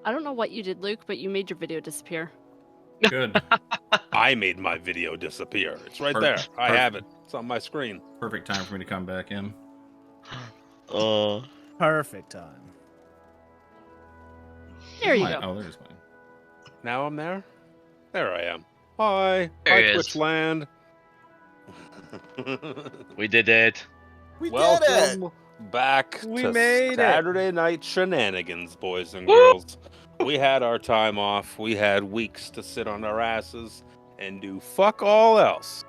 I don't know what you did, Luke, but you made your video disappear. Good. I made my video disappear. It's right there. I have it. It's on my screen. Perfect time for me to come back in. Perfect time. There you go. Oh, there's mine. Now I'm there. There I am. Hi. There Hi, he is. Twitch land. We did it. We Welcome did it. back We to made it. Saturday night shenanigans, boys and Woo! girls. We had our time off. We had weeks to sit on our asses and do fuck all else.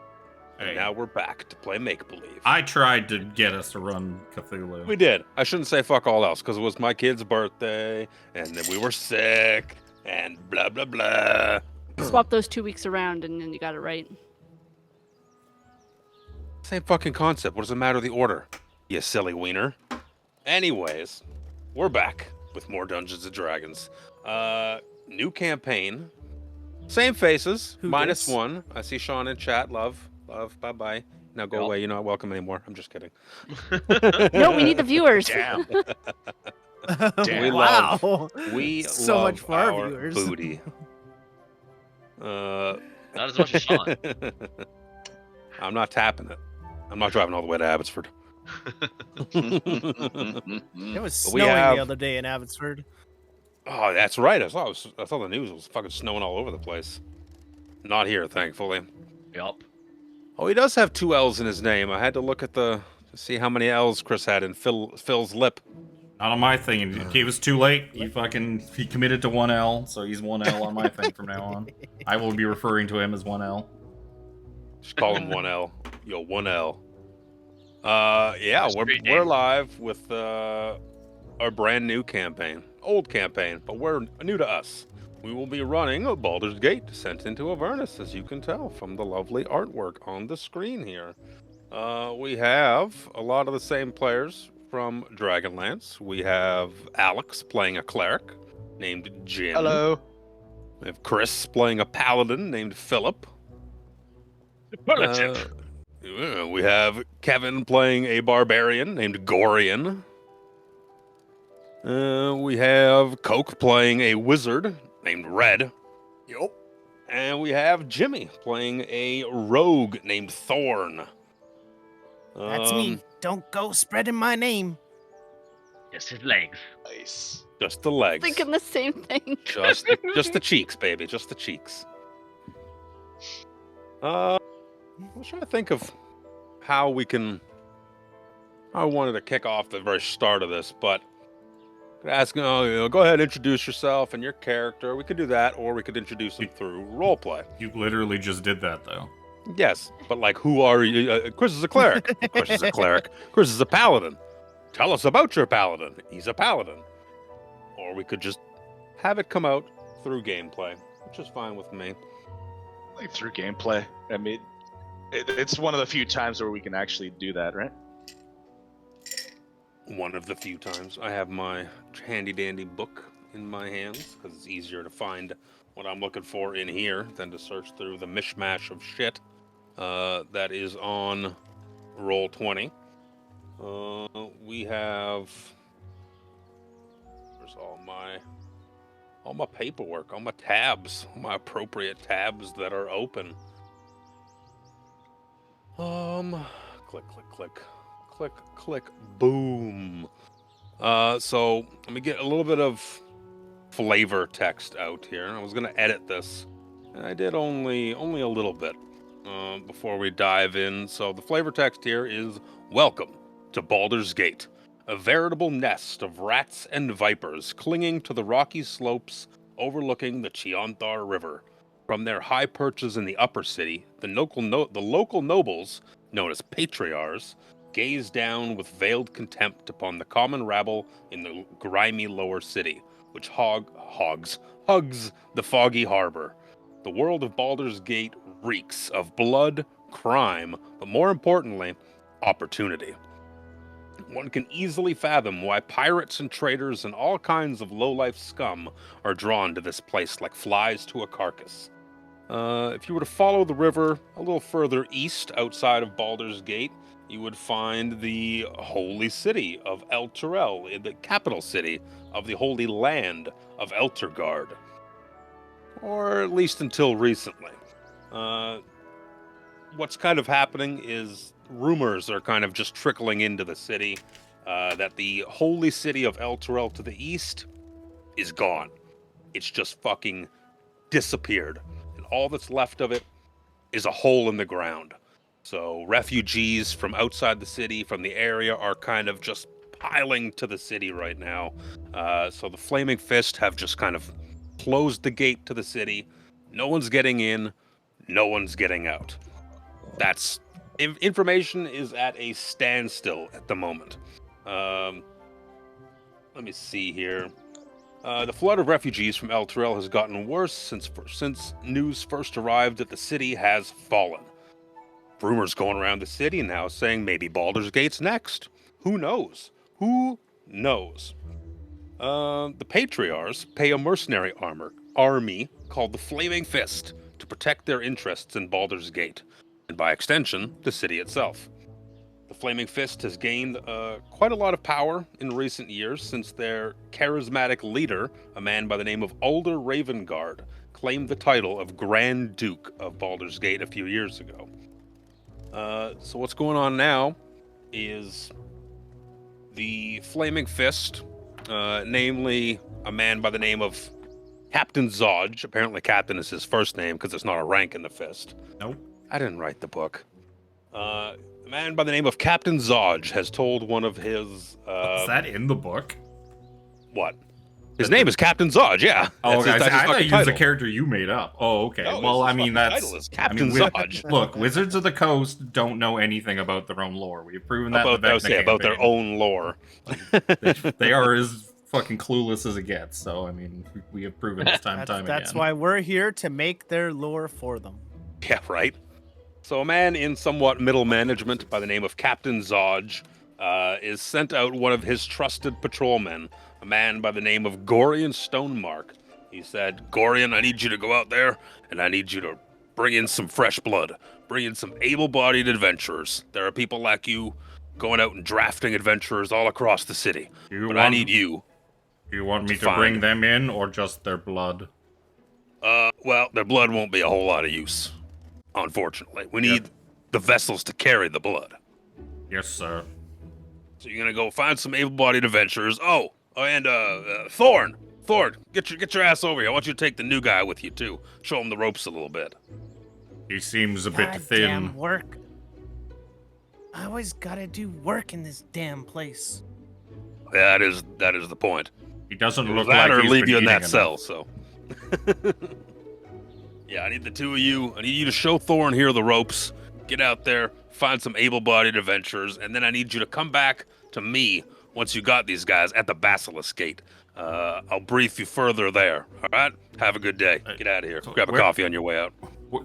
Hey, And now we're back to play make-believe. I tried to get us to run Cthulhu. We did. I shouldn't say fuck all else because it was my kid's birthday and then we were sick and blah, blah, blah. Swap those 2 weeks around and then you got it right. Same fucking concept. What does it matter the order? You silly wiener. Anyways, we're back with more Dungeons and Dragons. New campaign. Same faces. Who minus dis? one. I see Sean in chat. Love. Bye-bye. Now go Yep. away. You're not welcome anymore. I'm just kidding. No, we need the viewers. Damn. We wow. love- We So love much for our our viewers. booty. Not as much as Sean. I'm not tapping it. I'm not driving all the way to Abbotsford. It was We snowing have- the other day in Abbotsford. Oh, that's right. I saw the news. It was fucking snowing all over the place. Not here, thankfully. Yup. Oh, he does have 2 L's in his name. I had to look to see how many L's Chris had in Phil's lip. Not on my thing. He was too late. He committed to 1L, so he's 1L on my thing from now on. I will be referring to him as 1L. Just call him 1L. Yo, 1L. Yeah, That's a great we're name. live with our brand new campaign. Old campaign, but we're new to us. We will be running a Baldur's Gate Descent into Avernus, as you can tell from the lovely artwork on the screen here. We have a lot of the same players from Dragonlance. We have Alex playing a cleric named Jim. Hello. We have Chris playing a paladin named Philip. We have Kevin playing a barbarian named Gorion. We have Coke playing a wizard named Red. Yup. And we have Jimmy playing a rogue named Thorne. That's me. Don't go spreading my name. Just his legs. Nice. Just the legs. Thinking the same thing. Just the cheeks, baby. Just the cheeks. I was trying to think of how I wanted to kick off the very start of this, but ask, go ahead and introduce yourself and your character. We could do that, or we could introduce them through roleplay. You literally just did that, though. Yes, but like, who are you? Chris is a cleric. Chris is a cleric. Chris is a paladin. Tell us about your paladin. He's a paladin. Or we could just have it come out through gameplay, which is fine with me. Like through gameplay. I mean, it's one of the few times where we can actually do that, right? One of the few times I have my handy dandy book in my hands because it's easier to find what I'm looking for in here than to search through the mishmash of shit that is on Roll20. We have there's all my paperwork, all my tabs, all my appropriate tabs that are open. Click, click, boom. So let me get a little bit of flavor text out here. I was gonna edit this, and I did only a little bit before we dive in. So the flavor text here is: welcome to Baldur's Gate, a veritable nest of rats and vipers clinging to the rocky slopes overlooking the Chionthar River. From their high perches in the upper city, the local nobles, known as patriarchs, gaze down with veiled contempt upon the common rabble in the grimy lower city, which hugs the foggy harbor. The world of Baldur's Gate reeks of blood, crime, but more importantly, opportunity. One can easily fathom why pirates and traders and all kinds of low-life scum are drawn to this place like flies to a carcass. If you were to follow the river a little further east outside of Baldur's Gate, you would find the holy city of El Turel, the capital city of the holy land of Eltergard. Or at least until recently. What's kind of happening is rumors are kind of just trickling into the city that the holy city of El Turel to the east is gone. It's just fucking disappeared. And all that's left of it is a hole in the ground. So refugees from outside the city, from the area, are kind of just piling to the city right now. So the Flaming Fist have just kind of closed the gate to the city. No one's getting in. No one's getting out. That's information is at a standstill at the moment. Let me see here. The flood of refugees from El Turel has gotten worse since news first arrived that the city has fallen. Rumors going around the city now saying maybe Baldur's Gate's next. Who knows? Who knows? The Patriarchs pay a mercenary army called the Flaming Fist to protect their interests in Baldur's Gate, and by extension, the city itself. The Flaming Fist has gained quite a lot of power in recent years since their charismatic leader, a man by the name of Alder Ravengard, claimed the title of Grand Duke of Baldur's Gate a few years ago. So what's going on now is the Flaming Fist, namely a man by the name of Captain Zodge. Apparently Captain is his first name because it's not a rank in the Fist. Nope. I didn't write the book. A man by the name of Captain Zodge has told one of his... Is that in the book? What? His name is Captain Zodge, yeah. Oh, That's okay. his I thought fucking you was a title. character you made up. Oh, okay. No, Well, his I mean, fucking that's... title is Captain I mean, Zodge. Look, Wizards of the Coast don't know anything about their own lore. We've proven that About, in the Vecna about their campaign. own lore. They are as fucking clueless as it gets. So, I mean, we have proven this time and time That's again. why we're here to make their lore for them. Yeah, right. So a man in somewhat middle management by the name of Captain Zodge is sent out one of his trusted patrolmen, a man by the name of Gorion Stonemark. He said, Gorion, I need you to go out there, and I need you to bring in some fresh blood. Bring in some able-bodied adventurers. There are people like you going out and drafting adventurers all across the city. I need you. Do you want me to find bring them in, or just their blood? Well, their blood won't be a whole lot of use, unfortunately. We need the vessels to carry the blood. Yes, sir. So you're gonna go find some able-bodied adventurers. And Thorne, get your ass over here. I want you to take the new guy with you too. Show him the ropes a little bit. He seems a bit thin. Goddamn work. I always gotta do work in this damn place. Yeah, that is the point. He doesn't Either look that like or he's leave been you in that eating cell. enough. So. Yeah, I need the two of you. I need you to show Thorne here the ropes. Get out there, find some able-bodied adventurers, and then I need you to come back to me once you got these guys at the Basilisk Gate. I'll brief you further there. All right? Have a good day. Get out of here. So Grab a where- coffee on your way out.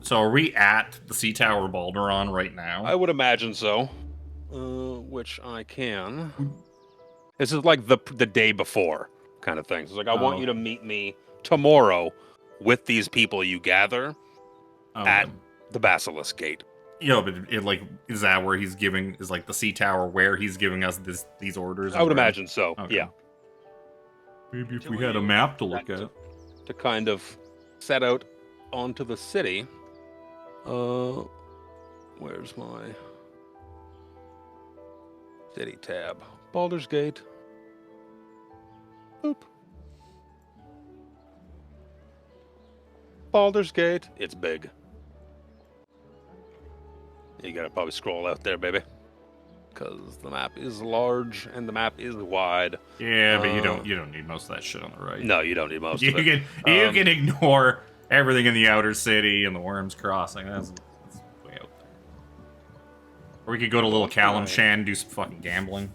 So are we at the Sea Tower Balduron right now? I would imagine so. Which I can. This is like the day before kind of thing. So it's like, I want Oh. you to meet me tomorrow with these people you gather at the Basilisk Gate. Yeah, but is that where he's giving, is like the Sea Tower where he's giving us these orders? I would imagine so. Okay. Yeah. Maybe if we had a map to look at. To kind of set out onto the city. Where's my city tab? Baldur's Gate. Boop. Baldur's Gate. It's big. You gotta probably scroll out there, baby. Because the map is large and the map is wide. Yeah, but you don't need most of that shit on the right. No, you don't need most You of it. can can ignore everything in the outer city and the Worms Crossing. That's way out there. Or we could go to Little Calamshan, do some fucking gambling.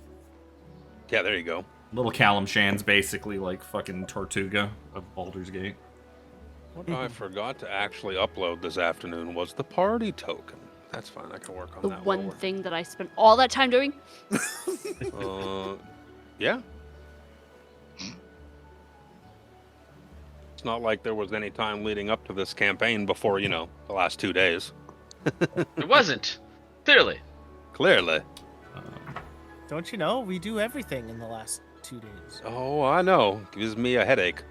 Yeah, there you go. Little Calamshan's basically like fucking Tortuga of Baldur's Gate. What I forgot to actually upload this afternoon was the party token. That's fine. I can work on The that. one thing that I spent all that time doing. Yeah. It's not like there was any time leading up to this campaign before, the last 2 days. It wasn't. Clearly. Clearly. Don't you know? We do everything in the last 2 days. Oh, I know. Gives me a headache.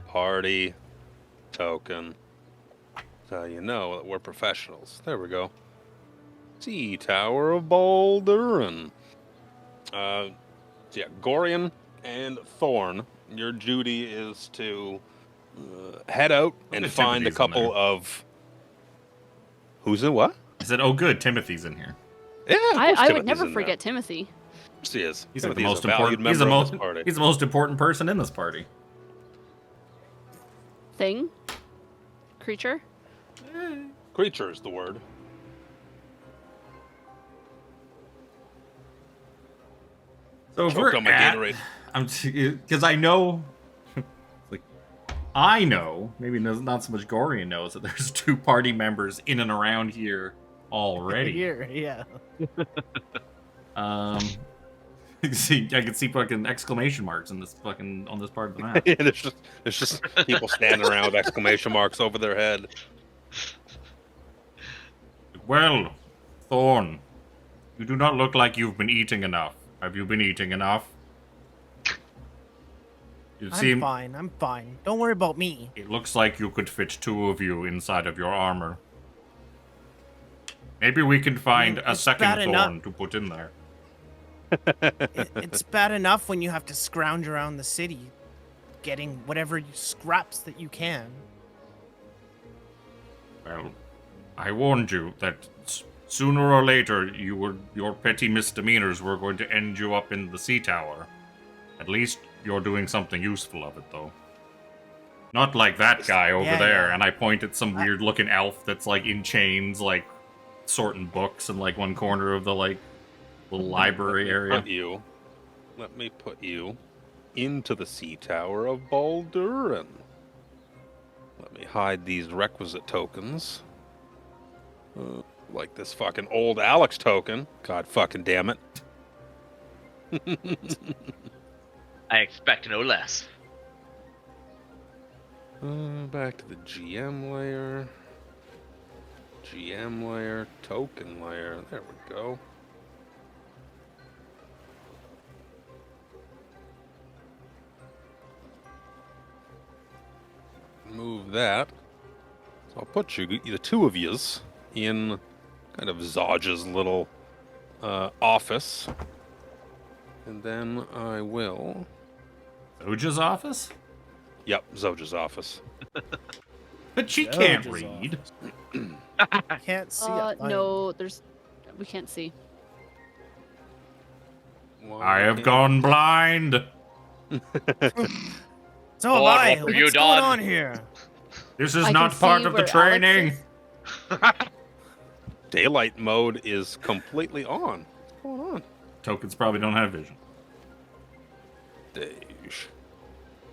Party token. So you know that we're professionals. There we go. Sea Tower of Baldur. So yeah, Gorion and Thorne, your duty is to head out and Good find a Timothy's in couple there. of. Who's in what? I said, oh good, Timothy's in here. Yeah, of course I would Timothy's never in forget Timothy. There. Of course he is. He's like the Timothy's most a valued important. He's the member of most. this party. He's the most important person in this party. Thing? Creature? Creature is the word. So if Choke we're on my at, Gatorade. because I know, like, I know, maybe not so much Gorion knows that there's 2 party members in and around here already. Here, yeah. I can see fucking exclamation marks in this fucking on this part of the map. Yeah, there's just people standing around with exclamation marks over their head. Well, Thorne, you do not look like you've been eating enough. Have you been eating enough? You I'm fine. I'm fine. Don't worry about me. It looks like you could fit 2 of you inside of your armor. Maybe we can find a it's second bad enough. Thorne to put in there. It's bad enough when you have to scrounge around the city, getting whatever scraps that you can. Well, I warned you that sooner or later your petty misdemeanors were going to end you up in the sea tower. At least you're doing something useful of it, though. Not like that guy over Yeah, there. yeah. And I point at some weird-looking elf that's like in chains, like sorting books in like one corner of the like little library area. Let me put you into the Sea Tower of Baldur. Let me hide these requisite tokens. Like this fucking old Alex token. God fucking damn it. I expect no less. Back to the GM layer. GM layer, token layer. There we go. Move that. So I'll put you, the 2 of yous, in kind of Zodge's little office. And then I will... Oja's office? Yep, Zodge's office. But she can't Oja's read. I can't see it. No, we can't see. I have gone blind. So am Lord, I. what have What's you going done? on here? This is I not can part see of the where Alex training. is. Daylight mode is completely on. What's going on? Tokens probably don't have vision. Dage.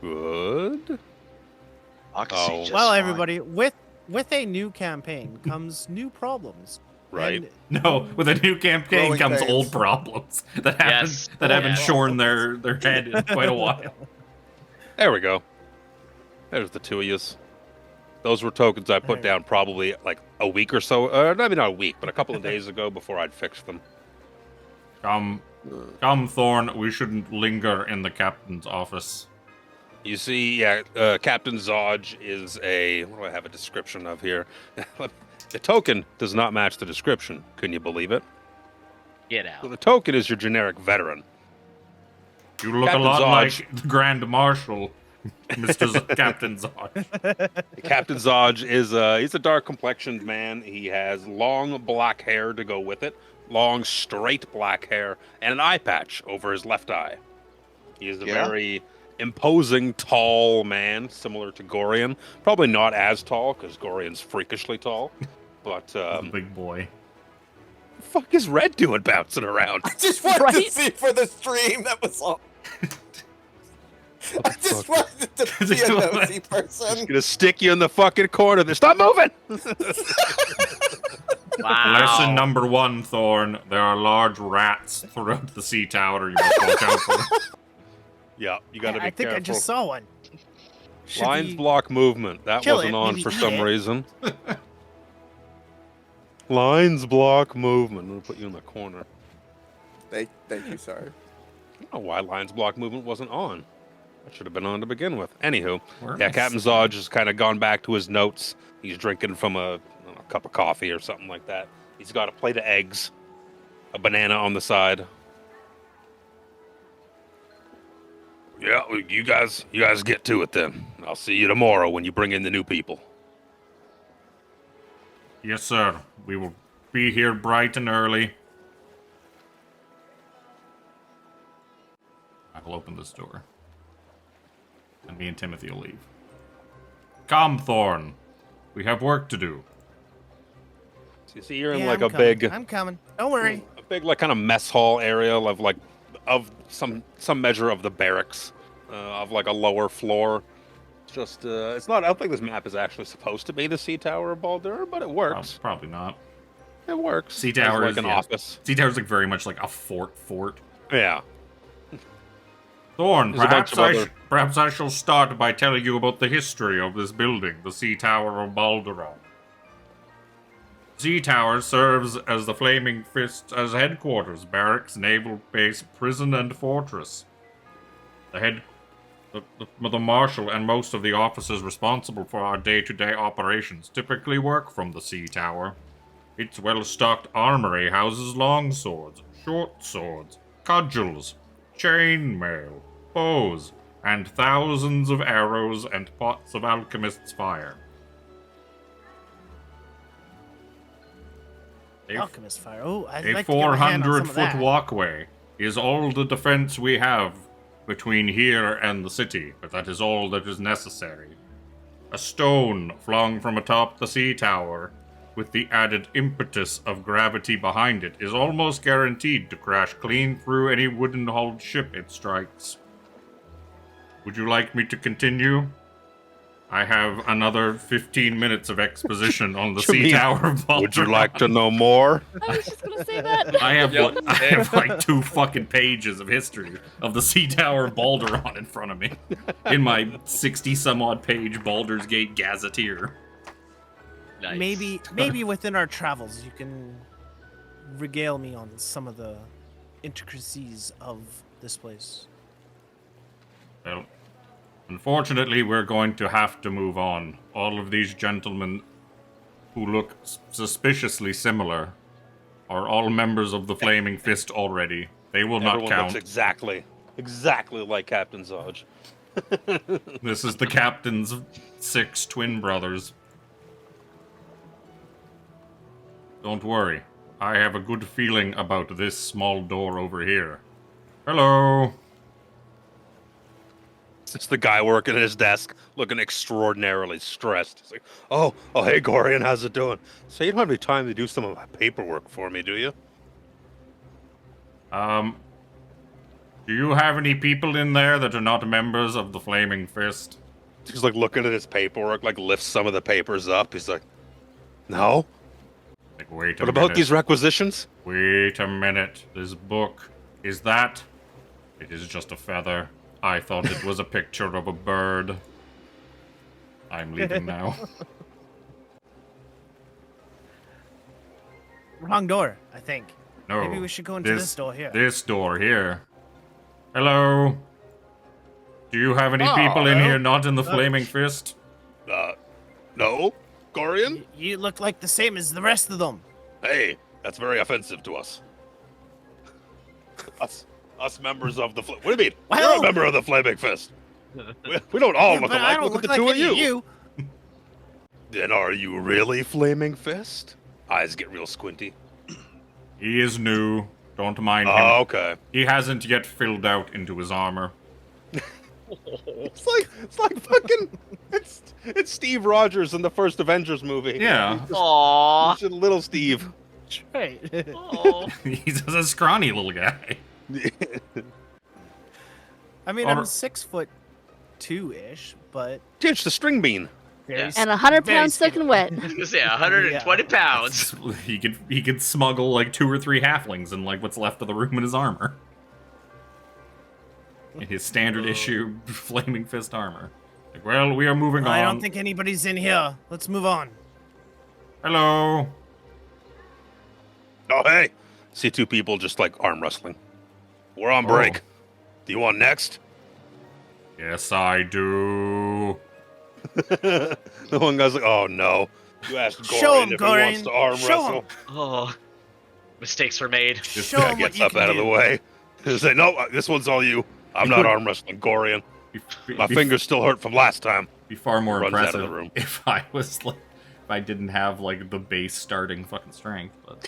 Good. Oxy Oh. just Well, fine. everybody, with a new campaign comes new problems. Right. And No, with a new campaign Growing comes pains. old problems that haven't Yes. haven't Yes. shorn their head in quite a while. There we go. There's the 2 of yous. Those were tokens I put There. down probably like a week or so. Maybe not a week, but a couple of days ago before I'd fixed them. Come, Thorne. We shouldn't linger in the captain's office. You see, Captain Zodge is a... What do I have a description of here? The token does not match the description. Can you believe it? Get So out. the token is your generic veteran. You look Captain a lot Zodge. like the Grand Marshal, Mr. Captain Zodge. Captain Zodge is he's a dark complexioned man. He has long black hair to go with it, long straight black hair, and an eye patch over his left eye. He is a Yeah. very imposing, tall man, similar to Gorion. Probably not as tall because Gorion's freakishly tall, but Big boy. the fuck is Red doing bouncing around? I just wanted Right? to see for the stream. That was all. I just wanted to be a nosy person. Gonna stick you in the fucking corner. There. Stop moving. Wow. Lesson number 1, Thorne. There are large rats throughout the sea tower. You must watch out for. Yeah, you gotta be I think careful. I just saw one. Should Lines we- block movement. That kill wasn't it, on maybe for eat some it? reason. Lines block movement. I'm gonna put you in the corner. Thank you, sorry. I don't know why lines block movement wasn't on. That should have been on to begin with. Anywho, Where yeah, am I Captain sitting? Zodge has kind of gone back to his notes. He's drinking from a cup of coffee or something like that. He's got a plate of eggs, a banana on the side. Yeah, well, you guys get to it then. I'll see you tomorrow when you bring in the new people. Yes, sir. We will be here bright and early. I will open this door. And me and Timothy will leave. Come, Thorne. We have work to do. So you see, you're in Yeah, like I'm a coming. big, I'm coming. Don't worry. a big like kind of mess hall area of some measure of the barracks, of like a lower floor. Just it's not. I don't think this map is actually supposed to be the Sea Tower of Baldur, but it works. Probably not. It works. Sea As Tower like is an yeah. office. Sea Tower's like very much like a fort. Yeah. Thorne, There's a bunch perhaps of perhaps I shall start by telling you about the history of this building, the Sea Tower of Baldur. Sea Tower serves as the Flaming Fist as headquarters, barracks, naval base, prison, and fortress. The marshal and most of the officers responsible for our day-to-day operations typically work from the Sea Tower. Its well-stocked armory houses long swords, short swords, cudgels, chainmail, bows, and thousands of arrows and pots of alchemist's fire. Alchemist fire. Oh, I'd A like to get my hand on some of 400-foot that. walkway is all the defense we have between here and the city, but that is all that is necessary. A stone flung from atop the sea tower, with the added impetus of gravity behind it, is almost guaranteed to crash clean through any wooden-hulled ship it strikes. Would you like me to continue? I have another 15 minutes of exposition on the You sea mean, tower of Baldur. Would you like to know more? I was just gonna say that. I have Yep. I have like 2 fucking pages of history of the sea tower of Baldur in front of me, in my 60 some odd page Baldur's Gate Gazetteer. Nice. Maybe within our travels you can regale me on some of the intricacies of this place. Well, unfortunately, we're going to have to move on. All of these gentlemen who look suspiciously similar are all members of the Flaming Fist already. They will not Everyone count. looks exactly like Captain Zodge. This is the captain's 6 twin brothers. Don't worry. I have a good feeling about this small door over here. Hello. It's the guy working at his desk, looking extraordinarily stressed. He's like, oh, hey, Gorion, how's it doing? So you don't have any time to do some of my paperwork for me, do you? Do you have any people in there that are not members of the Flaming Fist? He's like looking at his paperwork, like lifts some of the papers up. He's like, no. Like, wait a What minute. about these requisitions? Wait a minute. This book, is that? It is just a feather. I thought it was a picture of a bird. I'm leaving now. Wrong door, I think. No. Maybe we should go into this door here. This door here. Hello. Do you have any people in hello. here not in the Flaming Fist? No, Gorion? You look like the same as the rest of them. Hey, that's very offensive to us. Us members of the... What do you mean? You're Well- a member of the Flaming Fist. We don't all Yeah, look but alike. I don't Look look at the like two of any you. Then are you really Flaming Fist? Eyes get real squinty. He is new. Don't mind him. Oh, okay. He hasn't yet filled out into his armor. It's like fucking... It's Steve Rogers in the first Avengers movie. Yeah. Aww. He's just little Steve. Right. Oh. He's a scrawny little guy. I mean, Or- I'm 6'2" but Ditch the string bean. very Yeah. s- And 100 very pounds soaking skinny. wet. I was gonna say 120 pounds. He could smuggle like 2 or 3 halflings and like what's left of the room in his armor. In his standard issue Flaming Fist armor. Like, well, we are moving on. I don't think anybody's in here. Let's move on. Hello. Oh, hey. See two people just like arm wrestling. We're on break. Do you want next? Yes, I do. The one guy's like, oh no. You asked Show Gorion him, if he wants Gorion. to arm Show wrestle. him. Oh, mistakes were made. This Show guy him what gets you up can out of the do. way. He'll say, no, this one's all you. I'm not arm wrestling Gorion. My fingers still hurt from last time. Be far more Runs out of impressive the room. if I was like, if I didn't have like the base starting fucking strength, but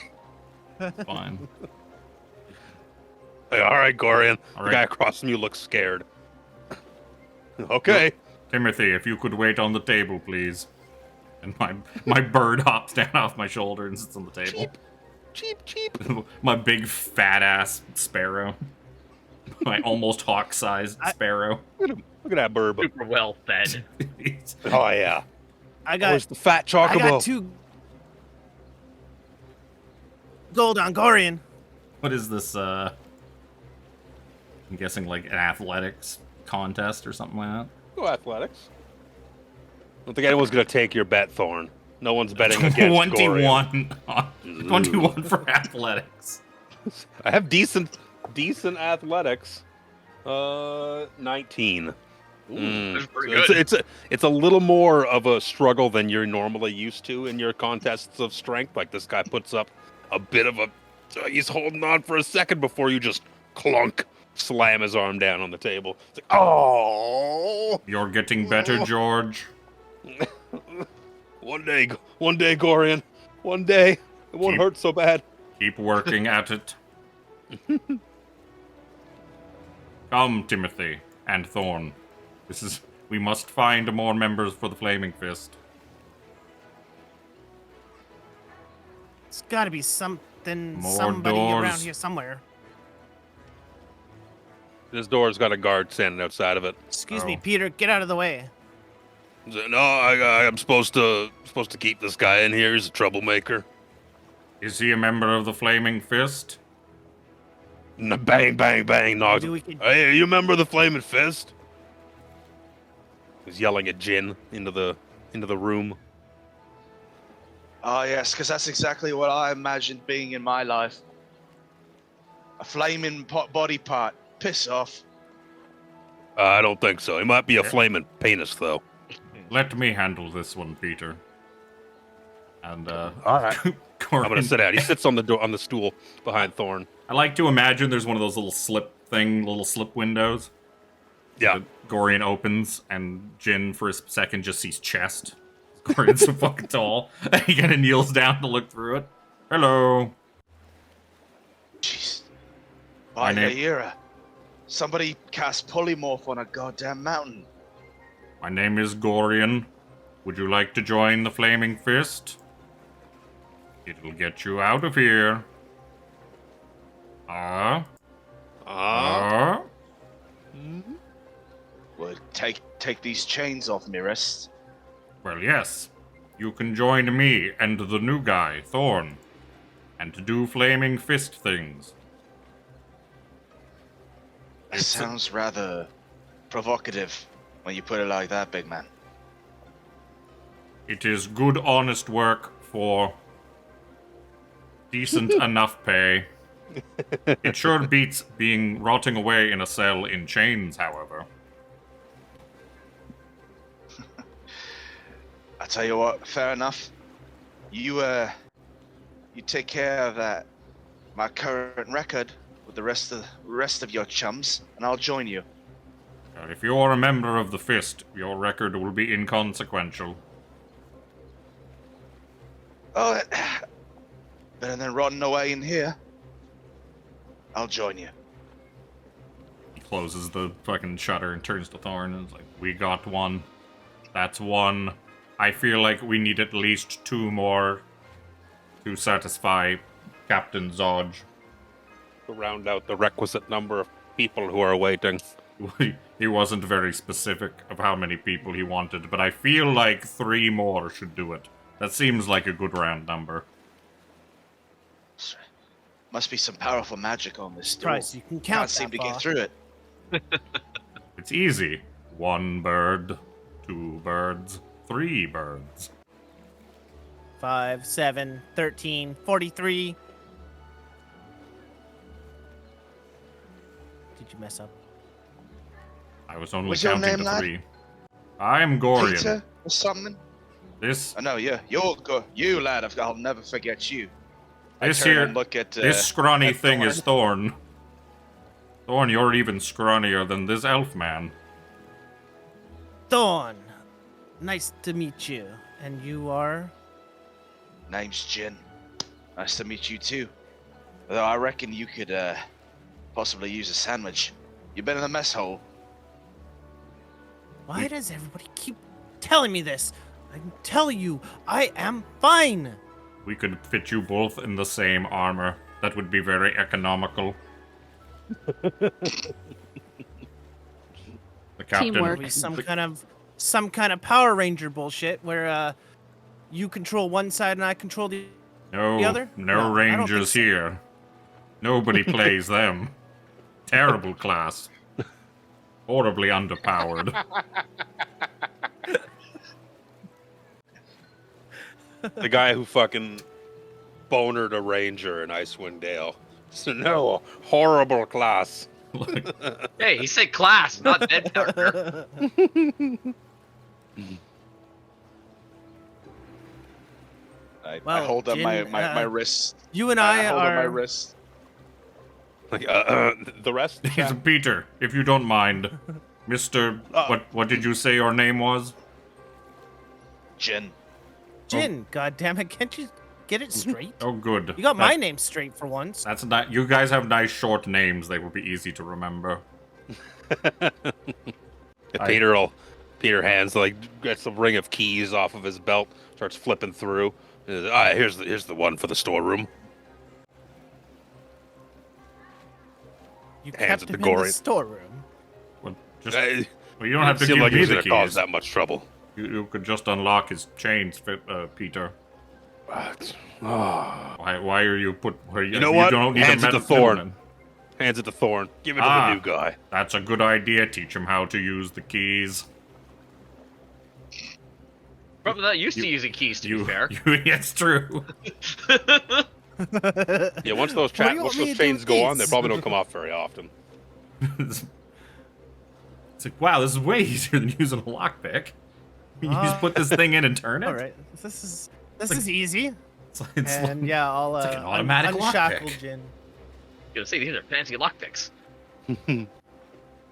it's fine. Hey, all right, Gorion. All The right. guy across from you looks scared. Okay. Timothy, if you could wait on the table, please. And my bird hops down off my shoulder and sits on the table. Cheap. My big fat ass sparrow. My almost hawk-sized sparrow. Look at that burb. Super well fed. Oh, yeah. I got Where's the fat chocobo? I got 2 gold on Gorion. What is this, I'm guessing like an athletics contest or something like that? Go athletics. I don't think anyone's going to take your bet, Thorne. No one's betting against Gorion. 21 for athletics. I have decent athletics. 19. That's pretty So good. it's a little more of a struggle than you're normally used to in your contests of strength. Like this guy puts up a bit of a. He's holding on for a second before you just clunk, slam his arm down on the table. It's like, oh. You're getting better, George. One day, Gorion. One day, it won't hurt so bad. Keep working at it. Come, Timothy and Thorne. We must find more members for the Flaming Fist. It's got to be something, More somebody around doors. here somewhere. This door's got a guard standing outside of it. Excuse me, Oh. Peter. Get out of the way. No, I'm supposed to keep this guy in here. He's a troublemaker. Is he a member of the Flaming Fist? Bang, bang, bang. Knocked. Maybe we could- Hey, are you a member of the Flaming Fist? He's yelling at Jin into the room. Oh, yes, because that's exactly what I imagined being in my life. A flaming body part. Piss off. I don't think so. He might be a flaming penis, though. Let me handle this one, Peter. And All right. I'm gonna sit out. He sits on the stool behind Thorne. I like to imagine there's one of those little slip windows. Yeah. that Gorion opens, and Jin for a second just sees chest. Gorion's so fucking tall. And he kind of kneels down to look through it. Hello. Jeez. My By name- Yaira. Somebody cast polymorph on a goddamn mountain. My name is Gorion. Would you like to join the Flaming Fist? It'll get you out of here. Well, take these chains off me wrists. Well, yes. You can join me and the new guy, Thorne, and to do Flaming Fist things. That sounds rather provocative when you put it like that, big man. It is good, honest work for decent enough pay. It sure beats being rotting away in a cell in chains, however. I tell you what, fair enough. You take care of that, my current record with the rest of your chums, and I'll join you. If you're a member of the Fist, your record will be inconsequential. Oh, better than rotting away in here. I'll join you. He closes the fucking shutter and turns to Thorne and is like, we got one. That's one. I feel like we need at least 2 more to satisfy Captain Zodge. To round out the requisite number of people who are waiting. He wasn't very specific of how many people he wanted, but I feel like 3 more should do it. That seems like a good round number. Must be some powerful magic on this door. Christ, you can count Can't seem that to get far. through it. It's easy. 1 bird, 2 birds, 3 birds. 5, 7, 13, 43. did you mess up? I was only What's your counting name, to lad? 3. I'm Gorion. Peter or something? This Oh no, you lad. I'll never forget you. I This turn here- and look at this scrawny at thing is Thorne. Thorne, you're even scrawnier than this elf man. Thorne, nice to meet you. And you are? Name's Jin. Nice to meet you too. Although I reckon you could possibly use a sandwich. You been in the mess hole? Why does everybody keep telling me this? I can tell you, I am fine. We could fit you both in the same armor. That would be very economical. The captain. Teamwork. Maybe some kind of Power Ranger bullshit where you control one side and I control the No, other? no No, I don't think rangers so. here. Nobody plays them. Terrible class. Horribly underpowered. The guy who fucking bonered a ranger in Icewind Dale. So no, horrible class. Like, Hey, he said class, not dead partner. I Well, hold up Jin, my wrist. You and I I hold up my are. wrist. Like, the rest? he's Peter, if you don't mind. Mr. What did you say your name was? Jin. Jin, God damn it, can't you get it straight? Oh, good. You got my name straight for once. That's not. You guys have nice short names. They will be easy to remember. Peter hands gets the ring of keys off of his belt, starts flipping through. Here's the one for the storeroom. You Hands kept it him to in the Gorion. storeroom. Well, just, It well, you don't have to seemed give like me he was the gonna cause keys. that much trouble. You could just unlock his chains, Peter. What? Why are you put? Where You know what? don't need Hands a it to middleman. Thorne. Hands it to Thorne. Give it to the new guy. That's a good idea. Teach him how to use the keys. Probably not used to using keys, to be fair. It's true. Yeah, once those What do you want me to do chains with go on, they these? probably don't come off very often. It's like, wow, this is way easier than using a lockpick. You just put this thing in and turn it. All right, this is easy. It's And like, yeah, I'll it's like an automatic unshackle lockpick. Jin. Gonna say these are fancy lockpicks.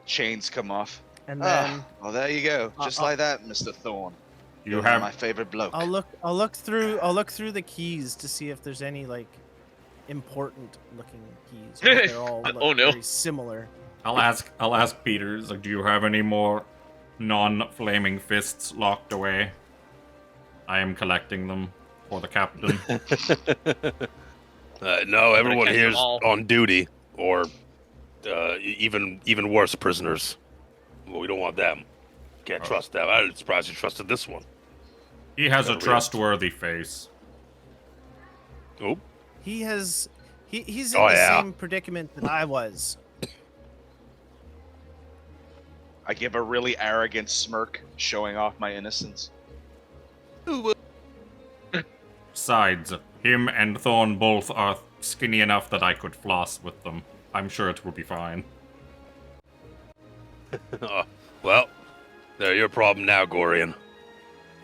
Chains come off. And then Well, there you go. Just like that, Mr. Thorne. you You're have my favorite bloke. I'll look through the keys to see if there's any like important looking keys. Or if they're all look Oh, no. very similar. I'll ask Peter. Like, do you have any more non-flaming fists locked away? I am collecting them for the captain. No, everyone catch here's them all. on duty, or even worse, prisoners. Well, we don't want them. Can't trust them. I'm surprised you trusted this one. He has a Real. trustworthy face. Oh, He's in Oh, the yeah. same predicament that I was. I give a really arrogant smirk, showing off my innocence. Besides, him and Thorne both are skinny enough that I could floss with them. I'm sure it will be fine. well, they're your problem now, Gorion.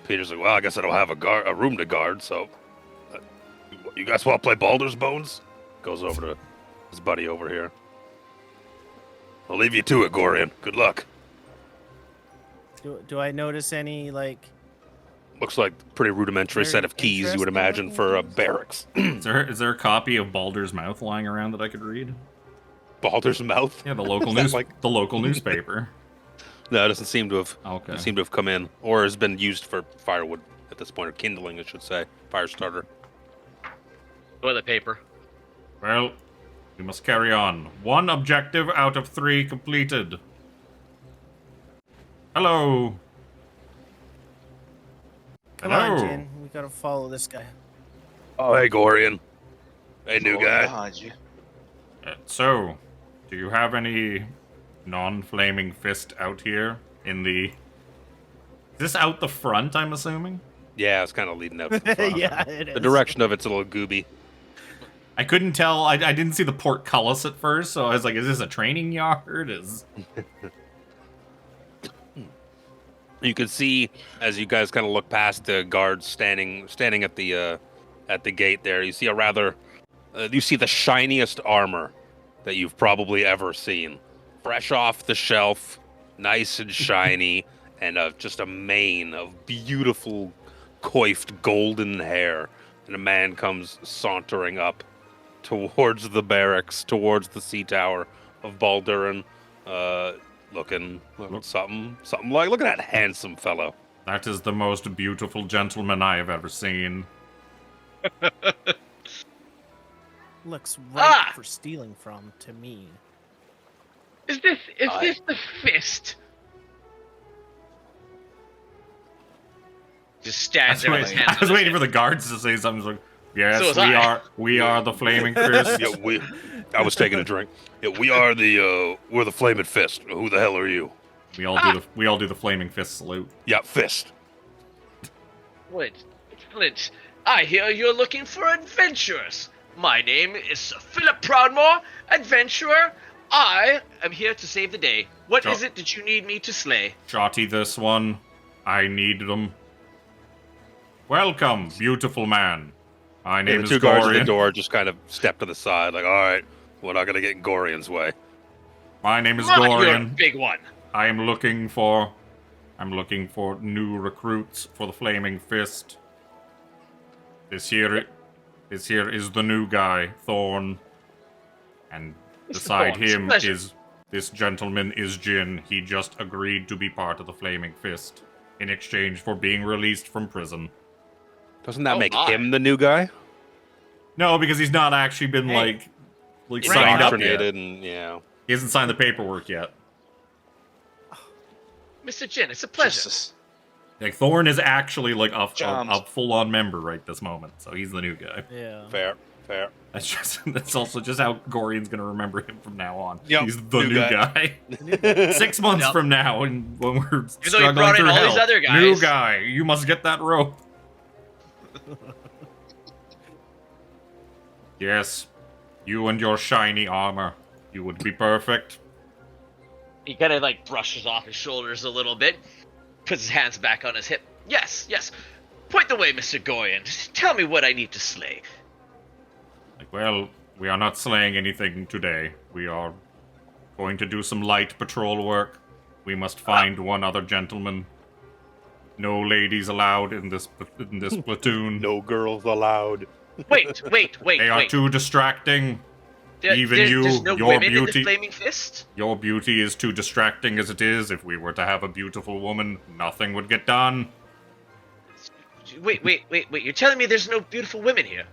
Peter's like, well, I guess I don't have a room to guard, so you guys want to play Baldur's Bones? Goes over to his buddy over here. I'll leave you to it, Gorion. Good luck. Do I notice any like? Looks like a pretty rudimentary Very set of keys you would interesting imagine looking for a keys. barracks. Is there a copy of Baldur's Mouth lying around that I could read? Baldur's Mouth? Yeah, the local Is that the local newspaper. No, it doesn't seem to have Okay. come in, or has been used for firewood at this point, or kindling, I should say, fire starter. Toilet paper. Well, we must carry on. 1 objective out of 3 completed. Hello. Come Hello. on, Jin. We gotta follow this guy. Oh, hey, Gorion. Hey, new Falling guy. Behind you. So, do you have any non-flaming fist out here in the... Is this out the front, I'm assuming? Yeah, it's kind of leading out to the front. Yeah, it is. The direction of it's a little gooby. I couldn't tell. I didn't see the portcullis at first, so I was like, "Is this a training yard?" You can see as you guys kind of look past the guards standing at the gate there. You see a rather, you see the shiniest armor that you've probably ever seen, fresh off the shelf, nice and shiny, and just a mane of beautiful, coiffed golden hair. And a man comes sauntering up towards the barracks, towards the sea tower of Baldur, looking something like, look at that handsome fellow. That is the most beautiful gentleman I have ever seen. Looks right for stealing from to me. Is this the fist? Just stands there with his hands. I was waiting for the guards to say something. Like, yes, So we are the Flaming Fist. Yeah, I was taking a drink. Yeah, we're the Flaming Fist. Who the hell are you? We all do the Flaming Fist salute. Yeah, fist. Flint, I hear you're looking for adventurers. My name is Sir Philip Proudmore, adventurer. I am here to save the day. What is it that you need me to slay? Shotty this one. I need them. Welcome, beautiful man. My name is The two guards at the Gorion. door just kind of step to the side, like, all right, we're not gonna get in Gorion's way. My name is You're a Gorion. big one. I am looking for new recruits for the Flaming Fist. This here is the new guy, Thorne. And beside Thorne, it's a him pleasure. is this gentleman is Jin. He just agreed to be part of the Flaming Fist in exchange for being released from prison. Doesn't that Oh make my. him the new guy? No, because he's not actually been Hey. like He's signed up yet. Indoctrinated and yeah. He hasn't signed the paperwork yet. Mr. Jin, it's a pleasure. Jesus. Like Thorne is actually like a Jams. full-on member right this moment, so he's the new guy. Yeah. Fair. That's also just how Gorion's gonna remember him from now on. Yep, He's the new new guy. 6 months Yep. from now, and when we're though he struggling brought in through all hell, these other guys. new guy, you must get that rope. Yes, you and your shiny armor, you would be perfect. He kind of like brushes off his shoulders a little bit, puts his hands back on his hip. Yes. Point the way, Mr. Gorion. Tell me what I need to slay. Like, well, we are not slaying anything today. We are going to do some light patrol work. We must find one other gentleman. No ladies allowed in this platoon. No girls allowed. Wait. They are too distracting. There's no your women in beauty- the Flaming Fist? Your beauty is too distracting as it is. If we were to have a beautiful woman, nothing would get done. Wait. You're telling me there's no beautiful women here?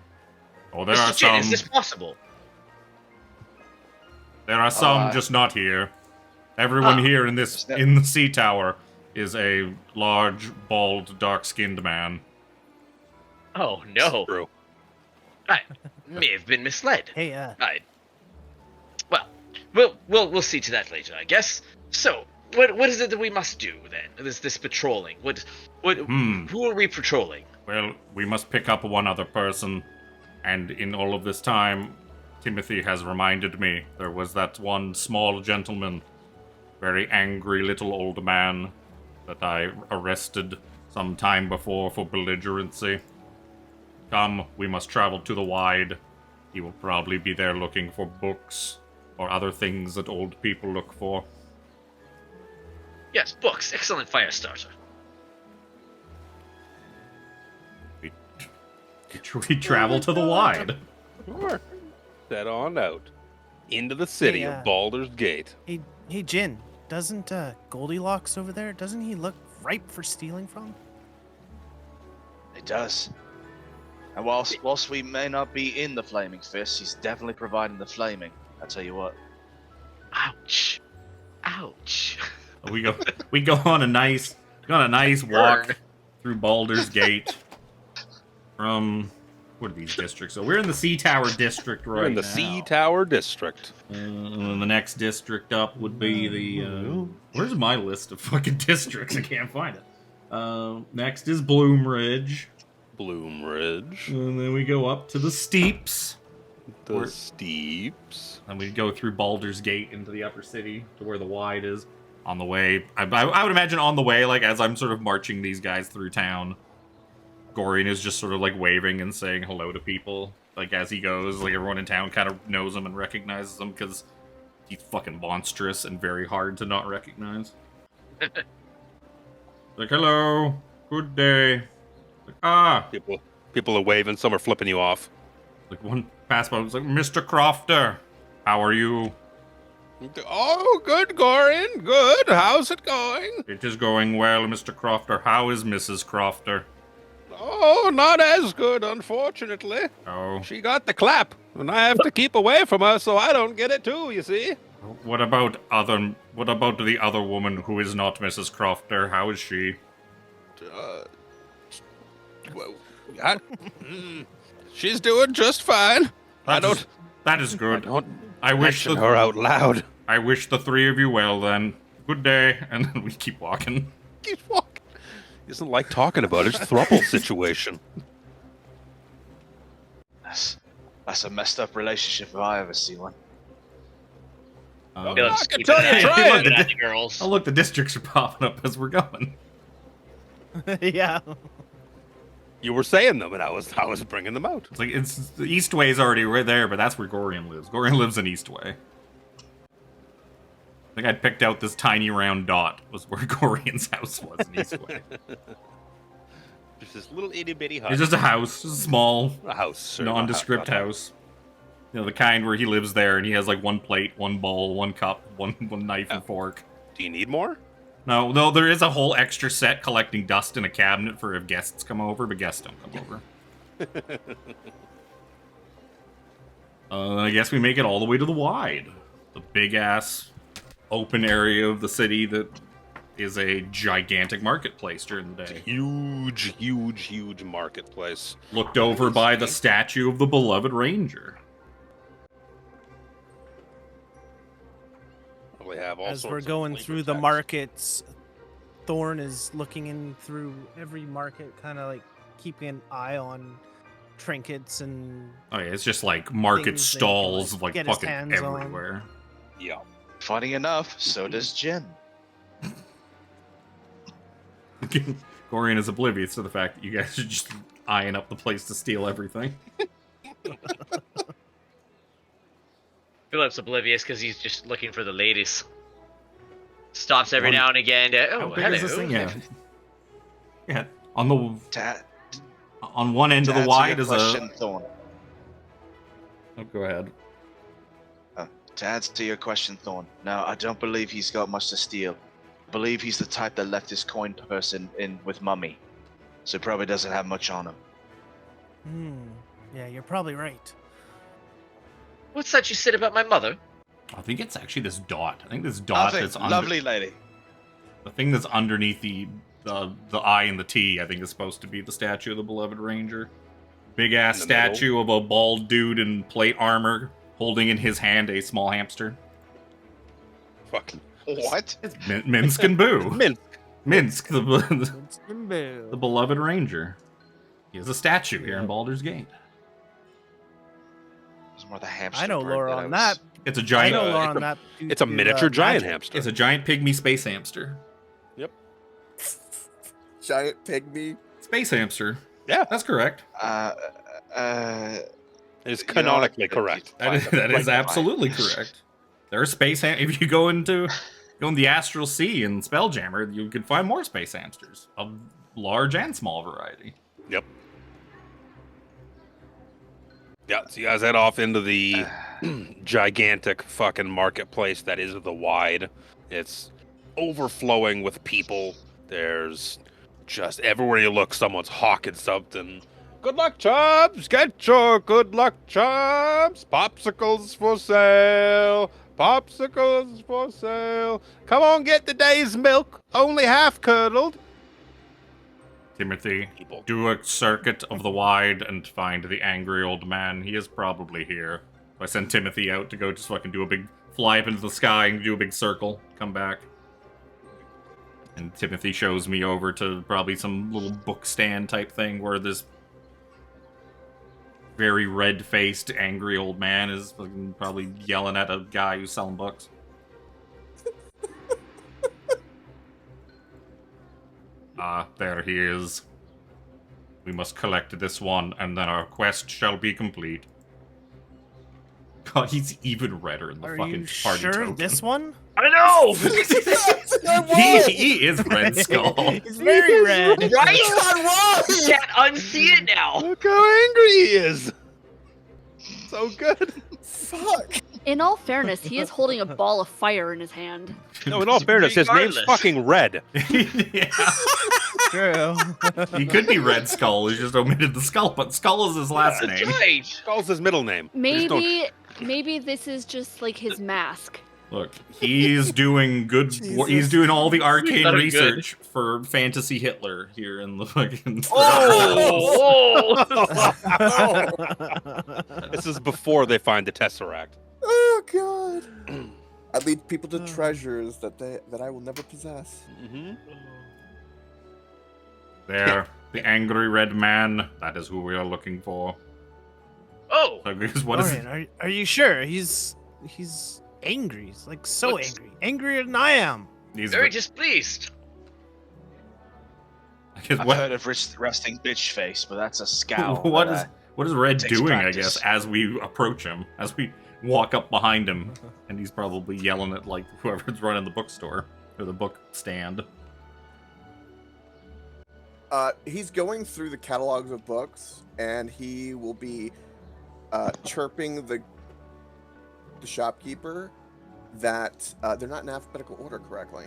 Oh, there are Mr. Jin, some. is this possible? There are some, I- just not here. Everyone here in the sea tower is a large, bald, dark-skinned man. Oh, no. True. I may have been misled. Hey, Well, we'll see to that later, I guess. So, what is it that we must do then? This patrolling. Who are we patrolling? Well, we must pick up one other person, and in all of this time, Timothy has reminded me there was that one small gentleman, very angry little old man, that I arrested some time before for belligerency. Come, we must travel to the Wide. He will probably be there looking for books or other things that old people look for. Yes, books. Excellent fire starter. We travel to the Wide. Sure. Set on out. Into the city Hey, of Baldur's Gate. hey, Jin. Doesn't Goldilocks over there? Doesn't he look ripe for stealing from? It does. And whilst we may not be in the Flaming Fist, he's definitely providing the flaming. I tell you what. Ouch. We go on a nice walk Burn. through Baldur's Gate from what are these districts? So we're in the Sea Tower district right We're in the now. Sea Tower District. And the next district up would be the where's my list of fucking districts? I can't find it. Next is Bloom Ridge, Bloom Ridge. and then we go up to the Steeps. We're- steeps. And we go through Baldur's Gate into the upper city to where the wide is. On the way, I would imagine on the way, like as I'm sort of marching these guys through town, Gorion is just sort of like waving and saying hello to people. Like as he goes, like everyone in town kind of knows him and recognizes him because he's fucking monstrous and very hard to not recognize. Like, hello, good day. Like, People are waving. Some are flipping you off. Like one pass by was like, Mr. Crofter, how are you? Oh, good, Gorion. Good. How's it going? It is going well, Mr. Crofter. How is Mrs. Crofter? Oh, not as good, unfortunately. Oh, She got the clap, and I have to keep away from her so I don't get it too, you see? what about the other woman who is not Mrs. Crofter? How is she? Well, she's doing just fine. That is good. Don't I wish mention her out loud. I wish the three of you well then. Good day, and then we keep walking. He's walking. He doesn't like talking about his throuple situation. That's a messed up relationship if I ever see one. Philip's I can keeping tell you an eye trying. on the girls. Oh look, the districts are popping up as we're going. Yeah. You were saying them, and I was bringing them out. It's like the Eastway is already right there, but that's where Gorion lives. Gorion lives in Eastway. I think I'd picked out this tiny round dot was where Gorion's house was in Eastway. Just this little itty bitty hut. It's just a house, just a small, a house, sir, nondescript not a house. You know, the kind where he lives there, and he has like one plate, one bowl, one cup, one knife and fork. Do you need more? No, there is a whole extra set collecting dust in a cabinet for if guests come over, but guests don't come over. I guess we make it all the way to the wide. The big-ass open area of the city that is a gigantic marketplace during the day. Huge marketplace. Looked over by the statue of the beloved ranger. Probably have all As sorts we're of going flavor through the text. markets, Thorne is looking in through every market, kind of like keeping an eye on trinkets and Oh yeah, it's just like market Things they can, stalls, like, like get his fucking hands on. everywhere. Yeah. Funny enough, so does Jin. Gorion is oblivious to the fact that you guys are just eyeing up the place to steal everything. Philip's oblivious because he's just looking for the ladies. Stops every One- now and again to, How oh, big hello. is this thing? Yeah. Yeah. On the To, on one end to of the answer wide your is question, a. Thorne. Oh, go ahead. To answer your question, Thorne. No, I don't believe he's got much to steal. I believe he's the type that left his coin purse in with Mummy, so he probably doesn't have much on him. Yeah, you're probably right. What's that you said about my mother? I think it's actually this dot. I think this dot Nothing. that's under, Lovely lady. the thing that's underneath the I and the T. I think is supposed to be the statue of the beloved ranger. Big ass In the middle. statue of a bald dude in plate armor holding in his hand a small hamster. Fucking What? It's Minsk and Boo. Minsk. Minsk, the beloved ranger. He has a statue here in Baldur's Gate. It's more the hamster. I know bird lore that on I that. It's a I giant. know lore it's on a- that. due It's a to, miniature giant magic. hamster. It's a giant pygmy space hamster. Giant pygmy. Space hamster. Yeah. That's correct. It's you know, canonically correct. That is absolutely correct. There are space if you go in the astral sea in Spelljammer, you can find more space hamsters of large and small variety. Yep. Yeah, so you guys head off into the gigantic fucking marketplace that is the wide. It's overflowing with people. There's just everywhere you look, someone's hawking something. Good luck, chubs! Get your good luck, chubs! Popsicles for sale! Popsicles for sale! Come on, get the day's milk, only half curdled. Timothy, People. do a circuit of the wide and find the angry old man. He is probably here. I send Timothy out to go just fucking do a big fly up into the sky and do a big circle. Come back. And Timothy shows me over to probably some little book stand type thing where there's very red-faced, angry old man is fucking probably yelling at a guy who's selling books. There he is. We must collect this one, and then our quest shall be complete. God, he's even redder in the Are fucking you party sure token. this one? I know! He is Red Skull. He's very red. Right? God, why? You can't unsee it now! Look how angry he is. So good. Fuck. In all fairness, he is holding a ball of fire in his hand. No, in all fairness, his name's Regardless. fucking Red. Yeah. True. He could be Red Skull. He just omitted the skull, but Skull is his last That's name. right! Skull's his middle name. We just don't- Maybe this is just like his mask. Look, he's doing good. Jesus. He's doing all the arcane Very research for Fantasy Hitler here in the fucking. Oh! This is before they find the Tesseract. Oh god. I lead people to treasures that I will never possess. Mm-hmm. There, the angry red man. That is who we are looking for. Oh! So, guys, what is? Dorian, are you sure? He's angry. He's like so What's- angry. Angrier than I am. He's Very displeased. guess I've what? heard of resting bitch face, but that's a scowl. What that, is what is Red takes doing? practice. I guess as we approach him, as we walk up behind him, and he's probably yelling at like whoever's running the bookstore or the book stand. He's going through the catalogs of books, and he will be chirping the shopkeeper that they're not in alphabetical order correctly.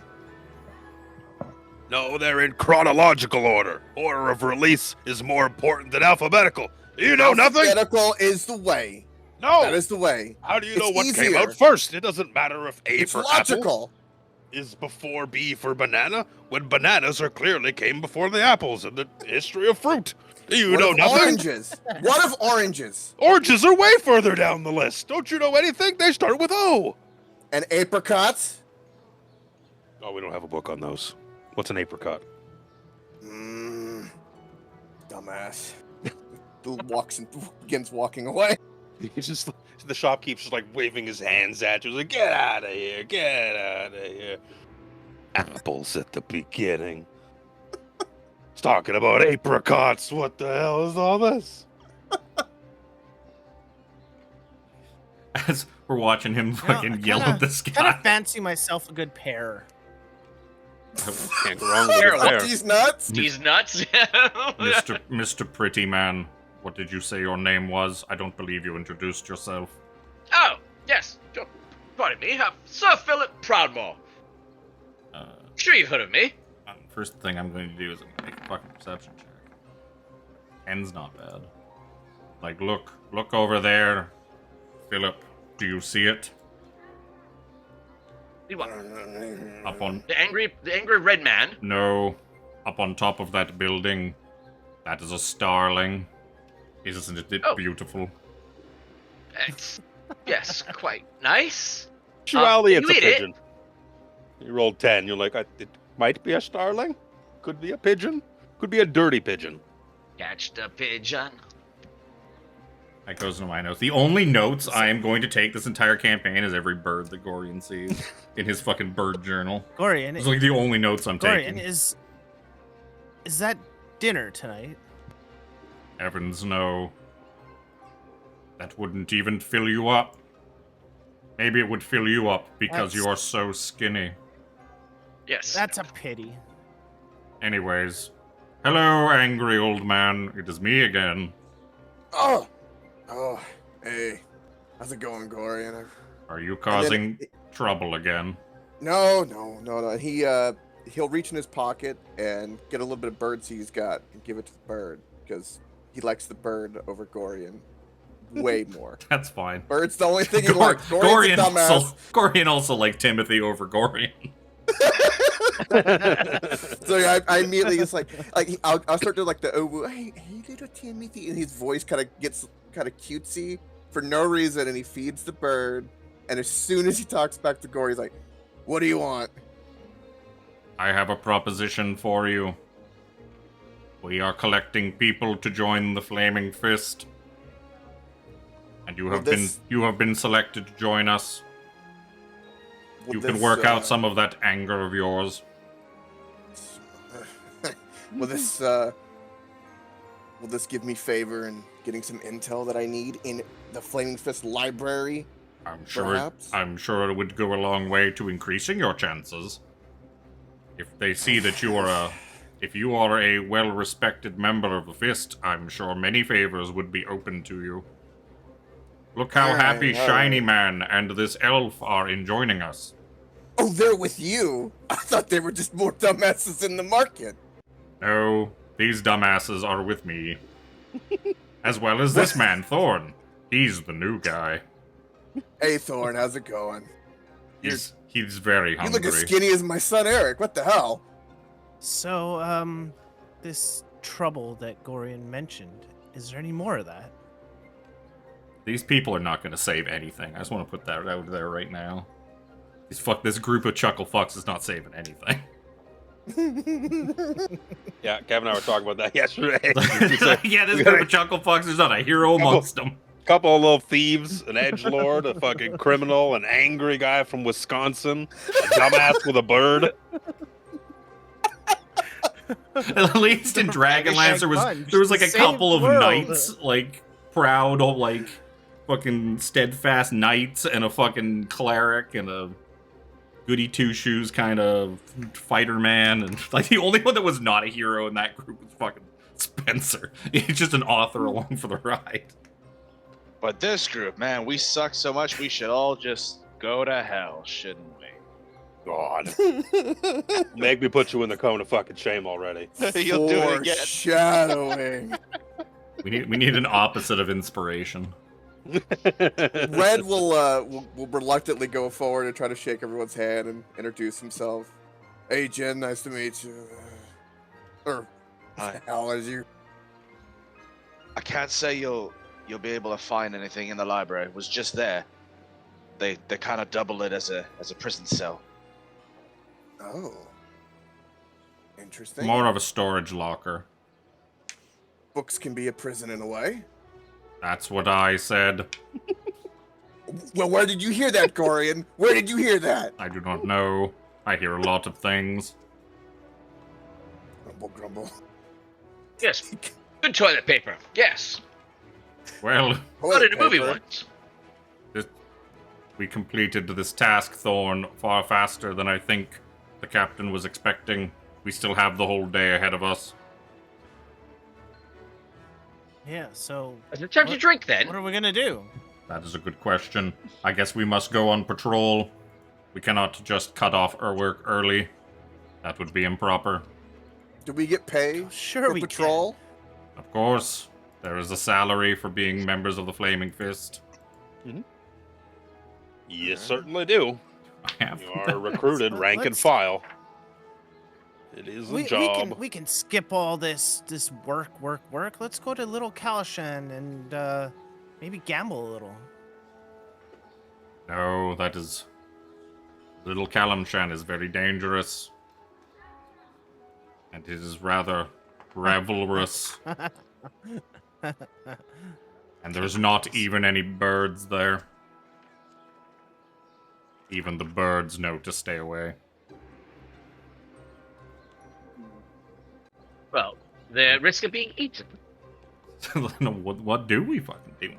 No, they're in chronological order. Order of release is more important than alphabetical. You know nothing? Alphabetical is the way. No. That is the way. How do you It's know what came easier. out first? It doesn't matter if A It's for logical. apple is before B for banana, when bananas are clearly came before the apples in the history of fruit. Do you What know of nothing? Oranges. What of oranges? Oranges are way further down the list. Don't you know anything? They start with O. And apricots? Oh, we don't have a book on those. What's an apricot? Dumbass. Begins walking away. He's just the shopkeeper's just like waving his hands at you, like get out of here, get out of here. Apples at the beginning. He's talking about apricots. What the hell is all this? As we're watching him fucking yell at this Kind of guy. fancy myself a good pear. Can't go wrong with it Terrible. there. He's nuts. He's nuts. Mr. Pretty Man, what did you say your name was? I don't believe you introduced yourself. Oh, yes. Pardon me. Sir Philip Proudmore. Sure you've heard of me. First thing I'm going to do is I'm going to make a fucking perception check. 10's not bad. Like, look over there. Philip, do you see it? You what? Up on... The angry red man. No. Up on top of that building. That is a starling. Isn't it Oh. beautiful? It's, yes, quite nice. Actually, it's you a eat it? pigeon. You rolled 10. You're like, it might be a starling. Could be a pigeon. Could be a dirty pigeon. Catch the pigeon. That goes into my notes. The only notes I am going to take this entire campaign is every bird that Gorion sees in his fucking bird journal. Gorion, It's like the only notes I'm Gorion, taking. is that dinner tonight? Heavens, no. That wouldn't even fill you up. Maybe it would fill you up because That's- you're so skinny. Yes. That's a pity. Anyways. Hello, angry old man. It is me again. Oh, hey. How's it going, Gorion? Are you causing trouble again? No. He'll reach in his pocket and get a little bit of bird seed he's got and give it to the bird because he likes the bird over Gorion way more. That's fine. Bird's the only thing he likes. Gorion's a dumbass. Gorion also liked Timothy over Gorion. So I immediately just I'll start to like the hey little Timothy, and his voice kind of gets kind of cutesy for no reason, and he feeds the bird, and as soon as he talks back to Gory, he's like, "What do you want?" I have a proposition for you. We are collecting people to join the Flaming Fist. And you Will have this- been selected to join us. will You can this, work out some of that anger of yours. Will this give me favor in getting some intel that I need in the Flaming Fist library? I'm sure Perhaps? I'm sure it would go a long way to increasing your chances. If they see that if you are a well-respected member of the Fist, I'm sure many favors would be open to you. Look how Alright, happy alright. Shiny Man and this elf are in joining us. Oh, they're with you? I thought they were just more dumbasses in the market. No, these dumbasses are with me. As well as this man, Thorne. He's the new guy. Hey, Thorne, how's it going? He's very You hungry. look as skinny as my son Eric. What the hell? So, this trouble that Gorion mentioned, is there any more of that? These people are not going to save anything. I just want to put that out there right now. This group of chuckle fucks is not saving anything. Yeah, Kevin and I were talking about that yesterday. Yeah, this group of chuckle fucks is not a hero amongst them. Couple of little thieves, an edgelord, a fucking criminal, an angry guy from Wisconsin, a dumbass with a bird. At least in Dragonlance, Bunch. there was like a Save couple of the world. knights, like proud, like fucking steadfast knights, and a fucking cleric, and a goody two shoes kind of fighter man, and like the only one that was not a hero in that group was fucking Spencer. He's just an author along for the ride. But this group, man, we suck so much we should all just go to hell, shouldn't we? God. Make me put you in the cone of fucking shame already. You'll do it again. Foreshadowing. We need an opposite of inspiration. Red will reluctantly go forward and try to shake everyone's hand and introduce himself. Hey, Jen, nice to meet you. Or, Hi. hell is you? I can't say you'll be able to find anything in the library. It was just there. They kind of double it as a prison cell. Oh. Interesting. More of a storage locker. Books can be a prison in a way. That's what I said. Well, where did you hear that, Gorion? Where did you hear that? I do not know. I hear a lot of things. Grumble, grumble. Yes. Good toilet paper. Yes. Well, Not in a movie paper. once. we completed this task, Thorne, far faster than I think the captain was expecting. We still have the whole day ahead of us. Yeah, so Is it time to drink then? what are we gonna do? That is a good question. I guess we must go on patrol. We cannot just cut off our work early. That would be improper. Do we get pay Sure for we patrol? Of course, there is a salary for being members of the Flaming Fist. You certainly do. I have You are recruited, Let's- rank and let's- file. It is a We job. can skip all this work. Let's go to Little Kalashan and maybe gamble a little. No, that is... Little Kalamshan is very dangerous. And it is rather revelrous. And there's not even any birds there. Even the birds know to stay away. Well, the risk of being eaten. What do we fucking do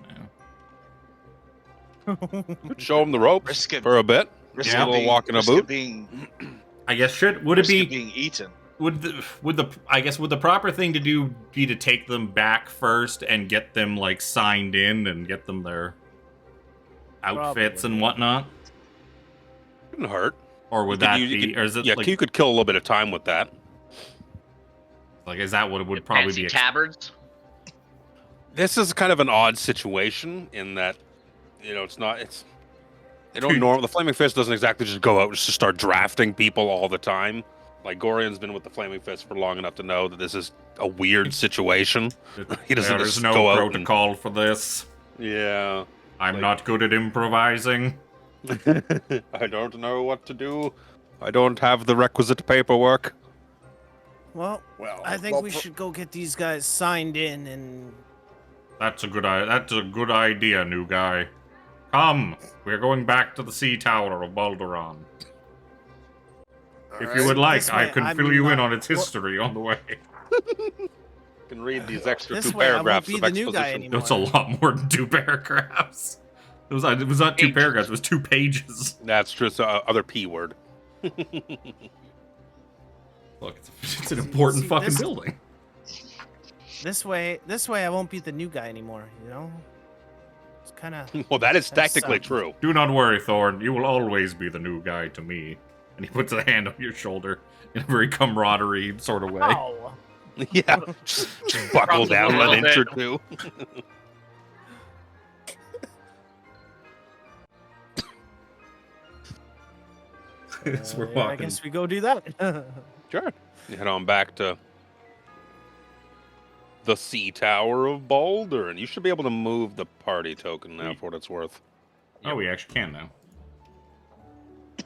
now? Show them the ropes Risk it. for a bit. Risk Yeah. of A little being, walk in a risk boot. of being, I guess would it risk of be being eaten. would the proper thing to do be to take them back first and get them like signed in and get them their outfits Probably. and whatnot? Couldn't hurt. Or would You could that use- you be could- or is it Yeah, like, you could kill a little bit of time with that. is that what it would probably Fancy be tabards. This is kind of an odd situation in that, it's not. They don't normal. The Flaming Fist doesn't exactly just go out just to start drafting people all the time. Like Gorion's been with the Flaming Fist for long enough to know that this is a weird situation. He doesn't There just is no go out and- protocol for this. Yeah. I'm Like- not good at improvising. I don't know what to do. I don't have the requisite paperwork. Well, Well, I think we should go get these guys signed in and That's a good idea, new guy. Come, we're going back to the Sea Tower of Balduran. If you would like, This I way, can I'm fill you in not- on its history on the way. Can read these extra This two way, I won't paragraphs be of the new guy exposition. anymore. That's a lot more than 2 paragraphs. It was not 2 paragraphs, it was 2 pages. That's just other P word. Look, it's an important See, fucking this- building. This way, I won't be the new guy anymore. You know, it's kind of. Well, that is That's technically sad. true. Do not worry, Thorne. You will always be the new guy to me. And he puts a hand on your shoulder in a very camaraderie sort of way. Oh, Yeah, just buckle Probably down, a let little inch or bit. two. As we're I walking. guess we go do that. Sure. You head on back to the Sea Tower of Baldur, and you should be able to move the party token now for what it's worth. Oh, we actually can now.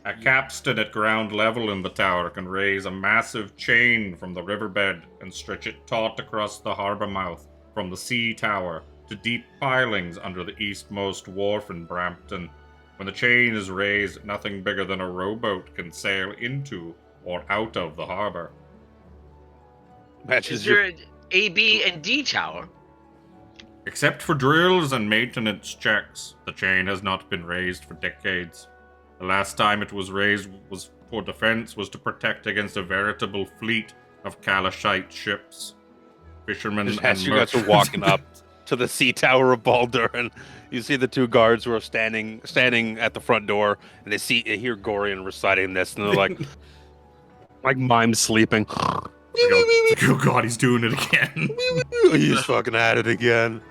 A capstan at ground level in the tower can raise a massive chain from the riverbed and stretch it taut across the harbor mouth from the sea tower to deep pilings under the eastmost wharf in Brampton. When the chain is raised, nothing bigger than a rowboat can sail into or out of the harbor. Matches Is your there an A, B, and D tower? Except for drills and maintenance checks, the chain has not been raised for decades. The last time it was raised was for defense, was to protect against a veritable fleet of Kalashite ships. Fishermen Just and as you guys are merchants- walking up to the Sea Tower of Baldur, and you see the 2 guards who are standing at the front door, and they hear Gorion reciting this, and they're like mimes sleeping. Oh god, he's doing it again. He's fucking at it again.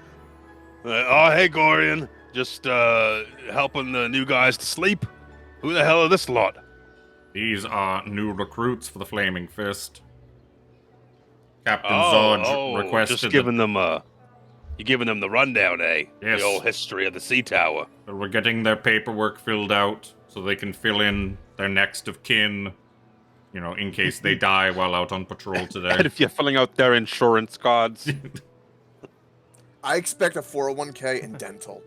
Oh, hey, Gorion. Just helping the new guys to sleep? Who the hell are this lot? These are new recruits for the Flaming Fist. Captain Zodge requested just giving them you giving them the rundown, eh? Yes. The old history of the Sea Tower. that we're getting their paperwork filled out so they can fill in their next of kin, you know, in case they die while out on patrol And today. if you're filling out their insurance cards, I expect a 401k and dental.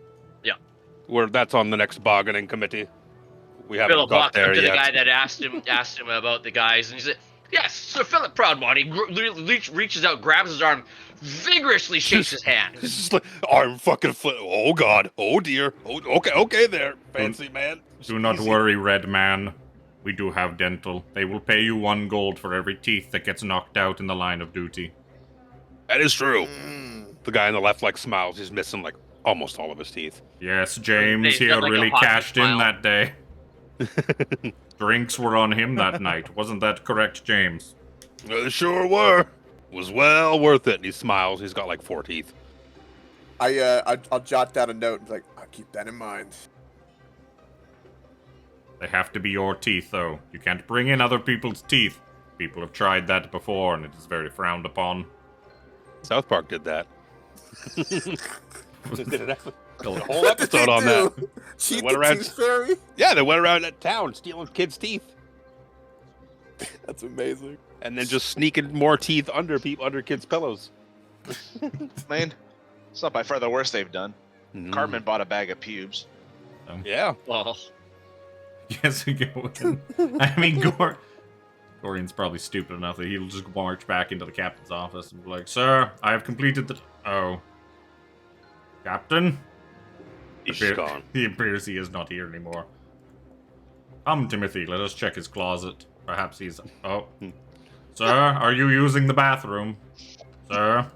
that's on the next bargaining committee. We haven't Philip got walked up there to the yet. guy that asked him about the guys, and he said, "Yes, Sir Philip Proudmore." And he reaches out, grabs his arm, vigorously shakes his hand. It's just like arm fucking flip. Oh god. Oh dear. Oh, okay there, fancy man. Do not Easy. worry, Red Man. We do have dental. They will pay you 1 gold for every teeth that gets knocked out in the line of duty. That is true. Mm. The guy on the left smiles. He's missing almost all of his teeth. Yes, James They've here got, like, a really hockey cashed in smile. that day. Drinks were on him that night. Wasn't that correct, James? They sure were. Was well worth it. And he smiles. He's got 4 teeth. I'll jot down a note and be like, I'll keep that in mind. They have to be your teeth, though. You can't bring in other people's teeth. People have tried that before, and it is very frowned upon. South Park did that. Did a whole What did episode they on that. do? Cheat went the around- tooth fairy? Yeah, they went around that town stealing kids' teeth, That's amazing. and then just sneaking more teeth under kids' pillows. Man, it's not by far the worst they've done. Mm. Cartman bought a bag of pubes. Yeah. Well, Yes, we go in. I mean, Gorion's probably stupid enough that he'll just march back into the captain's office and be like, "Sir, I have completed the..." Oh. Captain? He's Appear- gone. He appears he is not here anymore. Come, Timothy, let us check his closet. Perhaps he's... Oh. Sir, are you using the bathroom? Sir?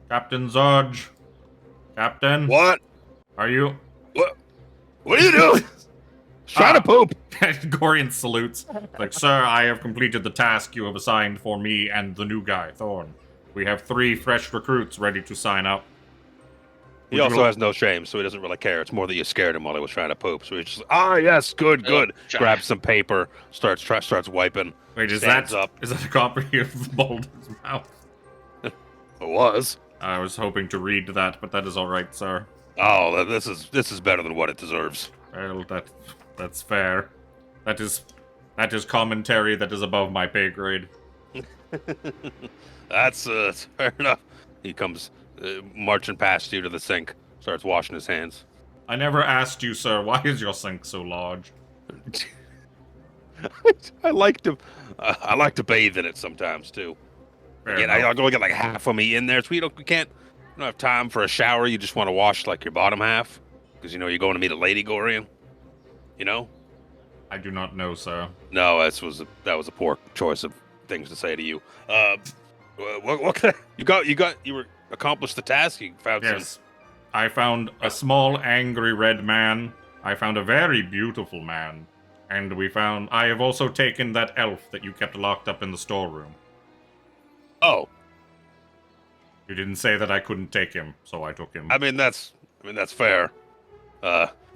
Captain Zodge? Captain? What? Are you... What are you doing? Trying to poop. Gorion salutes. Like, "Sir, I have completed the task you have assigned for me and the new guy, Thorne. We have 3 fresh recruits ready to sign up." He Would you also like- has no shame, so he doesn't really care. It's more that you scared him while he was trying to poop. So he's just, yes, good. Try. Grabs some paper, starts wiping. Wait, is Stands that up. is that a copy of Balder's mouth? It was. I was hoping to read that, but that is all right, sir. Oh, this is better than what it deserves. Well, that's fair. That is commentary that is above my pay grade. That's fair enough. He comes, marching past you to the sink, starts washing his hands. I never asked you, sir. Why is your sink so large? I like to bathe in it sometimes too. Fair Again, enough. I'll go get like half of me in there. So we don't have time for a shower. You just want to wash like your bottom half because you're going to meet a lady, Gorion. You know? I do not know, sir. No, that was a poor choice of things to say to you. What can you accomplished the task. You found some. Yes. I found a small, angry red man. I found a very beautiful man. And I have also taken that elf that you kept locked up in the storeroom. Oh, You didn't say that I couldn't take him, so I took him. I mean that's fair.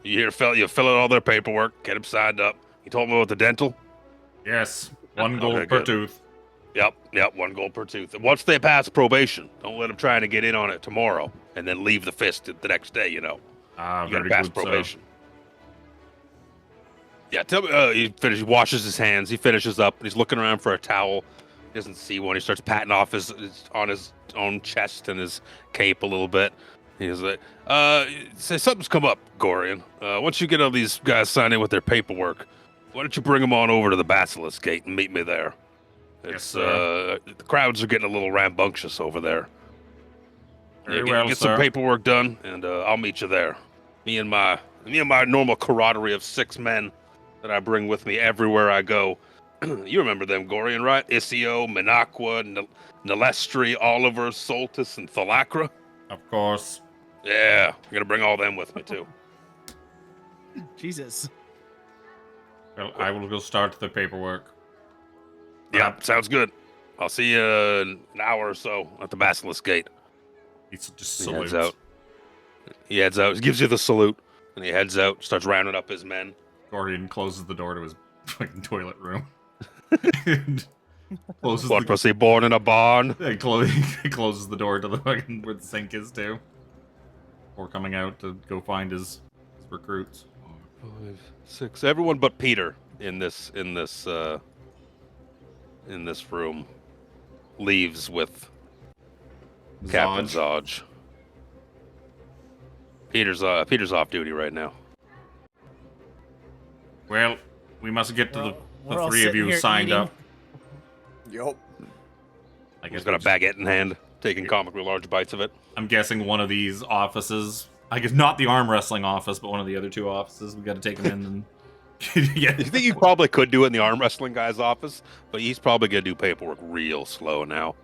You fill out all their paperwork, get him signed up. You told me about the dental. Yes, 1 gold Okay, per good. tooth. Yep, 1 gold per tooth. And once they pass probation, don't let them try to get in on it tomorrow and then leave the fist the next day. You Ah, gotta very pass good, sir. probation. Yeah, tell me. He washes his hands. He finishes up. He's looking around for a towel. He doesn't see one. He starts patting off on his own chest and his cape a little bit. He's like, say something's come up, Gorion. Once you get all these guys signed in with their paperwork, why don't you bring them on over to the Basilisk Gate and meet me there? Yes, sir. The crowds are getting a little rambunctious over there. Very well, get sir. some paperwork done, and I'll meet you there. Me and my normal camaraderie of 6 men that I bring with me everywhere I go. You remember them, Gorion, right? Isio, Minaqua, Nalestri, Oliver, Soltis, and Thalacra. Of course. Yeah, I'm gonna bring all them with me too. Jesus. Well, I will go start the paperwork. Yeah, sounds good. I'll see you in an hour or so at the Basilisk Gate. He just He salutes. heads out. He heads out. He gives you the salute, and he heads out. Starts rounding up his men. Gorion closes the door to his fucking toilet room. And closes What was he born in a barn? he closes the door to the fucking where the sink is too. Before coming out to go find his recruits. 5, 6. Everyone but Peter in this room leaves with Captain Zodge. Peter's off duty right now. Well, we must get to We're the all 3 of sitting you here signed eating. up. Yup. I He's guess got a baguette in hand, taking comically large bites of it. I'm guessing one of these offices. I guess not the arm wrestling office, but one of the other 2 offices. We got to take him in and. Yeah. You think you probably could do it in the arm wrestling guy's office, but he's probably gonna do paperwork real slow now.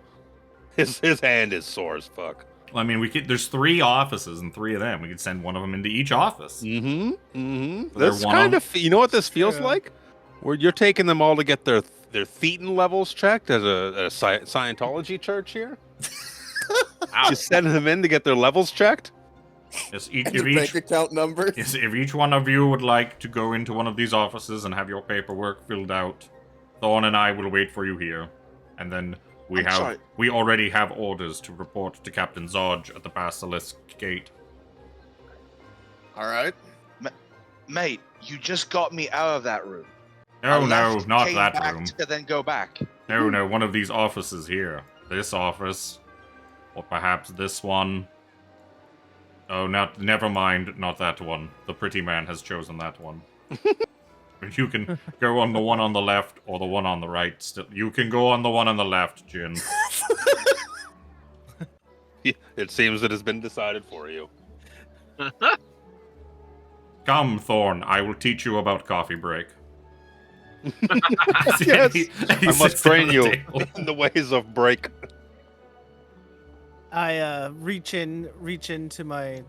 His hand is sore as fuck. I mean, we could. There's 3 offices, and 3 of them. We could send one of them into each office. Mm-hmm. There This one kind on- of, you know what this feels Yeah. like? Where you're taking them all to get their thetan levels checked at a Scientology church here. You're sending them in to get their levels checked. Yes, And your bank account number. Yes, if each one of you would like to go into one of these offices and have your paperwork filled out, Thorne and I will wait for you here. And then we I'm sorry. already have orders to report to Captain Zodge at the Basilisk Gate. All right. Mate, you just got me out of that room. No, I no, left, not came that back room. To then go back. No, one of these offices here. This office. Or perhaps this one. Oh, never mind, not that one. The pretty man has chosen that one. You can go on the one on the left or the one on the right. Still, you can go on the one on the left, Jin. It seems it has been decided for you. Come, Thorne, I will teach you about coffee break. Yes, He I sits must down train at the you table. in the ways of break. I reach into my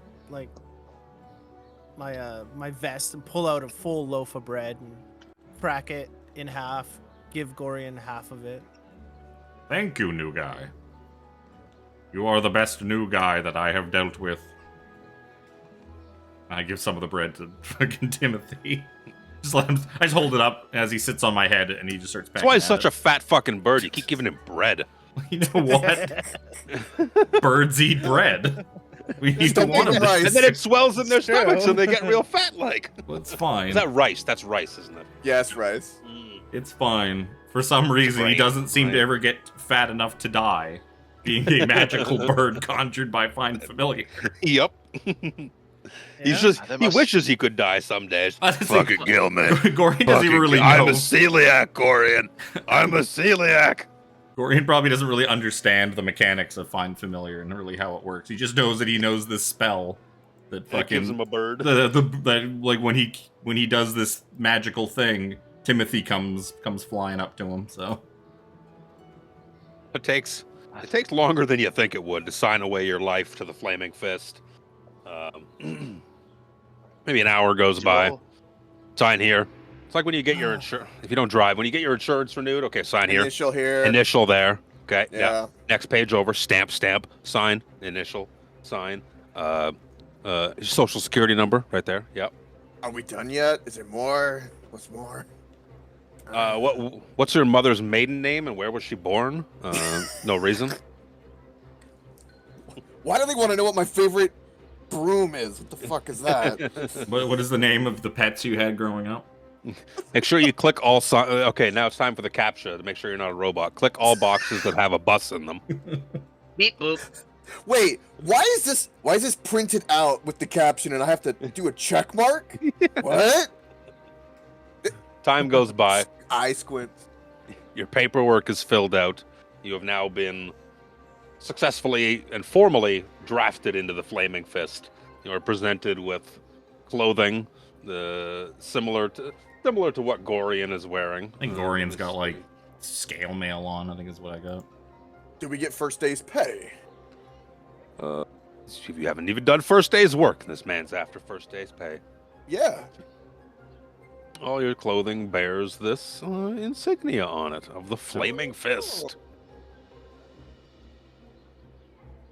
my vest and pull out a full loaf of bread and crack it in half. Give Gorion half of it. Thank you, new guy. You are the best new guy that I have dealt with. I give some of the bread to fucking Timothy. I just hold it up as he sits on my head, and he just starts. That's why he's such a fat fucking bird. You keep giving him bread. You know what? Birds eat bread. We eat don't one give of him them. rice. And then it swells in their True. stomachs and they get real fat like. Well, it's fine. Is that rice? That's rice, isn't it? Yes, rice. It's fine. For some reason, he Brain. doesn't seem to Brain. ever get fat enough to die. being a magical bird conjured by fine familiar. Yep. Yeah? He wishes he could die someday. Fucking kill me. Gorion doesn't even really know. I'm a celiac, Gorion. I'm a celiac. Gorion probably doesn't really understand the mechanics of Find Familiar and really how it works. He just knows that he knows this spell that That gives fucking him a bird. like when he does this magical thing, Timothy comes flying up to him. So It takes longer than you think it would to sign away your life to the Flaming Fist. Maybe an hour goes by. Joel, Sign here. It's like when you get your insurance. If you don't drive, when you get your insurance renewed, okay, sign here. Initial here. Initial there. Okay. Yeah. Yeah. Next page over. Stamp. Sign. Initial. Sign. Social security number right there. Yep. Are we done yet? Is there more? What's more? What's your mother's maiden name and where was she born? No reason. Why do they want to know what my favorite broom is? What the fuck is that? what is the name of the pets you had growing up? Make sure you click all. Okay, now it's time for the captcha to make sure you're not a robot. Click all boxes that have a bus in them. Beep boop. Wait, why is this printed out with the caption and I have to do a check mark? What? Time goes by. Eye squint. Your paperwork is filled out. You have now been successfully and formally drafted into the Flaming Fist. You are presented with clothing similar to what Gorion is wearing. I think Gorion's got like scale mail on. I think is what I got. Do we get first day's pay? You haven't even done first day's work. This man's after first day's pay. Yeah. All your clothing bears this insignia on it of the Flaming Fist.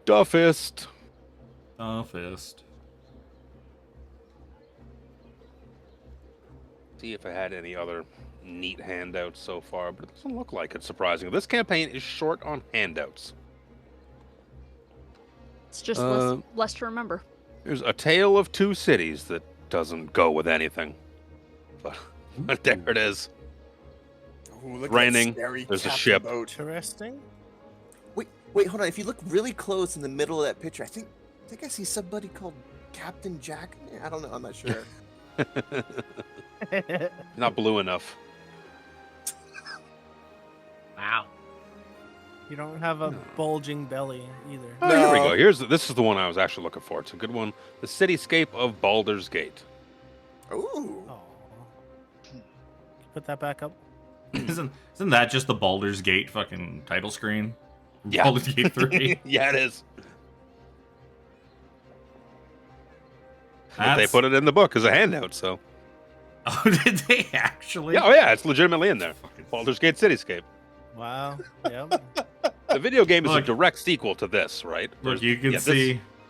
Duffist. Fist. See if I had any other neat handouts so far, but it doesn't look like it, surprisingly. This campaign is short on handouts. It's just less to remember. There's a tale of two cities that doesn't go with anything. But there it is. Ooh, look at that Raining. scary There's a captain ship. boat. Interesting. Wait, hold on. If you look really close in the middle of that picture, I think I see somebody called Captain Jack. I don't know. I'm not sure. Not blue enough. Wow. You don't have a bulging belly either. Oh, here we No. go. This is the one I was actually looking for. It's a good one. The cityscape of Baldur's Gate. Ooh. Aw. Put that back up. Isn't that just the Baldur's Gate fucking title screen? Yeah. Baldur's Gate 3. Yeah, it is. But they That's- put it in the book as a handout, so. Oh, did they actually? Yeah, oh yeah, it's legitimately in there. Baldur's Gate Cityscape. Wow. Yep. The video game is a Look. direct sequel to this, right? Look, you can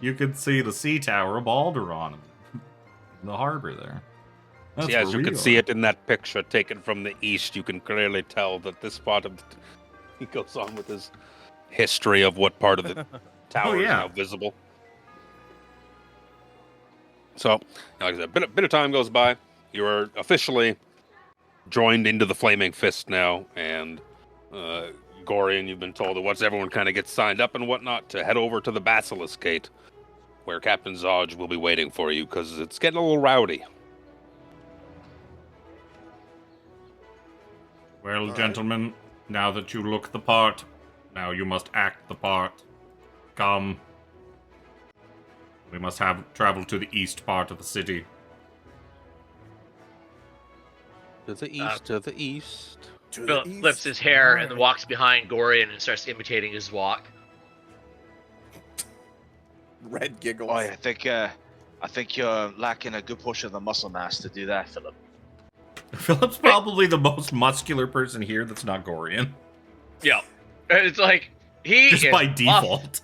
you can see the sea tower of Baldur on the harbor there. That's Yeah, as where you we can are. see it in that picture taken from the east, you can clearly tell that this part of he goes on with his history of what part of the tower is yeah. now visible. So, like I said, a bit of time goes by. You are officially joined into the Flaming Fist now, and Gorion, you've been told that once everyone kind of gets signed up and whatnot, to head over to the Basilisk Gate, where Captain Zodge will be waiting for you, because it's getting a little rowdy. Well, right. gentlemen, now that you look the part, now you must act the part. Come. We must travel to the east part of the city. To the east, to the east. To the Philip east. flips his hair and then Alright. walks behind Gorion and starts imitating his walk. Red giggles. Boy, I think you're lacking a good portion of the muscle mass to do that, Philip. Philip's probably the most muscular person here that's not Gorion. Yeah. It's like, he Just is by buff. default.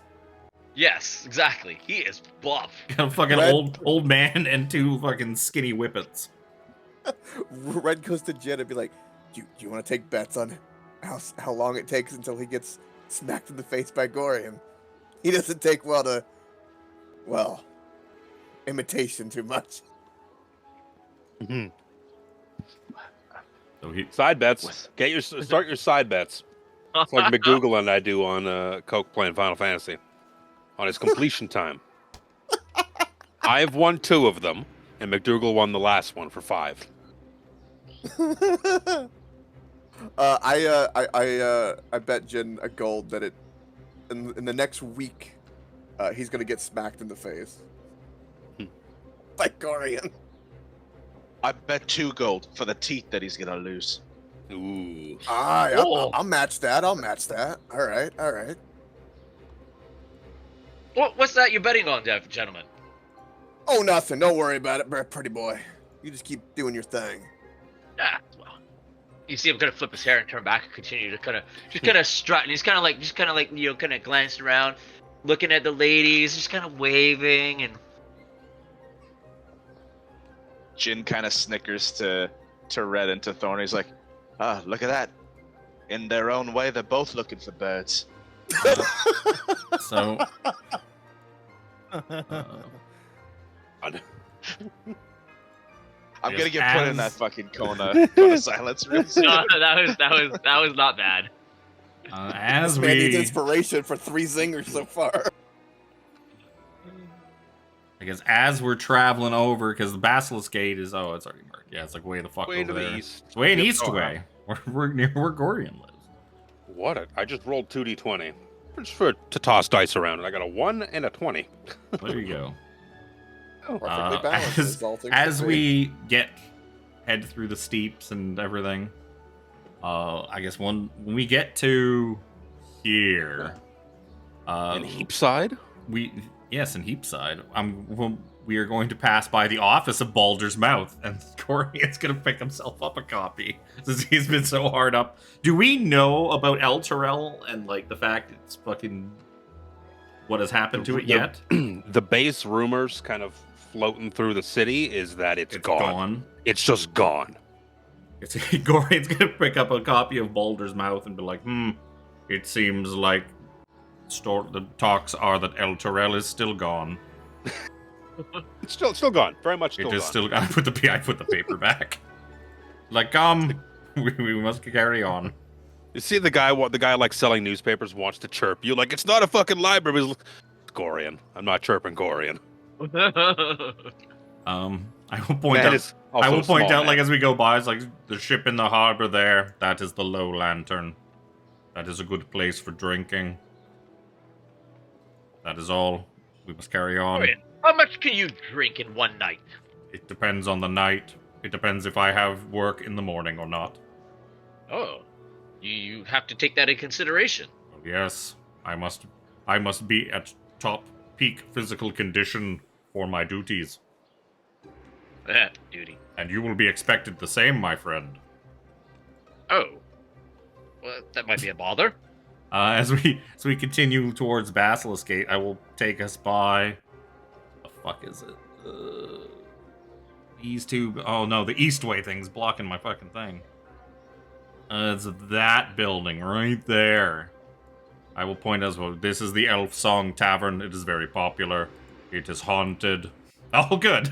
Yes, exactly. He is buff. Got a fucking Red- old man and two fucking skinny whippets. Red goes to Jed and be like, do you want to take bets on how long it takes until he gets smacked in the face by Gorion? He doesn't take imitation too much. So he Side bets. Start your side bets. It's like McDougal and I do on Coke playing Final Fantasy. On his completion time. I've won 2 of them, and McDougal won the last one for 5. I bet Jin a gold that in the next week he's gonna get smacked in the face by Gorion. I bet 2 gold for the teeth that he's gonna lose. Ooh. I'll match that. All right. What's that you're betting on, gentlemen? Oh, nothing. Don't worry about it, pretty boy. You just keep doing your thing. Ah, well. You see him kind of flip his hair and turn back and continue to kind of strut, and he's kind of like you know, kind of glancing around, looking at the ladies, just kind of waving, and Jin kind of snickers to Red and to Thorne. He's like, look at that. In their own way, they're both looking for birds. So, I'm Yes, gonna get put in as- that fucking cone of silence real soon. no, that was not bad. as This man needs we, inspiration for 3 zingers so far. I guess, as we're traveling over, because the Basilisk Gate is, it's already marked. Yeah, it's like way the fuck Way over to there. the east. It's way in Yep. East way. We're near where Gorion lives. I just rolled 2d20. Just to toss dice around, and I got a 1 and a 20. There you go. Perfectly balanced. as all things as considered. we head through the steeps and everything, I guess when we get to here, In Heapside? in Heapside, we are going to pass by the office of Baldur's Mouth, and Gorion's going to pick himself up a copy since he's been so hard up. Do we know about El Terrell and like the fact it's fucking what has happened to it yet? The base rumors kind of floating through the city is that it's gone. It's just gone. Gorion's going to pick up a copy of Baldur's Mouth and be like, it seems like the talks are that El Terrell is still gone. It's still gone. Very much still It is gone. still. I put the paper back. Like, we must carry on. You see the guy like selling newspapers wants to chirp you like it's not a fucking library. It's Gorion. I'm not chirping Gorion. I will point out. I will point out, like as we go by, it's like the ship in the harbor there. That is the Low Lantern. That is a good place for drinking. That is all. We must carry on. Gorion, how much can you drink in one night? It depends on the night. It depends if I have work in the morning or not. Oh, you have to take that in consideration. Yes, I must be at top peak physical condition for my duties. Duty. And you will be expected the same, my friend. Oh, well, that might be a bother. As we continue towards Basilisk Gate, I will take us by. The fuck is it? These two. Oh no, the Eastway thing's blocking my fucking thing. It's that building right there. I will point as well. This is the Elf Song Tavern. It is very popular. It is haunted. Oh, good.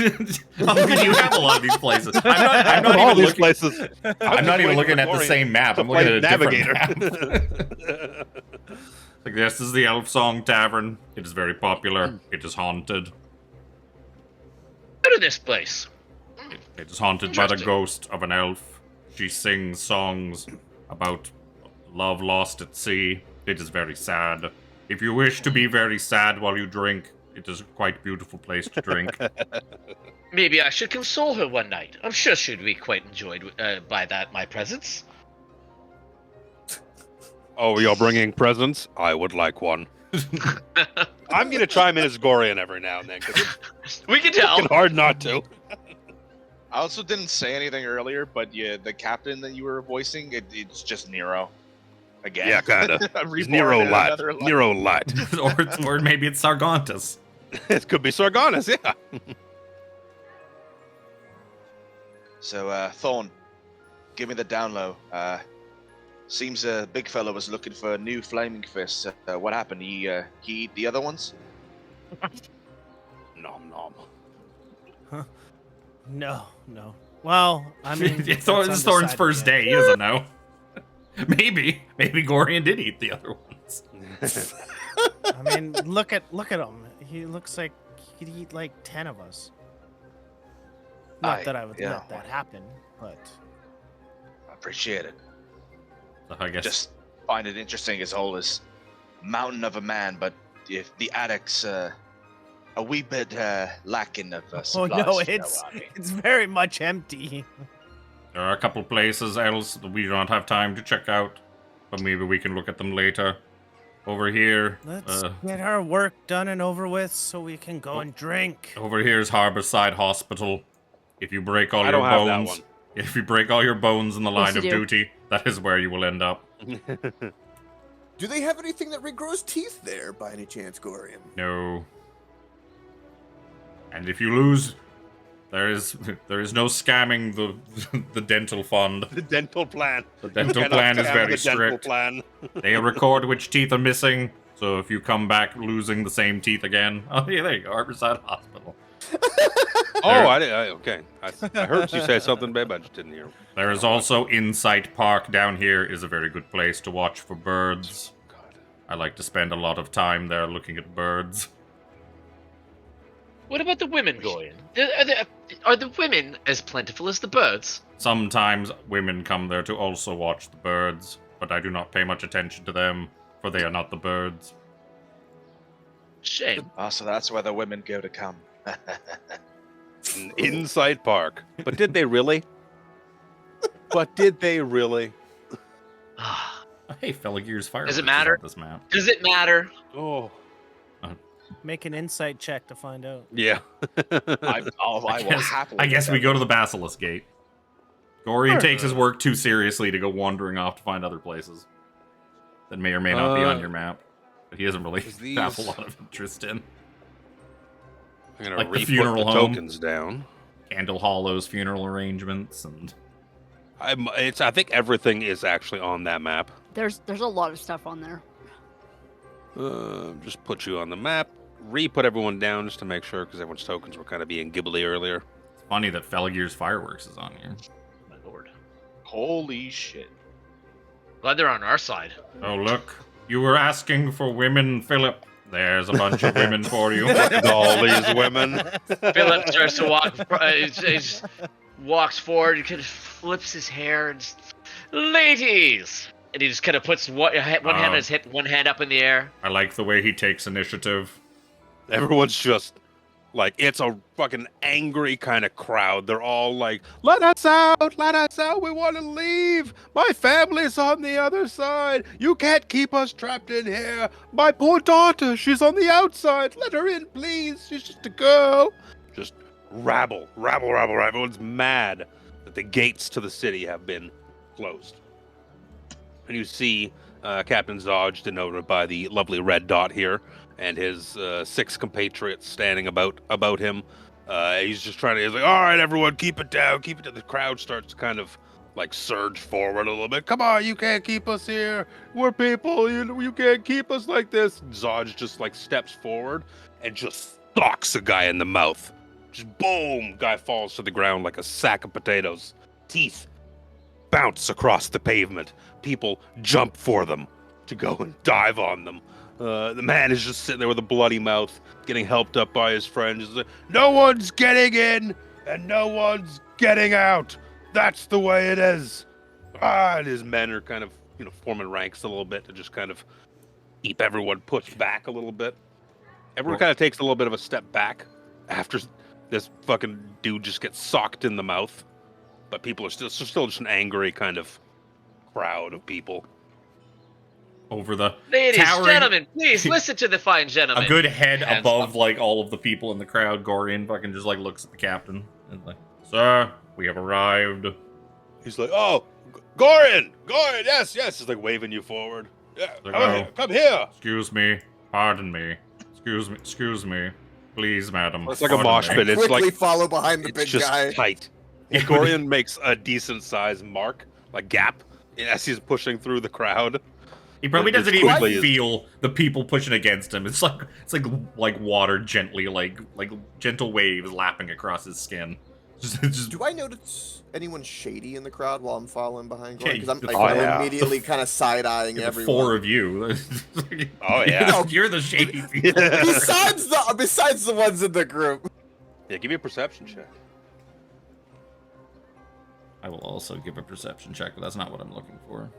Oh, good. You have a lot of these places. I'm not all even these looking. places. I'm not even looking at the same map. I'm looking at a different map. Like, this is the Elf Song Tavern. It is very popular. It is haunted. Go to this place. It is haunted by the Interesting. ghost of an elf. She sings songs about love lost at sea. It is very sad. If you wish to be very sad while you drink, it is a quite beautiful place to drink. Maybe I should console her one night. I'm sure she'd be quite enjoyed by my presence. Oh, you're bringing presents? I would like one. I'm gonna chime in as Gorion every now and then because We can it's tell. fucking hard not to. I also didn't say anything earlier, but yeah, the captain that you were voicing, it's just Nero. Again. Yeah, kinda. A reborn Nero in Light. another life. Nero Light. or maybe it's Sargontas. It could be Sargonus, yeah. So, Thorne, give me the down low. Seems big fella was looking for a new flaming fist. What happened? He eat the other ones? Nom nom. No. Well, I mean, It's that's Thorne's first undecided day. yet. He doesn't know. Maybe Gorion did eat the other ones. I mean, look at him. He looks like he could eat like 10 of us. Not that I would let that happen, but I appreciate it. So I guess Just find it interesting as whole as mountain of a man, but if the attic's a wee bit lacking of oh supplies. no, you know it's what I mean. it's very much empty. there are a couple places else that we don't have time to check out, but maybe we can look at them later. Over here, Let's get our work done and over with so we can go and drink. over here is Harborside Hospital. If you break all I your don't have that bones, one. if you break all your bones in the course line of you do. duty, that is where you will end up. Do they have anything that regrows teeth there, by any chance, Gorion? No. And if you lose, there is no scamming the dental fund. The dental plan. The dental Cannot plan is scam very the dental strict. plan. They record which teeth are missing, so if you come back losing the same teeth again, oh yeah, there you go, Harborside Hospital. Okay. I heard you say something, babe. I just didn't hear. There is also Insight Park down here is a very good place to watch for birds. God. I like to spend a lot of time there looking at birds. What about the women, Gorion? Are the women as plentiful as the birds? Sometimes women come there to also watch the birds, but I do not pay much attention to them, for they are not the birds. Shame. So that's where the women go to come. An Inside Park. But did they really? But did they really? Hey, Felagir's Fireworks Does it is matter? on this map. Does it matter? Oh. Make an insight check to find out. Yeah. I will happily. I guess do we that. go to the Basilisk Gate. Gorion takes his work too seriously to go wandering off to find other places that may or may not be on your map, but he doesn't really Is have a these- lot of interest in. I'm gonna Like the re-put funeral the home. tokens down. Candle Hollow's funeral arrangements and I think everything is actually on that map. There's a lot of stuff on there. Just put you on the map. Re-put everyone down just to make sure, because everyone's tokens were kind of being gibbly earlier. it's funny that Felagir's Fireworks is on here. My lord. Holy shit! Glad they're on our side. Oh look, you were asking for women, Philip. There's a bunch of women for you. Look at all these women. Philip starts to walk. He just walks forward. He kind of flips his hair and just, ladies. And he just kind of puts one hand on his hip, one hand up in the air. I like the way he takes initiative. Everyone's just like, it's a fucking angry kind of crowd. They're all like, let us out, we want to leave. My family's on the other side. You can't keep us trapped in here. My poor daughter, she's on the outside. Let her in, please. She's just a girl. Just rabble. Everyone's mad that the gates to the city have been closed. And you see Captain Zodge, denoted by the lovely red dot here, and his 6 compatriots standing about him. He's just he's like, all right, everyone, keep it down. The crowd starts to kind of like surge forward a little bit. Come on, you can't keep us here. We're people. You can't keep us like this. Zodge just like steps forward and just socks a guy in the mouth. Just boom, guy falls to the ground like a sack of potatoes. Teeth bounce across the pavement. People jump for them to go and dive on them. The man is just sitting there with a bloody mouth, getting helped up by his friends. He's like, no one's getting in, and no one's getting out. That's the way it is. And his men are kind of, forming ranks a little bit to just kind of keep everyone pushed back a little bit. Everyone kind of takes a little bit of a step back after this fucking dude just gets socked in the mouth. But people are still just an angry kind of crowd of people. Over the Ladies, towering, gentlemen, please listen to the fine gentleman. a good head Hands above up. like all of the people in the crowd. Gorion fucking just like looks at the captain and like, sir, we have arrived. He's like, oh, Gorion, yes. He's like waving you forward. Yeah, Like, come here. Excuse me, pardon me. Excuse me, please, madam. It's like a pardon mosh me." pit. It's Quickly like follow behind the it's big just guy. tight. And Gorion makes a decent sized mark, like gap, as he's pushing through the crowd. He probably It's doesn't even quickly- feel the people pushing against him. It's like water gently, like gentle waves lapping across his skin. Just Do I notice anyone shady in the crowd while I'm following behind Gorion? Yeah, Because I'm the- like, Oh, yeah. immediately kind of side-eyeing the everyone. 4 of you. Oh, yeah. You're the shady people. Besides the ones in the group. Yeah, give me a perception check. I will also give a perception check, but that's not what I'm looking for.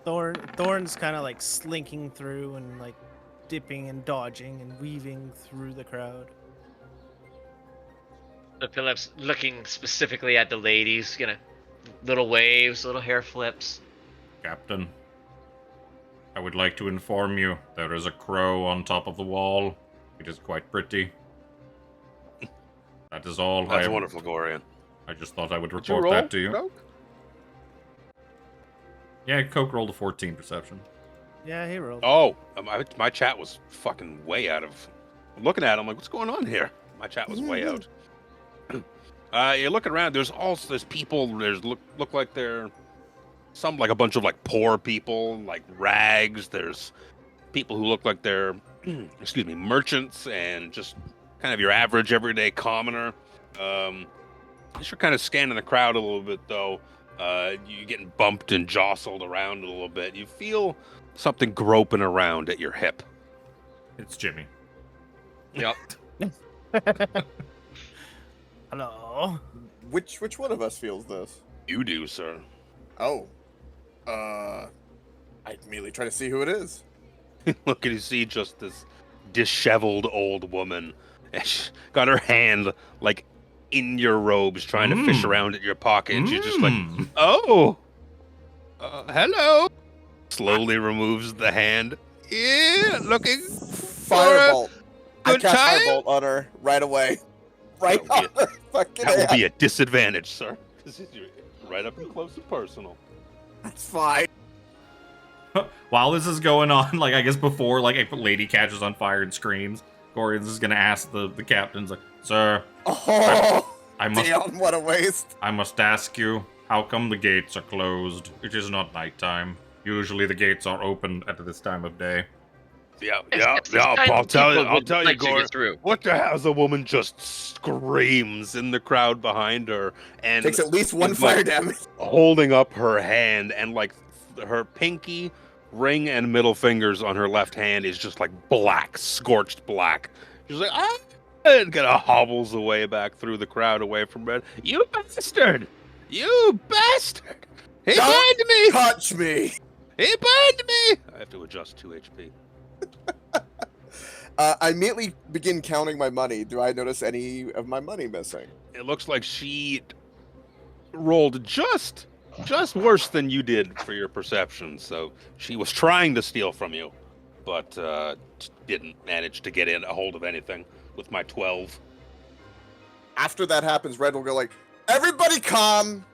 Thorne's kind of like slinking through and like dipping and dodging and weaving through the crowd. So Philip's looking specifically at the ladies, little waves, little hair flips. Captain, I would like to inform you there is a crow on top of the wall. It is quite pretty. That is all. That's wonderful, Gorion. I just thought I would Did you report roll, that to you. Coke? Yeah, Coke rolled a 14 perception. Yeah, he rolled. Oh, my chat was fucking way out of. I'm looking at it, I'm like, what's going on here? My chat was way out. You're looking around. There's people. There's look like they're some like a bunch of like poor people, like rags. There's people who look like they're excuse me, merchants and just kind of your average everyday commoner. As you're kind of scanning the crowd a little bit though, you're getting bumped and jostled around a little bit. You feel something groping around at your hip. It's Jimmy. Yep. Hello. Which one of us feels this? You do, sir. Oh. I immediately try to see who it is. Look at you, see just this disheveled old woman. And she got her hand like in your robes, trying to fish around at your pocket. And she's just like, "Oh, hello." Slowly removes the hand. Yeah, looking Firebolt. I good cast time? Firebolt on her right away. Right That on her fucking That will hand. be a disadvantage, sir. This is right up and close and personal. That's fine. While this is going on, like I guess before like a lady catches on fire and screams, Gorion's is gonna ask the captain's like, "Sir, Oh, I must damn, what a waste. I must ask you, how come the gates are closed? It is not nighttime. Usually the gates are open at this time of day." Yeah. It's this time I'll tell you, people would Gordon. like to get through. What the hell? A woman just screams in the crowd behind her and Takes at least one It's fire like- damage. holding up her hand, and like her pinky, ring, and middle fingers on her left hand is just like black, scorched black. She's like, ah, and kind of hobbles away back through the crowd away from Red. You bastard! You bastard! He Don't burned me! Touch me. He burned me! I have to adjust 2 HP. I immediately begin counting my money. Do I notice any of my money missing? It looks like she rolled just worse than you did for your perception. So she was trying to steal from you, but didn't manage to get in a hold of anything with my 12. After that happens, Red will go like, "Everybody calm,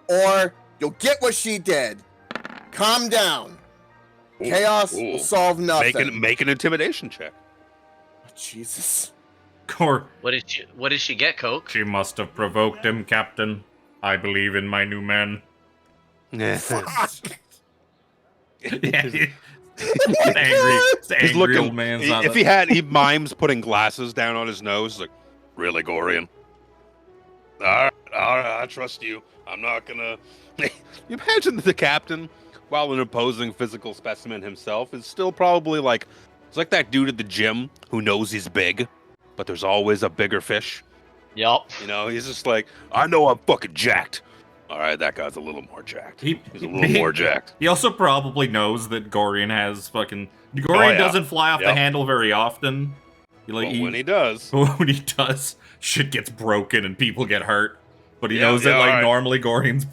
or you'll get what she did. Calm down. Chaos will solve nothing." Make an intimidation check. Oh, Jesus. Gor, What did she get, Coke? she must have provoked him, Captain. I believe in my new men. Fuck. Yeah, it's the He's angry looking. old man's not He mimes putting glasses down on his nose. Like, really, Gorion? All right, I trust you. I'm not gonna. You imagine the captain, while an imposing physical specimen himself, is still probably like, it's like that dude at the gym who knows he's big, but there's always a bigger fish. Yup. You know, he's just like, I know I'm fucking jacked. All right, that guy's a little more jacked. He's a little more jacked. He also probably knows that Gorion has fucking. Gorion yeah. doesn't fly off the Yep. handle very often. But when he does, when he does, shit gets broken and people get hurt. But he knows that, like, alright. normally Gorion's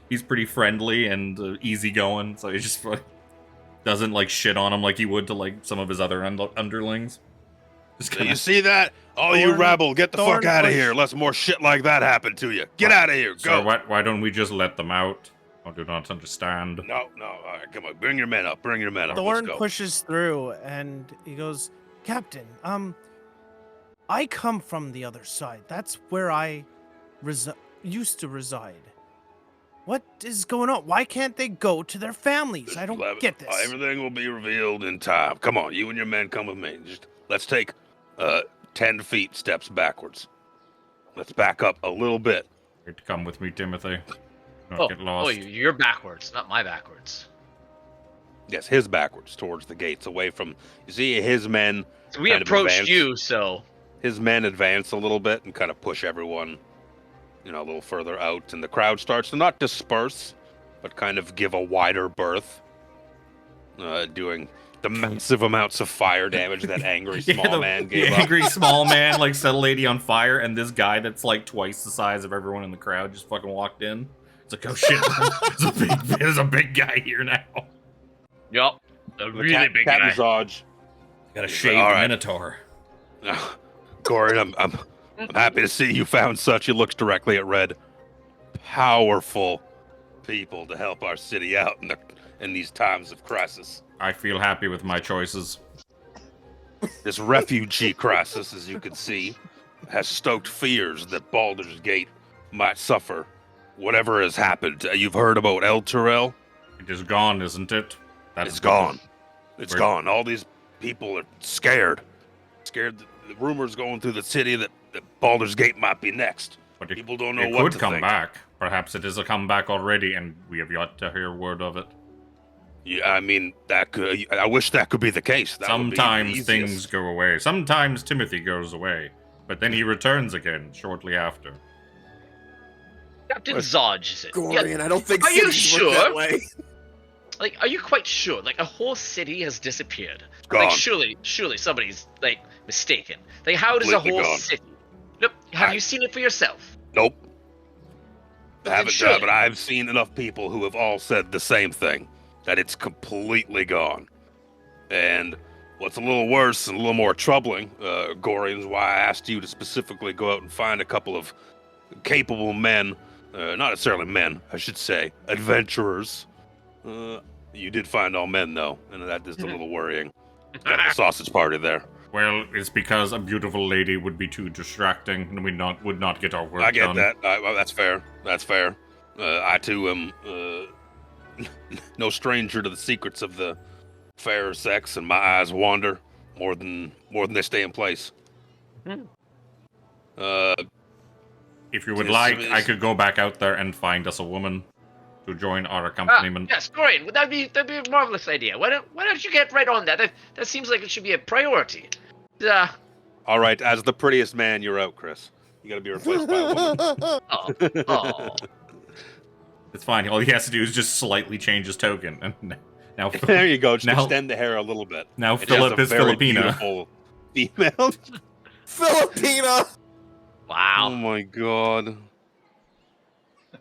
he's pretty friendly and easygoing, so he just doesn't, like, shit on him like he would to, like, some of his other underlings. Just So kinda, you see that? All you Thorne- rabble, get the fuck Thorne out of push- here. Lest more shit like that happen to you. Get out of here. Sir, Go. why don't we just let them out? I do not understand. No. All right, come on. Bring your men up. Let's Thorne go. pushes through and he goes, "Captain, I come from the other side. That's where I used to reside. What is going on? Why can't they go to their families? I don't get this." Everything will be revealed in time. Come on, you and your men come with me. Just let's take 10 feet steps backwards. let's back up a little bit. Great to come with me, Timothy. Don't Oh, get lost. you're backwards, not my backwards. Yes, his backwards towards the gates, away from. You see, his men. So we kind of approached advance. you, so His men advance a little bit and kind of push everyone, a little further out, and the crowd starts to not disperse, but kind of give a wider berth, doing the massive amounts of fire damage that angry small man the gave up. angry small man like set a lady on fire, and this guy that's like twice the size of everyone in the crowd just fucking walked in. It's like, oh shit, there's a big guy here now. yup, a really big Captain guy. Zodge. Got a shaved All right. minotaur. Gorion, I'm happy to see you found such. He looks directly at Red. Powerful people to help our city out in these times of crisis. I feel happy with my choices. This refugee crisis, as you can see, has stoked fears that Baldur's Gate might suffer whatever has happened. You've heard about El Turel? It is gone, isn't it? It's gone. It's Where- gone. All these people are scared. Scared that the rumors going through the city that Baldur's Gate might be next. But it, People don't know it what could to come think. back. Perhaps it is a comeback already, and we have yet to hear word of it. Yeah, I mean, I wish that could be the case. That would be the Sometimes easiest. things go away. Sometimes Timothy goes away, but then he returns again shortly after. Captain Zodge, is it? Gorion, I don't think Are you cities work that sure? way. Like, are you quite sure? Like, a whole city has disappeared. Gone. Like, surely somebody's like mistaken. Like, how does a Completely whole gone. city? Nope. Have I- you seen it for yourself? Nope. Then Haven't surely- but I've seen enough people who have all said the same thing, that it's completely gone. And what's a little worse and a little more troubling, Gorion's why I asked you to specifically go out and find a couple of capable men, not necessarily men, I should say, adventurers. You did find all men, though, and that is a little worrying. Got the sausage party there. Well, it's because a beautiful lady would be too distracting, and we would not get our work I get done. that. Well, that's fair. That's fair. I too am no stranger to the secrets of the fair sex, and my eyes wander more than they stay in place. Hmm. If you would Yes, like, it is. I could go back out there and find us a woman to join our accompaniment. Yes, Gorion, that'd be a marvelous idea. Why don't you get right on that? That seems like it should be a priority. All right, as the prettiest man, you're out, Chris. You got to be replaced by a woman. Oh. It's fine. All he has to do is just slightly change his token. And now, There you go. Just Now- extend the hair a little bit. now It's Philip just a is very Filipina. beautiful female. Filipina. Oh Wow. my god.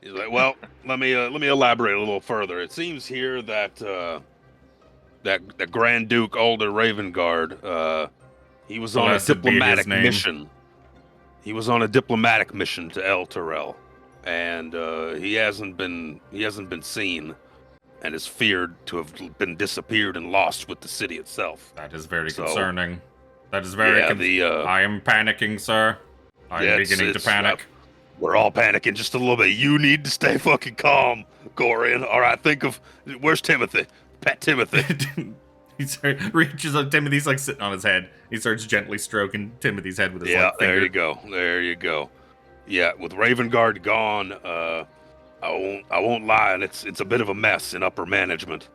He's like, well, let me elaborate a little further. It seems here that that Grand Duke Alder Ravengard, he was on a Blessed be his diplomatic name. mission. He was on a diplomatic mission to El Turel, and he hasn't been seen, and is feared to have been disappeared and lost with the city itself. That is very So- concerning. That is very. Yeah, I am panicking, sir. I am Yeah, beginning to it's- panic. We're all panicking just a little bit. You need to stay fucking calm, Gorion. All right, think of where's Timothy? Pet Timothy. Reaches up. Timothy's like sitting on his head. He starts gently stroking Timothy's head with his Yeah, like, finger. there you go. There you go. Yeah, with Ravengard gone, I won't lie, and it's a bit of a mess in upper management.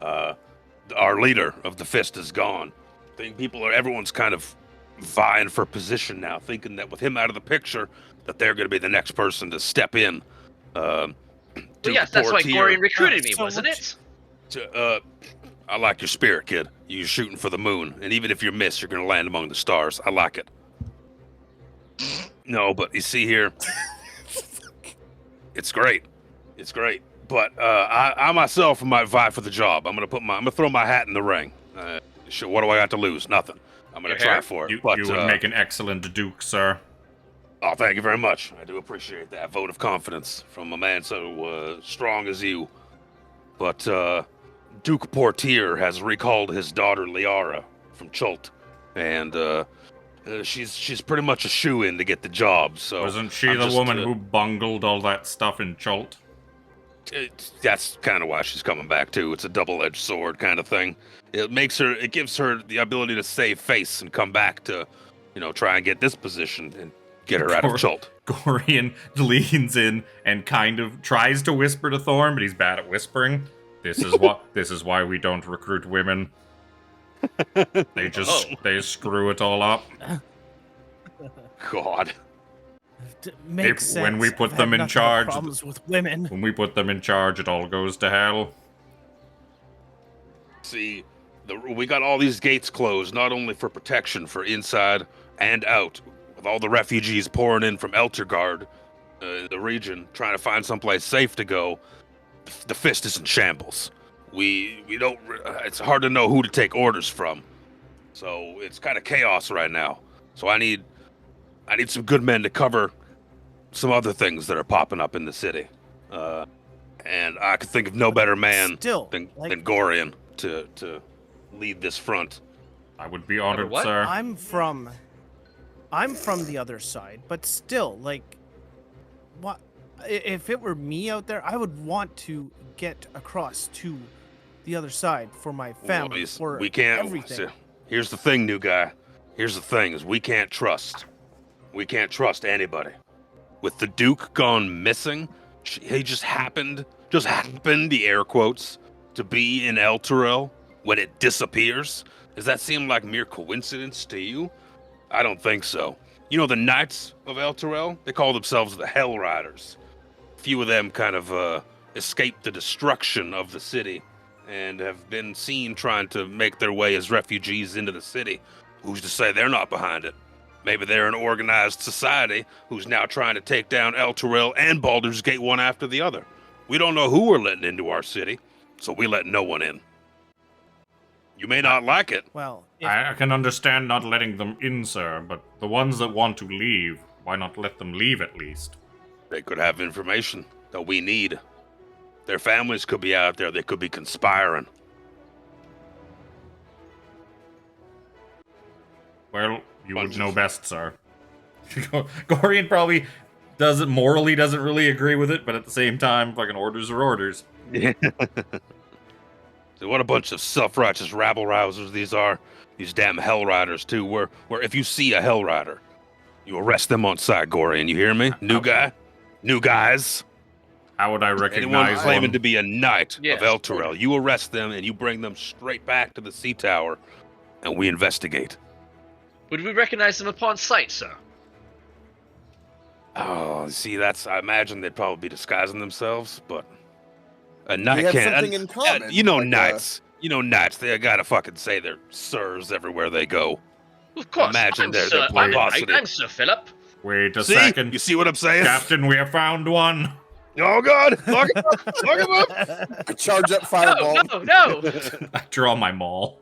Our leader of the Fist is gone. I think everyone's kind of vying for position now, thinking that with him out of the picture, that they're going to be the next person to step in. Well, yes, that's why Portier- Gorion recruited me, So wasn't what's- it? I like your spirit, kid. You're shooting for the moon, and even if you miss, you're gonna land among the stars. I like it. No, but you see here, it's great. It's great. But I myself might vie for the job. I'm gonna throw my hat in the ring. Sure, what do I got to lose? Nothing. I'm gonna Your try hair? for it. You but would make an excellent duke, sir. oh, thank you very much. I do appreciate that vote of confidence from a man so strong as you. But Duke Portier has recalled his daughter Liara from Chult, and she's pretty much a shoe-in to get the job. So Wasn't she I'm the just, woman who bungled all that stuff in Chult? That's kind of why she's coming back too. It's a double-edged sword kind of thing. It gives her the ability to save face and come back to, try and get this position and get her out of Chult. Gorion leans in and kind of tries to whisper to Thorne, but he's bad at whispering. This is why we don't recruit women. They they screw it all up. God. Makes sense. When we put I've them had in nothing but charge, problems with women. when we put them in charge, it all goes to hell. See, we got all these gates closed, not only for protection for inside and out, with all the refugees pouring in from Eltergard, the region, trying to find someplace safe to go. The fist is in shambles. We don't. It's hard to know who to take orders from, so it's kind of chaos right now. So I need some good men to cover some other things that are popping up in the city, and I could think of no better man than Gorion to lead this front. I would be honored, what? sir. I'm from the other side, but still, like, what? If it were me out there, I would want to get across to the other side for my family, for we can't. everything. Here's the thing, new guy. Here's the thing: is we can't trust anybody. With the Duke gone missing, he just happened, the air quotes, to be in Elturel when it disappears. Does that seem like mere coincidence to you? I don't think so. You know the Knights of Elturel? They call themselves the Hell Riders. A few of them kind of escaped the destruction of the city and have been seen trying to make their way as refugees into the city. Who's to say they're not behind it? Maybe they're an organized society who's now trying to take down Elturel and Baldur's Gate one after the other. We don't know who we're letting into our city, so we let no one in. You may not like it. Well, I can understand not letting them in, sir, but the ones that want to leave, why not let them leave at least? They could have information that we need. Their families could be out there. They could be conspiring. Well, you would know best, sir. Gorion probably doesn't really agree with it, but at the same time, fucking orders are orders. Yeah. So what a bunch of self-righteous rabble-rousers these are. These damn Hell Riders, too, where if you see a Hell Rider, you arrest them on sight, Gorion. You hear me? New guys. How would I recognize Anyone claiming one? to be a knight Yes. of Elturel, you arrest them and you bring them straight back to the Sea Tower, and we investigate. Would we recognize them upon sight, sir? Oh, see, I imagine they'd probably be disguising themselves, but a knight We have can't. something in common. Knights. They gotta fucking say they're sirs everywhere they go. Of course. Imagine I'm they're Sir, I'm, a positive. knight. I'm Sir Philip. Wait a See? second. You see what I'm saying? Captain, we have found one. Oh God! Lock him up! Lock him up! I charge up fireball. No. I draw my maul.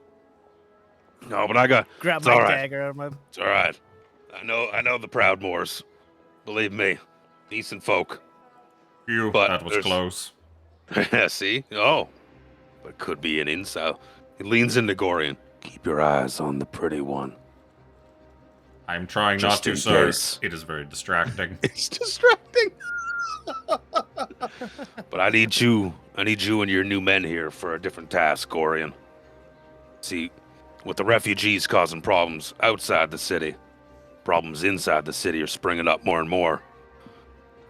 No, but I got. grab It's my all right. dagger out of my. It's all right. I know the Proudmores. Believe me, decent folk. Phew, But that was there's- close. See? Oh, but could be an incel. He leans into Gorion. Keep your eyes on the pretty one. I'm trying Just not to, in sir. case. It is very distracting. It's distracting. But I need you and your new men here for a different task, Gorion. See, with the refugees causing problems outside the city, problems inside the city are springing up more and more.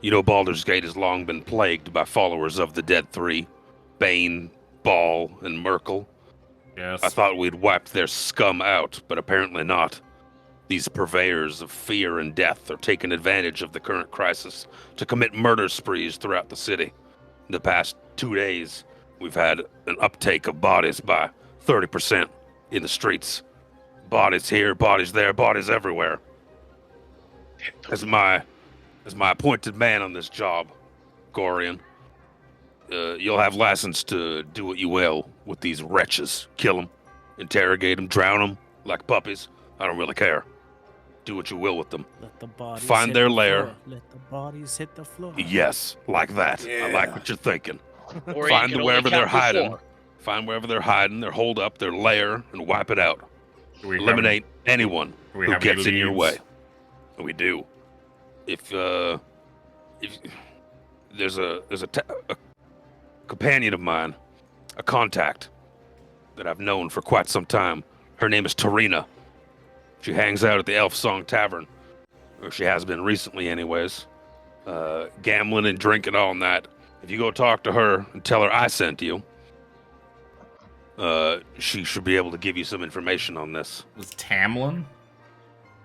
You know Baldur's Gate has long been plagued by followers of the Dead Three, Bane, Ball, and Merkel. Yes. I thought we'd wiped their scum out, but apparently not. These purveyors of fear and death are taking advantage of the current crisis to commit murder sprees throughout the city. In the past 2 days, we've had an uptake of bodies by 30% in the streets. Bodies here, bodies there, bodies everywhere. As my appointed man on this job, Gorion, you'll have license to do what you will with these wretches. Kill them, interrogate them, drown them like puppies. I don't really care. Do what you will with them. Let the bodies Find hit their the lair. floor. Let the bodies hit the floor. Yes, like that. I like Yeah. what you're thinking. Or Find you can wherever only they're count to hiding. 4. Find wherever they're hiding, their hold up, their lair, and wipe it out. Do we have- Eliminate anyone do we who have any gets in your way. leads? And we do. If there's a companion of mine, a contact that I've known for quite some time. Her name is Tarina. She hangs out at the Elf Song Tavern. or she has been recently anyways, gambling and drinking all night. If you go talk to her and tell her I sent you, she should be able to give you some information on this. Was Tamlin?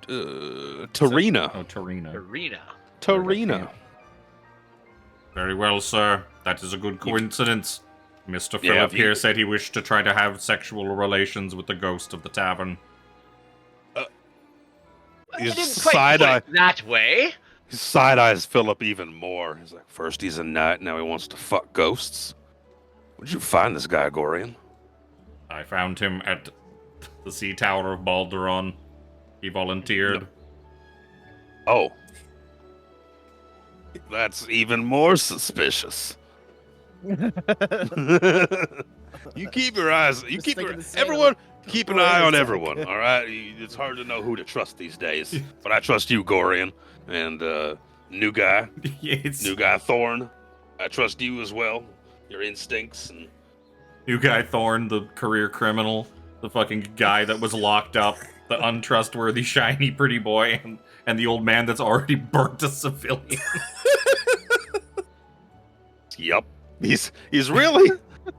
Tarina. Oh, Tarina. Arena. Tarina. Very well, sir. That is a good coincidence. Mr. Yeah, Philip if you- here said he wished to try to have sexual relations with the ghost of the tavern. I He's didn't quite side-eye. put it that way. He side-eyes Philip even more. He's like, first he's a knight, now he wants to fuck ghosts. Where'd you find this guy, Gorion? I found him at the sea tower of Baldur. He volunteered. Oh. That's even more suspicious. You keep your eyes. You Just keep thinking your the same. everyone. Keep an Right, eye on exactly. everyone. All right. It's hard to know who to trust these days, but I trust you, Gorion, and new guy It's Thorne. I trust you as well. Your instincts and new guy Thorne, the career criminal, the fucking guy that was locked up, the untrustworthy, shiny, pretty boy, and the old man that's already burnt a civilian. Yep. He's really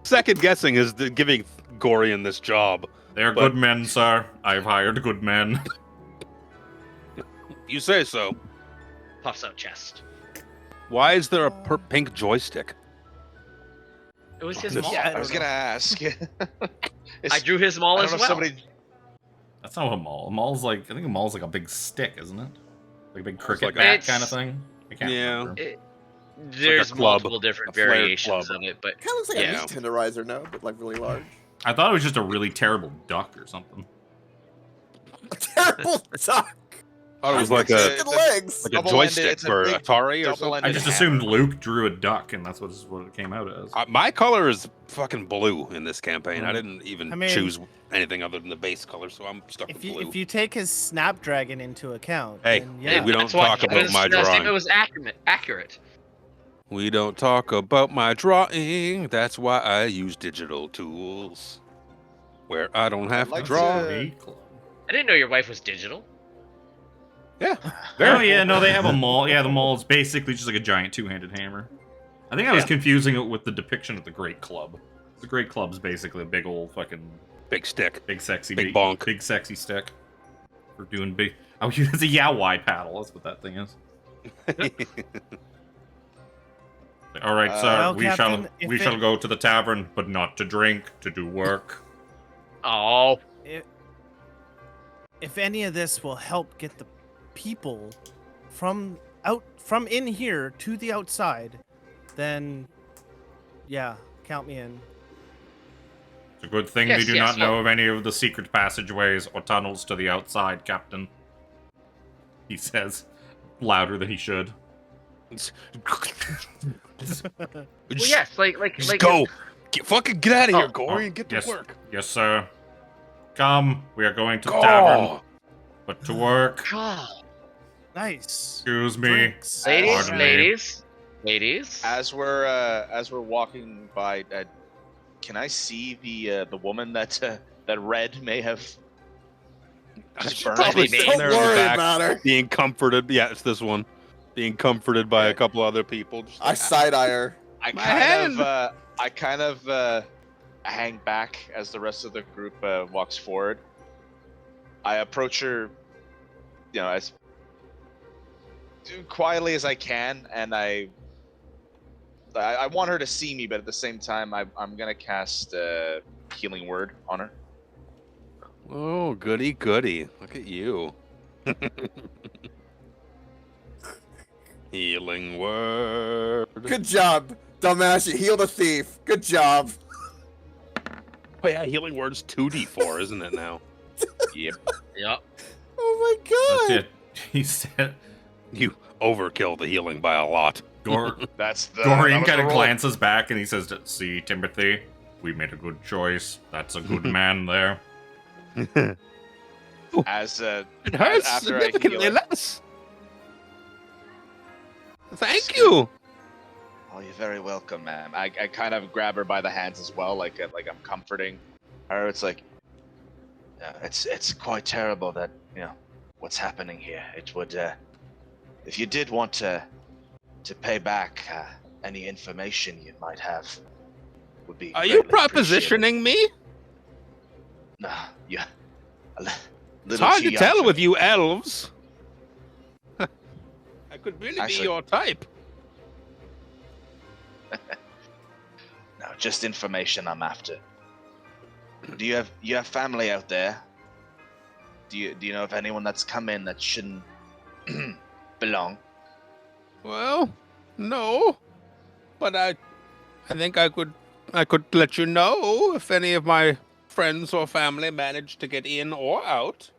second guessing is giving Gorion this job. They're But- good men, sir. I've hired good men. You say so. Puffs out chest. Why is there a pink joystick? It was his This- maul. Yeah, I was gonna ask. I drew his maul I as don't well. know if somebody. That's not a maul. A maul's like, I think a maul's like a big stick, isn't it? Like a big cricket like a- bat It's- kind of thing. I can't Yeah. remember. There's club, multiple different a flared variations club. of it, but Kind of looks like Yeah. a meat tenderizer, no? But like really large. I thought it was just a really terrible duck or something. A terrible duck. Oh, it was I like think a it's Chicken legs. like a double-ended, joystick it's a for big Atari or something. double-ended I just hammer. assumed Luke drew a duck, and that's what it came out as. My color is fucking blue in this campaign. I Mm. didn't even I mean- choose anything other than the base color, so I'm stuck If with blue. you take his Snapdragon into account, Hey, then hey, yeah. we don't that's why talk about his my drawing. statement was accurate. We don't talk about my drawing. That's why I use digital tools, where I don't have like to draw. to- Great club. I didn't know your wife was digital. Yeah, Oh yeah, no, they have a maul. Yeah, the maul is basically just like a giant two-handed hammer. I think I was confusing it with the depiction of the Great Club. The Great Club's basically a big old fucking big stick. big sexy Big bonk. big sexy stick for doing big. Oh, it's a Yowai paddle. That's what that thing is. All right, sir. Well, we Captain, shall if it- go to the tavern, but not to drink, to do work. Oh, If any of this will help get the people from in here to the outside, then yeah, count me in. It's a good thing Yes, we do yes, not know of any of the secret passageways or tunnels to the outside, Captain. He says, louder than he should. well, yes, like Just go. Fucking get out of here, Oh, Gory, and get yes, to work. Yes, sir. Come, we are going to the Go. tavern, but to work. God. Nice. Excuse me. Drinks. Ladies, Pardon me. ladies. As we're walking by, can I see the woman that that Red may have just burned? Probably Maybe. sitting there Don't in the worry back, about her. being comforted. Yeah, it's this one. Being comforted by a couple other people. Just I like, side eye her. I My kind of hang back as the rest of the group walks forward. I approach her, as quietly as I can, and I want her to see me, but at the same time, I'm gonna cast Healing Word on her. oh, goody, goody. Look at you. Healing word. Good job, dumbass. You healed a thief. Good job. Oh yeah, healing word's 2d4, isn't it now? Yep. Yep. Oh my god. That's it. He said, You overkill the healing by a lot. That's the. Gorion that was kind the of roll. glances back and he says, see, Timothy, we made a good choice. That's a good man there. As It hurts after I significantly heal it. less. Thank you. Oh, you're very welcome, ma'am. I kind of grab her by the hands as well, like I'm comforting her. It's like, it's quite terrible that what's happening here. It would if you did want to pay back any information you might have, would be. Are you greatly appreciated. propositioning me? Nah, yeah. It's hard to tell with you elves. I could really Actually- be your type. No, just information I'm after. Do you have family out there? Do you know of anyone that's come in that shouldn't belong? Well, no. But I think I could let you know if any of my friends or family managed to get in or out.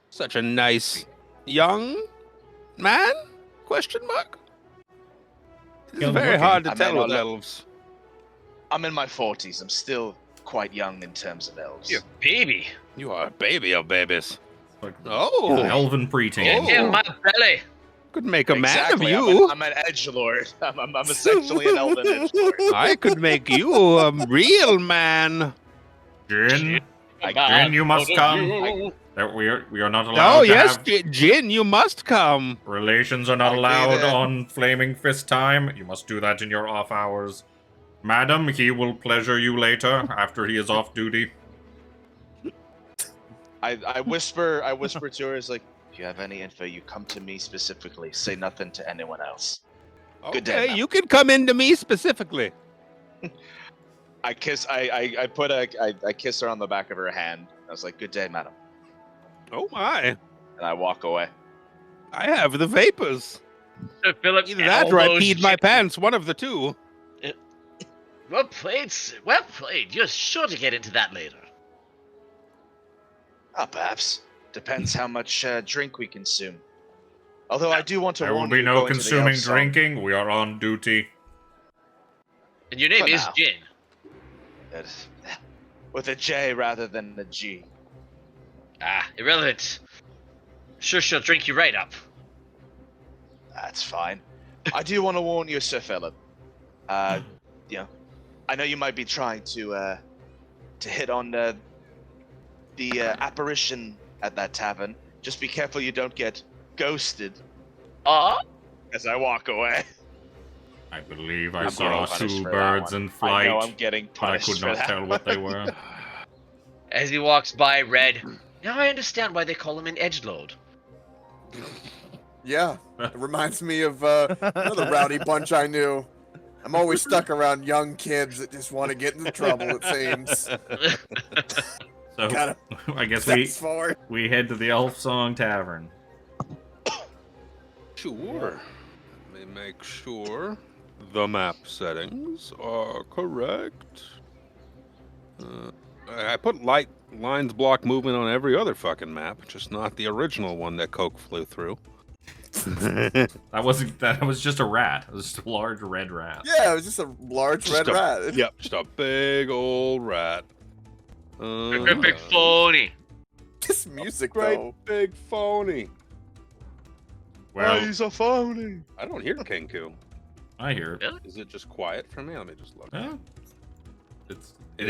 Such a nice young man? Question mark? It's Young very looking. hard to I mean, tell with look- elves. I'm in my 40s. I'm still quite young in terms of elves. You baby. You are a baby of babies. Like Oh, elven preteen. Oh. In my belly. could make a Exactly, man of you. I'm an edgelord. I'm essentially an elven edgelord. I could make you a real man. Jin, I- Jin, you must come. You. That we are not allowed Oh to yes, have Jin, you must come. relations are not I'll be allowed there. on Flaming Fist time. You must do that in your off hours. Madam, he will pleasure you later after he is off duty. I whisper to her, is like, if you have any info, you come to me specifically. Say nothing to anyone else. Good day, Okay, ma'am. you can come into me specifically. I kiss her on the back of her hand. I was like, good day, madam. Oh my, And I walk away. I have the vapors. Philip, Either that or I elbows peed my Jin. pants, one of the two. Well played, sir. Well played. You're sure to get into that later. Perhaps. Depends how much drink we consume. Although I do want to There will warn be you, no going to the consuming elf song- drinking. We are on duty. And your name For is now. Jin. With a J rather than a G. Ah, irrelevant. Sure she'll drink you right up. That's fine. I do want to warn you, Sir Philip. You know, I know you might be trying to hit on the apparition at that tavern. Just be careful you don't get ghosted as I walk away. I believe I I'm saw getting punished two for that birds one. in flight, I know I'm getting but I punished could for not that tell what they were. As he walks by, Red. Now I understand why they call him an edgelord. Yeah, it reminds me of another rowdy bunch I knew. I'm always stuck around young kids that just want to get into trouble, it seems. So Gotta I guess fast forward. we head to the Elf Song Tavern. Sure. Let me make sure the map settings are correct. I put lines block movement on every other fucking map, just not the original one that Coke flew through. That was just a rat. It was just a large red rat. Yeah, it was just a large Just red a- rat. Yep, just a big old rat. Big phony. This music, Great though. big phony. Well, a phony. I don't hear Kenku. I hear it. Is it just quiet for me? Let me just look. Yeah. It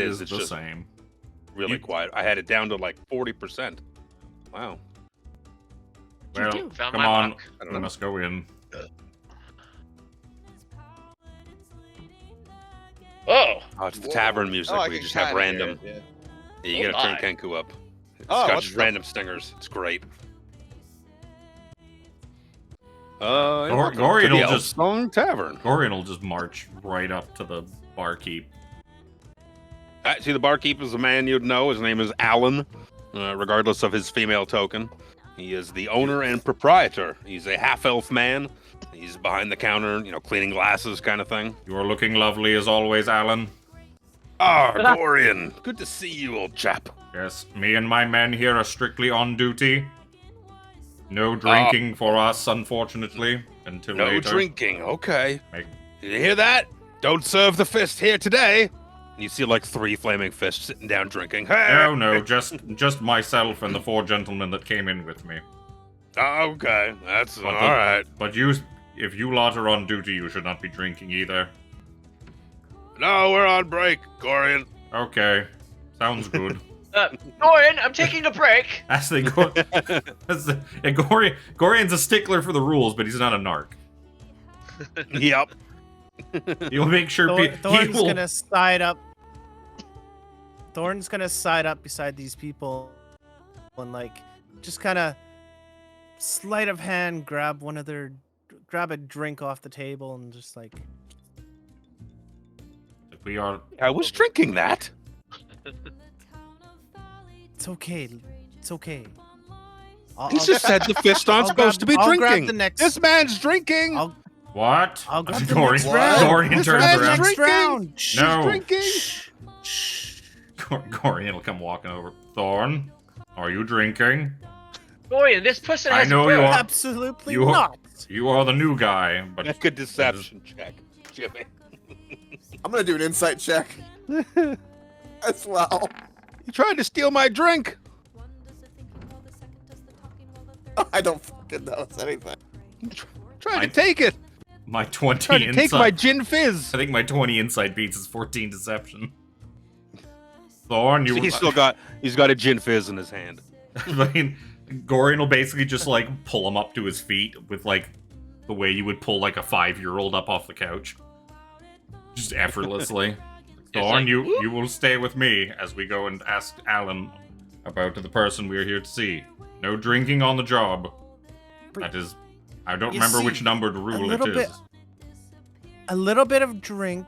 is, is it's the just- same. Really You- quiet. I had it down to like 40%. Wow. Well, do? Found come my on. mark. I don't We know. must go in. Oh, Oh, it's the tavern music where you just have random. Yeah. Yeah, you Oh, gotta turn my. Kenku up. It's Oh, got what's just the- random stingers. It's great. Gorion will just- Song Tavern. Gorion will just march right up to the barkeep. See, the barkeep is a man you'd know. His name is Alan, regardless of his female token. He is the owner and proprietor. He's a half-elf man. He's behind the counter, cleaning glasses kind of thing. You are looking lovely as always, Alan. Ah, Gorion. Good to see you, old chap. Yes, me and my men here are strictly on duty. No drinking for us, unfortunately, until No later. drinking. Okay. Make- Did you hear that? Don't serve the fist here today. You see like 3 flaming fists sitting down drinking. Hey! No, just myself and the 4 gentlemen that came in with me. Okay, that's But all right. But if you lot are on duty, you should not be drinking either. No, we're on break, Gorion. Okay, sounds good. Gorion, I'm taking a break. As they go, Gorion's a stickler for the rules, but he's not a narc. Yep. He'll make sure Thorne's gonna side up. Thorne's gonna side up beside these people and like just kind of sleight of hand grab a drink off the table and just like. We are. I was drinking that. It's okay. It's okay. He just said the fist aren't supposed to be I'll grab drinking. the next- This man's drinking. What? I'll grab the Gorion, next round. Gorion This turns man's around. Next drinking. round. She's No. drinking. Gorion will come walking over. Thorne, are you drinking? Gorion, this person I has know a you bird. are. Absolutely You are- not. You are the new guy, but Make a deception check, Jimmy. I'm gonna do an insight check as well. You tried to steal my drink. I don't fucking know anything. Tried to take it. my 20 Tried to insight. take my gin fizz. I think my 20 insight beats his 14 deception. Thorne, you. He's got a gin fizz in his hand. I mean, Gorion will basically just like pull him up to his feet with like the way you would pull like a 5-year-old up off the couch, just effortlessly. Thorne, like, you will stay with me as we go and ask Alan about the person we are here to see. No drinking on the job. That is, I don't You remember see, which numbered rule it little is. bit- A little bit of drink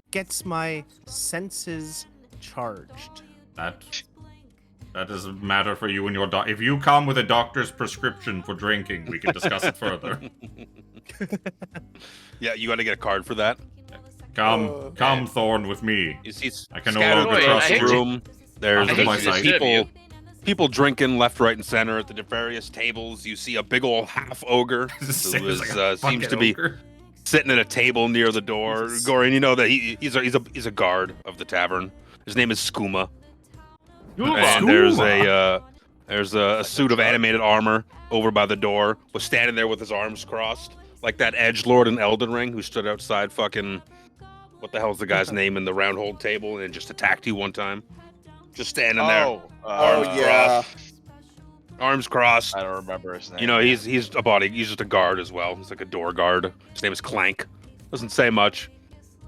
gets my senses charged. That is a matter for you and your doctor. If you come with a doctor's prescription for drinking, we can discuss it further. Yeah, you got to get a card for that. Come, Thorne, with me. You see, I can no scattered longer across trust the you. room. There's I hate to disturb you. people drinking left, right, and center at the various tables. You see a big old half ogre who Same as, like, is, a seems fucking to be ogre. sitting at a table near the door. Gorion, you know that he's a guard of the tavern. His name is Skooma. And there's a suit of animated armor over by the door. Was standing there with his arms crossed, like that edgelord in Elden Ring who stood outside fucking. What the hell's the guy's name in the round hold table and just attacked you one time? Just standing there, Oh yeah. arms crossed. I don't remember his name. You know, he's a body. He's just a guard as well. He's like a door guard. His name is Clank. Doesn't say much,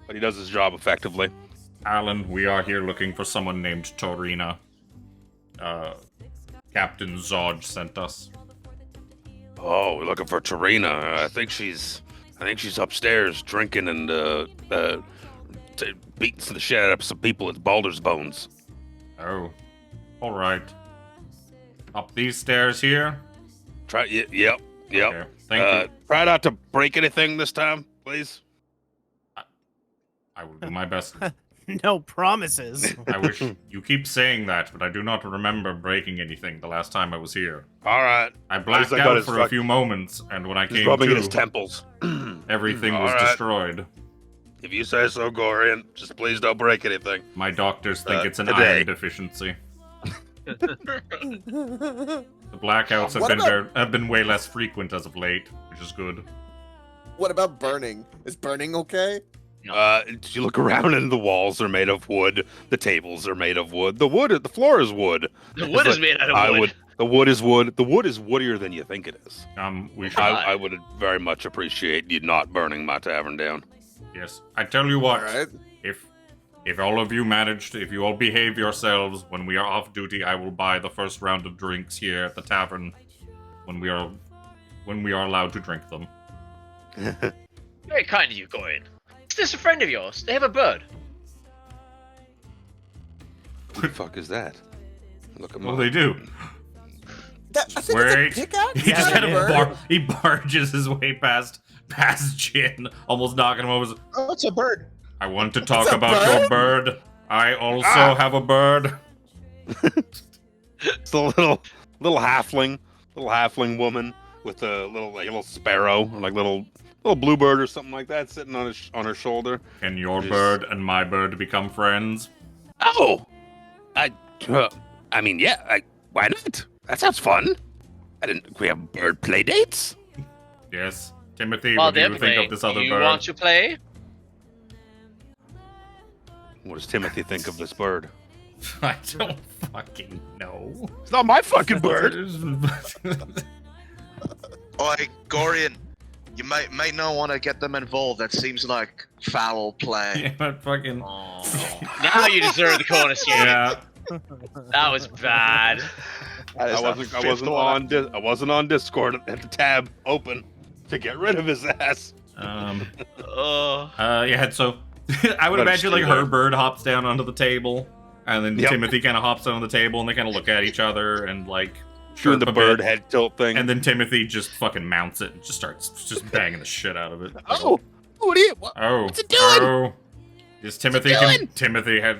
but he does his job effectively. Alan, we are here looking for someone named Torina. Captain Zodge sent us. Oh, we're looking for Tarina. I think she's upstairs drinking and beating the shit out of some people at Baldur's Bones. Oh, all right. Up these stairs here. Yep. Okay, thank you. Try not to break anything this time, please. I will do my best. No promises. I wish you keep saying that, but I do not remember breaking anything the last time I was here. All right. I blacked I got out his for a few moments, and when I He's came rubbing at his to, temples. everything All was right. destroyed. If you say so, Gorion, just please don't break anything. My doctors think it's an today. iron deficiency. The blackouts What have been way less frequent as of late, which is good. What about burning? Is burning okay? You look around and the walls are made of wood. The tables are made of wood. The floor is wood. The wood is made out of wood. The wood is wood. The wood is woodier than you think it is. We should. I would very much appreciate you not burning my tavern down. Yes, I tell you what. All right. If all of you if you all behave yourselves when we are off duty, I will buy the first round of drinks here at the tavern when we are allowed to drink them. Very kind of you, Gorion. Is this a friend of yours? They have a bird. Who the fuck is that? Look at Well, they do. I think Wait. it's a pickaxe. He just Yeah, kind it of is. he barges his way past Jin, almost knocking him over. Oh, it's a bird. I want to talk a about your bird. I also have a bird. It's a little halfling woman with a little sparrow or like little bluebird or something like that sitting on her shoulder. Can your Yes. bird and my bird become friends? Oh, I mean, yeah. Why not? That sounds fun. We have bird play dates. Yes. Timothy, While what do they're you think playing, of this other you bird? want to play? What does Timothy think of this bird? I don't fucking know. It's not my fucking bird. Oi, Gorion, you might not want to get them involved. That seems like foul play. Yeah, but fucking. Now you deserve the bonus game. Yeah. That was bad. I wasn't on Discord at the tab open to get rid of his ass. Yeah, so I would Better imagine like stay her there. bird hops down onto the table, and then Yep. Timothy kind of hops down on the table, and they kind of look at each other and like Doing chirp the a bird bit, head tilt thing. and then Timothy just fucking mounts it and just starts just banging the shit out of it. oh, what are you? What? Oh, What's it doing? Oh, yes, Timothy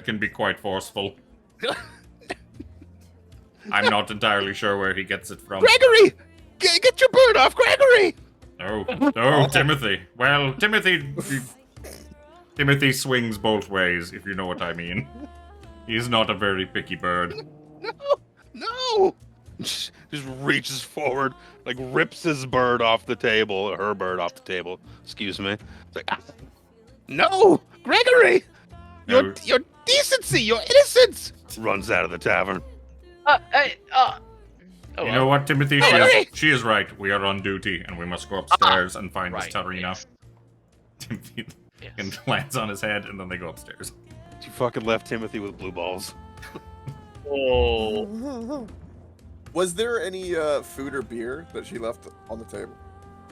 can be quite forceful. I'm not entirely sure where he gets it from. Gregory, get your bird off, Gregory. Oh, Timothy. Well, Timothy swings both ways, if you know what I mean. He's not a very picky bird. No. Just reaches forward, like rips his bird off the table, or her bird off the table. Excuse me. It's like, no, Gregory, your decency, your innocence. Runs out of the tavern. You know what, Timothy? Hey! She is right. We are on duty, and we must go upstairs and find Right. this Tarina. Yes. Timothy Yes. lands on his head, and then they go upstairs. You fucking left Timothy with blue balls. Oh. Was there any food or beer that she left on the table?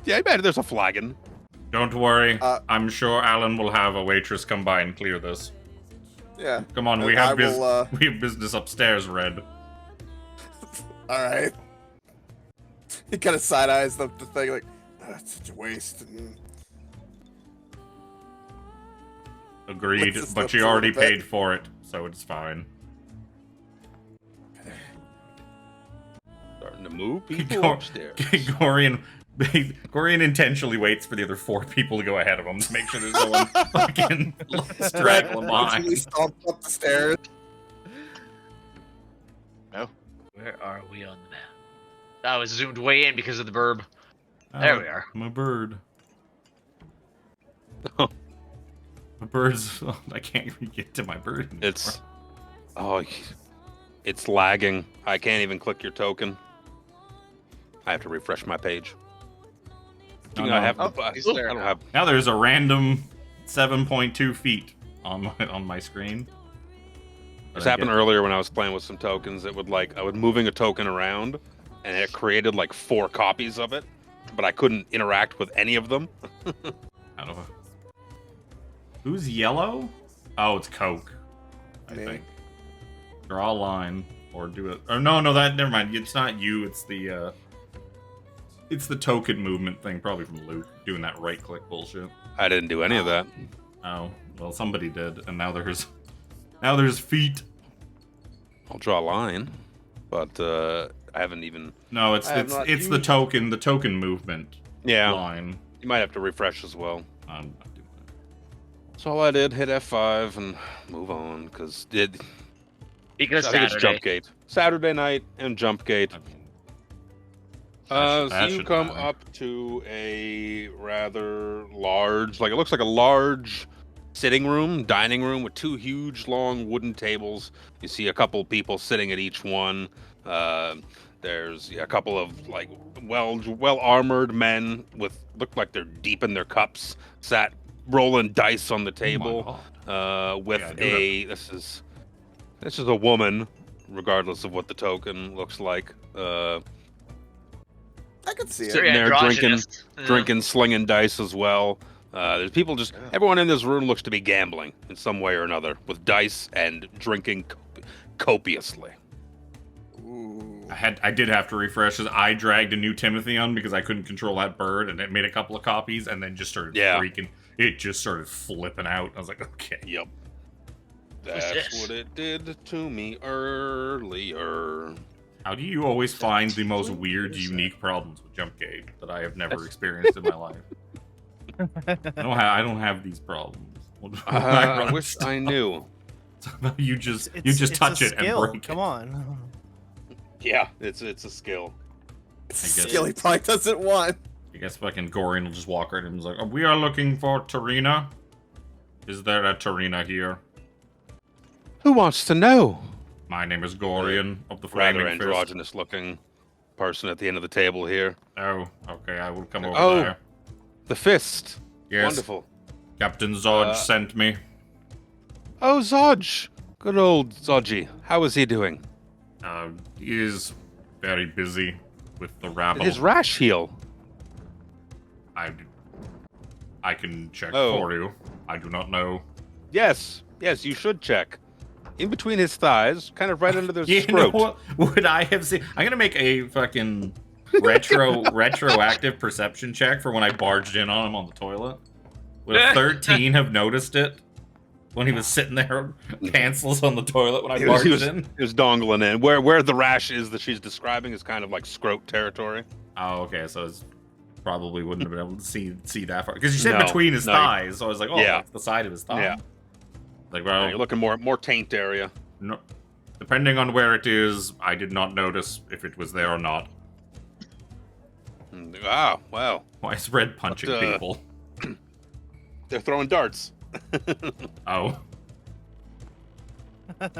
Yeah, I bet there's a flagon. Don't worry. Uh, I'm sure Alan will have a waitress come by and clear this. Yeah. Come on, we And I have will, we have business upstairs, Red. All right. He kind of side eyes the thing like, that's such a waste. Agreed, Let's just but up she to already the bed. paid for it, so it's fine. Starting to move people Gor- upstairs. Gorion intentionally waits for the other 4 people to go ahead of him to make sure there's no one fucking straggling behind. He stomped up the stairs. Where are we on the map? That was zoomed way in because of the burb. There we are. I'm a bird. My bird's. I can't even get to my bird anymore. It's lagging. I can't even click your token. I have to refresh my page. No, I no. have. he's I there don't now. have. Now there's a random 7.2 feet on my screen. This happened earlier when I was playing with some tokens. It would I was moving a token around, and it created like 4 copies of it, but I couldn't interact with any of them. I don't know. Who's yellow? Oh, it's Coke. I Me. think. Draw a line or do it. Or no, that never mind. It's not you. It's the token movement thing, probably from Luke doing that right click bullshit. I didn't do any of that. Oh, well, somebody did, and now there's feet. I'll draw a line, but I haven't even. No, it's I have not the used- token movement Yeah, line. you might have to refresh as well. I'm not doing that. So all I did, hit F5 and move on, because Because I think it's Saturday. Jumpgate. Saturday night and Jumpgate. I mean, So that you shouldn't come matter. up to a rather large, it looks like a large sitting room, dining room with 2 huge, long wooden tables. You see a couple people sitting at each one. There's a couple of well armored men with look like they're deep in their cups, sat rolling dice on the table. With Yeah, do this is a woman, regardless of what the token looks like. I could see it. Sitting there androgynous. drinking, slinging dice as well. There's people everyone in this room looks to be gambling in some way or another with dice and drinking copiously. Ooh. I did have to refresh because I dragged a new Timothy on because I couldn't control that bird, and it made a couple of copies, and then just started freaking. It just started flipping out. I was like, okay. Yep. What's That's this? what it did to me earlier. How do you always find the most weird, unique problems with Jumpgate that I have never experienced in my life? I don't have these problems. I wish I knew. You just It's touch a it and skill. break Come it. on. Yeah, it's a skill. It's I a guess- skill he probably doesn't want. I guess fucking Gorion will just walk right in and be like, oh, we are looking for Tarina. Is there a Tarina here? Who wants to know? My name is Gorion of the Rather Flaming Fist. androgynous-looking person at the end of the table here. Oh, okay, I will come over Oh. there. The Fist. Yes, Wonderful. Captain Zodge Uh, sent me. Oh, Zodge. Good old Zodgy. How is he doing? He is very busy with the rabble. Did his rash heal? I can check Oh. for you. I do not know. Yes. Yes, you should check. In between his thighs, kind of right under the You know scrot. what? Would I have seen? I'm gonna make a fucking retroactive perception check for when I barged in on him on the toilet. Would a 13 have noticed it when he was sitting there, pantsless on the toilet when I barged in? He was dongling in. Where the rash is that she's describing is kind of like scrot territory. Oh, okay. So it's probably wouldn't have been able to see that far because you said No, between his no. thighs. So I was like, oh, Yeah. that's the side of his thigh. Yeah. Like, well, You're looking more taint area. no, depending on where it is, I did not notice if it was there or not. Ah, well. Why is red punching But, people? They're throwing darts. Oh,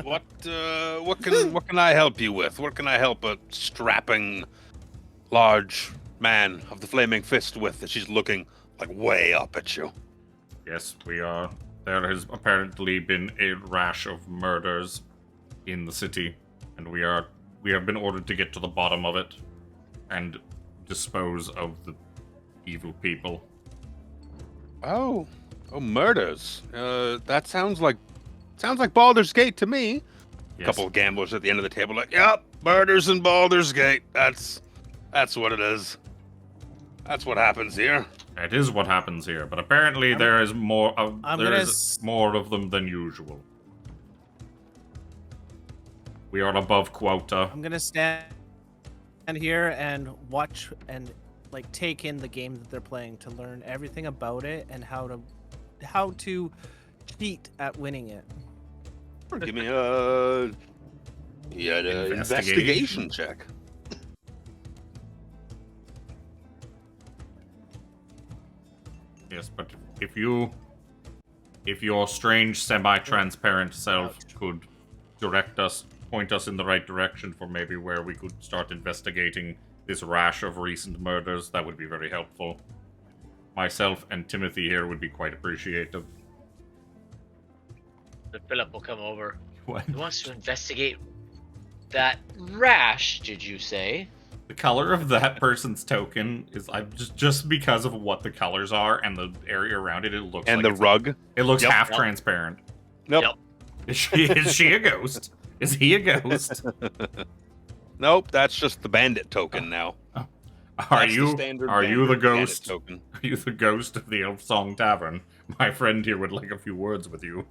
What can I help you with? What can I help a strapping, large man of the flaming fist with that she's looking like way up at you? yes, we are. There has apparently been a rash of murders in the city, and we have been ordered to get to the bottom of it and dispose of the evil people. Oh, murders. That sounds like Baldur's Gate to me. Yes. A couple of gamblers at the end of the table like, yep, murders in Baldur's Gate. That's what it is. That's what happens here. It is what happens here, but apparently there is more of I'm there gonna is more of them than usual. We are above quota. I'm gonna stand here and watch and like take in the game that they're playing to learn everything about it and how to cheat at winning it. Give me a investigation check. Yes, but if your strange semi-transparent self could point us in the right direction for maybe where we could start investigating this rash of recent murders, that would be very helpful. Myself and Timothy here would be quite appreciative. But Philip will come over. What? He wants to investigate that rash, did you say? The color of that person's token is just because of what the colors are and the area around it. It looks And like the it's rug. It looks Yep. half Yep. transparent. Nope. Yep. Is she a ghost? Is he a ghost? Nope, that's just the bandit token now. Are That's the you standard are you the bandit ghost? token. Are you the ghost of the Elf Song Tavern? My friend here would like a few words with you.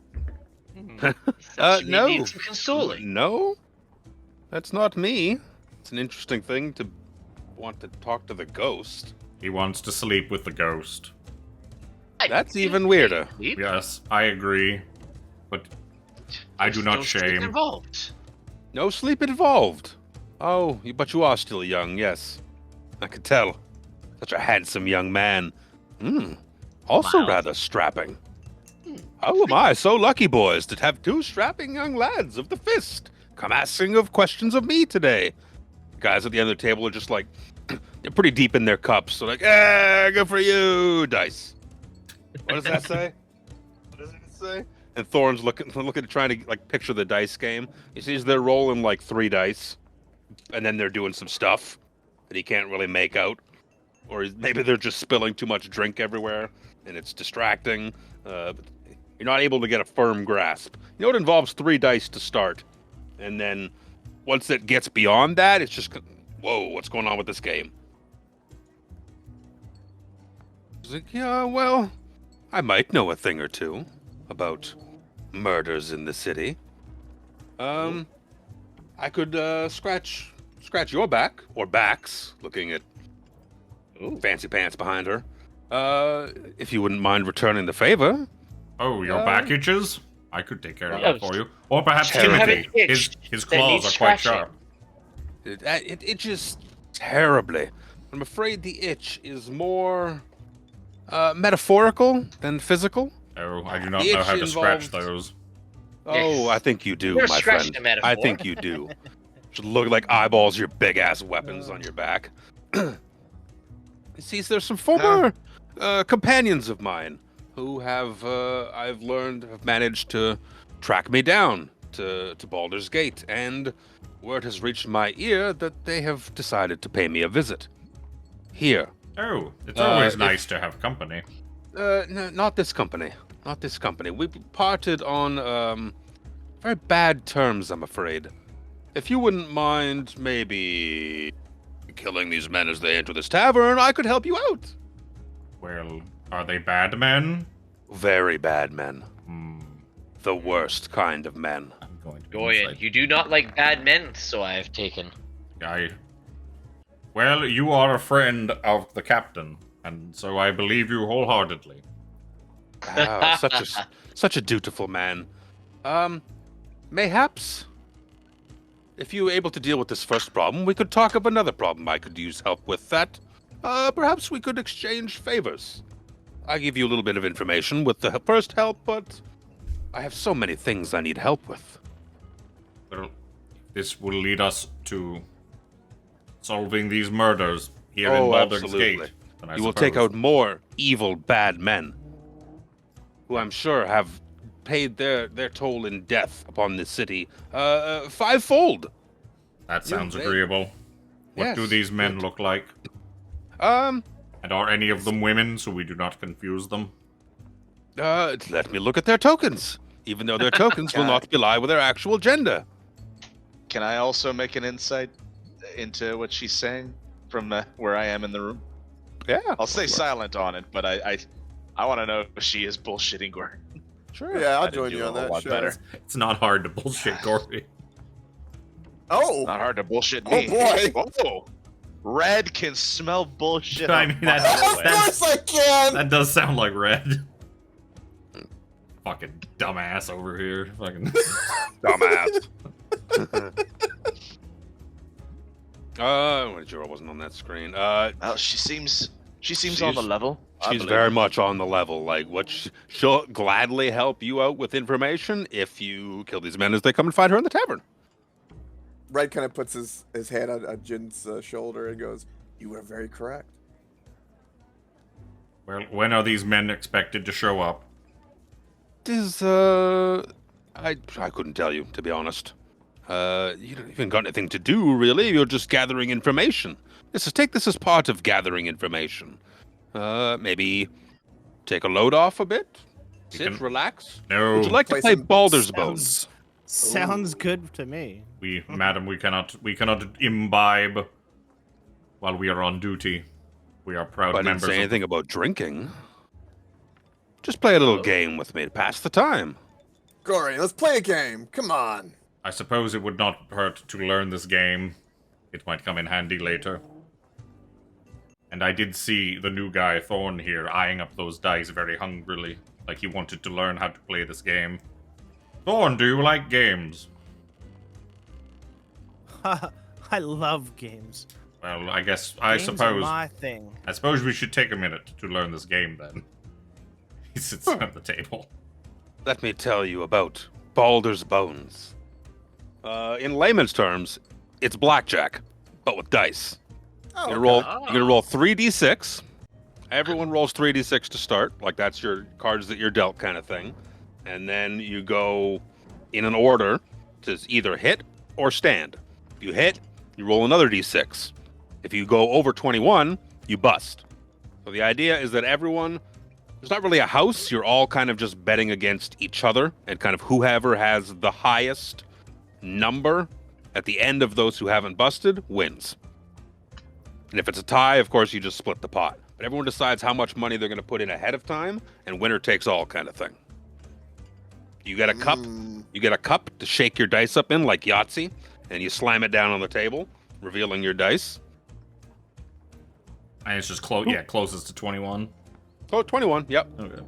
Sounds no. need some consoling. No, that's not me. It's an interesting thing to want to talk to the ghost. He wants to sleep with the ghost. That's even weirder. Sleep? Yes, I agree, but I do There's not no sleep shame. involved. No sleep involved. Oh, but you are still young, yes. I could tell. Such a handsome young man. Also Mild. rather strapping. How am I so lucky, boys, to have two strapping young lads of the fist come asking of questions of me today? The guys at the end of the table are just like, they're pretty deep in their cups. So like, good for you, dice. What does that say? What does it say? And Thorne's looking trying to like picture the dice game. He sees they're rolling like 3 dice, and then they're doing some stuff that he can't really make out, or maybe they're just spilling too much drink everywhere, and it's distracting. But you're not able to get a firm grasp. You know, it involves 3 dice to start, and then once it gets beyond that, it's just whoa, what's going on with this game? He's like, yeah, well, I might know a thing or two about murders in the city. I could scratch your back or backs, looking at fancy pants behind her. If you wouldn't mind returning the favor. Oh, your back itches? I could take care of Yeah, that for you. Or perhaps Terrible. Timothy. You have an itch His that claws needs are quite scratching. sharp. It itches terribly. I'm afraid the itch is more metaphorical than physical. Oh, I do not The know how itch to scratch involved- those. Oh, I think you do, You're my stretching friend. the metaphor. I think you do. Should look like eyeballs, your big ass weapons on your back. See, there's some former companions of mine who have, I've learned, have managed to track me down to Baldur's Gate, and word has reached my ear that they have decided to pay me a visit. Here. Oh, it's always if- nice to have company. No, not this company. Not this company. We parted on, very bad terms, I'm afraid. If you wouldn't mind maybe killing these men as they enter this tavern, I could help you out. Well, are they bad men? Very bad men. Hmm. The worst kind of men. I'm going to Gorion, insight. you do not like bad men, so I have taken. Well, you are a friend of the captain, and so I believe you wholeheartedly. Ah, such a dutiful man. Mayhaps, if you were able to deal with this first problem, we could talk of another problem I could use help with that. Perhaps we could exchange favors. I give you a little bit of information with the first help, but I have so many things I need help with. Well, this will lead us to solving these murders here in Baldur's absolutely. Gate. then I You will take suppose. out more evil, bad men, who I'm sure have paid their toll in death upon this city, fivefold. That sounds they- agreeable. What do Yes, these men good. look like? Um, And are any of them women, so we do not confuse them? let me look at their tokens. Even though their tokens will God. not belie with their actual gender. Can I also make an insight into what she's saying from where I am in the room? Yeah. I'll stay silent on it, but I want to know if she is bullshitting Gordon. Sure. Yeah, I'll I'd join do you a on whole that. lot Sure. better. It's not hard to bullshit Gory. Oh, Not hard to bullshit Oh, me. boy. Oh, Red can smell bullshit. I on mean, fire. of course I can. That does sound like Red. Fucking dumbass over here. Fucking. Dumbass. Jiro wasn't on that screen. Well, she seems on the She's- level. I She's believe very her. much on the level. Like, she'll gladly help you out with information if you kill these men as they come and find her in the tavern. Red kind of puts his hand on Jin's shoulder and goes, "You were very correct." Well, when are these men expected to show up? I couldn't tell you, to be honest. You don't even got anything to do, really. You're just gathering information. Take this as part of gathering information. Maybe take a load off a bit. Sit, can- relax. No, Would you like to Play play some Baldur's Bones? Sounds good to me. madam, we cannot imbibe while we are on duty. We are proud I didn't members say of anything about drinking. Just play a little game with me to pass the time. Gory, let's play a game. Come on. I suppose it would not hurt to learn this game. It might come in handy later. And I did see the new guy, Thorne, here, eyeing up those dice very hungrily, like he wanted to learn how to play this game. Thorne, do you like games? I love games. Well, I guess, Games are my thing. I suppose we should take a minute to learn this game, then. He sits at the table. Let me tell you about Baldur's Bones. In layman's terms, it's blackjack, but with dice. Oh, You're gonna roll 3d6. Everyone rolls 3d6 to start, like that's your cards that you're dealt kind of thing. And then you go in an order to either hit or stand. If you hit, you roll another d6. If you go over 21, you bust. So the idea is that there's not really a house, you're all kind of just betting against each other, and kind of whoever has the highest number at the end of those who haven't busted wins. And if it's a tie, of course, you just split the pot. But everyone decides how much money they're going to put in ahead of time, and winner takes all kind of thing. You get a cup. You get a cup to shake your dice up in, like Yahtzee, and you slam it down on the table, revealing your dice. And it's just closest to 21. Oh, 21, yep. Okay.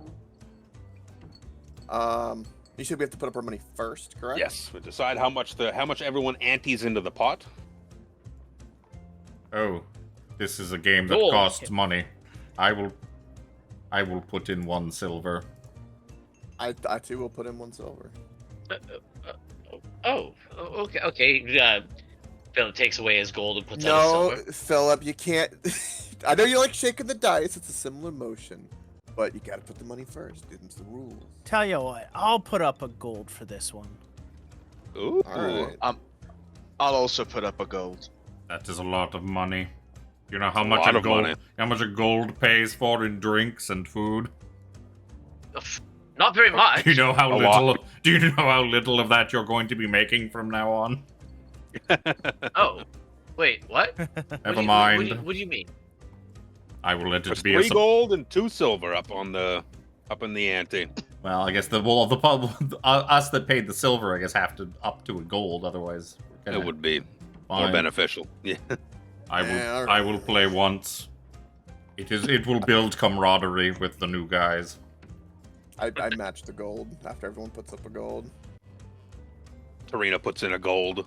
You said we have to put up our money first, correct? Yes, we decide how much everyone antes into the pot. Oh, this is a game that Cool. costs money. I will put in 1 silver. I too will put in 1 silver. Okay. Philip takes away his gold and puts out No, his silver. Philip, you can't. I know you like shaking the dice. It's a similar motion, but you got to put the money first. It's the rules. Tell you what, I'll put up a gold for this one. Ooh. All right. I'll also put up a gold. That is a lot of money. You know how That's a much lot a of gold money. how much a gold pays for in drinks and food? Not very much. Do you know how A little lot. do you know how little of that you're going to be making from now on? Oh, wait, what? Never mind. What do you mean? I will let There's it be 3 gold and 2 silver up in the ante. well, I guess the us that paid the silver, I guess, have to up to a gold. Otherwise, we're It gonna- would be more fine. beneficial. Yeah. Yeah, I will play once. It will build camaraderie with the new guys. I match the gold after everyone puts up a gold. Tarina puts in a gold.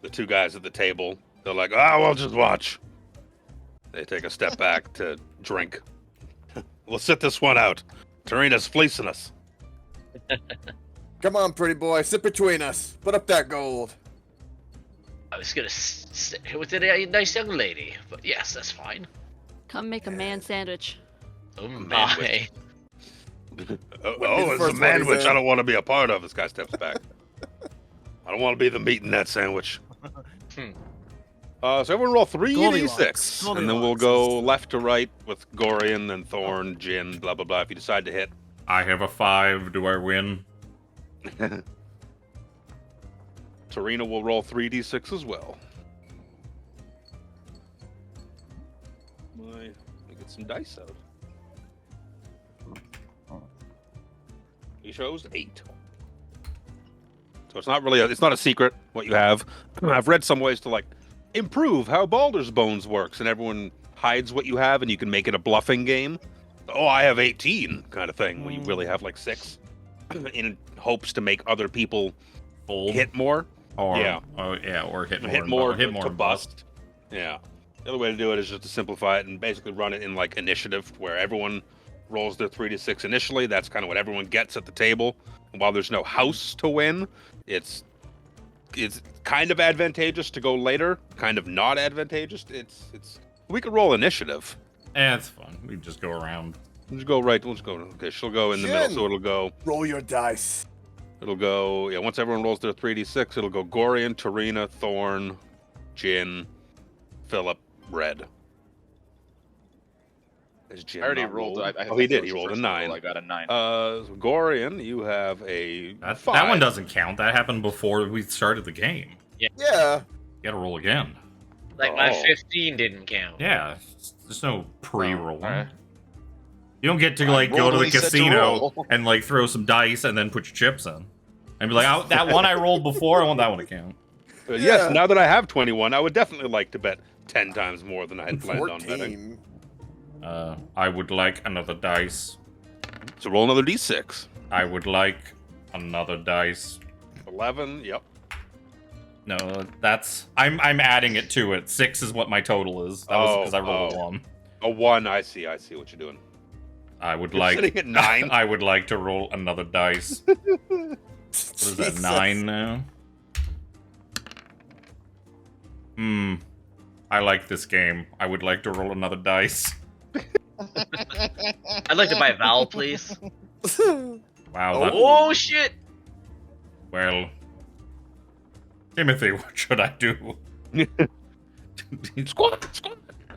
The 2 guys at the table, they're like, we'll just watch. They take a step back to drink. We'll sit this one out. Tarina's fleecing us. Come on, pretty boy, sit between us. Put up that gold. I was gonna sit with a nice young lady, but yes, that's fine. Come make a man sandwich. Oh man my. with- the it's a first one man he's which in. I don't want to be a part of. This guy steps back. I don't want to be the meat in that sandwich. So everyone roll 3d6, and then we'll go left to right with Gorion and Thorne, Jin, blah blah blah. If you decide to hit, I have a 5. Do I win? Tarina will roll 3d6 as well. Let me get some dice out. He shows 8. So it's not really it's not a secret what you have. I've read some ways to improve how Baldur's Bones works, and everyone hides what you have, and you can make it a bluffing game. Oh, I have 18 kind of thing, when you really have 6, in hopes to make other people Fold hit more. or yeah. or hit more Hit and more, bu- hit more to and bust. Yeah. The other way to do it is just to simplify it and basically run it in initiative, where everyone rolls their 3d6 initially. That's kind of what everyone gets at the table. And while there's no house to win, it's kind of advantageous to go later, kind of not advantageous. We could roll initiative. it's fun. We just go around. Let's go right. Let's go. Okay, she'll go in the middle, Jin. so it'll go. Roll your dice. It'll go. Yeah, once everyone rolls their 3d6, it'll go Gorion, Tarina, Thorne, Jin, Philip, Red. Is Jin I already not rolled. rolled? I Oh, he think did. that He was the rolled a first 9. roll. I got a 9. So Gorion, you have a That 5. one doesn't count. That happened before we started the game. Yeah. You gotta roll again. My Oh. 15 didn't count. Yeah, there's no pre-roll. alright. You don't get to I go rolled to what the he said to casino roll. and throw some dice and then put your chips in, and be like, that one I rolled before, I want that one to count. Yes, Yeah. now that I have 21, I would definitely like to bet 10 times more than I had planned on betting. 14. I would like another dice. So roll another d6. I would like another dice. 11. Yep. No, I'm adding it to it. 6 is what my total is. That was because I rolled a 1. A 1. I see what you're doing. I would You're like sitting at 9. I would like to roll another dice. What is that? Jesus. 9 now? I like this game. I would like to roll another dice. I'd like to buy a vowel, please. Wow. that- Oh shit! Well, Timothy, what should I do? Squat.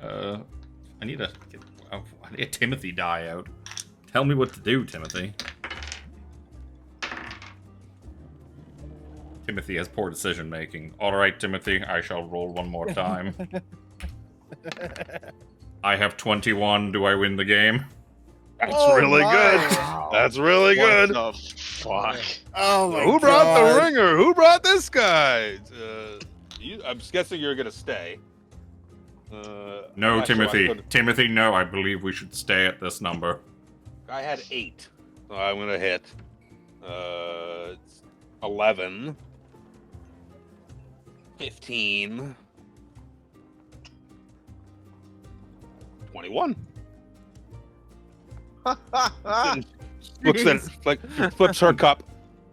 I need a Timothy die out. Tell me what to do, Timothy. Timothy has poor decision making. All right, Timothy, I shall roll one more time. I have 21. Do I win the game? That's Oh really my. good. That's really good. What the fuck? Oh my Who brought the God. ringer? Who brought this guy? I'm guessing you're gonna stay. No, actually, Timothy. Timothy, no. I believe we should stay at this number. I had 8, so I'm gonna hit. It's 11, 15, 21. Looks at flips her cup.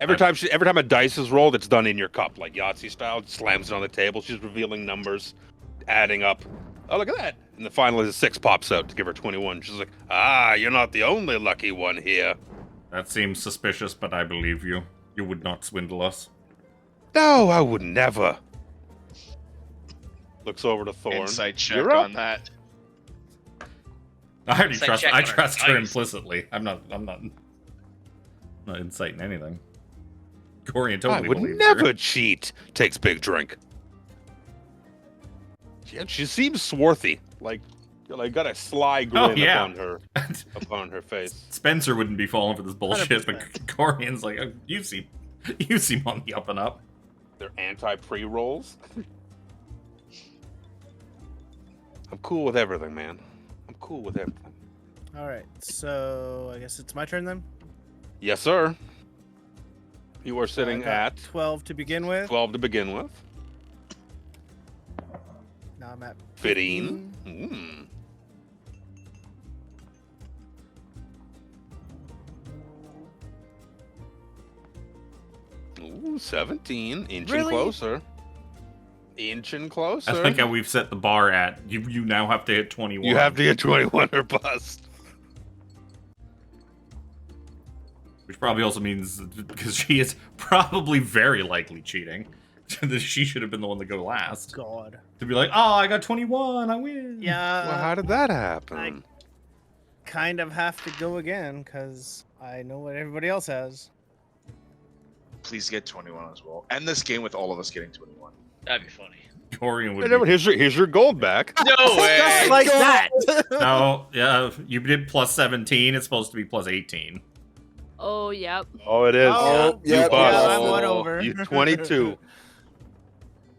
Every time a dice is rolled, it's done in your cup, like Yahtzee style. Slams it on the table. She's revealing numbers, adding up. Oh, look at that! And the finally, the 6 pops out to give her 21. She's like, "Ah, you're not the only lucky one here." That seems suspicious, but I believe you. You would not swindle us. No, I would never. Looks over to Thorne. Insight check You're up. on that. I already It's like trust. checking I our trust her dice. implicitly. I'm not inciting anything. Gorion totally I would believes never her. cheat. Takes big drink. Yeah, she seems swarthy, like got a sly grin yeah. upon her face. Spencer wouldn't be falling for this bullshit, but 100%. Gorion's like, oh, you seem on the up and up. They're anti-pre rolls. I'm cool with everything, man. I'm cool with everything. All right, so I guess it's my turn then. Yes, sir. You are So I sitting got at 12 to begin with. 12 to begin with. Now I'm at 15. Mm. Ooh, 17. Inching Really? closer. Inching closer. I think how we've set the bar at. You now have to hit 21. You have to get 21 or bust. Which probably also means, because she is probably very likely cheating, that she should have been the one to go last. God. To be like, oh, I got 21, I win. Yeah. Well, how did that happen? Kind of have to go again because I know what everybody else has. Please get 21 as well. End this game with all of us getting 21. That'd be funny. Gorion would Hey, never- be... here's your gold back. No way. Just like that. No, yeah, you did plus 17, it's supposed to be plus 18. Oh, yep. Oh, it is. Oh, you yeah, bust. I'm one over. You 22.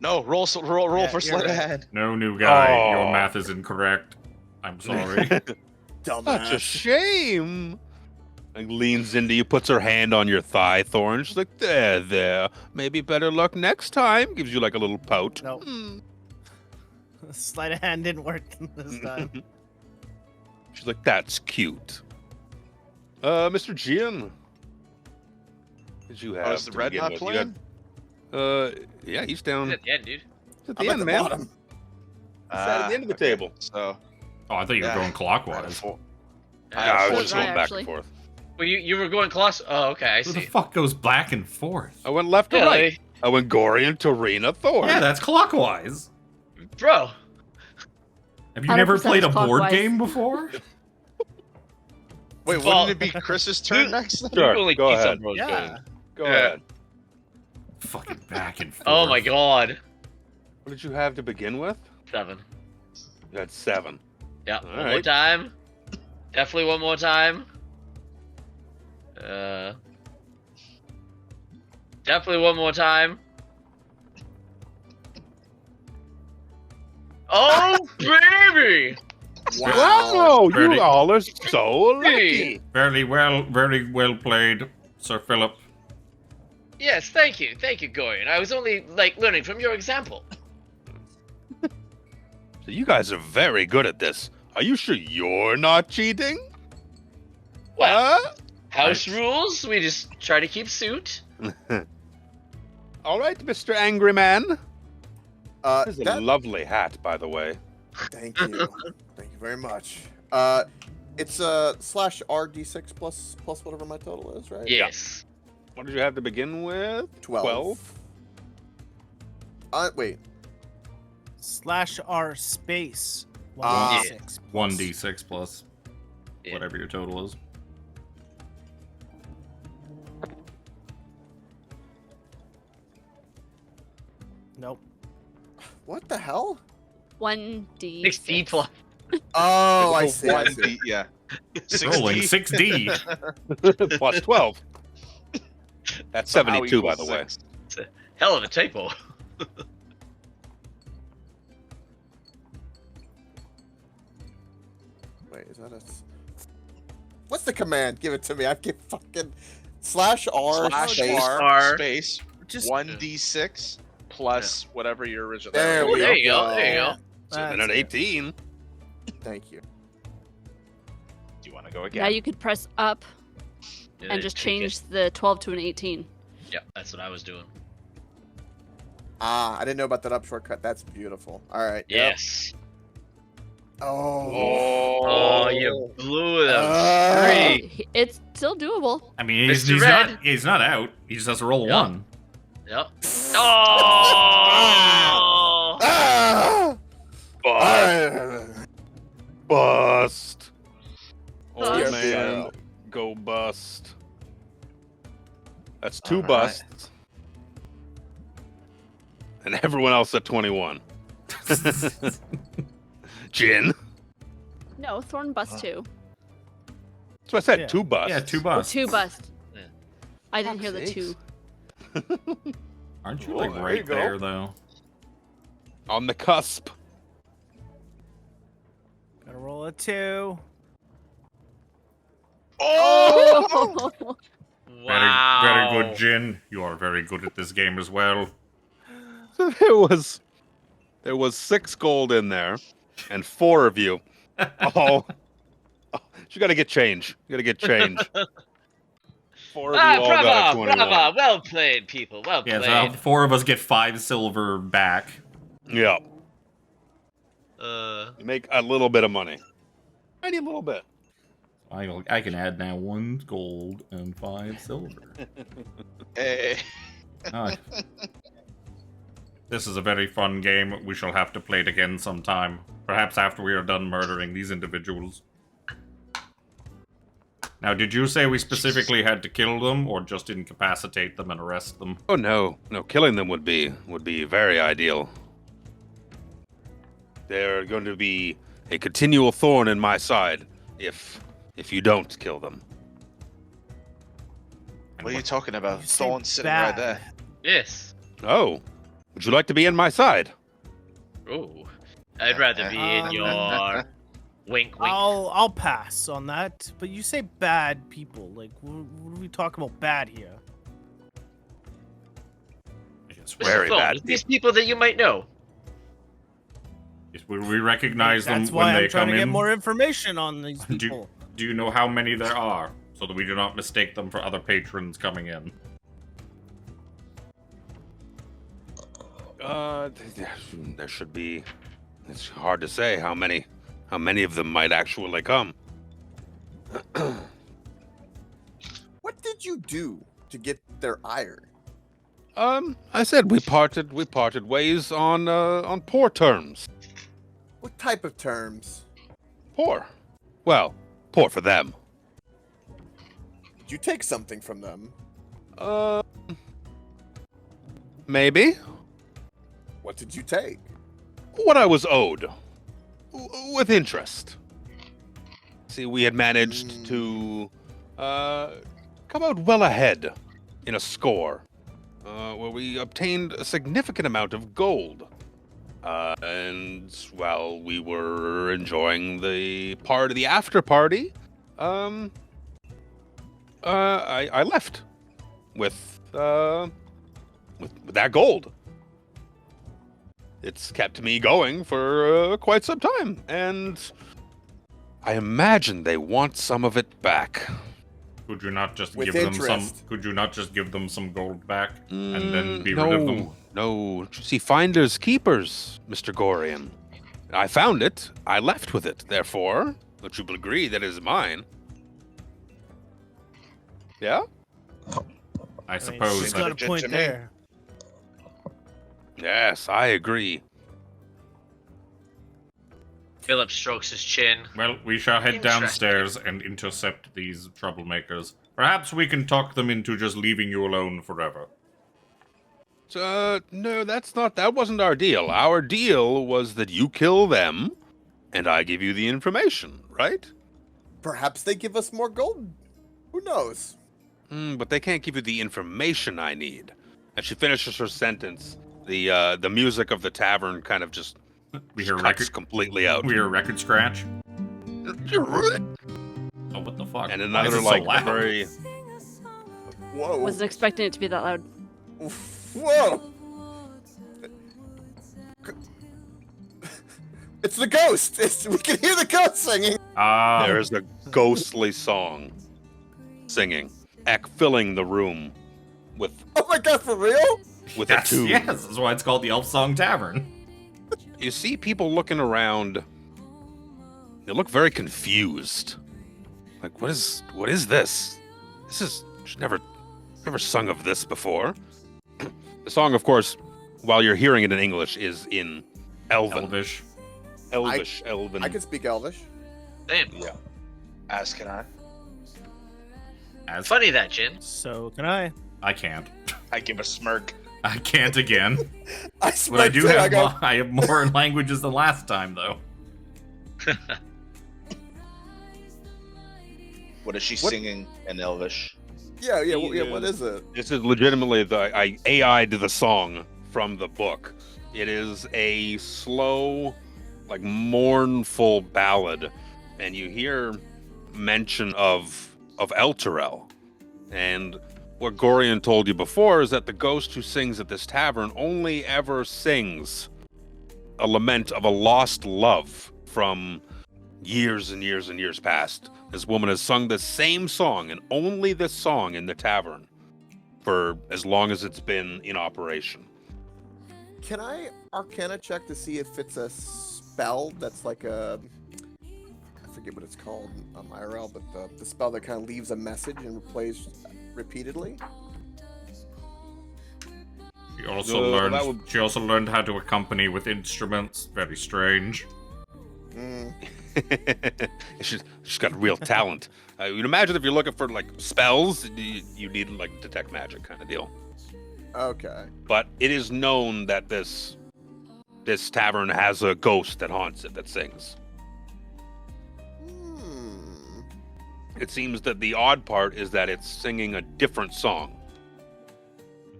No, roll Yeah, for you're sleight of right. hand. No, new guy, Oh. your math is incorrect. I'm sorry. Such a Dumbass. shame. Like leans into you, puts her hand on your thigh, Thorne. She's like, there. Maybe better luck next time. Gives you like a little pout. Nope. Sleight of hand didn't work this time. She's like, that's cute. Mr. Gian. What did you have? Oh, is the to red begin not with? You playing? had- yeah, he's down He's at the end, dude. he's at the I'm at end, the man. bottom. He's at the end of the okay. table. So, Oh, I thought you were Yeah. going I had a clockwise. four- Yeah, I was four just to going right, back actually. and forth. Well, you were going close. Oh, okay, I Who the see. fuck goes back and forth? I went left to Yeah, right. I went Gorion, Torina, Thorne. Yeah, that's clockwise. bro. Have you never 100% played a board clockwise. game before? Wait, Well, wouldn't it be Chris's turn next? Sure, Only go keep some ahead. bros Yeah. going. Go Yeah. ahead. Fucking back and forth. Oh my god. What did you have to begin with? 7. You had 7. Yeah, All one more right. time. Definitely one more time. Definitely one more time. Oh, baby! Wow, Pretty- you all are so lucky. Very well played, Sir Philip. Yes, thank you, Gorion. I was only, learning from your example. So you guys are very good at this. Are you sure you're not cheating? Well, Huh? house rules, we just try to keep suit. All right, Mr. Angry Man. This is a That, lovely hat, by the way. thank you. Thank you very much. It's slash RD6 plus whatever my total is, right? Yes. What did you have to begin with? 12. Wait. /R space. Ah. 1d6. 1d6 plus Yeah. whatever your total is. Nope. What the hell? 1d. 6D plus. Oh, I see. I One see. D, yeah. Rolling 60. 6d. Plus 12. That's Somehow 72, by equals the way. 6. It's a hell of a typo. Wait, is that a? What's the command? Give it to me. I get fucking /R Slash space. R space Just 1d6 plus whatever your original. There Oh, we there you go. go. There you go. Sitting That's at it. 18. Thank you. Do you want to go Now again? you could press up and just change the 12 to an 18. Yeah, that's what I was doing. Ah, I didn't know about that up shortcut. That's beautiful. All right. Yep. Yes. Oh. Oh, you blew them Ah. free. It's still doable. I mean, he's Mr. Red. not out. He just has to roll Yeah. 1. Yep. Oh! Ah! Bust. Old Bust. man, go bust. That's 2 All right. busts. And everyone else at 21. Jin. No, Thorne bust 2. That's what I said. Yeah. 2 busts. Yeah, 2 Oh, busts. 2 bust. Yeah. I didn't hear Fuck's the sakes. 2. Aren't you Oh, like there right you go. there though? On the cusp. Gotta roll a 2. Oh! Wow. Very good, Jin. You are very good at this game as well. So there was 6 gold in there, and 4 of you. Oh, you got to get change. You got to get change. 4 of you all got a Bravo, 21. bravo. Well played, people. Well Yeah, played. so 4 of us get 5 silver back. Yeah, Uh, you make a little bit of money. Tiny little bit. I can add now 1 gold and 5 silver. Hey. Ah. This is a very fun game. We shall have to play it again sometime. Perhaps after we are done murdering these individuals. Now, did you say we specifically had to kill them, or just incapacitate them and arrest them? Oh no, killing them would be very ideal. They're going to be a continual thorn in my side if you don't kill them. And What are you talking about? You say Thorn sitting bad. right there. yes. Oh, would you like to be in my side? Oh, I'd rather be in your wink, wink. I'll pass on that. But you say bad people. Like, what are we talking about bad here? Yes, Mr. very Thorne, bad these people that you might know. we recognize them That's when why they I'm trying come to get in. more information on these people. Do you know how many there are, so that we do not mistake them for other patrons coming in? There should be. It's hard to say how many of them might actually come. What did you do to get their ire? I said we parted ways on poor terms. What type of terms? Poor. Well, poor for them. Did you take something from them? Maybe. What did you take? What I was owed. With interest. See, we had managed to come out well ahead in a score, where we obtained a significant amount of gold. And while we were enjoying the after party, I left with that gold. It's kept me going for quite some time, and I imagine they want some of it back. Could you not just With give them some? interest. Could you not just give them some gold back and then be rid of them? No. See, finders keepers, Mr. Gorion. I found it. I left with it. Therefore, don't you agree that it is mine? Yeah? I I mean, suppose she's that got a Legit point to me. there. Yes, I agree. Philip strokes his chin. Well, we shall head Interesting. downstairs and intercept these troublemakers. Perhaps we can talk them into just leaving you alone forever. No, that wasn't our deal. Our deal was that you kill them, and I give you the information, right? Perhaps they give us more gold. Who knows? But they can't give you the information I need. And she finishes her sentence. The music of the tavern kind of just We hear cuts record. completely out. We hear a record scratch. Oh, what the fuck? And Why is another it so like loud? very Whoa. Wasn't expecting it to be that loud. Whoa. It's the ghost. We can hear the ghost singing. there is a ghostly song singing, filling the room with Oh that guy for real? with Yes, a tune. yes, that's why it's called the Elf Song Tavern. You see people looking around. They look very confused. Like, what is this? This is never sung of this before. The song, of course, while you're hearing it in English, is in Elven. Elvish. Elven. I can speak Elvish. Damn. Yeah. As can I. As Funny that, Jin. So can I? I can't. I give a smirk. I can't again. I But I do smirked, have go, I have more languages than last time, though. What is she What- singing in Elvish? yeah, what is it? This is legitimately I AI'd the song from the book. It is a slow, like mournful ballad, and you hear mention of Elturel. And what Gorion told you before is that the ghost who sings at this tavern only ever sings a lament of a lost love from years and years and years past. This woman has sung the same song and only this song in the tavern for as long as it's been in operation. Can I Arcana check to see if it's a spell that's like a... I forget what it's called on IRL, but the spell that kind of leaves a message and plays repeatedly? She also No, that learned. would- She also learned how to accompany with instruments. Very strange. Mm. she's got real talent. You'd imagine if you're looking for like spells, you need like detect magic kind of deal. Okay. But it is known that this tavern has a ghost that haunts it that sings. Hmm. It seems that the odd part is that it's singing a different song.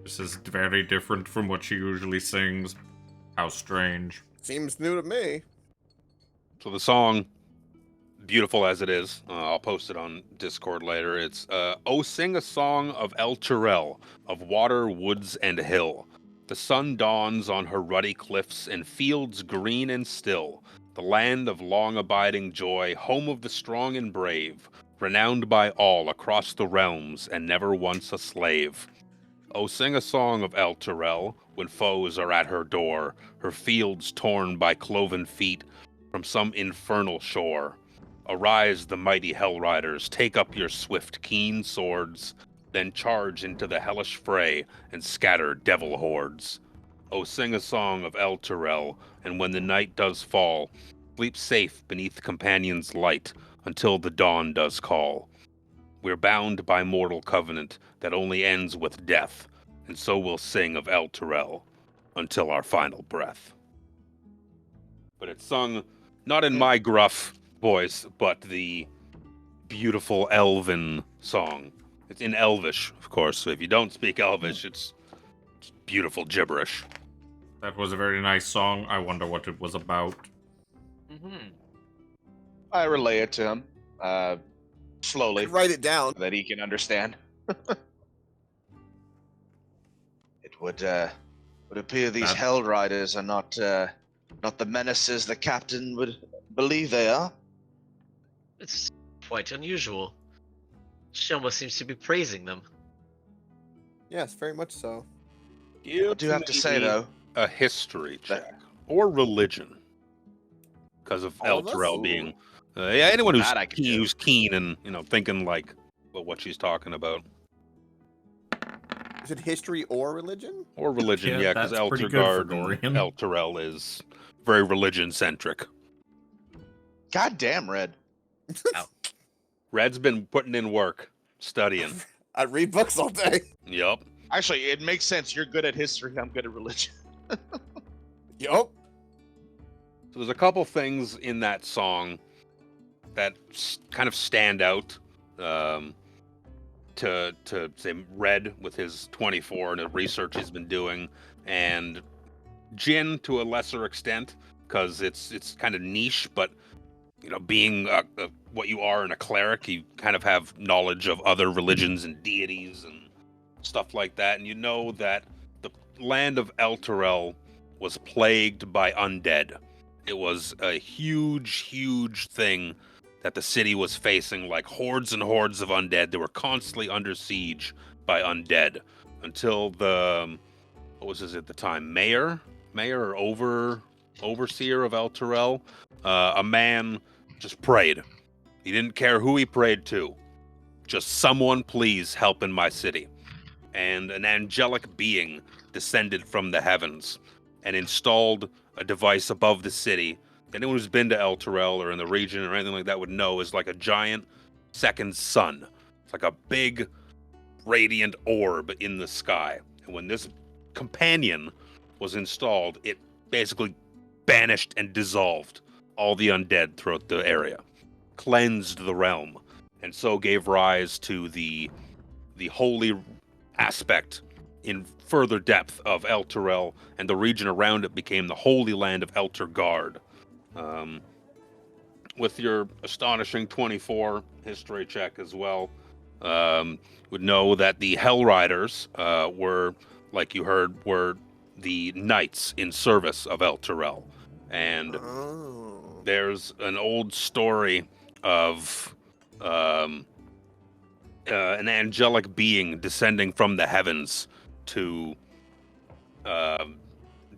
This is very different from what she usually sings. How strange. Seems new to me. So the song, beautiful as it is, I'll post it on Discord later. It's, "Oh, sing a song of El Turel, of water, woods, and hill. The sun dawns on her ruddy cliffs and fields green and still. The land of long-abiding joy, home of the strong and brave, renowned by all across the realms and never once a slave. Oh, sing a song of El Turel when foes are at her door, her fields torn by cloven feet from some infernal shore. Arise, the mighty Hell Riders, take up your swift, keen swords, then charge into the hellish fray and scatter devil hordes. Oh, sing a song of El Turel, and when the night does fall, sleep safe beneath companions' light until the dawn does call. We're bound by mortal covenant that only ends with death, and so we'll sing of El Turel until our final breath." But it's sung not in my gruff voice, but the beautiful elven song. It's in Elvish, of course, so if you don't speak Elvish, it's beautiful gibberish. That was a very nice song. I wonder what it was about. Mm-hmm. I relay it to him, slowly, Write it down. that he can understand. It would appear these That- Hell Riders are not the menaces the captain would believe they are. It's quite unusual. She almost seems to be praising them. Yes, very much so. I do have to say though, A history check or religion, because of All El of us? Turel being, yeah, anyone That I can do. who's keen and thinking like what she's talking about, Is it history or religion? or religion, Yeah, yeah, because that's El pretty good for Turgard and Gorion. El Turel is very religion centric. goddamn Red. Red's been putting in work, studying. I read books all day. Yup. Actually, it makes sense. You're good at history. I'm good at religion. Yup. So there's a couple things in that song that kind of stand out. To say Red with his 24 and the research he's been doing, and Jin to a lesser extent because it's kind of niche, but being what you are in a cleric, you kind of have knowledge of other religions and deities and stuff like that, and you know that the land of El Turel was plagued by undead. It was a huge thing that the city was facing, like hordes and hordes of undead. They were constantly under siege by undead. until the what was his at the time, mayor or overseer of El Terrell, a man just prayed. He didn't care who he prayed to. Just someone please help in my city. And an angelic being descended from the heavens and installed a device above the city. Anyone who's been to El Terrell or in the region or anything like that would know is like a giant second sun. It's like a big radiant orb in the sky. And when this companion was installed, it basically banished and dissolved all the undead throughout the area, cleansed the realm, and so gave rise to the holy aspect in further depth of El Terrell, and the region around it became the Holy Land of Eltergard. With your astonishing 24 history check as well, would know that the Hell Riders were, like you heard, were the knights in service of El Terrell. And there's an old story of an angelic being descending from the heavens to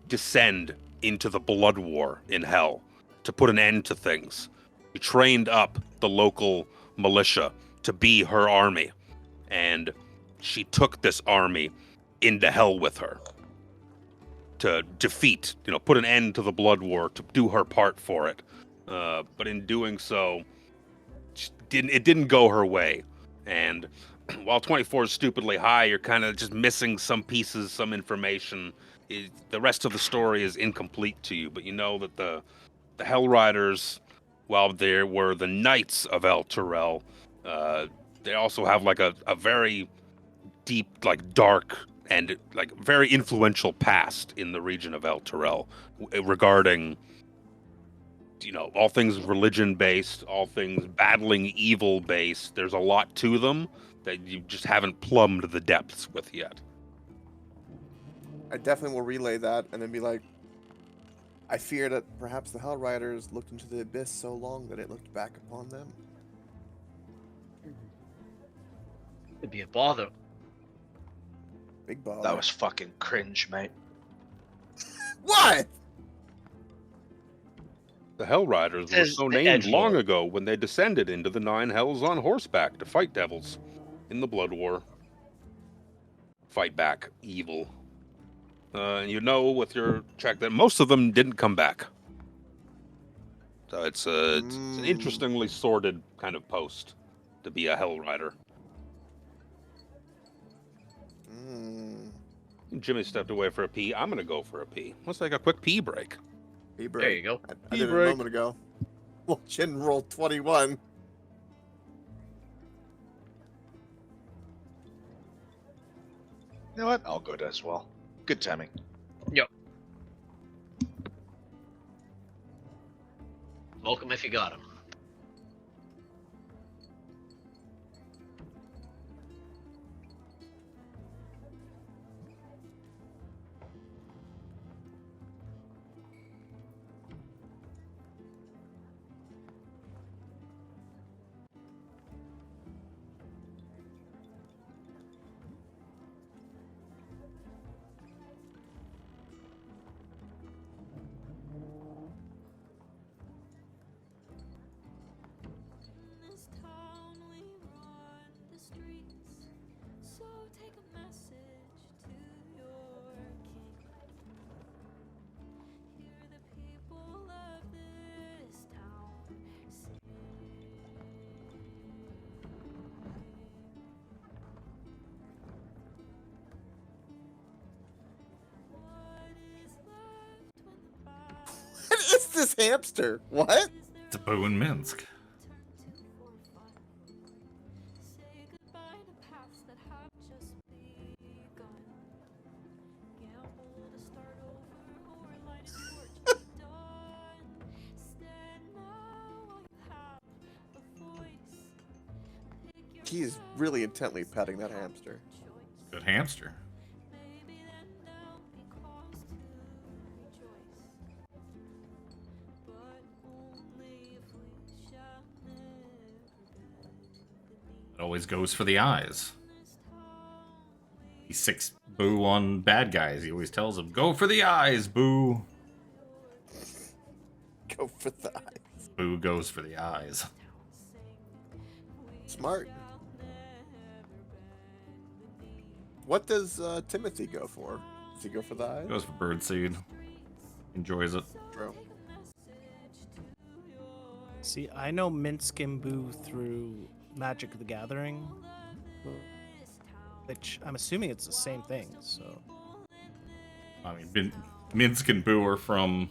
descend into the blood war in hell to put an end to things. She trained up the local militia to be her army, and she took this army into hell with her to defeat, put an end to the blood war, to do her part for it. But in doing so, it didn't go her way. And while 24 is stupidly high, you're kind of just missing some pieces, some information. The rest of the story is incomplete to you, but you know that the Hell Riders, while they were the knights of El Terrell, they also have like a very deep, like dark and like very influential past in the region of El Terrell regarding, all things religion-based, all things battling evil-based. There's a lot to them that you just haven't plumbed the depths with yet. I definitely will relay that and then be like, I fear that perhaps the Hell Riders looked into the abyss so long that it looked back upon them. It'd be a bother. Big ball. That was fucking cringe, mate. What? The Hell Riders were Says so the named long edgelord. ago when they descended into the Nine Hells on horseback to fight devils in the Blood War. Fight back evil. And with your check that most of them didn't come back. So it's an interestingly sordid kind of post to be a Hell Rider. Jimmy stepped away for a pee. I'm going to go for a pee. Let's take a quick pee break. Pee break. There you go. I did it a moment ago. Well, Chin rolled 21. You know what? I'll go as well. Good timing. Yep. Welcome if you got him. What is this hamster? What? It's a Boone Minsk. He's really intently petting that hamster. Good hamster. It always goes for the eyes. He 6 boo on bad guys. He always tells them, "Go for the eyes, boo." Go for the eyes. Boo goes for the eyes. Smart. What does Timothy go for? Does he go for the eyes? Goes for birdseed. Enjoys it. True. See, I know Minsk and Boo through Magic the Gathering, which I'm assuming it's the same thing. So I mean, Minsk and Boo are from.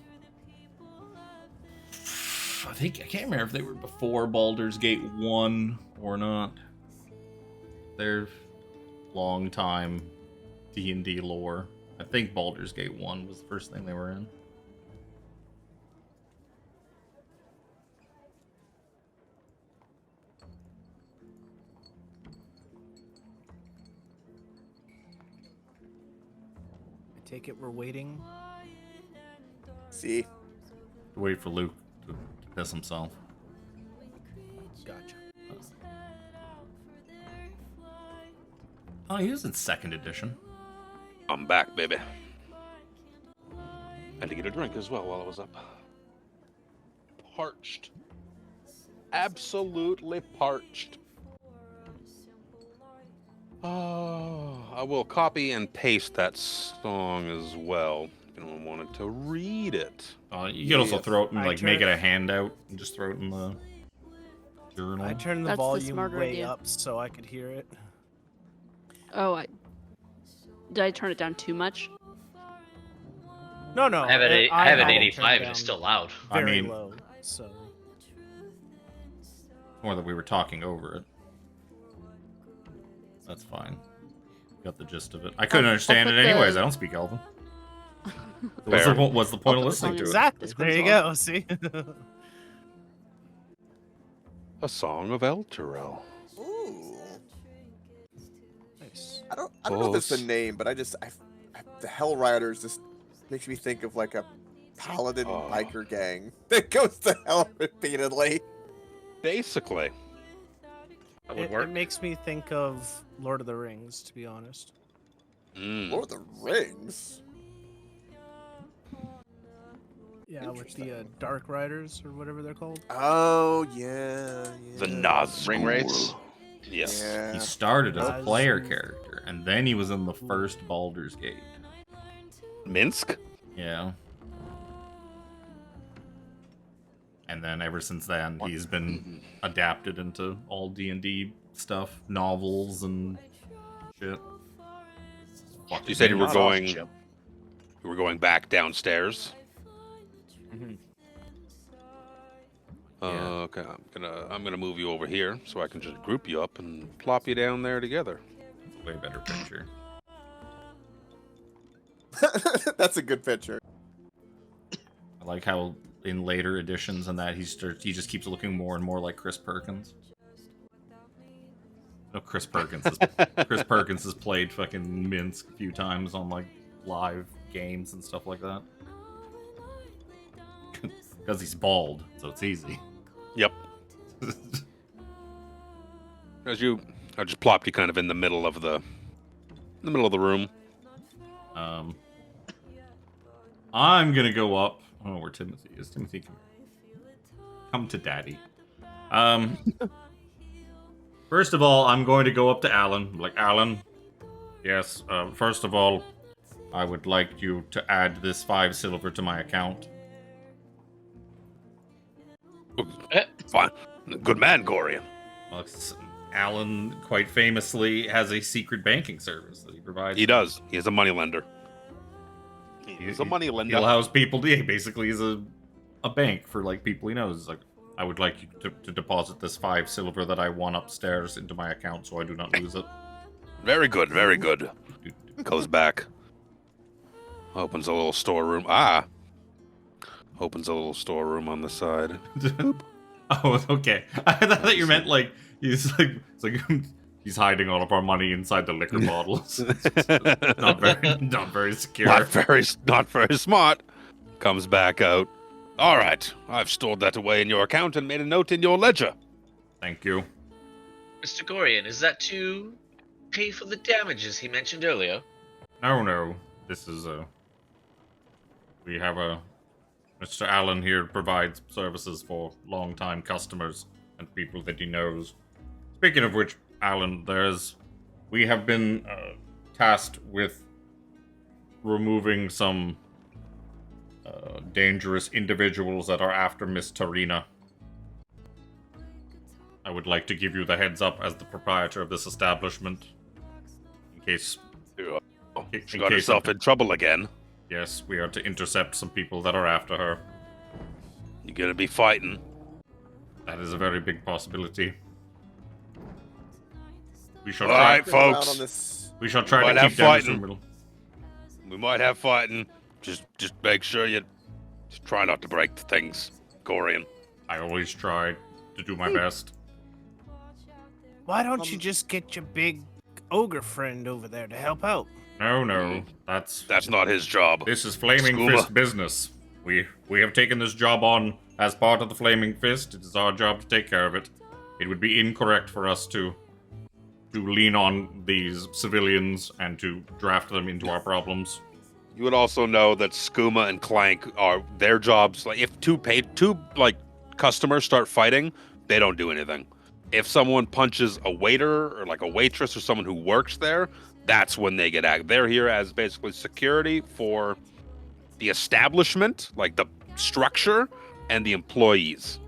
I can't remember if they were before Baldur's Gate 1 or not. They're long time D&D lore. I think Baldur's Gate 1 was the first thing they were in. I take it we're waiting. See? Wait for Luke to piss himself. Gotcha. Oh, he was in 2nd edition. I'm back, baby. Had to get a drink as well while I was up. Parched. Absolutely parched. Oh, I will copy and paste that song as well. If anyone wanted to read it. You could also throw it in, I like, make it turn- a handout and just throw it in the journal. I turned the That's the volume smarter way idea. up so I could hear it. Oh, did I turn it down too much? No, no. I have I I have an had it 85 turned and it's down still loud. I very mean- low. So More that we were talking over it. That's fine. Got the gist of it. I couldn't I'll understand put it anyways. the- I don't speak Elven. Fair. What's the point of put the listening song to in it? exactly. This There comes you off. go. See. A song of Elturel. Ooh. Nice. I don't know if it's the Boss. name, but the Hell Riders just makes me think of like a paladin Oh. biker gang that goes to hell repeatedly. Basically. That would It work. makes me think of Lord of the Rings, to be honest. Lord of the Rings. Yeah, with the Dark Riders or whatever they're called. Oh yeah. The Nazgul. Ring rates? Yes. Yeah. He started as a As- player character, and then he was in the first Baldur's Gate. Minsk? Yeah. And then ever since then, he's been adapted into all D&D stuff, novels and shit. You said you were Not going. off, Jim. You were going back downstairs. Yeah. Okay, I'm gonna move you over here so I can just group you up and plop you down there together. Way better picture. That's a good picture. I like how in later editions and that he just keeps looking more and more like Chris Perkins. No, Chris Perkins has played fucking Minsk a few times on like live games and stuff like that. Because he's bald, so it's easy. Yep. I just plopped you kind of in the middle of the room. I'm gonna go up. I don't know where Timothy is. Timothy, come to Daddy. First of all, I'm going to go up to Alan. Like, Alan, yes. First of all, I would like you to add this 5 silver to my account. Fine. Good man, Gorion. Well, Alan, quite famously, has a secret banking service that he provides. He does. He is a moneylender. He's a moneylender. He allows people to, basically, he's a bank for, like, people he knows. It's like, I would like you to deposit this 5 silver that I won upstairs into my account so I do not lose it. Very good, very good. Goes back. Opens a little storeroom. Opens a little storeroom on the side. Oh, okay. I thought that you meant, like, he's he's hiding all of our money inside the liquor bottles. not very secure. Not very smart. Comes back out. All right, I've stored that away in your account and made a note in your ledger. Thank you. Mr. Gorion, is that 2 pay for the damages he mentioned earlier? No. This is we have Mr. Allen here provides services for longtime customers and people that he knows. Speaking of which, Allen, we have been tasked with removing some dangerous individuals that are after Miss Tarina. I would like to give you the heads up as the proprietor of this establishment, in case. She got herself in trouble again. Yes, we are to intercept some people that are after her. You're gonna be fighting. That is a very big possibility. We shall All try. right, folks. We shall try Might to have keep down this fighting. middle. We might have fighting. Just make sure you just try not to break things, Gorion. I always try to do my best. Why don't you just get your big ogre friend over there to help out? No. That's not his job. This is Flaming Skooma. Fist business. We have taken this job on as part of the Flaming Fist. It is our job to take care of it. It would be incorrect for us to lean on these civilians and to draft them into our problems. You would also know that Skooma and Clank are their jobs. Like if two customers start fighting, they don't do anything. If someone punches a waiter or like a waitress or someone who works there, that's when they get active. They're here as basically security for the establishment, like the structure, and the employees.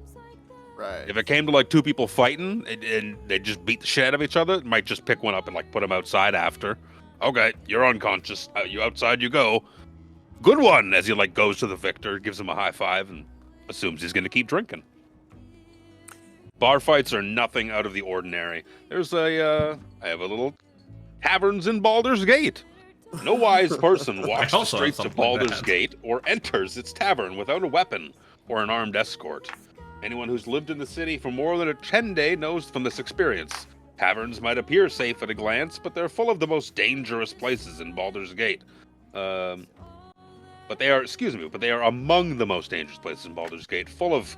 Right. If it came to like two people fighting and they just beat the shit out of each other, might just pick one up and like put them outside after. Okay, you're unconscious. You outside you go. Good one, as he like goes to the victor, gives him a high five, and assumes he's gonna keep drinking. Bar fights are nothing out of the ordinary. There's I have a little taverns in Baldur's Gate. No wise person walks the also have streets of something like Baldur's that. Gate or enters its tavern without a weapon or an armed escort. Anyone who's lived in the city for more than a 10-day knows from this experience. Taverns might appear safe at a glance, but they're full of the most dangerous places in Baldur's Gate. But they are among the most dangerous places in Baldur's Gate, full of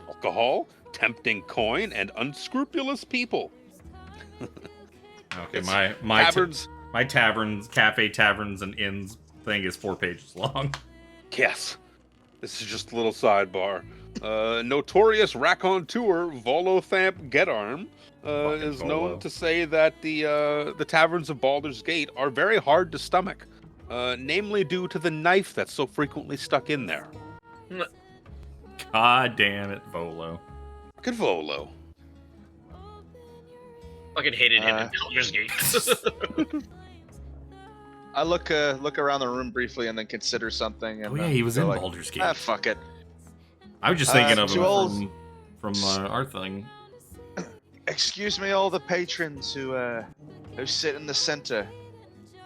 alcohol, tempting coin, and unscrupulous people. Okay, It's my taverns. my taverns, cafe taverns, and inns thing is 4 pages long. Yes. This is just a little sidebar. Notorious raconteur Volothamp Getarm is Volo. known to say that the taverns of Baldur's Gate are very hard to stomach, namely due to the knife that's so frequently stuck in there. God damn it, Volo. Good Volo. Fucking hated him in Baldur's Gate. I look around the room briefly and then consider something. And Oh yeah, then he was go in like, Baldur's Gate. Ah, fuck it. I was just thinking of to all- him from our thing. Excuse me, all the patrons who sit in the center.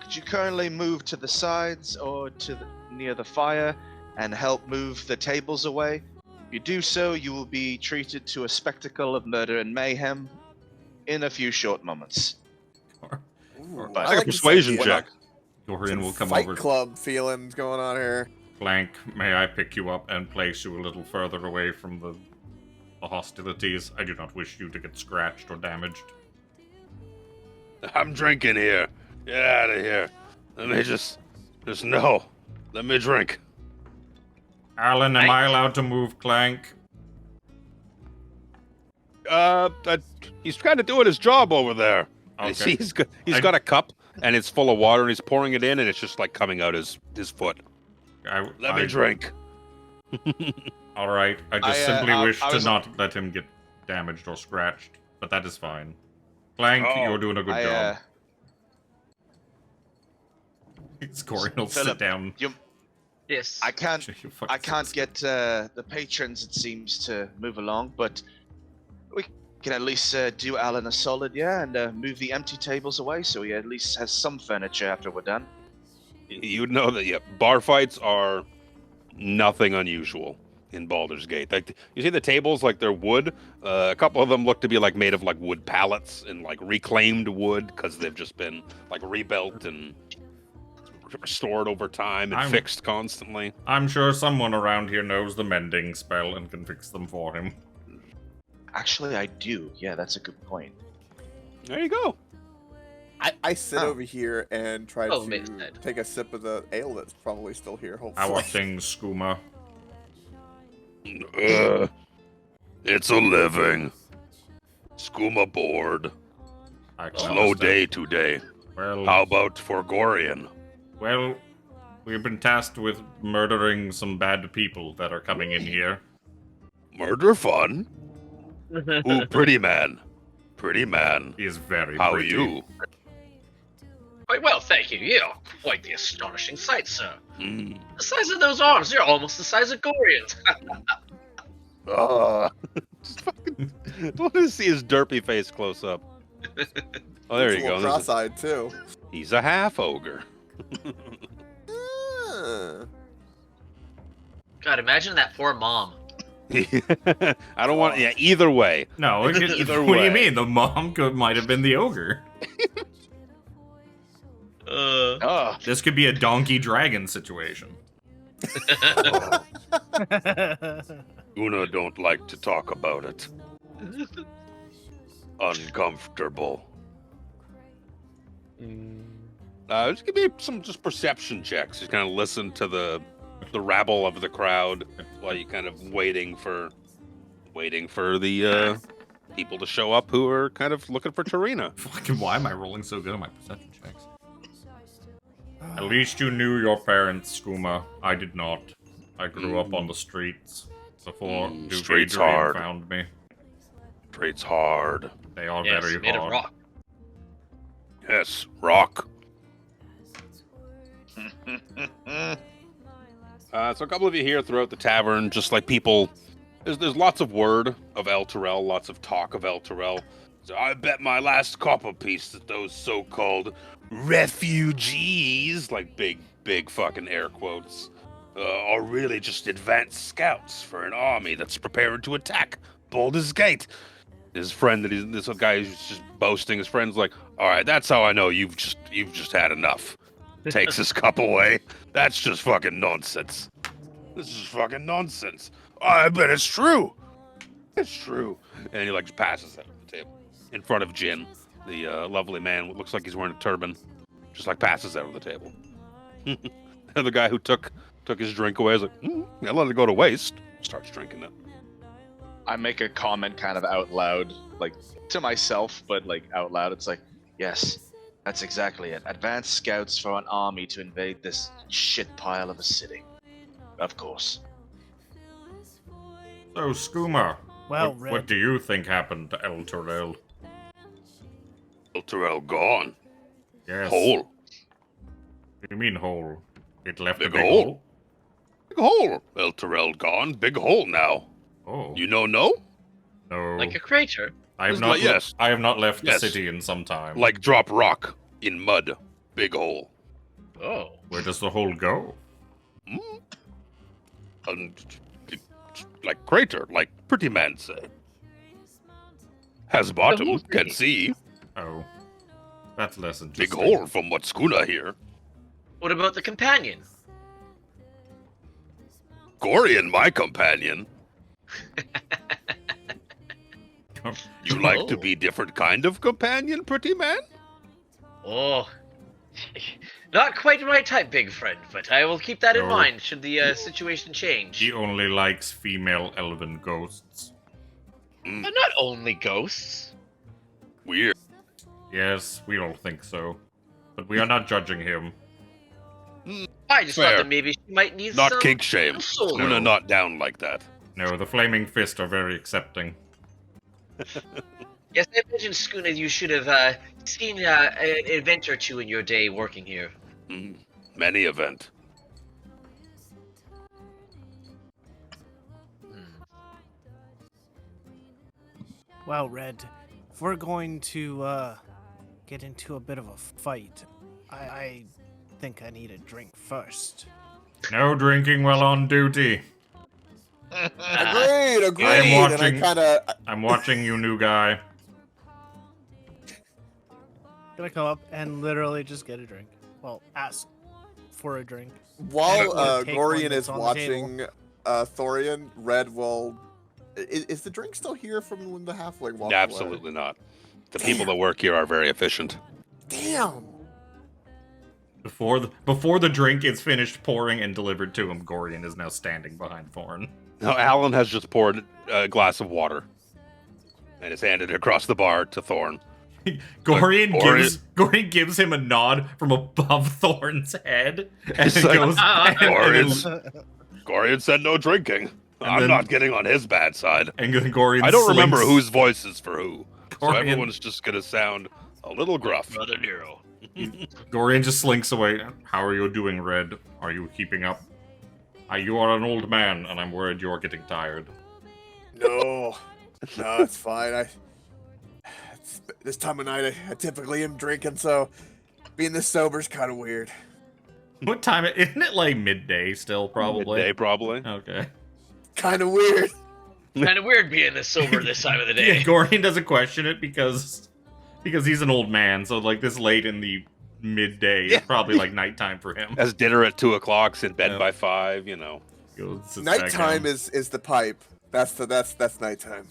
Could you currently move to the sides or near the fire and help move the tables away? If you do so, you will be treated to a spectacle of murder and mayhem in a few short moments. Ooh, But- I Like a like this persuasion idea. check. Gorion will come Fight over. Club feelings going on here. Clank, may I pick you up and place you a little further away from the hostilities? I do not wish you to get scratched or damaged. I'm drinking here. Get out of here. Let me just no. Let me drink. Alan, am I allowed to move Clank? He's kind of doing his job over there. You Okay. see, he's got a cup and it's full of water and he's pouring it in and it's just like coming out his foot. Let me drink. All right. I just I, simply I- wish I to was- not let him get damaged or scratched, but that is fine. Clank, Oh, you're doing a good job. I, Gorion will sit Philip, down. Yes. I can't You fucking I can't sit- get the patrons, it seems, to move along, but we can at least do Alan a solid, and move the empty tables away so he at least has some furniture after we're done. You know that bar fights are nothing unusual in Baldur's Gate. Like you see the tables, like they're wood. A couple of them look to be like made of like wood pallets and like reclaimed wood because they've just been like rebuilt and restored over time and fixed constantly. I'm sure someone around here knows the mending spell and can fix them for him. Actually, I do. Yeah, that's a good point. There you go. I sit Oh. over here and try Oh, to makes sense. take a sip of the ale that's probably still here. How Hopefully. are things, Skooma? It's a living. Skooma board. I can Slow understand. day today. Well, How about for Gorion? well, we've been tasked with murdering some bad people that are coming in here. Murder fun? Ooh, pretty man. Pretty man. He is very How are pretty. you? Quite well, thank you. You're quite the astonishing sight, sir. Hmm. The size of those arms, you're almost the size of Gorion's. Just fucking, I want to see his derpy face close up. Oh, there He's you a go. little cross-eyed too. He's a half ogre. God, imagine that poor mom. I don't want. Yeah, either way. No, Either what do you way. mean? The mom might have been the ogre. Oh, This could be a donkey dragon situation. Una don't like to talk about it. Uncomfortable. Just give me some just perception checks. Just kind of listen to the rabble of the crowd while you kind of waiting for the people to show up who are kind of looking for Tarina. Fucking, why am I rolling so good on my perception checks? At least you knew your parents, Skooma. I did not. I grew up on the streets before Duke streets Adrian hard. found me. Streets hard. They are Yes, very made of hard. rock. Yes, rock. So a couple of you here throughout the tavern, just like people, there's lots of word of El Terrell, lots of talk of El Terrell. So I bet my last copper piece that those so-called refugees, like big fucking air quotes, are really just advanced scouts for an army that's preparing to attack Baldur's Gate. His friend this guy who's just boasting, his friend's like, all right, that's how I know you've just had enough. Takes his cup away. That's just fucking nonsense. This is fucking nonsense. I bet it's true. It's true. And he like just passes it at the table in front of Jin, the lovely man. What looks like he's wearing a turban. Just like passes out of the table. And the guy who took his drink away is like, I let it go to waste. Starts drinking it. I make a comment kind of out loud, like to myself, but like out loud. It's like, yes, that's exactly it. Advanced scouts for an army to invade this shit pile of a city. Of course. So, Skooma, Well, what Red, do you think happened to El Terrell? El Terrell gone. Yes. Hole. What do you mean hole? It left Big a big hole. hole? Big hole. El Terrell gone. Big hole now. Oh. You know no? No. Like a crater. I have It's not. like- yes. I have not left Yes. the city in some time. Like drop rock in mud. Big hole. Oh. Where does the hole go? And like crater, like pretty man said. Has bottom, whole can thing. see. Oh, that's less Big interesting. hole from what Skuna here. What about the companion? Gorion, my companion. You like to Oh. be different kind of companion, pretty man? Oh. Not quite my type, big friend, but I will keep that in No. mind should the situation change. He only likes female elven ghosts. But not only ghosts. Weird. Yes, we all think so, but we are not judging him. I just Fair. thought that maybe she might need Not some kink shame. soul. Skuna not down like that. No, the Flaming Fist are very accepting. Yes, I imagine, Skuna, you should have seen an event or two in your day working here. Many event. well, Red, if we're going to get into a bit of a fight, I think I need a drink first. No drinking while on duty. Agreed. I'm And watching. I kind of I'm watching you, new guy. Gonna come up and literally just get a drink. Well, ask for a drink. while Take one Gorion that's is on the watching Thorian, Red will. Is the drink still here from when the halfling walked away? Absolutely not. The people that work here are very efficient. Damn. Before the drink is finished pouring and delivered to him, Gorion is now standing behind Thorne. Now, Alan has just poured a glass of water and has handed it across the bar to Thorne. Gorion gives him a nod from above Thorne's head, and It's it like, goes. Gorion said no drinking. I'm not getting on his bad side. And then Gorion I don't remember slinks- whose voice is for who. So Gorion- everyone's just going to sound a little gruff. Brother Nero. Gorion just slinks away. How are you doing, Red? Are you keeping up? You are an old man, and I'm worried you're getting tired. No, it's fine. This time of night, I typically am drinking, so being this sober is kind of weird. What time? Isn't it like midday still? Probably. Midday, probably. Okay. Kind of weird. Kind of weird being this sober this time of the Yeah, day. Gorion doesn't question it because he's an old man. So like this late in the midday is probably like nighttime for him. Has dinner at 2 o'clock, in bed Yeah. by 5, you know. Sits back Nighttime down. is the pipe. That's nighttime.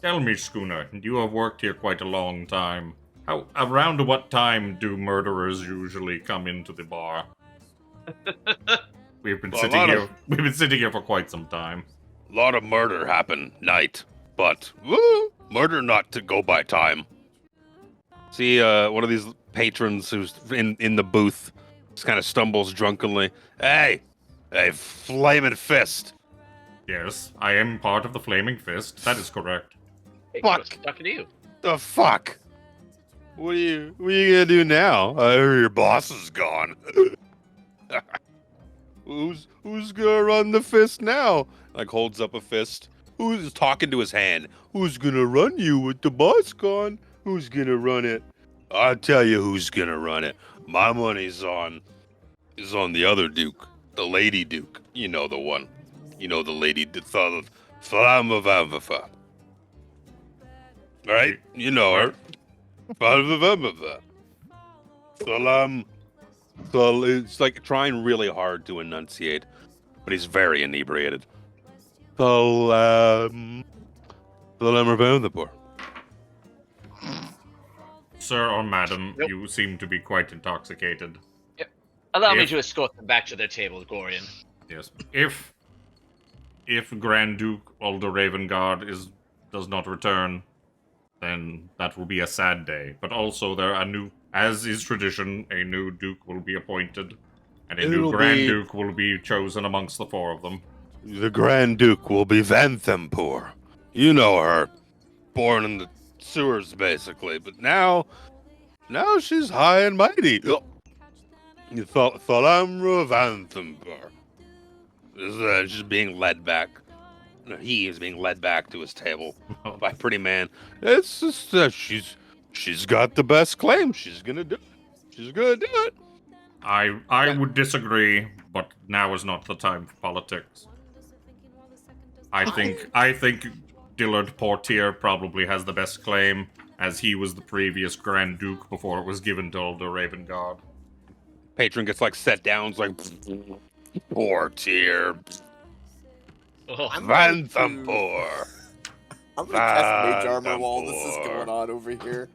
Tell me, Schooner, you have worked here quite a long time. Around what time do murderers usually come into the bar? We've been Well, We've been sitting here for quite some time. A lot of murder happen night, but murder not to go by time. See, one of these patrons who's in the booth just kind of stumbles drunkenly. Hey, flaming fist. Yes, I am part of the Flaming Fist. That is correct. Hey, Fuck. what's talking to you? The fuck? What are you gonna do now? I hear your boss is gone. Who's gonna run the fist now? Like holds up a fist. Who's talking to his hand? Who's gonna run you with the boss gone? Who's gonna run it? I'll tell you who's gonna run it. My money's on the other Duke, the Lady Duke. You know the one. You know the lady, the Flamavavafa. Right? You know her. It's like trying really hard to enunciate, but he's very inebriated. Sir or madam, Yep. you seem to be quite intoxicated. Allow me If- to escort them back to their table, Gorion. Yes. If Grand Duke Alder Ravengard does not return, then that will be a sad day. But also as is tradition, a new Duke will be appointed, and a new It'll Grand be- Duke will be chosen amongst the four of them. The Grand Duke will be Vanthempur. You know her. Born in the sewers, basically. But now she's high and mighty. Thalamra Vanthempur. She's being led back. No, he is being led back to his table by a pretty man. It's just she's got the best claim. She's gonna do it. She's gonna do it. I would disagree, but now is not the time for politics. I think Dillard Portier probably has the best claim, as he was the previous Grand Duke before it was given to Alder Ravengard. Patron gets like set down. It's like Portier. Oh, Vanthempur. I'm gonna cast Mage Armor while this is Vanthempur. going on over here.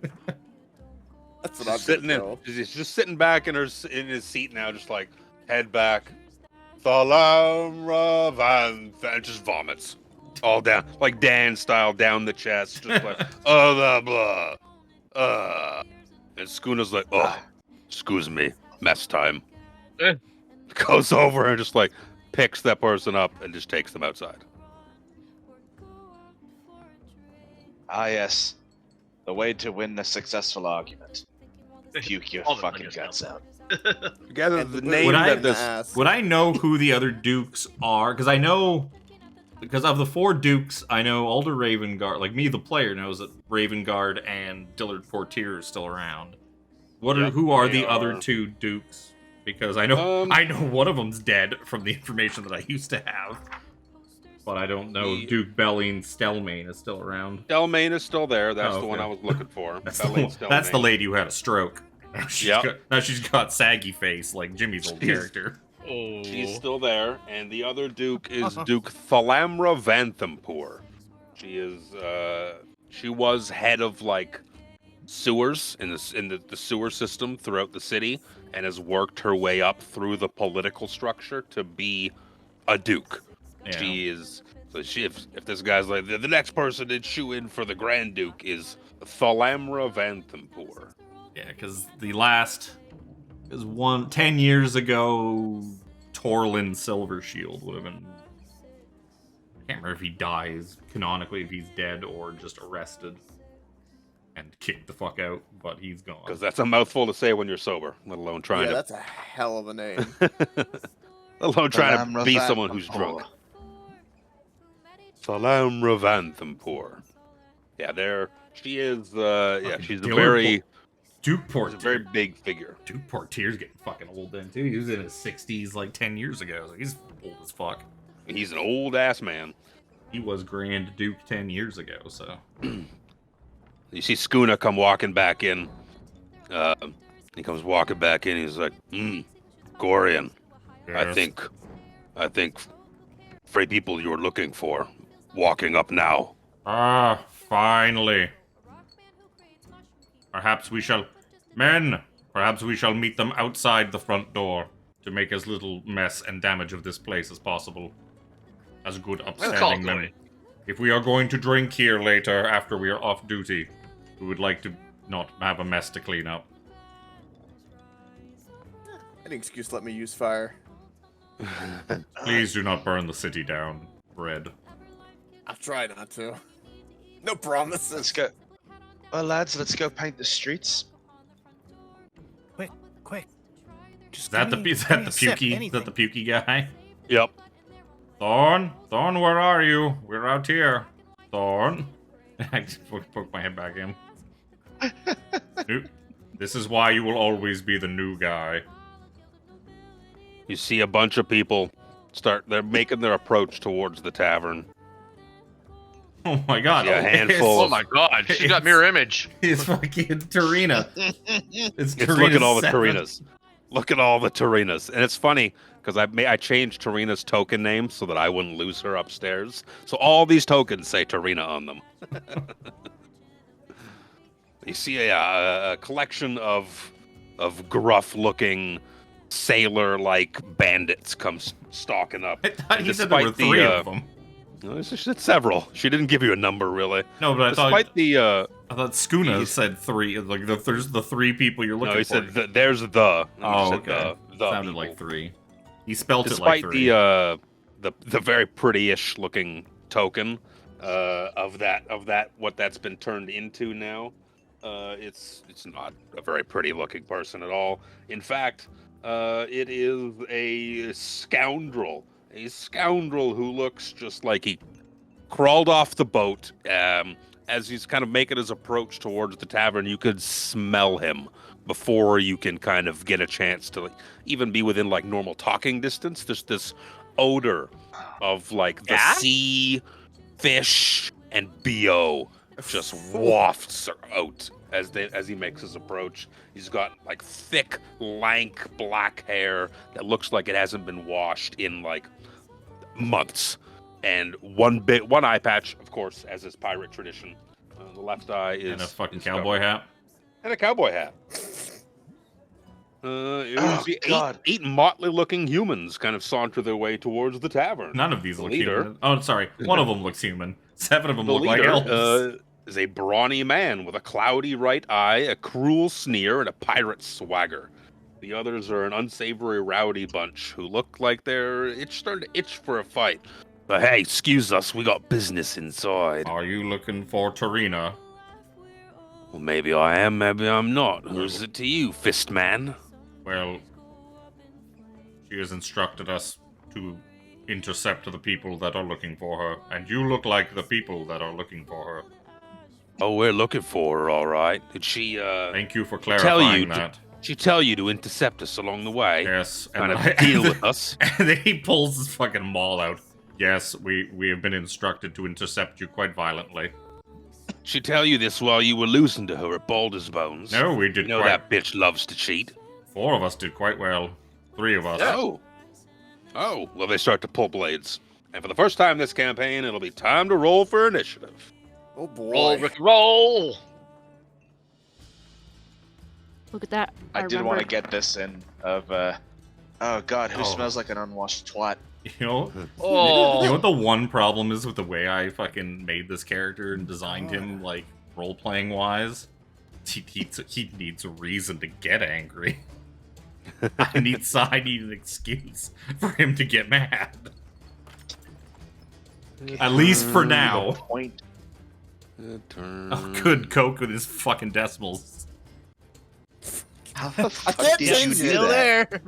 That's what I'm Sitting gonna in, she's just sitting back in his seat now, just like head back. Thalamra Vanth, just vomits all down, like Dan style, down the chest, just like blah blah. And Schooner's like, oh, excuse me, mess time. Eh. Goes over and just like picks that person up and just takes them outside. Ah, yes. The way to win a successful argument. Puke your All the fucking onions guts now. out. Together, And the the name Would I- that this ass. Would I know who the other dukes are? Because of the four dukes, I know Alder Ravengard, like me, the player, knows that Ravengard and Dillard Portier are still around. Who are they the other are. two dukes? Because I know one of them's dead from the information that I used to have. But I don't know if Duke Belline Stelmane is still around. Delmain is still there. That's Oh, the one okay. I was looking for. That's Belline the Stelmane. lady who had a stroke. Now she's got saggy face like Jimmy's old She's- character. Oh. She's still there, and the other Duke is Duke Thalamra Vanthempur. She was head of like sewers in the sewer system throughout the city, and has worked her way up through the political structure to be a duke. Yeah. She is. So if this guy's like the next person to shoe in for the Grand Duke is Thalamra Vanthampur. Yeah, because 10 years ago, Torlin Silvershield would have been. I can't remember if he dies canonically, if he's dead or just arrested and kicked the fuck out, but he's gone. Because that's a mouthful to say when you're sober, let alone trying Yeah, to. that's a hell of a name. Let alone trying to be someone who's drunk. Thalamra Vanthampur. Yeah, she is. She's a very. Duke She's Portier. a very big figure. Duke Portier's getting fucking old then too. He was in his 60s like 10 years ago. So he's old as fuck. He's an old ass man. He was Grand Duke 10 years ago, so. You see Skuna come walking back in. He comes walking back in. He's like, Gorion. Yes. I think three people you were looking for walking up now. Ah, finally. Perhaps we shall meet them outside the front door to make as little mess and damage of this place as possible. As good upstanding men. If we are going to drink here later after we are off duty, we would like to not have a mess to clean up. Any excuse to let me use fire. Please do not burn the city down, Red. I'll try not to. No promises. Let's go. Well, lads, let's go paint the streets. Quick. Is that the pukey guy? Yep. Thorne, where are you? We're out here. Thorne. I just poked my head back in. Nope. This is why you will always be the new guy. You see a bunch of people they're making their approach towards the tavern. Oh my god. Yeah, a handful. Oh my god, she got mirror image. It's fucking Tarina. It's Look at all the 7. Tarinas. Look at all the Tarinas. And it's funny, because I changed Tarina's token name so that I wouldn't lose her upstairs. So all these tokens say Tarina on them. You see a collection of gruff-looking, sailor-like bandits come stalking up. I thought he said there were 3 of them. No, she said several. She didn't give you a number, really. No, but I thought Skuna he- said 3. Like there's the 3 people you're looking No, he for. said there's the. Oh, He said okay. the Sounded people. like 3. He spelt Despite it like 3. the very pretty-ish looking token of that what that's been turned into now, it's not a very pretty looking person at all. In fact, it is a scoundrel who looks just like he crawled off the boat. As he's kind of making his approach towards the tavern, you could smell him before you can kind of get a chance to even be within like normal talking distance. There's this odor of like the sea, fish, and BO just wafts out as he makes his approach. He's got like thick, lank black hair that looks like it hasn't been washed in like months. And one eye patch, of course, as is pirate tradition. The left eye is And a fucking is cowboy covered. hat. And a cowboy hat. You see God. eight motley-looking humans kind of saunter their way towards the tavern. None of these The look leader- human. Oh, sorry. One of them looks human. 7 of them The look like leader elves. is a brawny man with a cloudy right eye, a cruel sneer, and a pirate swagger. The others are an unsavory, rowdy bunch who look like they're starting to itch for a fight. But hey, excuse us, we got business inside. Are you looking for Tarina? Well, maybe I am, maybe I'm not. Who's it to you, fist man? Well, she has instructed us to intercept the people that are looking for her, and you look like the people that are looking for her. Oh, we're looking for her, all right. Did she, Thank you for tell clarifying you that. she tell you to intercept us along the way? Yes, Kind of I- deal with us. And then he pulls his fucking maul out. Yes, we have been instructed to intercept you quite violently. She tell you this while you were losing to her at Baldur's Bones? No, we did You know quite... that bitch loves to cheat. 4 of us did quite well. 3 of us. Oh, well, they start to pull blades. And for the first time this campaign, it'll be time to roll for initiative. Oh boy. Roll, Ricky, roll! Look at that. I did want to remembered. get this in of, oh god, who Oh. smells like an unwashed twat? You know, Oh. you know what the one problem is with the way I fucking made this character and designed him, like, role-playing wise? He needs a reason to get angry. I need an excuse for him to get mad. At least for now. Point. Turn. Oh, good Coke with his fucking decimals. How the fuck can't did you change do it. Still that? there.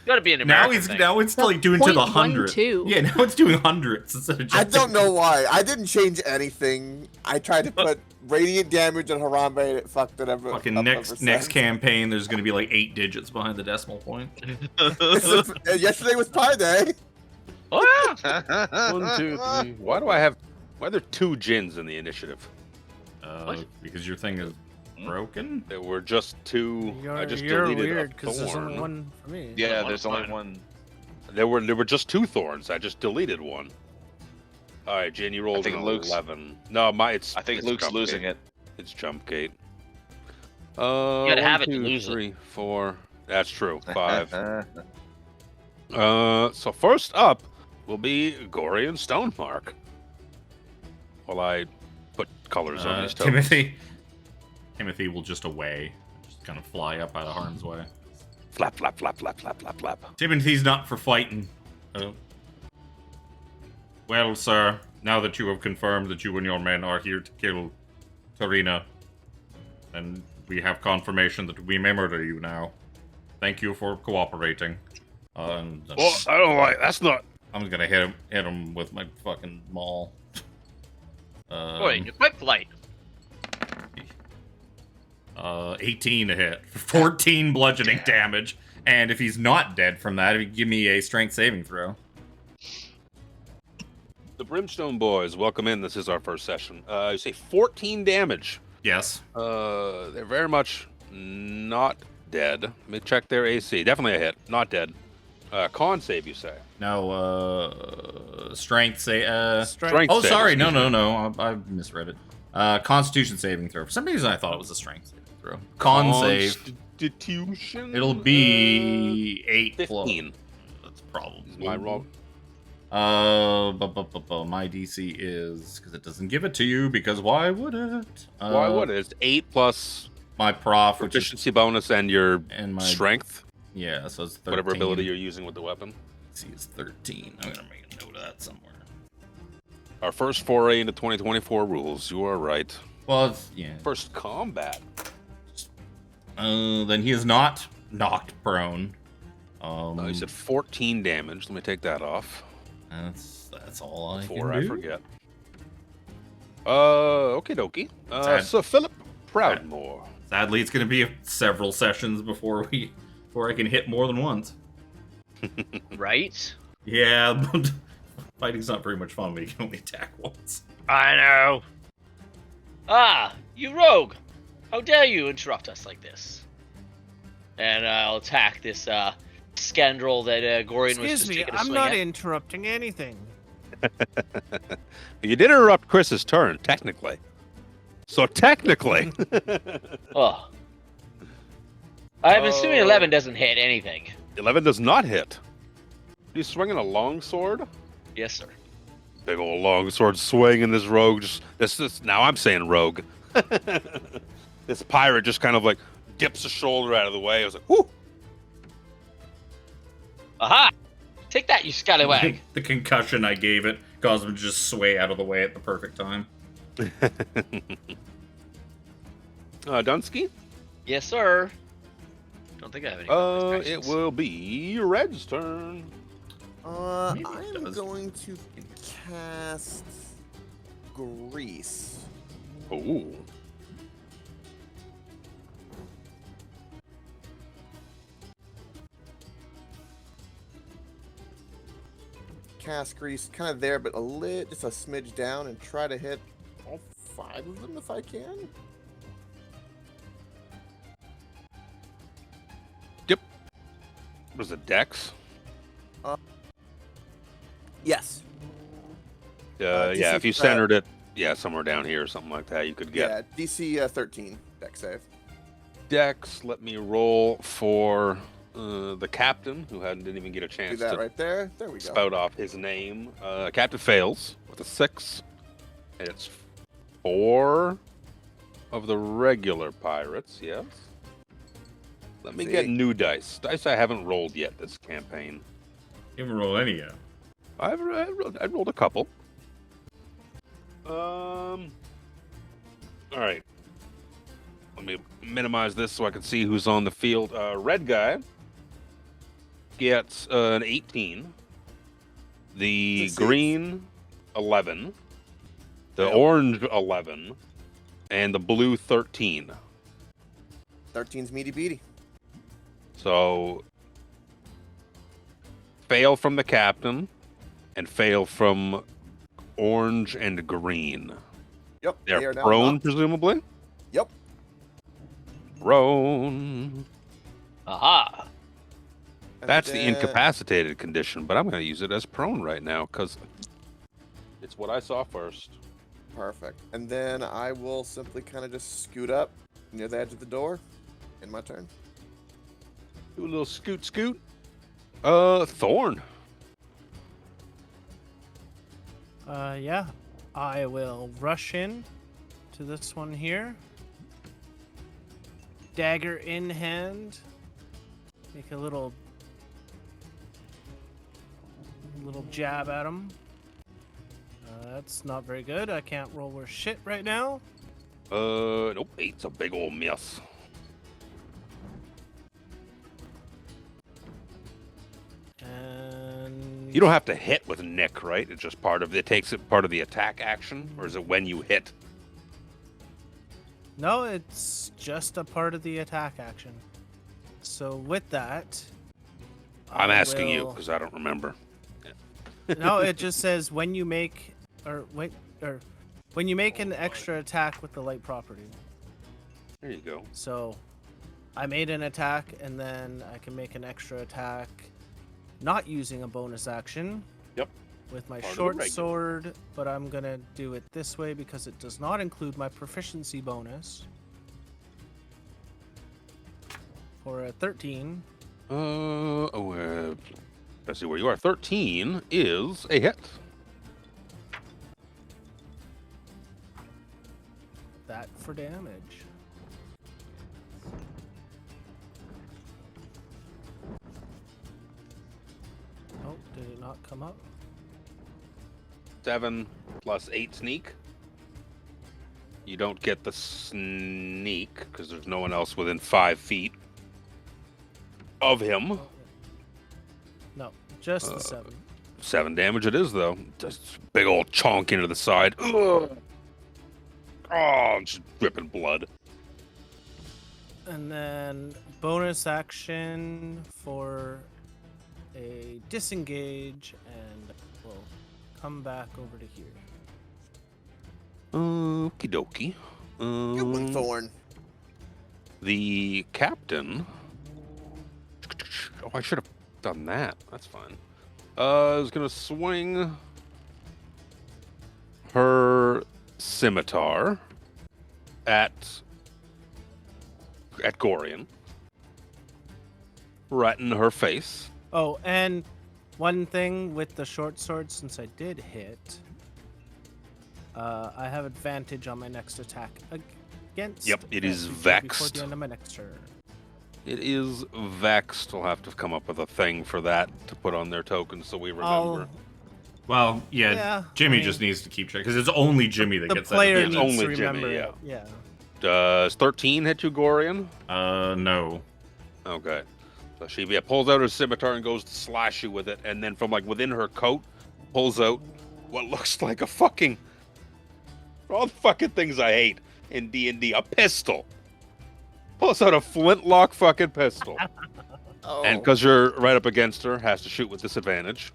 Gotta be an Now American it's thing. like doing to the 0.12. hundredth. Yeah, now it's doing hundreds instead of just. I don't know why. I didn't change anything. I tried to put radiant damage on Harambe and it fucked it ever. Fucking up next ever next since. campaign, there's gonna be like 8 digits behind the decimal point. Yesterday was Pi Day. Oh yeah. 1, 2, 3. Why are there 2 gins in the initiative? What? Because your thing is broken. There were just 2. You're, I just you're deleted weird a because there's only thorn. one for me. Yeah, One there's of only mine. one. There were just 2 thorns. I just deleted one. All right, Jen, you rolled think an Luke's- 11. No, it's. I think it's Luke's jump losing gate. it. It's jump gate. You gotta have it to lose it. 3, 4. That's true. 5. So first up will be Gorion Stonemark. While I put colors on these tokens. Timothy will just away, just kind of fly up out of harm's way. Flap, flap, flap, flap, flap, flap, flap. Timothy's not for fighting. Well, sir, now that you have confirmed that you and your men are here to kill Tarina, then we have confirmation that we may murder you now. Thank you for cooperating. And Well, I don't like. That's not. I'm gonna hit him with my fucking maul. Boy, you're quite polite. 18 to hit, 14 bludgeoning damage, and if he's not dead from that, he give me a strength saving throw. The Brimstone Boys, welcome in. This is our first session. You say 14 damage. Yes. They're very much not dead. Let me check their AC. Definitely a hit. Not dead. Con save, you say? No, strength say. Strength Oh, save, sorry. excuse me. No. I misread it. Constitution saving throw. For some reason, I thought it was a strength saving throw. Con save. Constitution. It'll be 8 15. That's probably. Am I wrong? My DC is because it doesn't give it to you because why would it? Why would it? It's 8 plus My prof, which is proficiency bonus and your and my strength, yeah, so it's 13. whatever ability you're using with the weapon. DC is 13. I'm gonna make a note of that somewhere. Our first foray into 2024 rules. You are right. Well, it's, yeah. First combat. Then he is not knocked prone. You said 14 damage. Let me take that off. That's all I Before can I do. forget. Okie dokie. Sad. So Philip Proudmore. Sadly, it's gonna be several sessions before I can hit more than once. Right? Yeah, but fighting's not very much fun when you can only attack once. I know. Ah, you rogue! How dare you interrupt us like this? And I'll attack this scoundrel that Gorion was Excuse just me, taking a I'm swing not at. interrupting anything. You did interrupt Chris's turn, technically. So technically. Oh. I'm assuming 11 doesn't hit anything. 11 does not hit. He's swinging a long sword. Yes, sir. Big old long sword swinging. This rogue just now I'm saying rogue. This pirate just kind of like dips a shoulder out of the way. I was like, whoo! Aha! Take that, you scallywag! The concussion I gave it caused him to just sway out of the way at the perfect time. Dunsky? Yes, sir. Don't think I have any. It will be Red's turn. Maybe it I'm does. going to cast Grease. Oh. Cast Grease, kind of there, but just a smidge down, and try to hit all 5 of them if I can. Was it Dex? Yes. Yeah, DC, if you centered it, somewhere down here or something like that, you could get. Yeah, DC 13 deck save. Dex. Let me roll for the captain, who didn't even get a Do chance that to right there. There we go. spout off his name. Captain fails with a 6. And it's 4 of the regular pirates, yes. Let me get See? new dice. Dice I haven't rolled yet this campaign. You haven't rolled any yet. I rolled a couple. All right. Let me minimize this so I can see who's on the field. Red guy gets an 18. The Succeeds. green, 11. The Yep. orange, 11. And the blue, 13. 13's meaty beaty. So, fail from the captain and fail from orange and green. Yep. they They're are now prone, knocked. presumably? Yep. Prone. Aha. And That's the then- incapacitated condition, but I'm going to use it as prone right now because it's what I saw first. Perfect. And then I will simply kind of just scoot up near the edge of the door. In my turn. Do a little scoot. Thorne. Yeah. I will rush in to this one here. Dagger in hand. Make a little jab at him. That's not very good. I can't roll worth shit right now. Nope. 8's a big old miss. And You don't have to hit with Nick, right? It's just it takes it part of the attack action, or is it when you hit? No, it's just a part of the attack action. So with that, I'm I asking you will- because I don't remember. No, it just says when you make when you make an extra attack with the light property. There you go. So I made an attack and then I can make an extra attack not using a bonus action. Yep. With my Part of the short regular. sword, but I'm going to do it this way because it does not include my proficiency bonus. For a 13. Let's see where you are. 13 is a hit. That for damage. Oh, did it not come up? 7 plus 8 sneak. You don't get the sneak because there's no one else within 5 feet of him. No, just the 7. 7 damage it is, though. Just big old chonk into the side. Ugh. Oh, just dripping blood. And then bonus action for a disengage, and we'll come back over to here. Okie dokie. Good one, Thorne. The captain. Oh, I should have done that. That's fine. Is gonna swing her scimitar at Gorion, right in her face. Oh, and one thing with the short sword, since I did hit, I have advantage on my next attack against. Yep, it is before vexed. the end of my next turn. It is vexed. We'll have to come up with a thing for that to put on their tokens so we remember. Well, yeah, Yeah, Jimmy I just mean- needs to keep track because it's only Jimmy that The gets player that. needs It's to only Jimmy, remember yeah. it. Yeah. Does 13 hit you, Gorion? No. Okay. So she pulls out her scimitar and goes to slash you with it, and then from like within her coat, pulls out what looks like a fucking all the fucking things I hate in D&D, a pistol. Pulls out a flintlock fucking pistol. Oh. And because you're right up against her, has to shoot with disadvantage.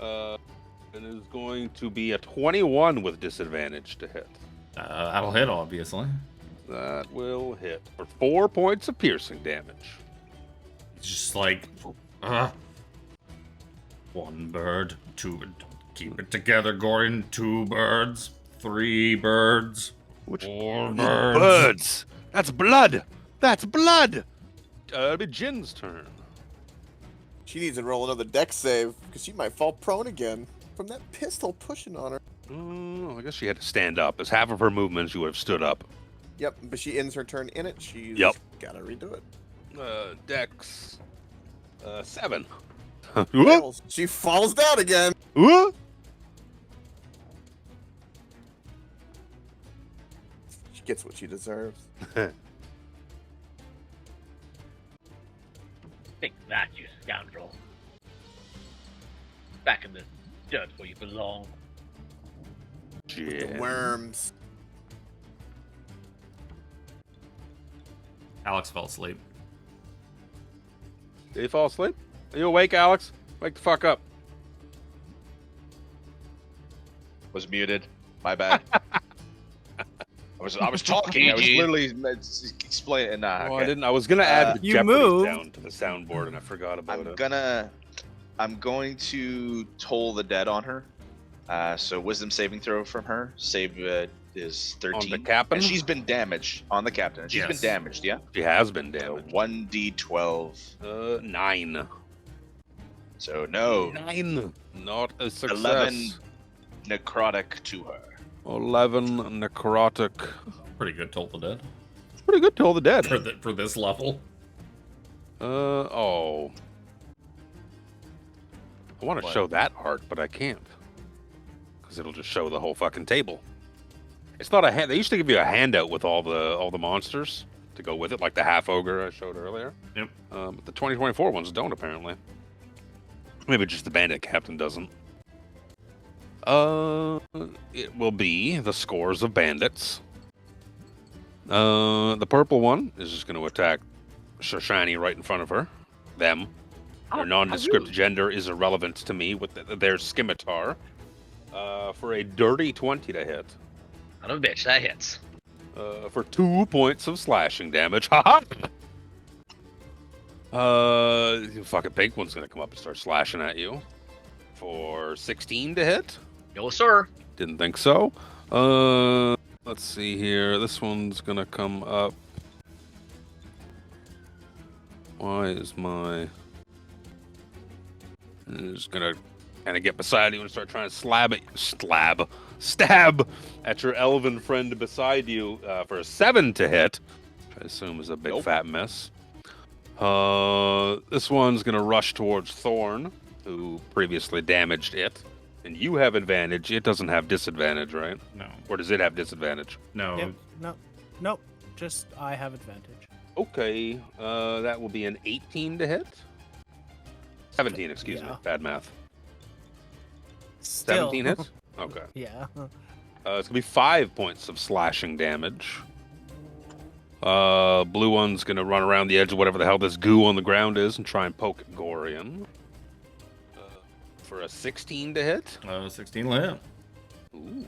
It is going to be a 21 with disadvantage to hit. That'll hit, obviously. That will hit for 4 points of piercing damage. It's just like, one bird, two. Keep it together, Gorion. 2 birds, 3 birds, 4 birds. That's blood! That's blood! It'll be Jin's turn. She needs to roll another dex save because she might fall prone again from that pistol pushing on her. I guess she had to stand up. As half of her movement, she would have stood up. Yep, but she ends her turn in it. She's gotta redo it. Dex 7. Fails. She falls down again. She gets what she deserves. Think that, you scoundrel. Back in the dirt where you belong. The worms. Alex fell asleep. Did he fall asleep? Are you awake, Alex? Wake the fuck up. Was muted. My bad. I was talking. I was literally explaining. Nah, Oh, okay. I didn't. I was gonna add the You Jeopardy moved. sound to the soundboard, and I forgot about it. I'm going to toll the dead on her. So wisdom saving throw from her. Save is 13. On the captain? And she's been damaged on the captain. She's been Yes. damaged, yeah? She has been So damaged. 1d12. 9. So no. 9. Not a success. 11 necrotic to her. 11 necrotic. Pretty good, Toll the Dead. It's pretty good to all the dead. For this level. Oh. I want to What? show that art, but I can't. Because it'll just show the whole fucking table. It's not a hand. They used to give you a handout with all the monsters to go with it, like the half ogre I showed earlier. Yep. But the 2024 ones don't, apparently. Maybe just the bandit captain doesn't. It will be the scores of bandits. The purple one is just going to attack Shoshani right in front of her. Them. Their nondescript gender is irrelevant to me with their scimitar. For a dirty 20 to hit. Son of a bitch, that hits. For 2 points of slashing damage. Haha! The fucking pink one's going to come up and start slashing at you. For 16 to hit. Yo, sir. Didn't think so. Let's see here. This one's gonna come up. Why is my... It's gonna kind of get beside you and start trying to stab at your elven friend beside you for a 7 to hit. Which I assume is a big fat miss. This one's gonna rush towards Thorne, who previously damaged it. And you have advantage. It doesn't have disadvantage, right? No. Or does it have disadvantage? No. Yep. No. Nope. Just I have advantage. Okay. That will be an 18 to hit. 17, excuse me. Yeah. Bad math. Still. 17 hits? Okay. Yeah. It's going to be 5 points of slashing damage. Blue one's going to run around the edge of whatever the hell this goo on the ground is and try and poke at Gorion. For a 16 to hit. 16 will hit. Ooh.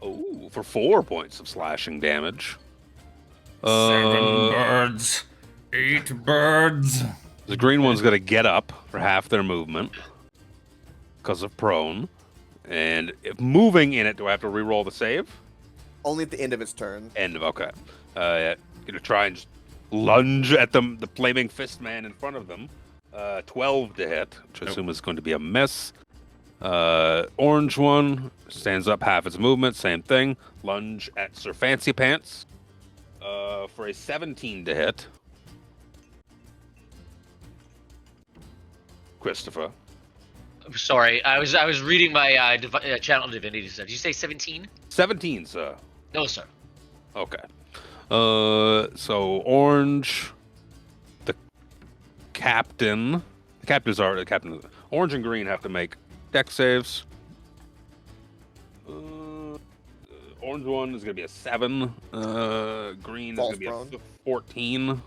Oh, for 4 points of slashing damage. 7 birds. 8 birds. The green one's going to get up for half their movement because of prone. And if moving in it, do I have to re-roll the save? Only at the end of its turn. End of, okay. Going to try and just lunge at them, the flaming fist man in front of them. 12 to hit, which I assume is going to be a miss. Orange one stands up half its movement, same thing. Lunge at Sir Fancy Pants for a 17 to hit. Christopher. I'm sorry, I was reading my channel divinity stuff. Did you say 17? 17, sir. No, sir. Okay. So orange, the captain. The captains are the captain. Orange and green have to make dex saves. Orange one is gonna be a 7. Green Falls is gonna be prone. a 14.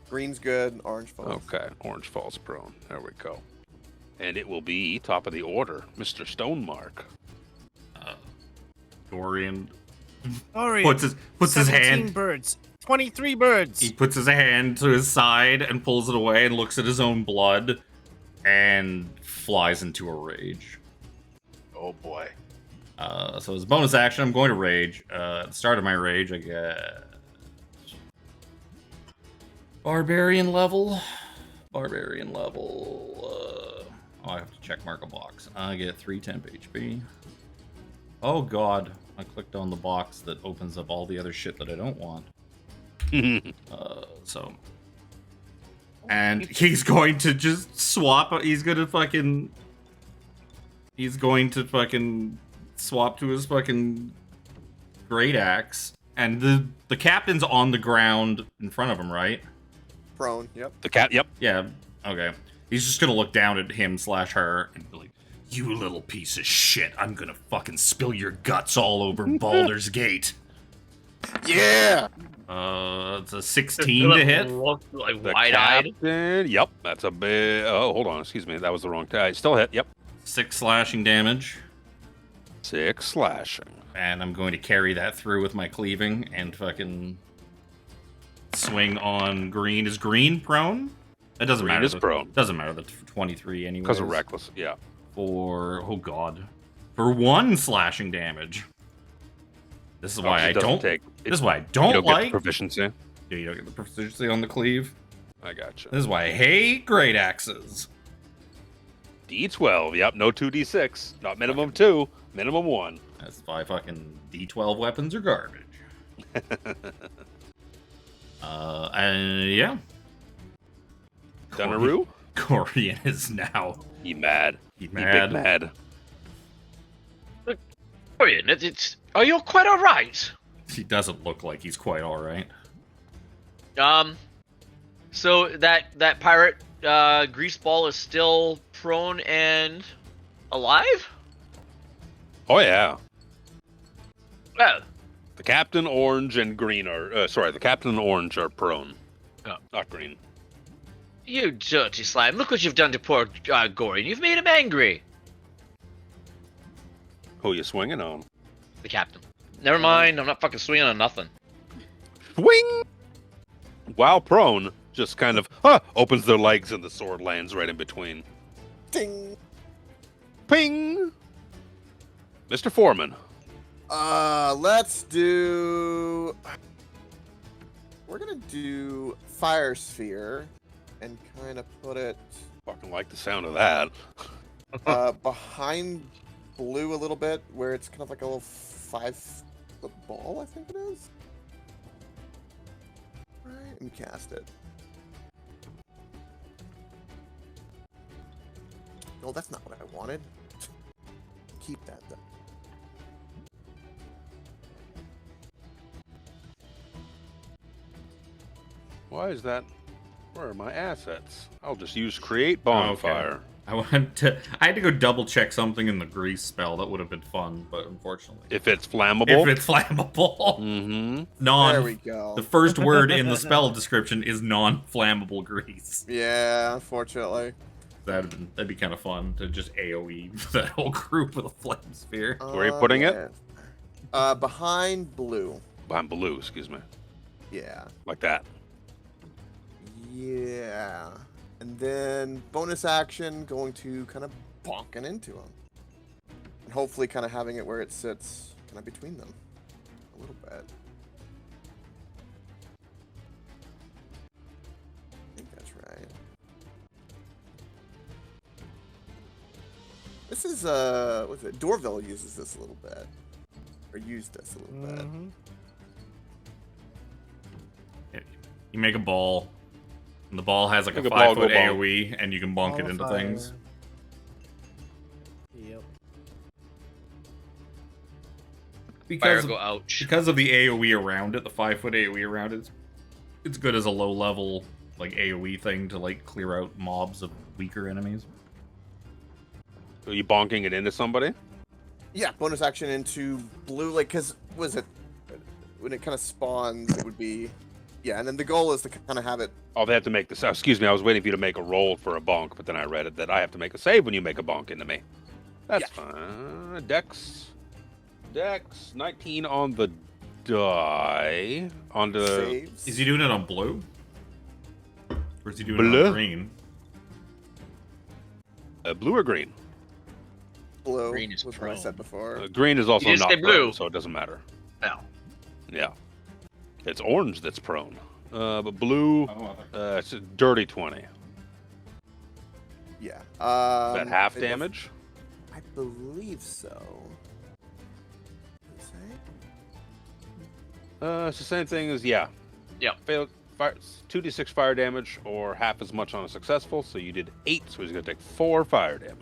Green's good. Orange falls. Okay, orange falls prone. There we go. And it will be top of the order, Mr. Stonemark. Gorion Sorry. puts his 17 hand. birds. 23 birds. He puts his hand to his side and pulls it away and looks at his own blood and flies into a rage. Oh boy. So as a bonus action, I'm going to rage. At the start of my rage, I get Barbarian level. Barbarian level. I have to check mark a box. I get 3 temp HP. Oh god. I clicked on the box that opens up all the other shit that I don't want. So. And he's going to just swap. He's going to fucking swap to his fucking great axe. And the captain's on the ground in front of him, right? Prone. Yep. Yep. Yeah. Okay. He's just gonna look down at him / her and be like, "You little piece of shit! I'm gonna fucking spill your guts all over Baldur's Gate." Yeah. It's a 16 to hit. Looked like The wide-eyed. captain, yep, that's a bit. Oh, hold on, excuse me, that was the wrong tag. Still hit, yep. 6 slashing damage. 6 slashing. And I'm going to carry that through with my cleaving and fucking swing on green. Is green prone? It doesn't Green matter. is prone. Doesn't matter. That's 23 anyway. Because of reckless, yeah. For for 1 slashing damage. This is why I don't take. This is why I You don't don't like. get the proficiency. Yeah, you don't get the proficiency on the cleave. I gotcha. This is why I hate great axes. D12, yep, no 2d6. Not minimum 2, minimum 1. That's why fucking D12 weapons are garbage. And yeah. Dunaroo? Gorion is now. He mad. He He mad. big mad. Gorion, are you quite all right? He doesn't look like he's quite all right. So that pirate greaseball is still prone and alive? Oh yeah. Well, The captain, orange, and green are. The captain and orange are prone. Oh. Not green. you dirty slime! Look what you've done to poor Gorion. You've made him angry. Who you swinging on? The captain. Never mind. I'm not fucking swinging on nothing. Swing! While prone, just kind of opens their legs and the sword lands right in between. Ding. Ping! Mr. Foreman. Let's do. We're gonna do fire sphere, and kind of put it Fucking like the sound of that. behind blue a little bit, where it's kind of like a little 5-foot ball, I think it is. Right, and cast it. No, that's not what I wanted. Keep that though. Why is that? Where are my assets? I'll just use create bonfire. I had to go double check something in the grease spell. That would have been fun, but unfortunately. If it's flammable. If it's flammable. Mm-hmm. There we go. The first word in the spell description is non-flammable grease. Yeah, unfortunately. That'd be kind of fun to just AoE that whole group with a flame sphere. Where are you putting it? Behind blue. Behind blue, excuse me. Yeah. Like that. Yeah. And then bonus action, going to kind of bonking into him. And hopefully kind of having it where it sits kind of between them. A little bit. I think that's right. This is, what's it? Dorville uses this a little bit. Or used this a little bit. You make a ball, and the ball has like Make a a ball 5-foot go bonk. AoE, and you can bonk it into things. Yep. Fire Because go ouch. because of the AoE around it, the 5-foot AoE around it, it's good as a low level like AoE thing to like clear out mobs of weaker enemies. Are you bonking it into somebody? Yeah, bonus action into blue, like, because, was it, when it kind of spawns, it would be, yeah, and then the goal is to kind of have it, Oh, they have to make this. Excuse me, I was waiting for you to make a roll for a bonk, but then I read it that I have to make a save when you make a bonk into me. That's fine. Dex 19 on the die. On the saves. Is he doing it on blue? Or is he doing it Blue? on green? blue or green? Blue, Green is was what I prone. said before. Green is also You did not say prone, blue. so it doesn't matter. No. Yeah. It's orange that's prone. But blue, it's a dirty 20. Yeah. Is that half it- damage? I believe so. Is it? It's the same thing as, yeah. Yep. Fail, fire, 2d6 fire damage, or half as much on a successful, so you did 8, so he's going to take 4 fire damage.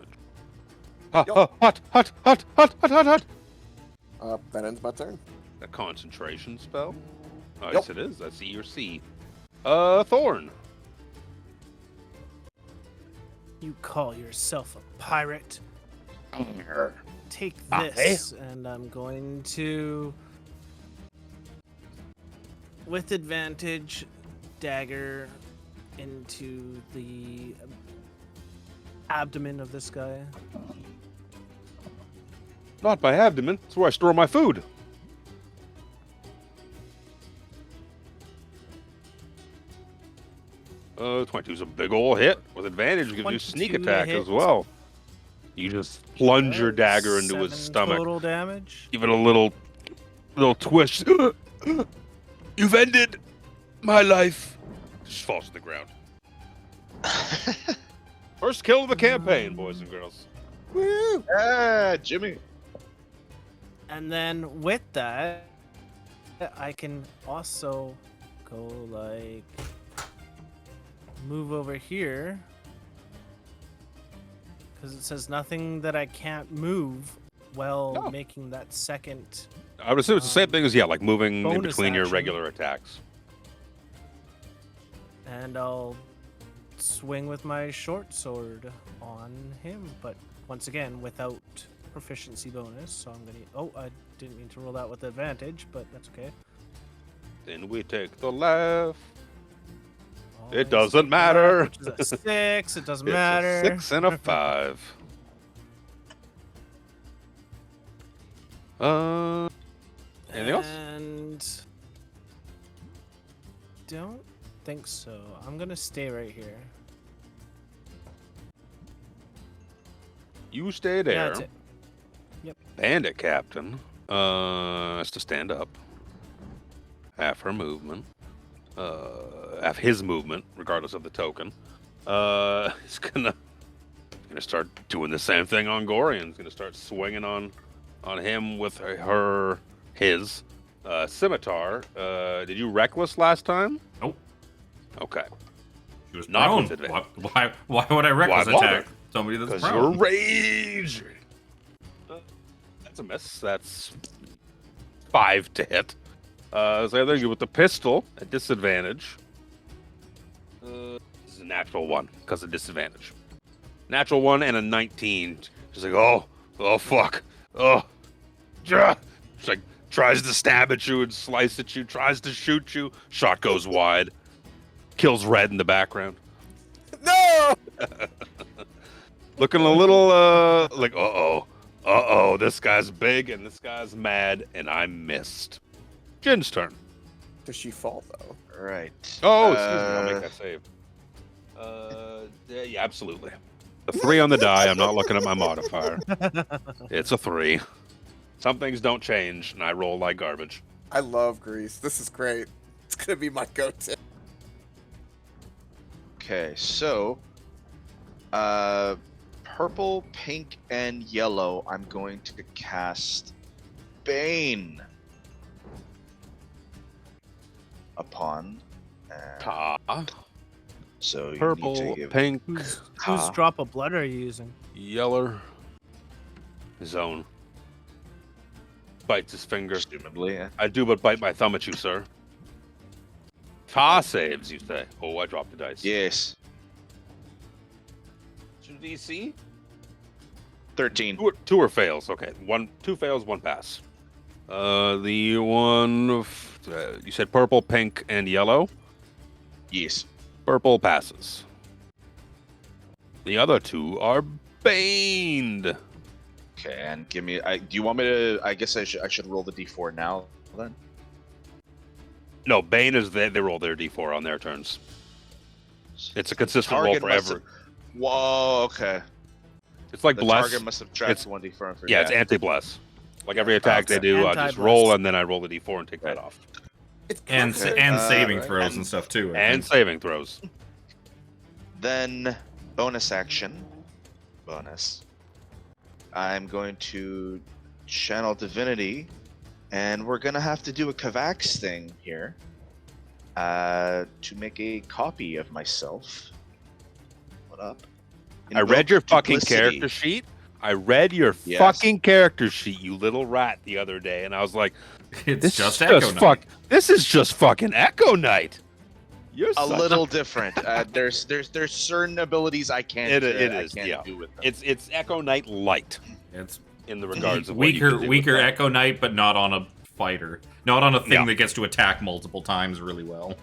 Hot, hot, hot, hot, hot, hot, hot, hot. That ends my turn. A concentration spell? Oh, Yep. yes, it is. That's E or C. Thorne. You call yourself a pirate? Take Ah, this, and I'm going to, with advantage, dagger into the abdomen of this guy. Not my abdomen. It's where I store my food. Uh, 22 is a big ol' hit. With advantage, gives you sneak 22 attack hit. as well. You just plunge your dagger into his 7 stomach. Total damage. Give it a little twist. You've ended my life. Just falls to the ground. First kill of the campaign, boys and girls. Woo! Ah, Jimmy. And then with that, I can also go like move over here because it says nothing that I can't move while Oh. making that second. I would assume it's the same thing as, yeah, like moving in bonus between your action. regular attacks. And I'll swing with my short sword on him, but once again without proficiency bonus. So I'm gonna. Oh, I didn't mean to roll that with advantage, but that's okay. Then we take the left. Always It doesn't take the matter. left, which is a 6. It doesn't It's matter. a 6 and a 5. Anything else? And don't think so. I'm gonna stay right here. You stay Yeah, there. that's it. Bandit captain has to stand up. Half her movement. Half his movement, regardless of the token. He's gonna start doing the same thing on Gorion. He's gonna start swinging on him with his scimitar. Did you reckless last time? Nope. Okay. She was Not prone. with advantage. Why would I reckless Why bother? attack somebody that's Because you're prone? raging. That's a miss. That's 5 to hit. So I think with the pistol at disadvantage. This is a natural 1 because of disadvantage. Natural 1 and a 19. She's like, oh fuck, yeah. She's like, tries to stab at you and slice at you, tries to shoot you. Shot goes wide. Kills Red in the background. No! Looking a little like, this guy's big and this guy's mad and I missed. Jin's turn. Does she fall though? Right. Oh, excuse me, I'll make that save. Yeah, absolutely. The 3 on the die, I'm not looking at my modifier. It's a 3. Some things don't change, and I roll like garbage. I love Grease. This is great. It's gonna be my go-to. Okay, so purple, pink, and yellow. I'm going to cast Bane upon. Ta. So you Purple, need to give pink, Whose Ah. drop of blood are you using? yeller. Zone. Bites his finger. presumably. I do but bite my thumb at you, sir. Ta saves, you say. Oh, I dropped the dice. Yes, 2 DC? 13. Two or fails. Okay, 2 fails, 1 pass. The one you said purple, pink, and yellow. Yes. Purple passes. The other 2 are baned. Okay, and give me. Do you want me to? I guess I should roll the d4 now then. No, bane is they roll their d4 on their turns. It's a consistent roll Target for must every. have- Whoa. Okay. It's like The bless. target must subtract It's- 1d4. Yeah, it's anti-bless. Like every attack they Okay. do, I just Anti-bless. roll and then I roll the d4 and take that off. It's And perfect. and saving Right. throws and stuff too. I And think. saving throws. Then, bonus action. I'm going to channel divinity, and we're gonna have to do a Kavax thing here. To make a copy of myself. What up? I read your fucking Duplicity. character sheet. I read your Yes. fucking character sheet, you little rat, the other day, and I was like, It's "This just is Echo just Knight. This is just fucking Echo Knight." You're A such little different. There's certain abilities I can't. It I is, can't yeah. do with them. It's Echo Knight light It's in the regards of what you weaker can do with weaker that. Echo Knight, but not on a fighter. Not on a thing Yeah. that gets to attack multiple times really well.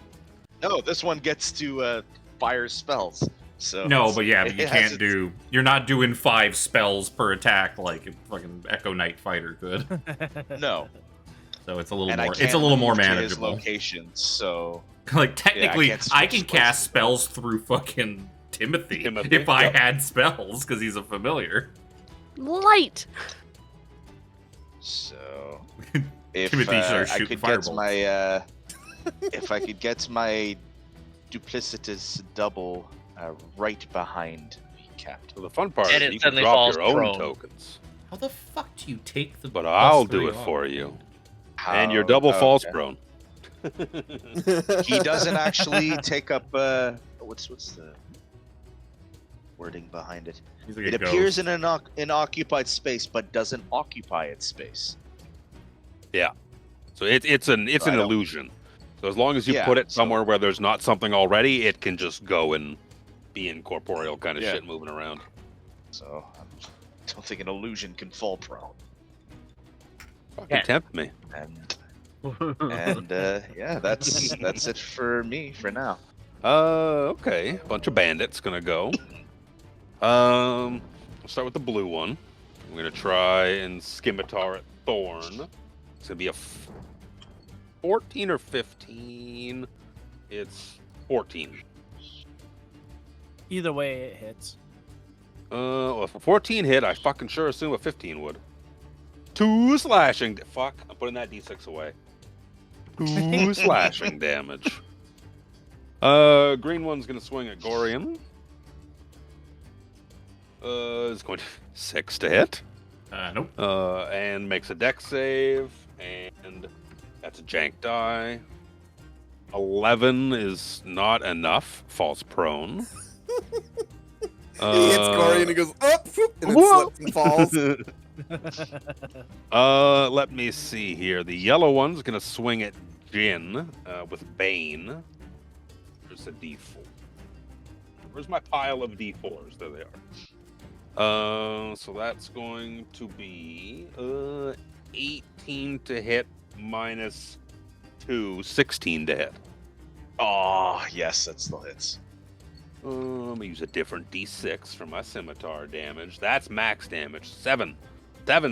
No, this one gets to fire spells. So No, but yeah, but you it has can't do. You're not doing 5 spells per attack like a fucking Echo Knight fighter could. No, So it's a little and I more. can't It's a little more move to his manageable. locations. So Like technically, can't I switch can places cast with spells through fucking Timothy, Timothy, if I yep. had spells because he's a familiar. Light. So if Timothy started I shooting could get firebolts. my if I could get my duplicitous double right behind me, Captain. So the fun part And is it you can suddenly drop falls your own prone. tokens, How the fuck do you take the? but plus I'll do 3 it off? for you. And you're How- double false okay. prone. He doesn't actually take up what's the wording behind it? He's like It a ghost. appears in an occupied space, but doesn't occupy its space. So it's an I don't- illusion. So as long as you Yeah, put it so- somewhere where there's not something already, it can just go and be incorporeal kind of Yeah. shit moving around. So I don't think an illusion can fall prone. Fucking Yeah. tempt me. And yeah, that's it for me for now. Okay. Bunch of bandits gonna go. I'll start with the blue one. I'm gonna try and scimitar at Thorne. It's gonna be a 14 or 15. It's 14. Either way, it hits. Well, if a 14 hit, I fucking sure assume a 15 would. 2 slashing. Fuck, I'm putting that d6 away. 2 slashing damage. Green one's gonna swing at Gorion. It's going to 6 to hit. Nope. And makes a dex save, and that's a jank die. 11 is not enough. Falls prone. He hits Gorion and he goes up, and then Whoa! slips and falls. Let me see here. The yellow one's gonna swing at Jin with Bane. There's a D4. Where's my pile of D4s? There they are. So that's going to be 18 to hit minus 2, 16 to hit. Oh yes, that still hits. I'm gonna use a different D6 for my scimitar damage. That's max damage. 7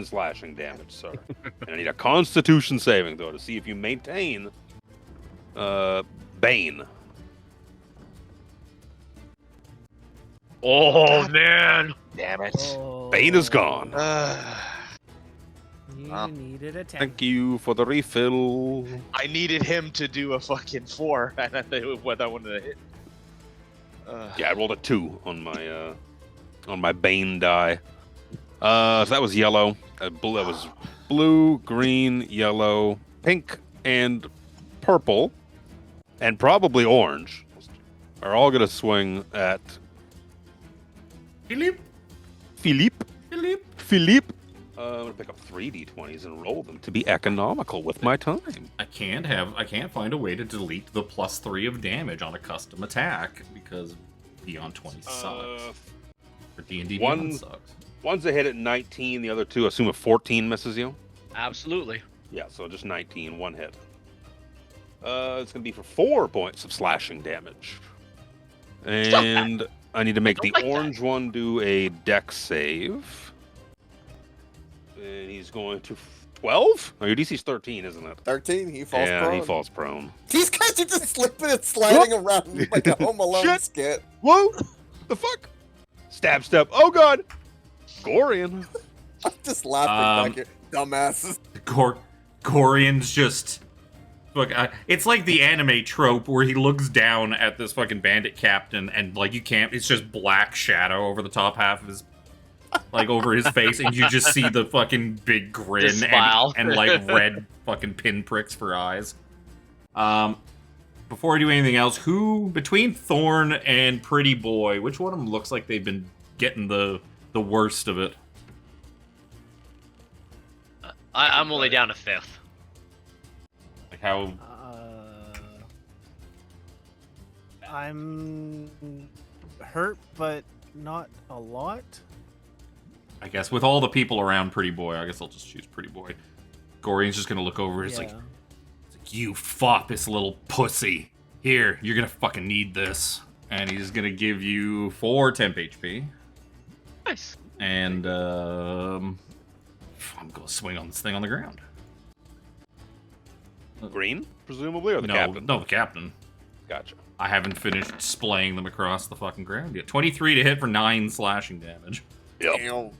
slashing damage, sir. And I need a Constitution saving though to see if you maintain Bane. Oh man! Damn it. Oh, Bane is gone. You Well, needed a 10. Thank you for the refill. I needed him to do a fucking 4, and I think what I wanted to hit. Yeah, I rolled a 2 on my Bane die. So that was yellow. That was blue, green, yellow, pink, and purple, and probably orange. Are all gonna swing at Philip. Philippe. Philip. Philippe. I'm gonna pick up 3 d20s and roll them to be economical with my time. I can't find a way to delete the +3 of damage on a custom attack because Beyond 20 sucks. Or D&D Beyond one- sucks. One's a hit at 19, the other two assume a 14 misses you. Absolutely. Yeah, so just 19, 1 hit. It's gonna be for 4 points of slashing damage. And I need to make the don't like that. orange one do a dex save. And he's going to 12? Oh, your DC's 13, isn't it? 13, he falls Yeah, prone. he falls prone. These guys are just slipping and sliding around like a Home Alone Shit. skit. Whoa! The fuck? Stab step. Oh god! Gorion. I'm just laughing back here. Dumbasses. Gorion's just it's like the anime trope where he looks down at this fucking bandit captain and like you can't. It's just black shadow over the top half of his, like over his face, and you just see the fucking big grin The smile. and like red fucking pinpricks for eyes. Before I do anything else, who between Thorne and Pretty Boy, which one of them looks like they've been getting the worst of it? I'm only down to 5th. Like how? I'm hurt, but not a lot. I guess with all the people around Pretty Boy, I guess I'll just choose Pretty Boy. Gorion's just gonna look over. He's like, you foppus little pussy. Here, you're gonna fucking need this. And he's gonna give you 4 temp HP. Nice. And I'm gonna swing on this thing on the ground. Green, presumably, or the no, captain? No, the captain. Gotcha. I haven't finished splaying them across the fucking ground yet. 23 to hit for 9 slashing damage. Yep.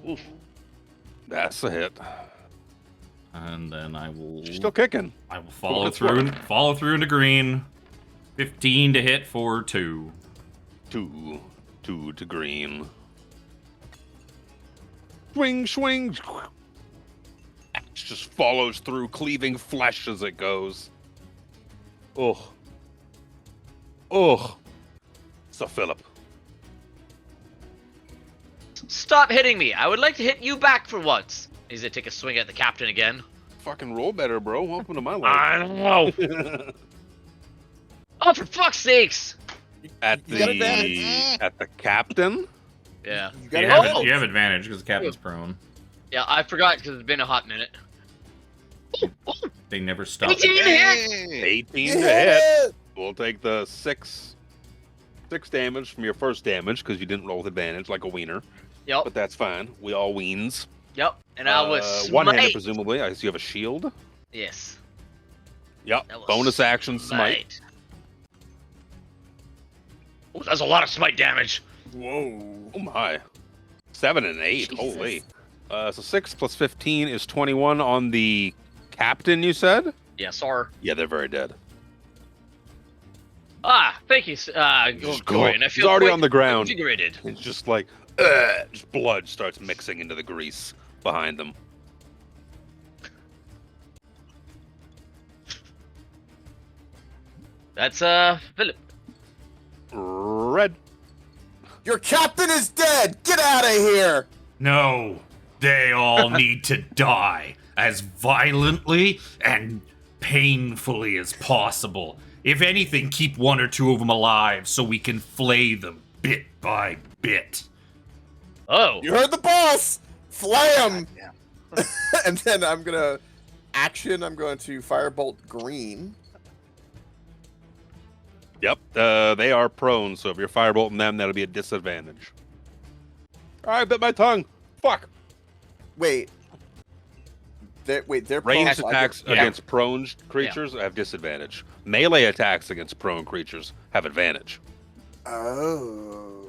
Oof. That's a hit. And then I will. She's still kicking. I will follow through into green. 15 to hit for 2. 2 to green. Swing, swing. Axe just follows through, cleaving flesh as it goes. Ugh. Ugh. So Philip. Stop hitting me. I would like to hit you back for once. He's gonna take a swing at the captain again. Fucking roll better, bro. Welcome to my life. I don't know. Oh, for fuck's sakes! At You got the advantage. at the captain. Yeah. You got You have advantage because the captain's prone. Yeah, I forgot because it's been a hot minute. They never stop. 18 to hit! 18 to hit. We'll take the 6 damage from your first damage because you didn't roll with advantage like a wiener. Yep. But that's fine. We all weens. Yep. And I was one-handed, smite. presumably. I see you have a shield. Yes. Yep. That was Bonus action smite. Oh, that's a lot of smite damage. Whoa. Oh my. 7 and 8. Jesus. Holy. So 6 plus 15 is 21 on the captain, you said? Yeah, sir. Yeah, they're very dead. Ah, thank you, Just go. Gorion. I He's feel already quite on the ground. invigorated. It's just like, just blood starts mixing into the grease behind them. That's, Philip. Red. Your captain is dead! Get out of here! No, they all need to die as violently and painfully as possible. If anything, keep 1 or 2 of them alive so we can flay them bit by bit. Oh. You heard the boss! Flay him! And then I'm going to firebolt green. Yep, they are prone, so if you're firebolting them, that'll be a disadvantage. I bit my tongue. Fuck. Wait. They're Ranged prone, attacks Yeah. against prone creatures have disadvantage. Melee attacks against prone creatures have advantage. Oh.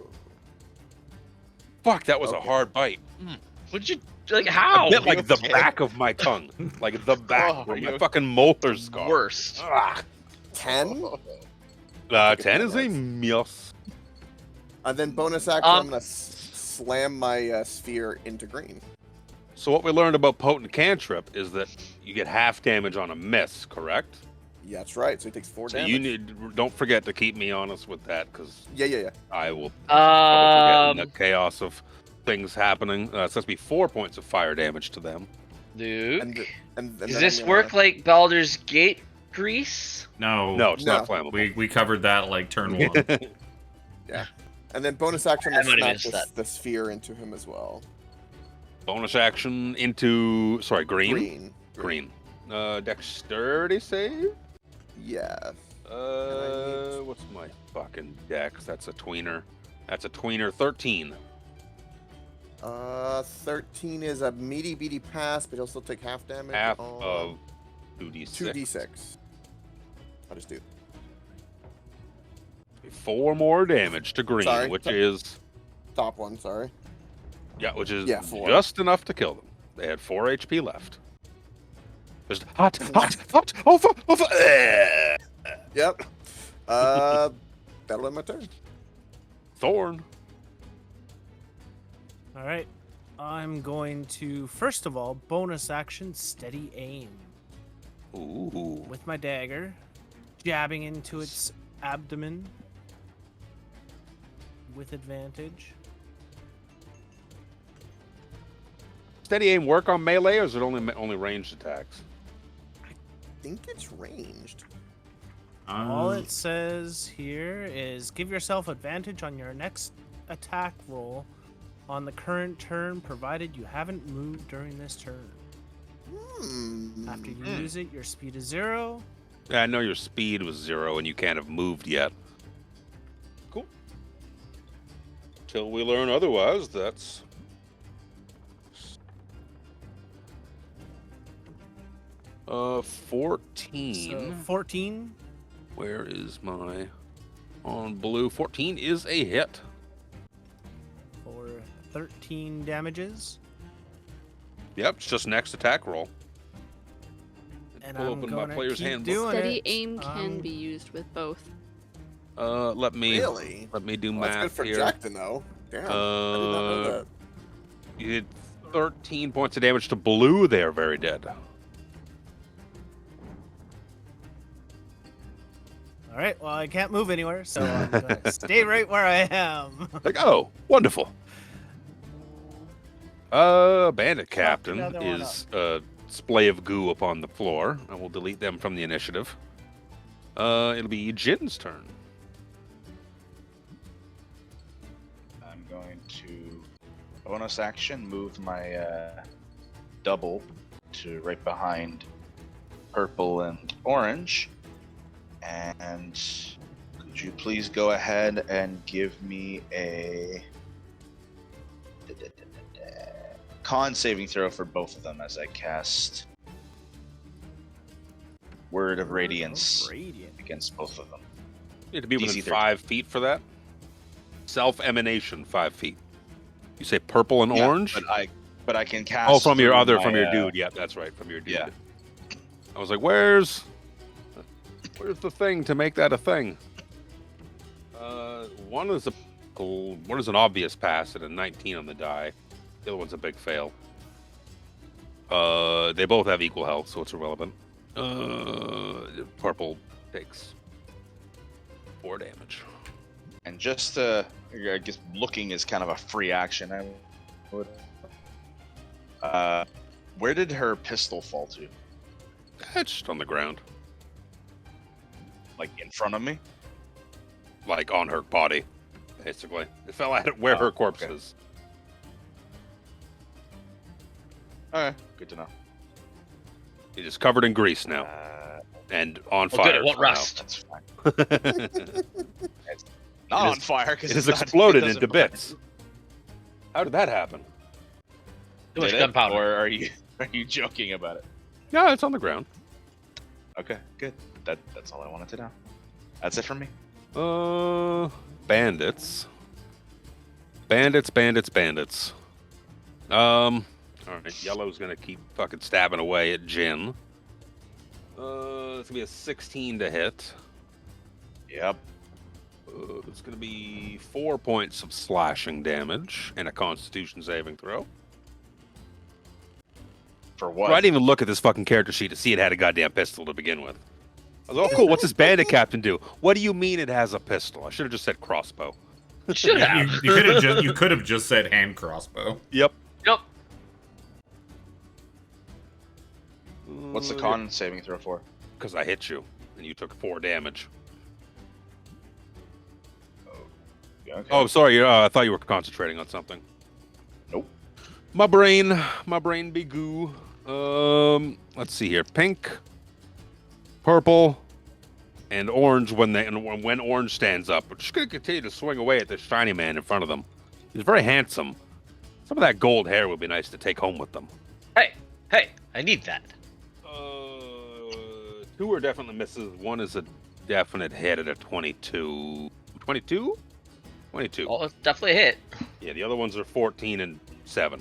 Fuck, that was a Okay. hard bite. What'd you, like, how? I bit like the back of my tongue. Like the back Oh, where my you- fucking molar scar. Worst. Ah. 10? 10 is a miss. And then bonus action, I'm going to slam my sphere into green. So what we learned about potent cantrip is that you get half damage on a miss, correct? Yeah, that's right. So he takes 4 So damage. don't forget to keep me honest with that, because Yeah. I will probably forget in the chaos of things happening. It's supposed to be 4 points of fire damage to them. Dude. And Does then this I'm gonna- work like Baldur's Gate grease? No, No, it's not No. flammable. we covered that like turn 1. And then bonus action, I I'm might going have to missed smack that. the sphere into him as well. Bonus action into green. Green. Dexterity save. Yeah. What's my fucking dex? That's a tweener. 13. 13 is a meaty beady pass, but he'll still take half damage. Half on of 2d6. 2d6. I'll just do 4 more damage to green, Sorry. which is top one. Sorry. which is Yeah, 4. just enough to kill them. They had 4 HP left. Just hot, over. Yep. That'll end my turn. Thorne. All right. I'm going to, first of all, bonus action, steady aim. Ooh. With my dagger, jabbing into its abdomen with advantage. Steady aim work on melee, or is it only ranged attacks? I think it's ranged. All it says here is give yourself advantage on your next attack roll on the current turn, provided you haven't moved during this turn. After you use it, your speed is 0. Yeah, I know your speed was 0 and you can't have moved yet. Cool. Till we learn otherwise, that's... 14. So 14. Where is my... On blue, 14 is a hit. For 13 damages. Yep, it's just next attack roll. And Pull I'm open my going to player's keep handbook. doing Steady it. aim can be used with both. Let me Really? let me do Well, that's math good for here. Jack to know. Damn, I did not know that. You did 13 points of damage to blue there, very dead. All right, well, I can't move anywhere, so I'm going to stay right where I am. Like, oh, wonderful. Bandit Captain another one is a splay of goo upon the floor. I will delete them from the initiative. It'll be Jin's turn. I'm going to bonus action move my double to right behind purple and orange. And could you please go ahead and give me a con saving throw for both of them as I cast Word of Radiance against both of them. You have to be within DC 5 feet for that. Self-emanation, 5 feet. You say purple and orange? But I can cast. Oh, from your through from my, your dude. Yeah, that's right, from your dude. Yeah. I was like, where's the thing to make that a thing? One is an obvious pass at a 19 on the die. The other one's a big fail. They both have equal health, so it's irrelevant. Purple takes 4 damage. And just I guess looking is kind of a free action. I would. Where did her pistol fall to? It's just on the ground, Like in front of me? like on her body, basically. It fell at where her corpse okay. is. Alright, good to know. It is covered in grease now and on Well, fire. good, it won't for now. rust. That's fine. It Not is- on fire because It has exploded into bits. How did that happen? Too much gunpowder. Or are you joking about it? Yeah, it's on the ground. Okay, good. That's all I wanted to know. That's it from me. Bandits. All right, yellow's gonna keep fucking stabbing away at Jin. It's gonna be a 16 to hit. Yep. It's gonna be 4 points of slashing damage and a Constitution saving throw. For what? Well, I didn't even look at this fucking character sheet to see it had a goddamn pistol to begin with. I was like, oh cool, what's this bandit captain do? What do you mean it has a pistol? I should have just said crossbow. You should have. You could have just said hand crossbow. Yep. Yep. What's the con saving throw for? Because I hit you and you took 4 damage. Okay. Oh, sorry. I thought you were concentrating on something. Nope. My brain be goo. Let's see here. Pink, purple, and orange. When orange stands up, we're just gonna continue to swing away at this shiny man in front of them. He's very handsome. Some of that gold hair would be nice to take home with them. Hey, I need that. 2 are definitely misses. 1 is a definite hit at a 22. 22? 22. Well, it's definitely a hit. Yeah, the other ones are 14 and 7.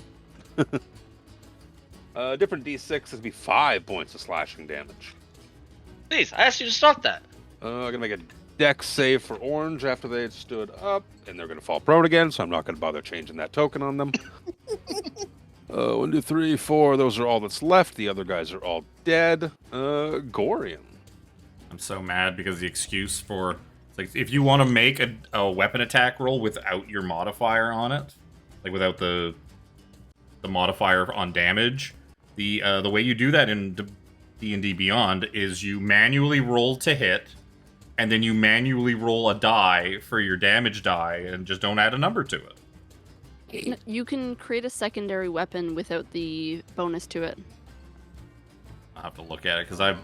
Different D6 is be 5 points of slashing damage. Please, I asked you to stop that. I'm gonna make a dex save for orange after they had stood up, and they're gonna fall prone again, so I'm not gonna bother changing that token on them. 1, 2, 3, 4. Those are all that's left. The other guys are all dead. Gorion. I'm so mad because the excuse for like if you want to make a weapon attack roll without your modifier on it, like without the modifier on damage, the way you do that in D&D Beyond is you manually roll to hit, and then you manually roll a die for your damage die, and just don't add a number to it. You can create a secondary weapon without the bonus to it. I'll have to look at it, because I've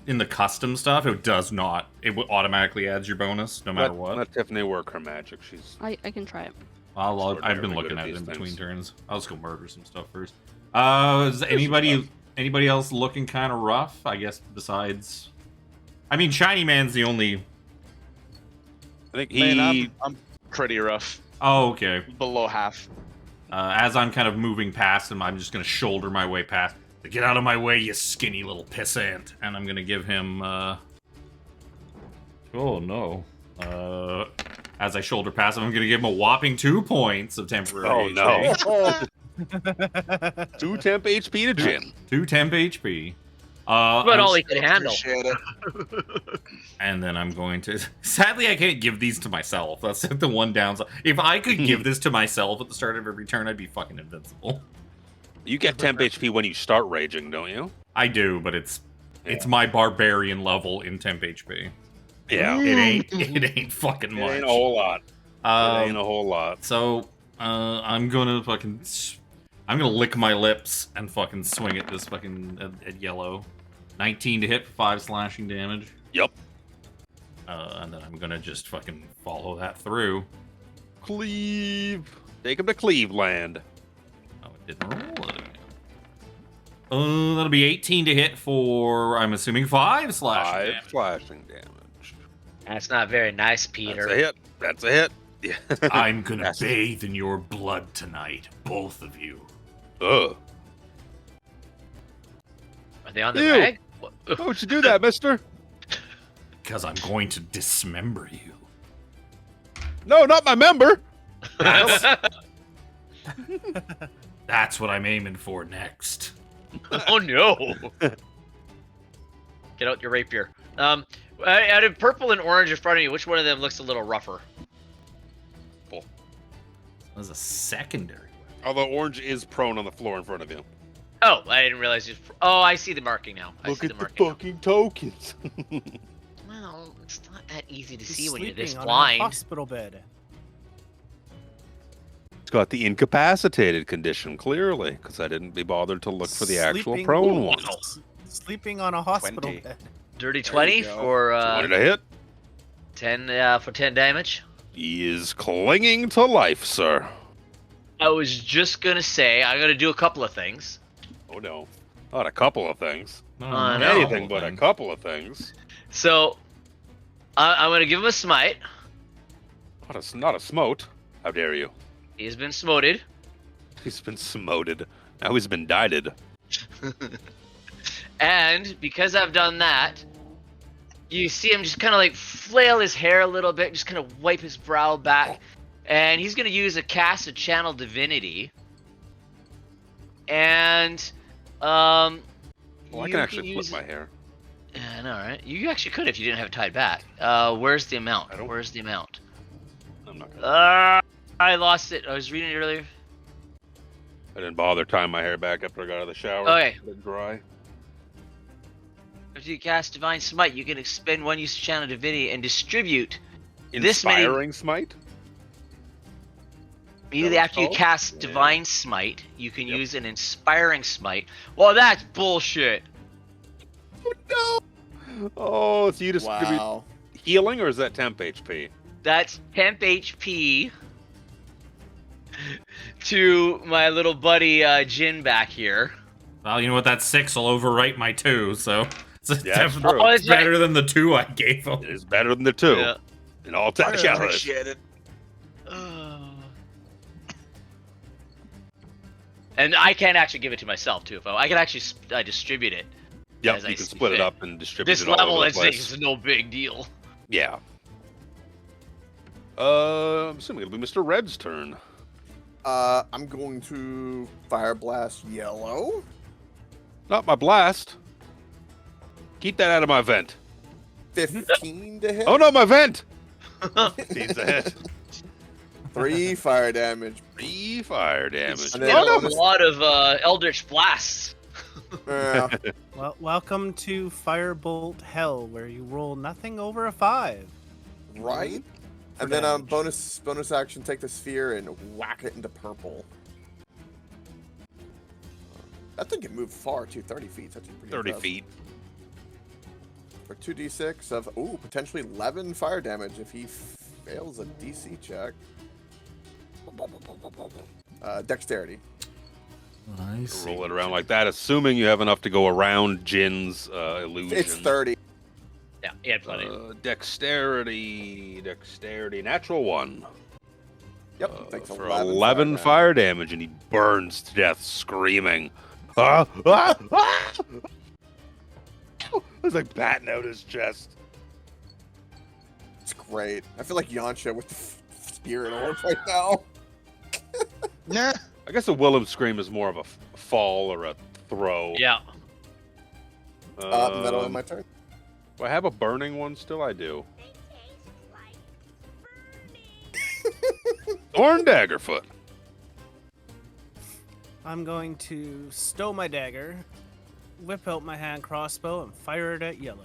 in the custom stuff, it does not. It automatically adds your bonus, no matter what. Let Tiffany work her magic. She's I can try it. I've been very looking good at at it in these between things. turns. I'll just go murder some stuff first. Is anybody else looking kind of rough? I guess besides, I mean, Shiny Man's the only. I think Man, I'm pretty rough. Oh, okay. Below half. As I'm kind of moving past him, I'm just gonna shoulder my way past. Get out of my way, you skinny little pissant! And I'm gonna give him. Oh no. As I shoulder past him, I'm gonna give him a whopping 2 points of temporary. Oh, no. 2 temp HP to Jin. 2 temp HP. But all he could handle. Appreciate it. And then I'm going to. Sadly, I can't give these to myself. That's the one downside. If I could give this to myself at the start of every turn, I'd be fucking invincible. You get temp HP when you start raging, don't you? I do, but it's my barbarian level in temp HP. Yeah. It ain't fucking It much. ain't a whole lot. It ain't a whole lot. So I'm gonna lick my lips and fucking swing at this fucking at yellow. 19 to hit for 5 slashing damage. Yep. And then I'm gonna just fucking follow that through. Cleave. Take him to Cleveland. Oh, it didn't roll it. That'll be 18 to hit for, I'm assuming, 5 slashing 5 damage. slashing damage. That's not very nice, Peter. That's a hit. That's a hit. Yeah. I'm gonna That's- bathe in your blood tonight, both of you. Ugh. Are they on the Ew. rag? Why would you do that, mister? Because I'm going to dismember you. No, not my member. That's what I'm aiming for next. Oh no! Get out your rapier. Out of purple and orange in front of you, which one of them looks a little rougher? That was a secondary. Although orange is prone on the floor in front of you. Oh, I didn't realize you. Oh, I see the marking now. I Look see at the marking now. fucking tokens. Well, it's not that easy to He's see when you're sleeping this on a blind. hospital bed. It's got the incapacitated condition, clearly, because I didn't be bothered to look for the actual Sleeping- prone one. Sleeping on a hospital 20. bed. Dirty There 20 you go. for Wanted to hit. 10 damage. He is clinging to life, sir. I was just gonna say I gotta do a couple of things. Oh no. Not a couple of things. No, No. not Anything all but a things. couple of things. So I'm gonna give him a smite. Not a smote. How dare you? He has been smoted. He's been smoted. Now he's been dieted. And because I've done that, you see him just kind of like flail his hair a little bit, just kind of wipe his brow back, and he's gonna use a cast of Channel Divinity. And Well, I you can actually use... flip my hair. Yeah, I know, right? You actually could if you didn't have it tied back. Where's the amount? I don't- Where's the amount? I'm not gonna. I lost it. I was reading it earlier. I didn't bother tying my hair back after I got out of the shower. Okay. Let it dry. If you cast Divine Smite, you can expend one use of Channel Divinity and distribute this many. Inspiring smite. Immediately what after you it's cast called? Divine Smite, you can Yep. use an Inspiring Smite. Well, that's bullshit. Oh no! Oh, so you distribute Wow. healing, or is that temp HP? That's temp HP to my little buddy Jin back here. Well, you know what? That 6 will overwrite my 2, so it's that's definitely true. Oh, that's right. better than the 2 I gave him. It is better than the 2. Yeah. In all I technicalities. appreciate it. And I can actually give it to myself too. If I can actually distribute it. Yep, as you I can see split it fit. up and distribute This it all level over the is place. no big deal. Yeah. I'm assuming it'll be Mr. Red's turn. I'm going to Fire Blast Yellow. Not my blast. Keep that out of my vent. 15 to hit. Oh no, my vent! 15's a hit. 3 fire damage. 3 fire damage. And then Not a bonus- lot of Eldritch blasts. Yeah. Well, welcome to Firebolt Hell, where you roll nothing over a 5. Right? For And then damage. bonus action, take the sphere and whack it into purple. That thing can move far too, 30 feet. That's pretty 30 impressive. feet. For 2d6 of, potentially 11 fire damage if he fails a DC check. Dexterity. I see. Roll it around like that, assuming you have enough to go around Jin's illusion. It's 30. Yeah, he had plenty. Dexterity, natural 1. Yep, takes for 11 11 fire damage, and he burns to death, screaming. Ah, ah, ah! It's like batting out his chest. It's great. I feel like Yansha with the spirit orb right now. Nah. I guess a Willem scream is more of a fall or a throw. Yeah. That'll end my turn. Do I have a burning one still? I do. Thorne Daggerfoot. I'm going to stow my dagger, whip out my hand crossbow, and fire it at Yellow.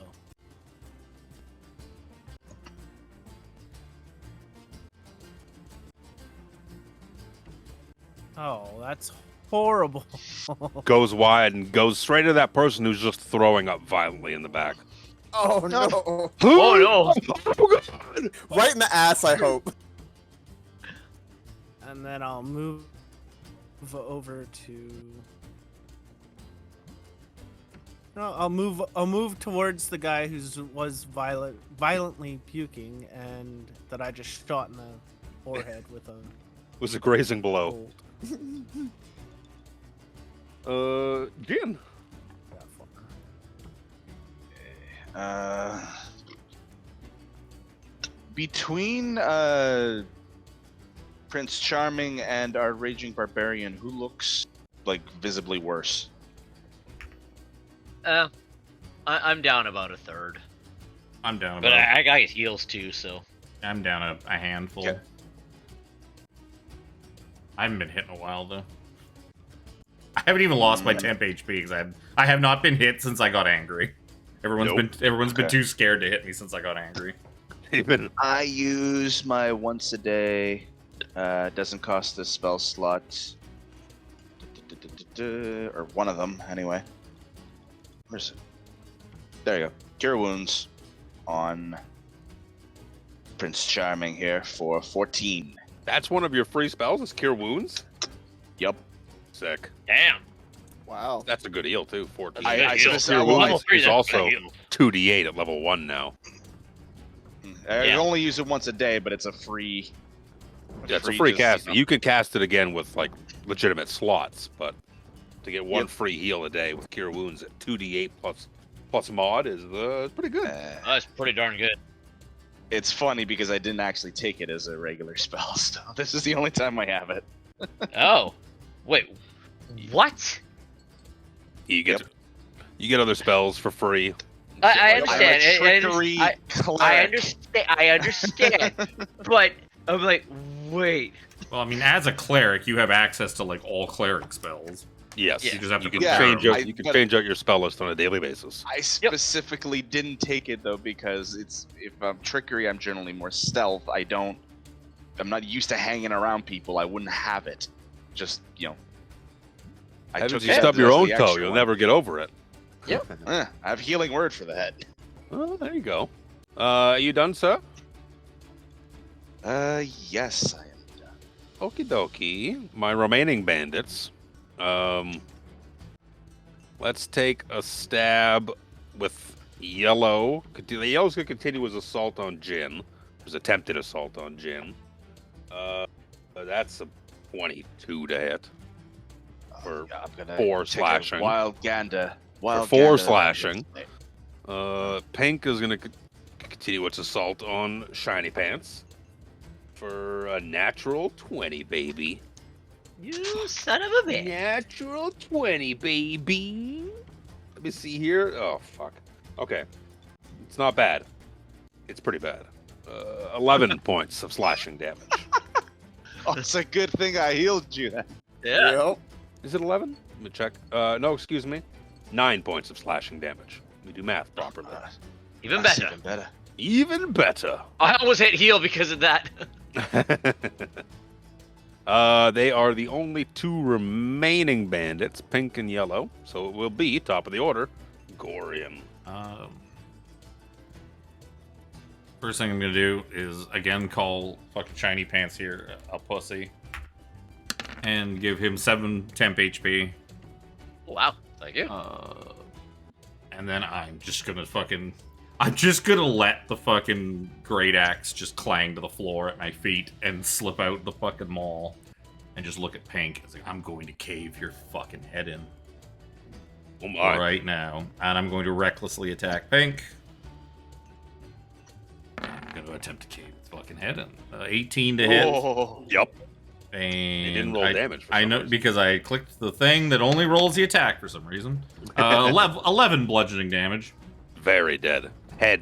Oh, that's horrible. Goes wide and goes straight to that person who's just throwing up violently in the back. Oh no! Oh no! Oh, God. Right in the ass, I hope. And then I'll move over to. No, I'll move towards the guy who was violently puking, and that I just shot in the forehead with a It was a grazing blow. bolt. Jin. Between Prince Charming and our Raging Barbarian, who looks like visibly worse? I'm down about a third. I'm down But about. I got heals too, so. I'm down a handful. Okay. I haven't been hit in a while though. I haven't even lost my temp HP because I have not been hit since I got angry. Everyone's been Okay. too scared to hit me since I got angry. Even I use my once a day. Doesn't cost a spell slot. Or one of them, anyway. Where's it? There you go. Cure Wounds on Prince Charming here for 14. that's one of your free spells is Cure Wounds. Yup. Sick. Damn. Wow. That's a good heal too. 14. I Heal. just- Cure well, Wounds Level 3, is that's also a heal. 2d8 at level 1 now. I Yeah. only use it once a day, but it's a free. Yeah, it's a free just, cast. you know. You can cast it again with like legitimate slots, but to get one Yep. free heal a day with Cure Wounds at 2d8 plus mod is pretty good. That's pretty darn good. It's funny because I didn't actually take it as a regular spell, so this is the only time I have it. Oh. Wait. What? You get other spells for free. I I'm understand. a trickery I cleric. understand. I understand. But I'm like, wait. Well, I mean, as a cleric, you have access to like all cleric spells. Yes, Yeah. You just have to you can Yeah, change out, I- you can but- change out your spell list on a daily basis. I specifically didn't take it though because if I'm trickery, I'm generally more stealth. I'm not used to hanging around people. I wouldn't have it. Just I How took did you it stub as your the own toe? extra You'll one. never get over it. I have healing word for the head. Oh, there you go. You done, sir? Yes, I am done. Okie dokie. My remaining bandits. Let's take a stab with Yellow. The Yellow's gonna continue his assault on Jin. His attempted assault on Jin. That's a 22 to hit. for I'm gonna 4 take slashing. A wild gander. For 4 slashing. Pink is going to continue its assault on Shiny Pants for a natural 20, baby. You son of a bitch. Natural 20, baby. Let me see here. Oh, fuck. Okay. It's not bad. It's pretty bad. 11 points of slashing damage. Oh, it's a good thing I healed you then. Yeah. Yep. Is it 11? Let me check. No, excuse me. 9 points of slashing damage. Let me do math properly. Even That's better. Even better. Even better. I almost hit heal because of that. They are the only 2 remaining bandits, pink and yellow. So it will be top of the order, Gorion. First thing I'm gonna do is again call fucking Shiny Pants here a pussy, and give him 7 temp HP. Wow. Thank you. And then I'm just gonna let the fucking great axe just clang to the floor at my feet and slip out the fucking maul and just look at Pink. It's like, I'm going to cave your fucking head in. Oh my. Right now. And I'm going to recklessly attack Pink. I'm going to attempt to cave its fucking head in. 18 to hit. Oh. Yep. And It didn't roll damage for I some know reason. because I clicked the thing that only rolls the attack for some reason. 11 bludgeoning damage. Very dead. Head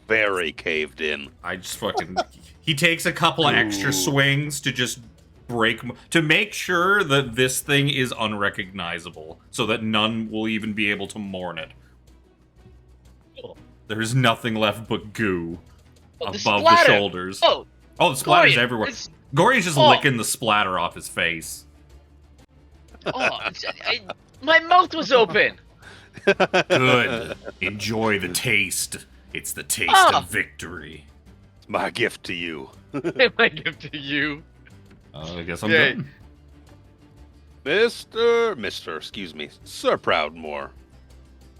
very caved in. I just fucking. He takes a couple of extra swings to just to make sure that this thing is unrecognizable, so that none will even be able to mourn it. There's nothing left but goo Oh, above the splatter. shoulders. Oh, Oh, the splatter's Gorion, everywhere. it's- Gorion's just Oh. licking the splatter off his face. My mouth was open. Good. Enjoy the taste. It's the taste Ah. of victory. My gift to you. My gift to you. I guess I'm Yay. done. Excuse me, Sir Proudmore.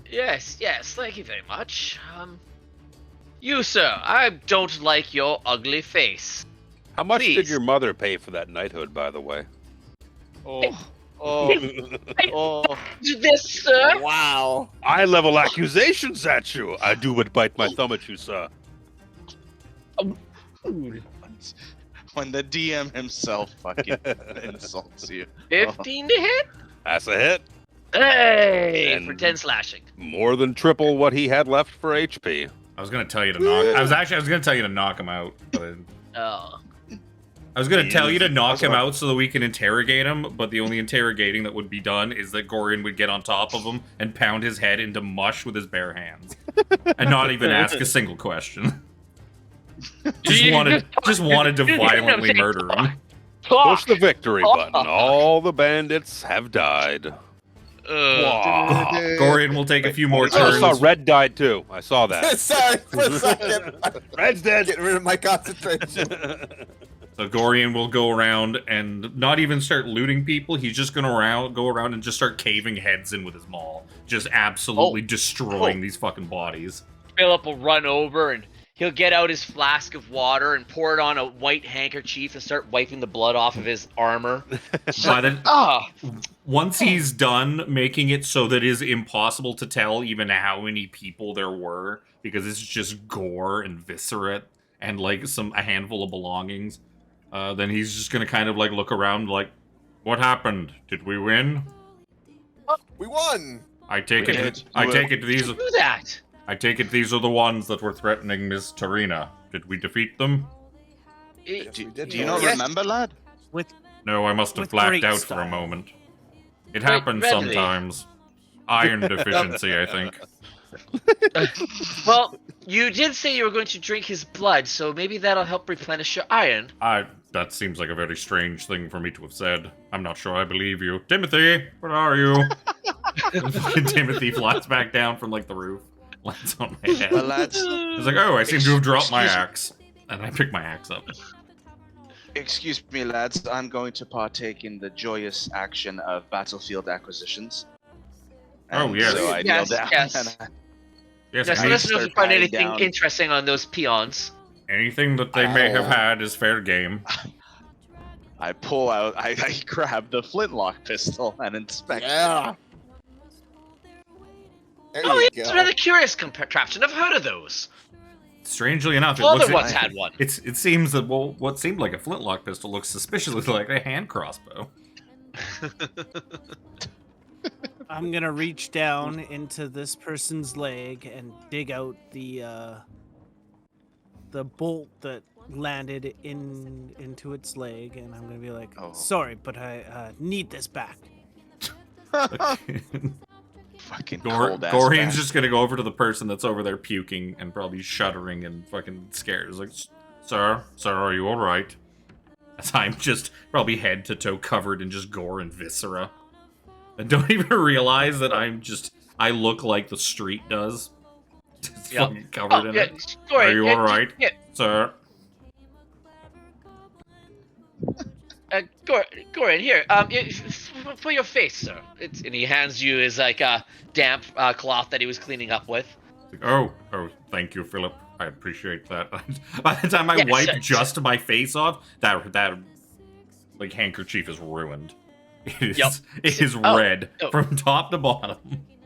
Yes, thank you very much. You, sir, I don't like your ugly face. How much did Please. your mother pay for that knighthood, by the way? Oh. Oh. This, sir? Wow. I level accusations at you. I do but bite my thumb at you, sir. When the DM himself fucking insults you. 15 to hit? That's a hit. Hey, And- for 10 slashing. More than triple what he had left for HP. I was gonna tell you to knock. I was gonna tell you to knock him out, but Oh. I was gonna tell you to knock That's him what- out so that we can interrogate him. But the only interrogating that would be done is that Gorion would get on top of him and pound his head into mush with his bare hands, and not even ask a single question. just wanted to violently murder him. Push the victory button. All the bandits have died. Gorion will take a few more Oh, I saw turns. Red died too. I saw that. Sorry for a second. Red's dead. Getting rid of my concentration. So Gorion will go around and not even start looting people. He's just gonna go around and just start caving heads in with his maul, just absolutely destroying these fucking bodies. Philip will run over and he'll get out his flask of water and pour it on a white handkerchief and start wiping the blood off of his armor. By the, Ah, once he's done making it so that it is impossible to tell even how many people there were, because it's just gore and viscera and like a handful of belongings, then he's just gonna kind of like look around like, what happened? Did we win? We won. I take We it. did. I You take it. These. do that. I take it. These are the ones that were threatening Miss Tarina. Did we defeat them? Yes, we did. Do you not Yes. remember, lad? No, I must have With blacked great out for a style. moment. It happens readily. sometimes. Iron deficiency, I think. Well, you did say you were going to drink his blood, so maybe that'll help replenish your iron. That seems like a very strange thing for me to have said. I'm not sure I believe you. Timothy, where are you? Timothy flies back down from like the roof, lands on my head. Well, lads, He's like, oh, I seem to have dropped my Excuse- axe. And I pick my axe up. excuse me, lads. I'm going to partake in the joyous action of battlefield acquisitions. Oh, And yes. So I kneel Yes, down yes. and Yes, Yes, I let us just know if you start find anything patting down. interesting on those peons. anything that they may have had is fair game. I pull out, I grab the flintlock pistol and inspect it. Yeah. There Oh, you it's go. a rather curious contraption. I've heard of those. Strangely enough, Father once had one. it seems that what seemed like a flintlock pistol looks suspiciously like a hand crossbow. I'm gonna reach down into this person's leg and dig out the bolt that landed into its leg, and I'm gonna be like, Oh. sorry, but I need this back. Fucking cold ass Gorion's bastard. just gonna go over to the person that's over there puking and probably shuddering and fucking scared. He's like, sir, are you alright? As I'm just probably head to toe covered in just gore and viscera. And don't even realize that I look like the street does. Just Yep. fucking covered in it. Gorion, Are you alright, Yeah, sir? Gorion, here. For your face, sir. And he hands you his like damp cloth that he was cleaning up with. Oh, thank you, Philip. I appreciate that. By the time I Yes, wipe sir. just my face off, that like handkerchief is ruined. It is Oh, red oh. from top to bottom,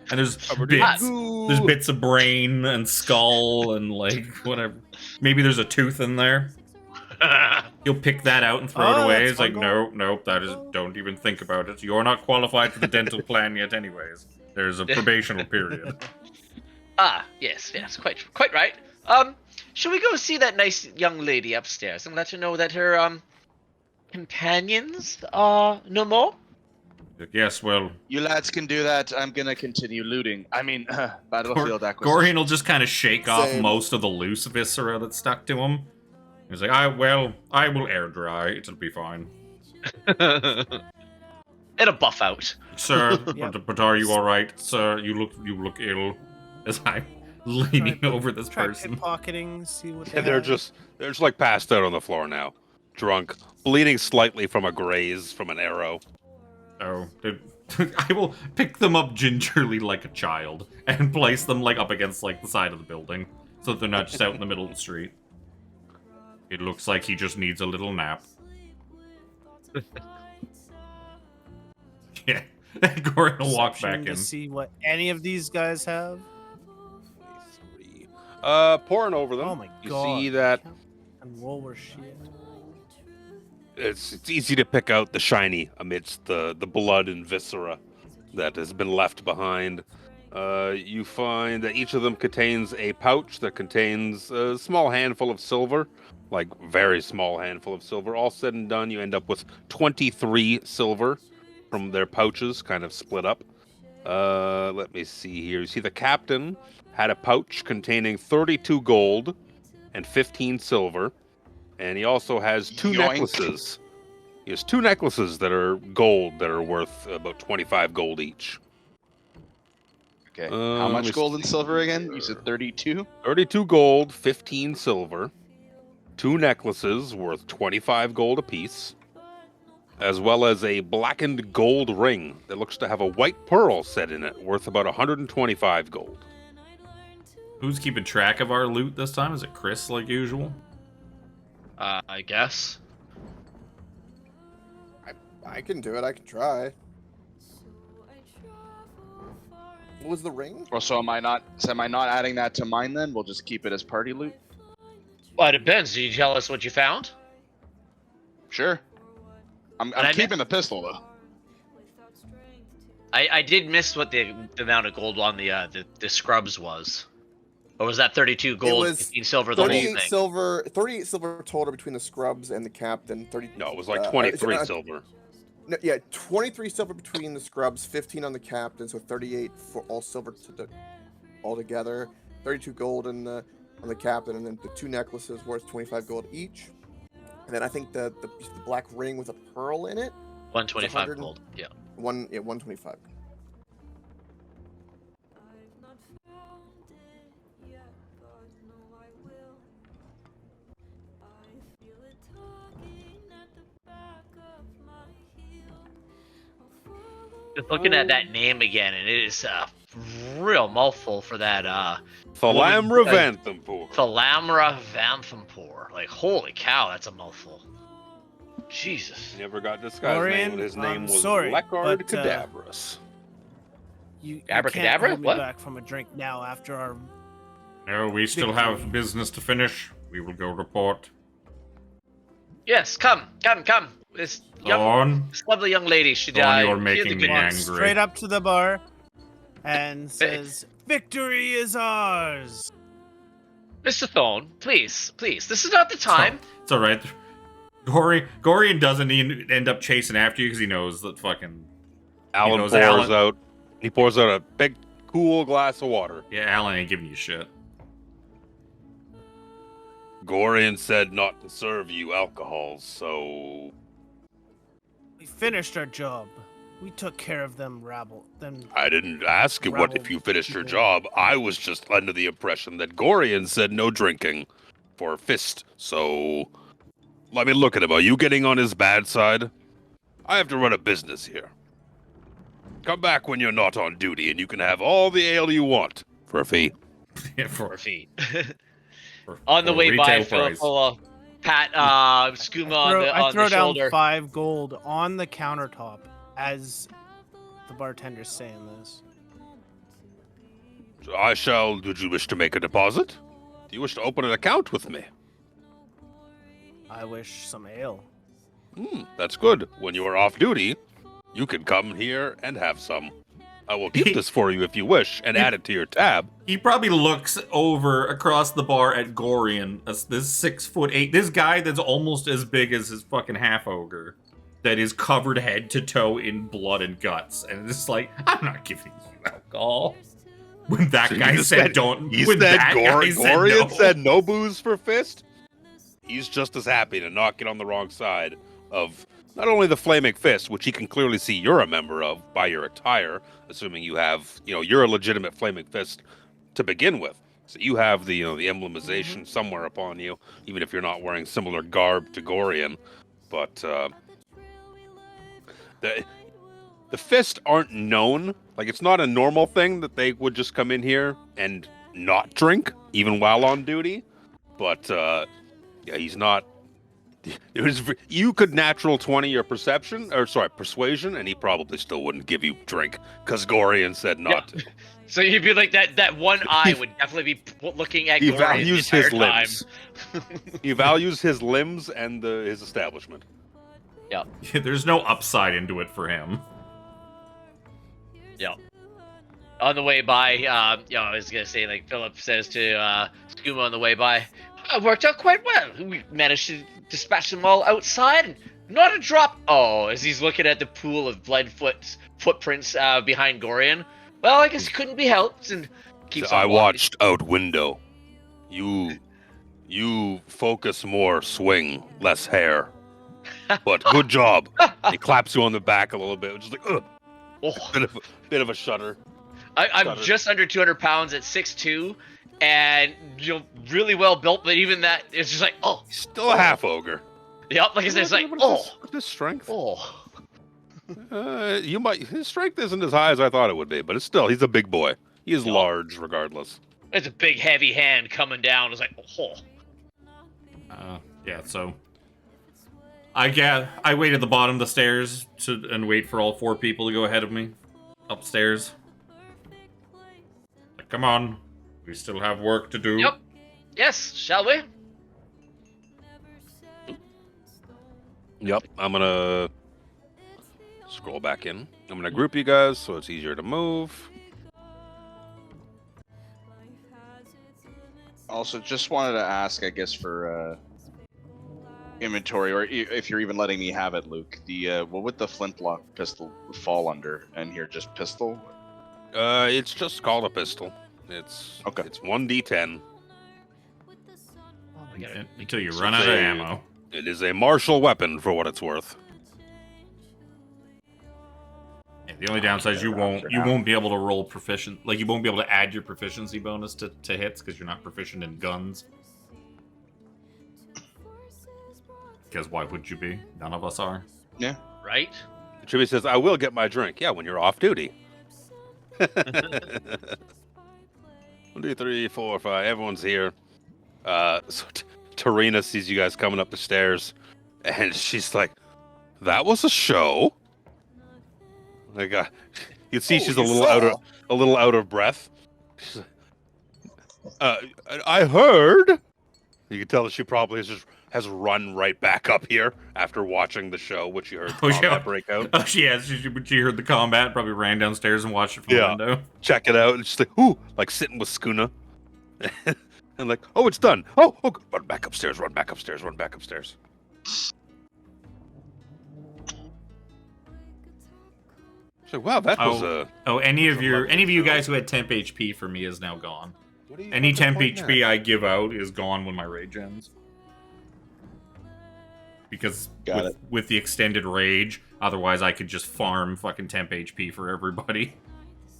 and there's Covered in bits. goo. There's bits of brain and skull and like whatever. Maybe there's a tooth in there. You'll pick that out and throw it Oh, away. that's It's like, fungal. nope, that is. Don't even think about it. You're not qualified for the dental plan yet, anyways. There's a probational period. Yes, quite right. Shall we go see that nice young lady upstairs and let her know that her companions are no more? Yes, well, You lads can do that. I'm gonna continue looting. I mean, battlefield acquisition. Gorion will just kind of shake off Same. most of the loose viscera that's stuck to him. He's like, I will air dry. It'll be fine. It'll buff out. Sir, Yep. but are you alright? Sir, you look ill. As I'm leaning over this Try person. pickpocketing, see what Yeah, they're just like passed out on the floor now, drunk, bleeding slightly from a graze from an arrow. Oh, I will pick them up gingerly like a child and place them like up against like the side of the building so that they're not just out in the middle of the street. It looks like he just needs a little nap. Yeah, Gorion will walk Perception back to in. see what any of these guys have. 23. Pouring over them. Oh my you god! see that And roller shit. it's easy to pick out the shiny amidst the blood and viscera that has been left behind. You find that each of them contains a pouch that contains a small handful of silver, like very small handful of silver. All said and done, you end up with 23 silver from their pouches, kind of split up. Let me see here. You see the captain had a pouch containing 32 gold and 15 silver. And he also has two Yoink. necklaces. He has two necklaces that are gold that are worth about 25 gold each. Okay. How let much me gold and see silver again? You here. said 32? 32 gold, 15 silver. Two necklaces worth 25 gold apiece. As well as a blackened gold ring that looks to have a white pearl set in it, worth about 125 gold. Who's keeping track of our loot this time? Is it Chris like usual? I guess. I can do it. I can try. What was the ring? Or so am I not adding that to mine then? We'll just keep it as party loot? Well, it depends. Do you tell us what you found? Sure. I'm I keeping the pistol though. I did miss what the amount of gold on the scrubs was. Or was that 32 gold, was 15 silver, the whole 38 thing? silver. 38 silver total between the scrubs and the captain. 30. No, it was like 23 silver. No, yeah, 23 silver between the scrubs, 15 on the captain, so 38 for all silver all together. 32 gold on the captain, and then the two necklaces worth 25 gold each. And then I think the black ring with a pearl in it. 125 100 gold. Yeah. 125. Just looking at that name again, and it is a real mouthful for that Thalamra Vanthampur. Thalamra Vanthampur. Like, holy cow, that's a mouthful. Jesus. He never got this guy's name. Gorion, His name I'm was sorry, Lekard but, Cadaverous. You Abracadabra? can't hold me What? back from a drink now after our. No, we still Victory. have business to finish. We will go report. Yes, come. This Thorne, lovely young lady should Thorne, you're hear the making me good angry. news. Straight up to the bar and says, "Victory is ours." Mr. Thorne, please, this is not the time. It's all right. Gorion doesn't end up chasing after you because he knows that fucking. Alan knows pours Alan- out. He pours out a big, cool glass of water. Yeah, Alan ain't giving you shit. Gorion said not to serve you alcohols, so We finished our job. We took care of them rabble. Them. I didn't ask you what if you finished your job. I was just under the impression that Gorion said no drinking for fist. So let me look at him. Are you getting on his bad side? I have to run a business here. Come back when you're not on duty, and you can have all the ale you want for a fee. Yeah, For feet. for- On the for way by, retail Philip price. will pat Skooma I on throw the down shoulder. 5 gold on the countertop as the bartender's saying this. So did you wish to make a deposit? Do you wish to open an account with me? I wish some ale. That's good. When you are off duty, you can come here and have some. I will keep this for you if you wish, and add it to your tab. He probably looks over across the bar at Gorion, this 6'8", this guy that's almost as big as his fucking half ogre, that is covered head to toe in blood and guts, and it's like, I'm not giving you alcohol. When that So you guy just said don't, He when said that guy said Gorion no. said no booze for fist. He's just as happy to not get on the wrong side of not only the Flaming Fist, which he can clearly see you're a member of by your attire, assuming you have, you're a legitimate Flaming Fist to begin with. So you have the, the emblemization somewhere upon you, even if you're not wearing similar garb to Gorion. But the Fist aren't known. Like, it's not a normal thing that they would just come in here and not drink, even while on duty. But yeah, he's not. You could natural 20 your persuasion, and he probably still wouldn't give you drink because Gorion said not to. So you'd be like that one eye would definitely be looking at He Gorion values the his entire time. limbs. He values his limbs and his establishment. Yeah. There's no upside into it for him. Yeah. On the way by, I was gonna say, like Philip says to Skooma on the way by, it worked out quite well. We managed to dispatch them all outside, and not a drop. Oh, as he's looking at the pool of blood footprints behind Gorion. Well, I guess it couldn't be helped, and keeps on I walking. watched out window. You focus more, swing less hair. But good job. He claps you on the back a little bit, just like ugh. Oh. Bit of a shudder. I'm Shudder. just under 200 pounds at 6'2", and really well built. But even that, it's just like, oh, He's still a half ogre. yep. Like I said, it's like, oh, What's his strength? oh. His strength isn't as high as I thought it would be, but it's still, he's a big boy. He is Yeah. large regardless. It's a big, heavy hand coming down. It's like, oh. Yeah, so I wait at the bottom of the stairs and wait for all 4 people to go ahead of me upstairs. Like, come on, we still have work to do. Yep. Yes, shall we? Yep. I'm gonna scroll back in. I'm gonna group you guys so it's easier to move. Also, just wanted to ask, I guess, for inventory, or if you're even letting me have it, Luke. What would the flintlock pistol fall under? And here, just pistol. It's just called a pistol. It's Okay. It's 1d10. Until you run out of ammo. It is a martial weapon for what it's worth. Yeah, the only downside is you won't be able to roll proficient. Like, you won't be able to add your proficiency bonus to hits because you're not proficient in guns. Because why would you be? None of us are. Yeah. Right? Chibi says, I will get my drink. Yeah, when you're off duty. 1, 2, 3, 4, 5. Everyone's here. So Tarina sees you guys coming up the stairs. And she's like, "That was a show." Like, you'd see she's a little out of breath. She's like, I heard. You can tell that she probably has run right back up here after watching the show, which she heard the combat break out. Oh, she has. She heard the combat, probably ran downstairs and watched it from the window. Check it out, and she's like, "Ooh," like sitting with Skuna, and like, "Oh, it's done. Oh, run back upstairs, run back upstairs, run back upstairs." So, wow, that was a. Oh, any of you guys who had temp HP for me is now gone. Any temp HP I give out is gone when my rage ends. Because with the extended rage, otherwise I could just farm fucking temp HP for everybody,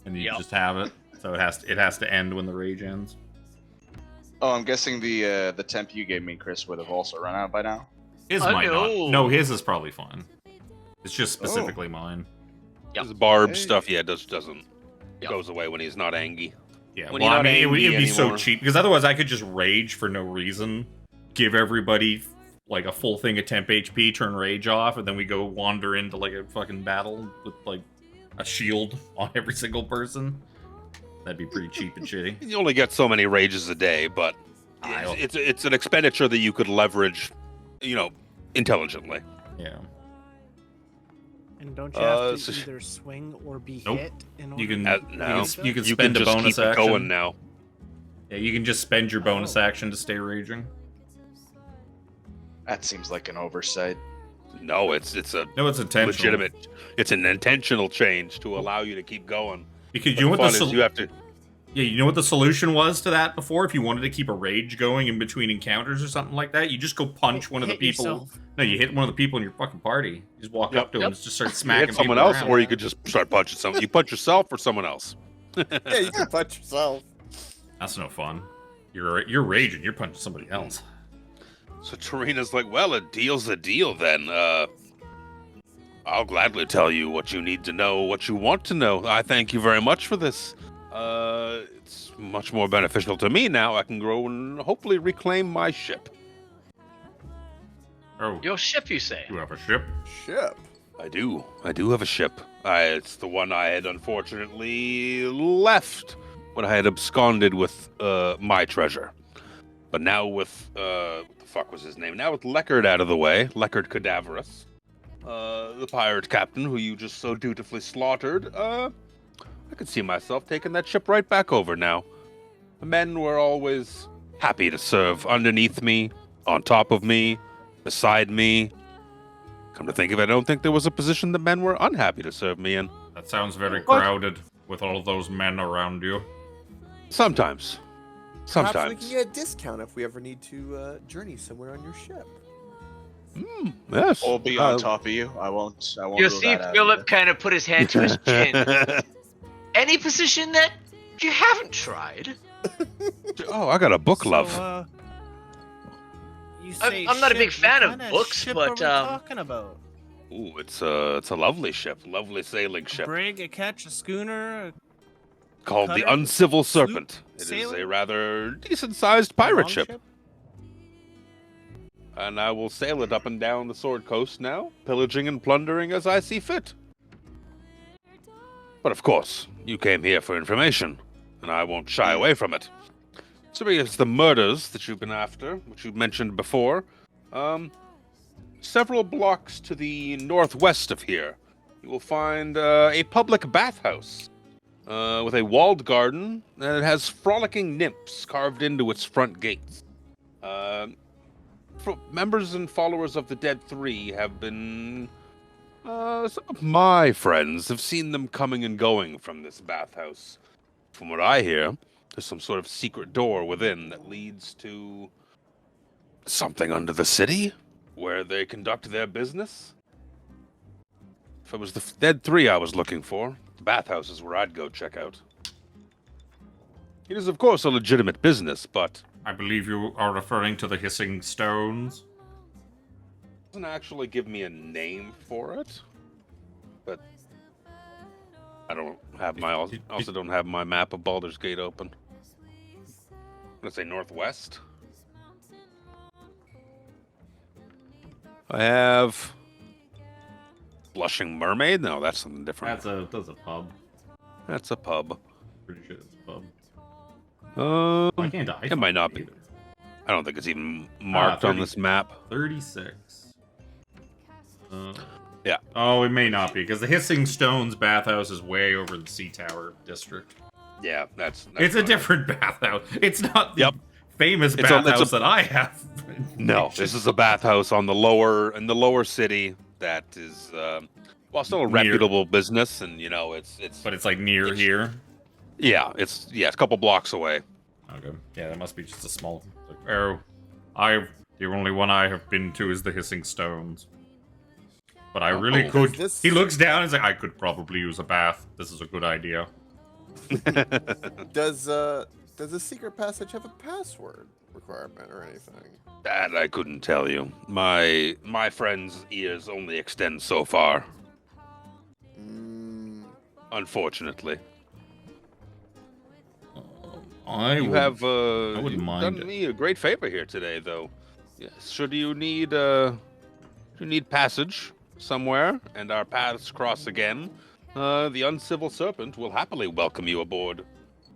and you just have it. So it has to end when the rage ends. Oh, I'm guessing the temp you gave me, Chris, would have also run out by now. His might not. No, his is probably fine. It's just specifically mine. His barb stuff, doesn't goes away when he's not angry. Yeah, well, I mean, it would be so cheap because otherwise I could just rage for no reason, give everybody like a full thing of temp HP, turn rage off, and then we go wander into like a fucking battle with like a shield on every single person. That'd be pretty cheap and shitty. You only get so many rages a day, but it's an expenditure that you could leverage, intelligently. Yeah. And don't you have to either swing or be hit in order? You can you can spend a bonus keep action. Going now. Yeah, you can just spend your bonus action to stay raging. That seems like an oversight. No, it's intentional. Legitimate. It's an intentional change to allow you to keep going. Because you know what you know what the solution was to that before? If you wanted to keep a rage going in between encounters or something like that, you just go punch one of the people. Yourself. No, you hit one of the people in your fucking party. You just walk up to him and just start smacking. You hit someone else, or you could just start punching someone. You punch yourself or someone else. Yeah, you can punch yourself. That's no fun. You're raging. You're punching somebody else. So Tarina's like, well, a deal's a deal then. I'll gladly tell you what you need to know, what you want to know. I thank you very much for this. It's much more beneficial to me now. I can grow and hopefully reclaim my ship. Oh, your ship, you say? You have a ship? Ship. I do have a ship. It's the one I had unfortunately left when I had absconded with my treasure. But now with what the fuck was his name? Now with Leckard out of the way, Leckard Cadaverous, the pirate captain who you just so dutifully slaughtered, I could see myself taking that ship right back over now. The men were always happy to serve underneath me, on top of me, beside me. Come to think of it, I don't think there was a position that men were unhappy to serve me in. That sounds very crowded with all of those men around you. Sometimes. Perhaps we can get a discount if we ever need to journey somewhere on your ship. Yes. I'll be on top of you. I won't. You see, Philip kind of put his hand to his chin. Any position that you haven't tried? Oh, I got a book, love. I'm not a big fan of books, but talking about? Ooh, it's a lovely ship, lovely sailing ship. A brig, a ketch, a schooner. Called the Uncivil Serpent. It is a rather decent-sized pirate ship. And I will sail it up and down the Sword Coast now, pillaging and plundering as I see fit. But of course, you came here for information, and I won't shy away from it. So it's the murders that you've been after, which you mentioned before. Several blocks to the northwest of here, you will find a public bathhouse with a walled garden, and it has frolicking nymphs carved into its front gates. Members and followers of the Dead Three have been... some of my friends have seen them coming and going from this bathhouse. From what I hear, there's some sort of secret door within that leads to something under the city where they conduct their business. If it was the Dead Three I was looking for, the bathhouse is where I'd go check out. It is, of course, a legitimate business, but... I believe you are referring to the Hissing Stones. Doesn't actually give me a name for it, but I don't have my also don't have my map of Baldur's Gate open. I'm gonna say northwest. I have Blushing Mermaid. No, that's something different. That's a pub. That's a pub. Pretty sure it's a pub. Um, Why can't I? it might not be. either? I don't think it's even marked on 30. this map. 36. Yeah. Oh, it may not be because the Hissing Stones bathhouse is way over the Sea Tower district. Yeah, that's It's a fine. different bathhouse. It's not the Yep. famous It's a- bathhouse that I have. No, this is a bathhouse in the lower city that is well, still a Near- reputable business, and it's But it's like near here. it's a couple blocks away. Okay. Yeah, that must be just a small. Oh, the only one I have been to is the Hissing Stones. But I really Oh, could. is this- He looks down and is like, I could probably use a bath. This is a good idea. Does the secret passage have a password requirement or anything? That I couldn't tell you. My friend's ears only extend so far, Mm, unfortunately. I You would, have wouldn't you've mind done it. me a great favor here today, though. Yes. Should you need passage somewhere and our paths cross again, the uncivil serpent will happily welcome you aboard.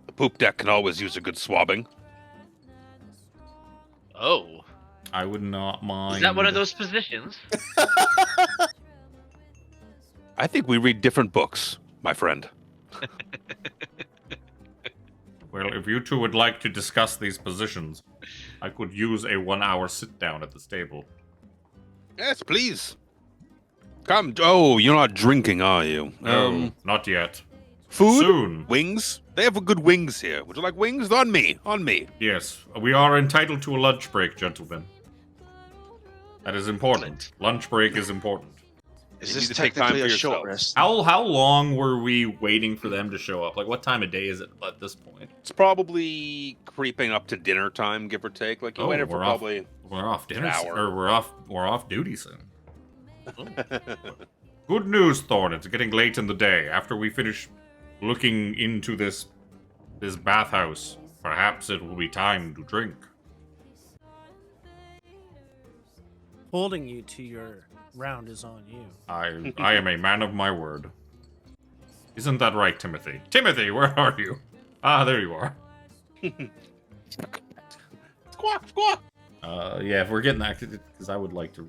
The poop deck can always use a good swabbing. Oh, I would not mind. is that one of those positions? I think we read different books, my friend. Well, if you two would like to discuss these positions, I could use a 1-hour sit down at the stable. Yes, please. Come. Oh, you're not drinking, are you? No, not yet. Food? Soon. Wings? They have good wings here. Would you like wings? On me. On me. Yes, we are entitled to a lunch break, gentlemen. That is important. Lunch break is important. Is You this need to take time technically for a short yourselves. rest? How long were we waiting for them to show up? Like, what time of day is it at this point? It's probably creeping up to dinner time, give or take. Like you Oh, waited for we're off. probably. We're off dinner, hour. or we're off duty soon. Good news, Thorne. It's getting late in the day. After we finish looking into this bathhouse, perhaps it will be time to drink. Holding you to your round is on you. I am a man of my word. Isn't that right, Timothy? Timothy, where are you? Ah, there you are. Squawk, squawk. Yeah, if we're getting that, because I would like to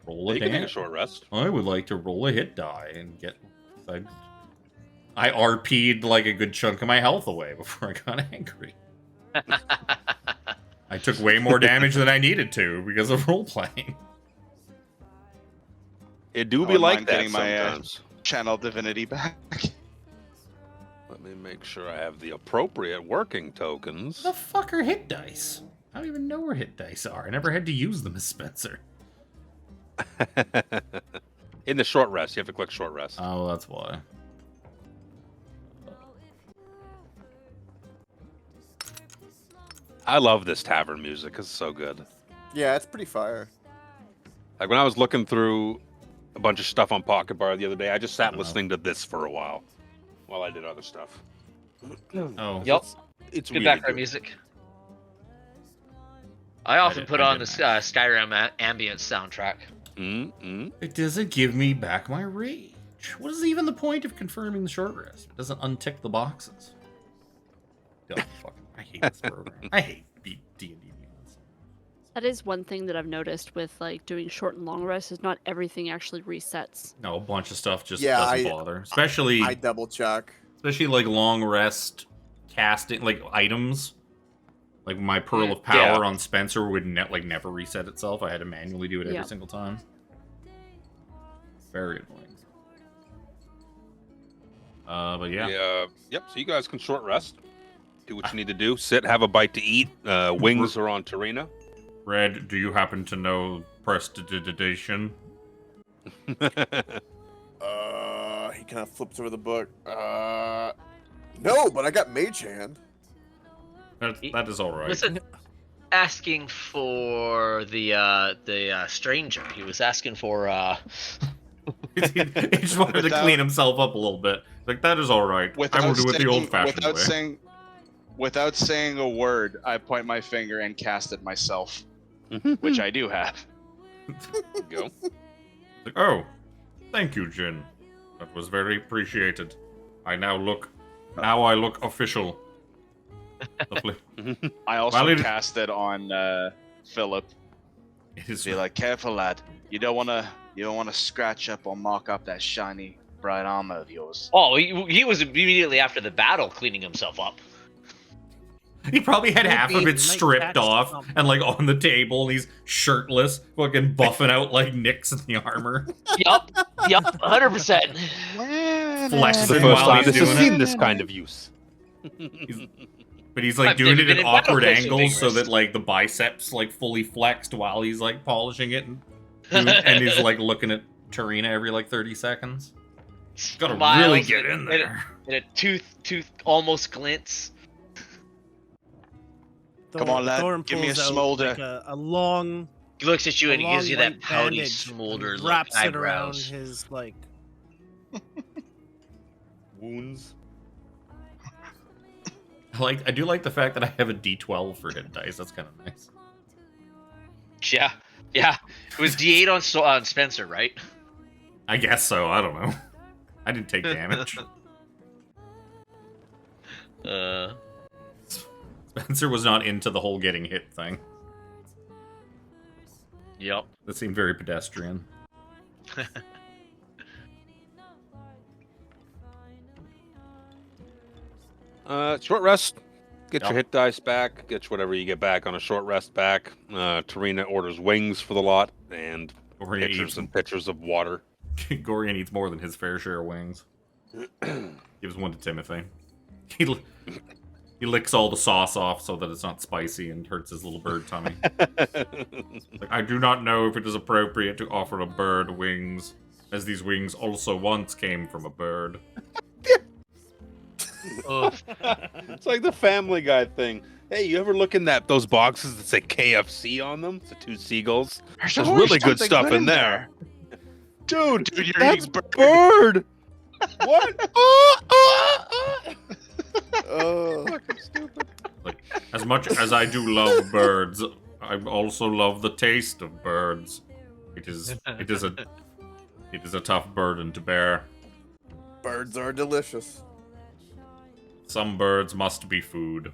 roll a You can take a dance. short rest. I would like to roll a hit die and get. I RP'd like a good chunk of my health away before I got angry. I took way more damage than I needed to because of role playing. It do I be wouldn't like mind that getting my, sometimes. Channel divinity back. Let me make sure I have the appropriate working tokens. The fuck are hit dice? I don't even know where hit dice are. I never had to use them as Spencer. In the short rest, you have to click short rest. Oh, that's why. I love this tavern music. It's so good. yeah, it's pretty fire. Like when I was looking through a bunch of stuff on Pocket Bar the other day, I just sat Uh-huh. listening to this for a while I did other stuff. Oh, Yep. It's Good really background good. music. I often didn't- put I on the didn't actually. Skyrim ambience soundtrack. Mm-mm. it doesn't give me back my rage. What is even the point of confirming the short rest? It doesn't untick the boxes. Oh, fucking, I hate this program. I hate D&D. That is one thing that I've noticed with like doing short and long rests is not everything actually resets. No, a bunch of stuff just Yeah, doesn't bother. Especially I double check. like long rest casting, like items. Like my Pearl of Power Yeah. on Spencer would never reset itself. I had to manually do it every Yeah. single time. Very annoying. But yeah. Yep. So you guys can short rest. Do what you need to do. Sit, have a bite to eat. Wings are on Tarina. Red, do you happen to know prestidigitation? He kind of flips over the book. No, but I got Mage Hand. That is all right. Wasn't asking for the stranger. He was asking for he just wanted to clean himself up a little bit. Like, that is all right. I will do it the old-fashioned way. Without saying a word, I point my finger and cast it myself, which I do have. Go. Like, oh, thank you, Jin. That was very appreciated. I look official. Lovely. I also Well, it- cast it on Philip. It is Be like, careful, lad. You don't wanna scratch up or mark up that shiny, bright armor of yours. Oh, he was immediately after the battle cleaning himself up. He probably had half of Maybe it he might stripped catch off something. and like on the table, and he's shirtless, fucking buffing out like nicks in the armor. Yup, 100%. Flexing The first while time he's this has doing seen it. this kind of use. But he's like I've doing never it been at in battle awkward quite so angles so vigorous. that like the biceps like fully flexed while he's like polishing it and he's like looking at Tarina every like 30 seconds. Gotta Smiles really get in and there. a tooth almost glints. Come on, lad, Thorne give me a pulls out, smolder. like, a long, He looks at you a and he long gives you that white pouty bandage smolder and look, wraps it around eyebrows. his like. Wounds. I do like the fact that I have a D12 for hit dice. That's kind of nice. Yeah. It was D8 on Spencer, right? I guess so. I don't know. I didn't take damage. Spencer was not into the whole getting hit thing. Yep. That seemed very pedestrian. Short rest. Get Yep. your hit dice back. Get whatever you get back on a short rest back. Tarina orders wings for the lot and Gorion pitchers eats, and pitchers of water. Gorion eats more than his fair share of wings. Gives one to Timothy. He licks all the sauce off so that it's not spicy and hurts his little bird tummy. Like, I do not know if it is appropriate to offer a bird wings, as these wings also once came from a bird. It's like the Family Guy thing. Hey, you ever look in those boxes that say KFC on them? It's the two seagulls. There's always really good something stuff good in in there. Dude, Dude, you're that's eating bird. bird. What? Oh. Fucking stupid. Like, as much as I do love birds, I also love the taste of birds. It is a tough burden to bear. Birds are delicious. Some birds must be food.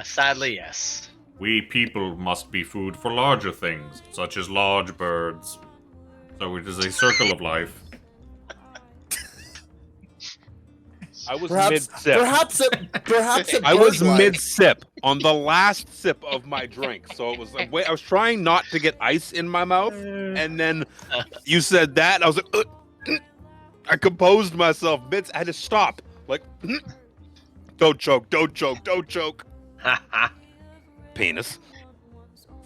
Sadly, yes. We people must be food for larger things, such as large birds. So it is a circle of life. I was Perhaps, mid-sip. perhaps a I was bird-like. mid-sip on the last sip of my drink, so it was like, wait, I was trying not to get ice in my mouth, and then you said that, I was like, I composed myself. I had to stop. Like, don't choke, don't choke, don't choke. Penis.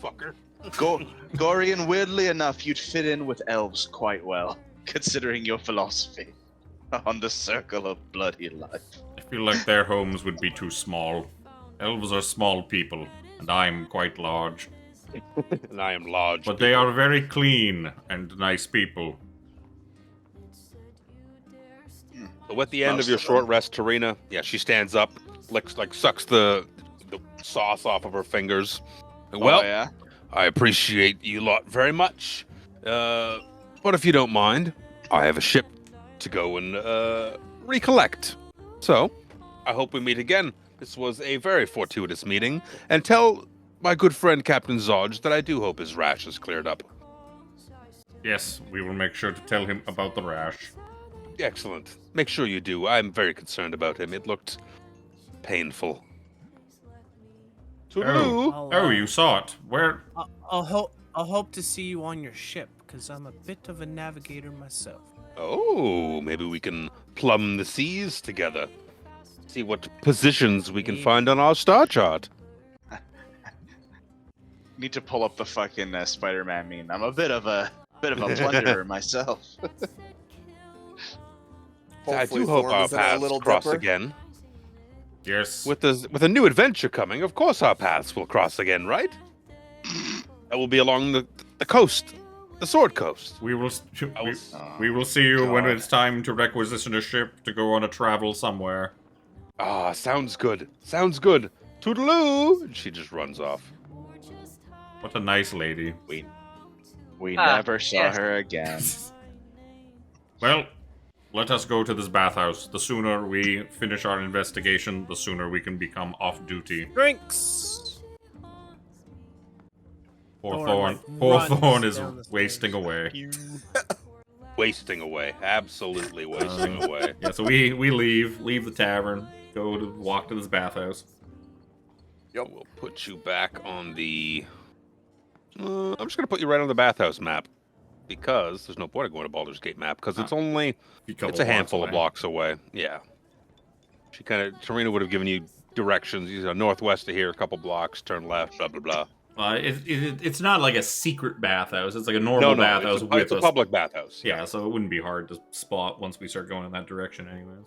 Fucker. Gorion, weirdly enough, you'd fit in with elves quite well, considering your philosophy on the circle of bloody life. I feel like their homes would be too small. Elves are small people, and I'm quite large. And I am large. But they are very clean and nice people. So at the end Most of your of them. short rest, Tarina, yeah, she stands up, sucks the sauce off of her fingers. Well, Oh, yeah? I appreciate you lot very much. But if you don't mind, I have a ship to go and recollect. So, I hope we meet again. This was a very fortuitous meeting. And tell my good friend Captain Zodge that I do hope his rash is cleared up. Yes, we will make sure to tell him about the rash. Excellent. Make sure you do. I'm very concerned about him. It looked painful. Toodaloo. Oh, you saw it. Where? I'll hope to see you on your ship, because I'm a bit of a navigator myself. Oh, maybe we can plumb the seas together. See what positions we can find on our star chart. Need to pull up the fucking Spider-Man meme. I'm a bit of a plunderer myself. I Hopefully do hope Thorne our isn't a paths little cross dipper. again. Yes. With a new adventure coming, of course our paths will cross again, right? That will be along the coast, the Sword Coast. We will. I We, was- we will see you when God. it's time to requisition a ship to go on a travel somewhere. Ah, sounds good. Sounds good. Toodaloo! And she just runs off. What a nice lady. We Ah, never saw yes. her again. Well, let us go to this bathhouse. The sooner we finish our investigation, the sooner we can become off duty. Drinks. Poor Thorne, Thorne, like, poor runs Thorne is down the stairs. wasting away. Wasting away. Absolutely wasting away. Yeah, so we leave the tavern, walk to this bathhouse. Yep. We'll put you back on the... I'm just going to put you right on the bathhouse map. Because there's no point of going to Baldur's Gate map. Because it's only... It's a handful of blocks away. Yeah. Tarina would have given you directions. Northwest of here, a couple blocks, turn left, blah, blah, blah. It's not like a secret bathhouse. It's like a normal bathhouse it's a public bathhouse. Yeah, so it wouldn't be hard to spot once we start going in that direction anyways.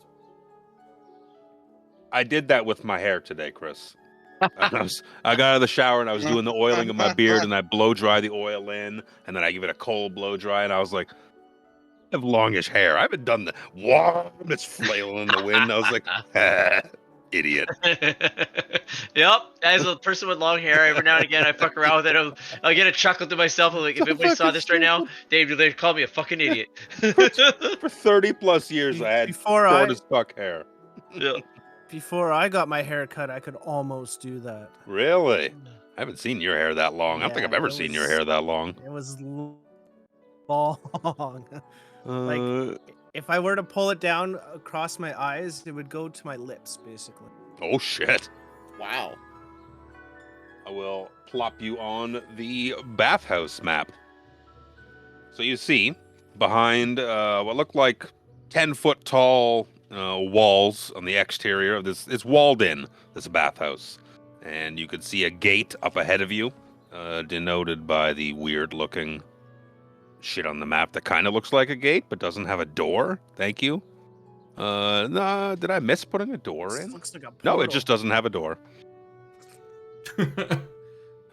I did that with my hair today, Chris. I got out of the shower and I was doing the oiling of my beard and I blow dry the oil in and then I give it a cold blow dry and I was like, I have longish hair. I haven't done the it's flailing in the wind. I was like, idiot. Yep. As a person with long hair, every now and again I fuck around with it. I'll get a chuckle to myself. I'm like, if anybody saw this right now, they'd call me a fucking idiot. For 30 plus years, I had short as fuck hair. Yeah. Before I got my hair cut, I could almost do that. Really? I haven't seen your hair that long. I don't think Yeah, I've ever it seen your was- hair that long. It was long. Like, if I were to pull it down across my eyes, it would go to my lips, basically. Oh shit. Wow. I will plop you on the bathhouse map. So you see, behind what look like 10-foot tall walls on the exterior of this, it's walled in, this bathhouse. And you could see a gate up ahead of you, denoted by the weird looking shit on the map that kind of looks like a gate, but doesn't have a door. Thank you. No, did I miss putting a door in? Looks like a No, it portal. just doesn't have a door.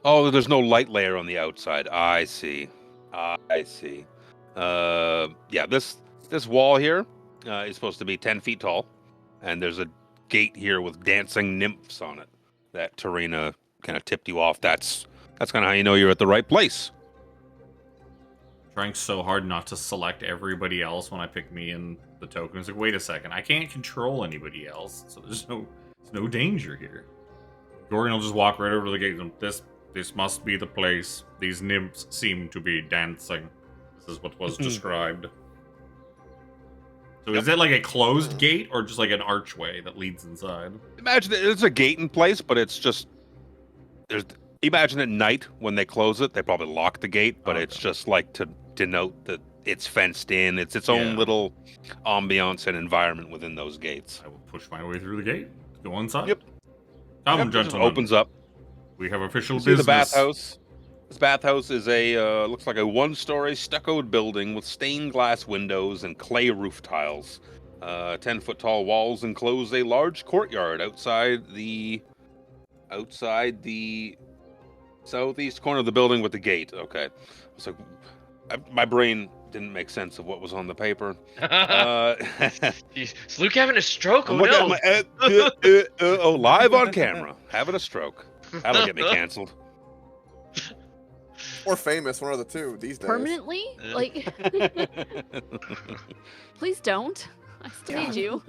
Oh, there's no light layer on the outside. I see. I see. Yeah, this wall here is supposed to be 10 feet tall, and there's a gate here with dancing nymphs on it that Tarina kind of tipped you off. That's kind of how you know you're at the right place. Trying so hard not to select everybody else when I pick me and the token. It's like, wait a second, I can't control anybody else, so there's no danger here. Gorion will just walk right over to the gate and this must be the place. These nymphs seem to be dancing. This is what was described. So is it like a closed gate or just like an archway that leads inside? Imagine there's a gate in place, but it's just imagine at night when they close it, they probably lock the gate, but it's just like to denote that it's fenced in. It's its own little ambiance and environment within those gates. I will push my way through the gate. Go inside. Yep. Come, Yep, it just gentlemen. opens up. We have official See business. the bathhouse. This bathhouse is a looks like a one-story stuccoed building with stained glass windows and clay roof tiles. 10-foot tall walls enclose a large courtyard outside the southeast corner of the building with the gate. Okay, so my brain didn't make sense of what was on the paper. Jeez. Is Luke having a stroke? Oh I'm looking no. at my live on camera, having a stroke. That'll get me canceled. Or famous, one of the two these days. Permanently? Like, please don't. I still need you.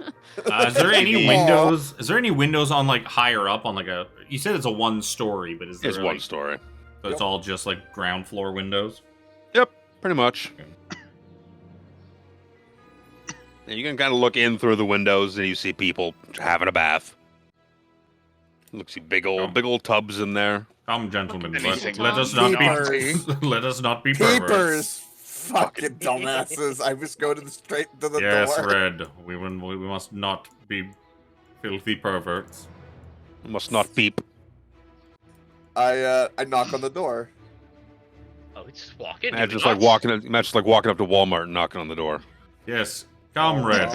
Is there any windows? Is there any windows on like higher up on like a? You said it's a one story, but is there It's like, one story. So it's all just like ground floor windows. Yep, pretty much. Okay. And you can kind of look in through the windows and you see people having a bath. Look, see big old tubs in there. Come, gentlemen, Anything. let us not Peepers. be let us not be perverts. Peepers! Fucking dumbasses. I just go to the straight to the Yes, door. Red. We must not be filthy perverts. You must not peep. I knock on the door. Oh, we just walk in. Imagine just like walking up to Walmart and knocking on the door. Yes, come, Red.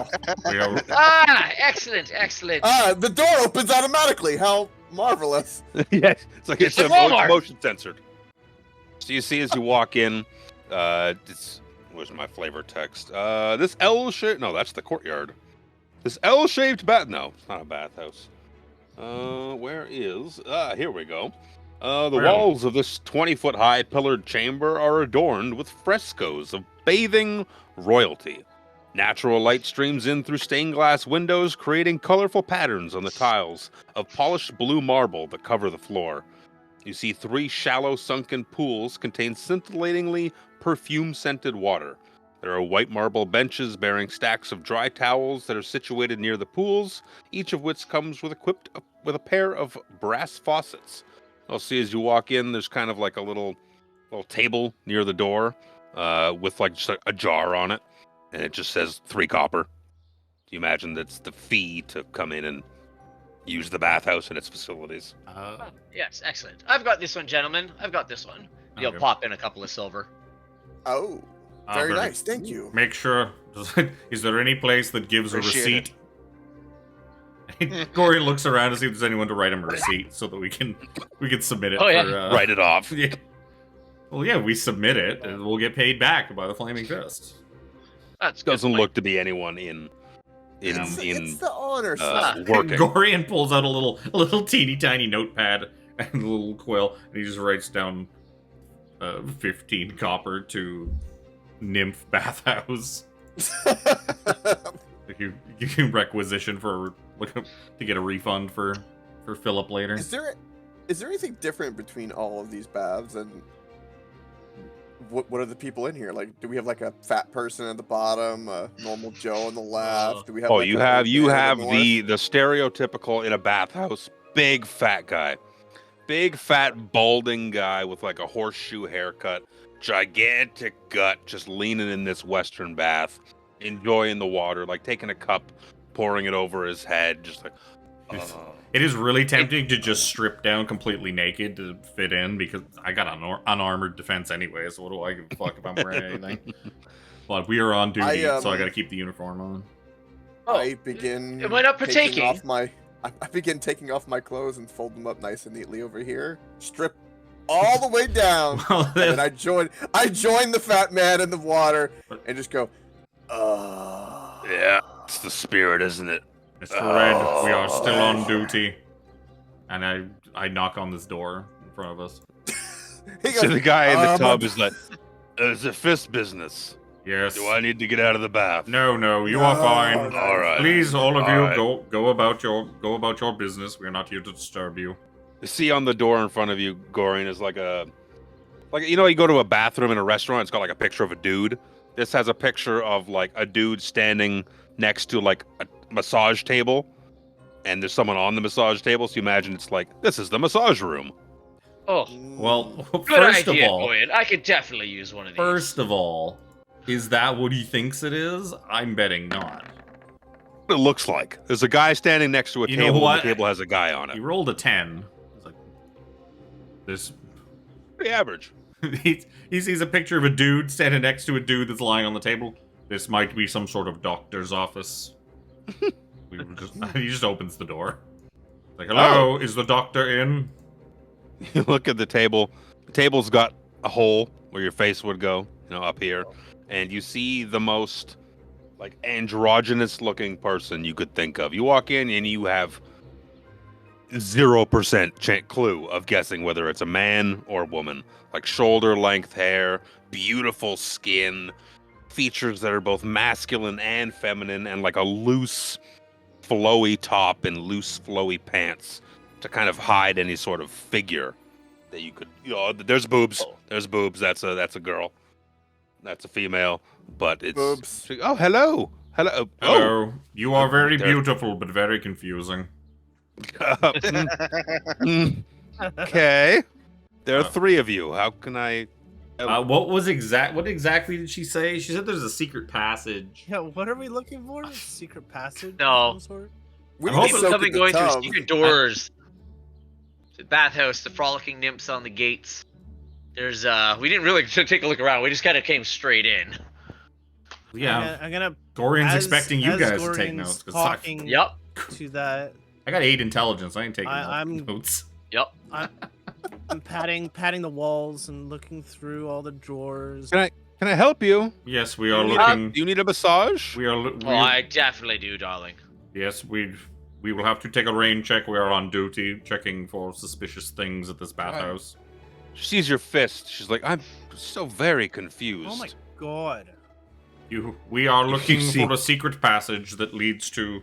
We are. Ah, excellent, excellent. The door opens automatically. How marvelous. Yes, it's It's a Walmart. motion censored. So you see as you walk in, where's my flavor text? This L-shaped, no, that's the courtyard. This L-shaped no, it's not a bathhouse. Where is, here we go. The Well. walls of this 20-foot-high pillared chamber are adorned with frescoes of bathing royalty. Natural light streams in through stained glass windows, creating colorful patterns on the tiles of polished blue marble that cover the floor. You see 3 shallow sunken pools contain scintillatingly perfume-scented water. There are white marble benches bearing stacks of dry towels that are situated near the pools, each of which comes equipped with a pair of brass faucets. I'll see as you walk in, there's kind of like a little table near the door with like just a jar on it, and it just says 3 copper. You imagine that's the fee to come in and use the bathhouse and its facilities. Yes, excellent. I've got this one, gentlemen. I've got this one. You'll Okay. pop in a couple of silver. Oh, very nice. Thank you. Make sure. Is there any place that gives Appreciate a receipt? Gorion looks around to see if there's anyone to write him a receipt so that we can submit it. Oh, yeah. For, Write it off. Yeah. Well, yeah, we submit it and we'll get paid back by the Flaming Fist. That's a good Doesn't point. look to be anyone in It's the honor system. working. Gorion pulls out a little teeny tiny notepad and a little quill, and he just writes down 15 copper to Nymph Bathhouse. You can requisition for to get a refund for Philip later. Is there anything different between all of these baths, and what are the people in here? Like, do we have like a fat person at the bottom, a normal Joe on the left? Do we have? Oh, like, you a have man on the north? stereotypical in a bathhouse, big fat guy. Big fat balding guy with like a horseshoe haircut, gigantic gut, just leaning in this western bath, enjoying the water, like taking a cup, pouring it over his head, just like It is really tempting to just strip down completely naked to fit in because I got unarmored defense anyway, so what do I give a fuck if I'm wearing anything? But we are on duty, so I gotta keep the uniform on. I begin. Am I not taking partaking? off my. I begin taking off my clothes and fold them up nice and neatly over here. Strip all the way down, Well, and then I join the fat man in the water and just go. yeah, it's the spirit, isn't it? Mr. Red, we are still on duty. And I knock on this door in front of us. He So goes, the guy in the "Um, tub is like, "It's a fist business. Yes. Do I need to get out of the bath?" No, you are fine. No. All right. Please, all of All you, right. go about your business. We are not here to disturb you. You see on the door in front of you, Gorion, is like you know, you go to a bathroom in a restaurant, it's got like a picture of a dude. This has a picture of like a dude standing next to like a massage table, and there's someone on the massage table, so you imagine it's like, this is the massage room. Oh, Well, good first idea, of all, Gorion. I could definitely use one of these. is that what he thinks it is? I'm betting not. What it looks like. There's a guy standing next to a You know table, and what? the table has a guy on He it. rolled a 10. It's like, this. Pretty average. He sees a picture of a dude standing next to a dude that's lying on the table. This might be some sort of doctor's office. He just opens the door. Like, hello, is the doctor in? You look at the table. The table's got a hole where your face would go, up here. And you see the most, like, androgynous looking person you could think of. You walk in and you have 0% clue of guessing whether it's a man or a woman. Like, shoulder length hair, beautiful skin, features that are both masculine and feminine, and like a loose, flowy top and loose, flowy pants to kind of hide any sort of figure that you could, there's boobs. There's boobs. That's a girl. That's a female, but it's Boobs. Oh, hello. Hello. Hello. You are very there- beautiful, but very confusing. Okay. There are 3 of you. How can I? What exactly did she say? She said there's a secret passage. Yeah, what are we looking for? Secret passage? No. of some sort? We I'm need to hoping soak Coming in the going through tub. secret doors. The bathhouse, the frolicking nymphs on the gates. There's we didn't really take a look around. We just kind of came straight in. Yeah, I'm gonna. Gorion's as- expecting you as guys to take Gorion's notes. 'cause talking Yep. to that. I got 8 intelligence. I ain't taking I'm- notes. Yep. I'm patting the walls and looking through all the drawers. Can I help you? Yes, we are Do looking. you need a massage? We are. Oh, I definitely do, darling. Yes, we. we will have to take a rain check. We are on duty, checking for suspicious things at this bathhouse. She sees your fist. She's like, I'm so very confused. Oh my god. We are looking see- for a secret passage that leads to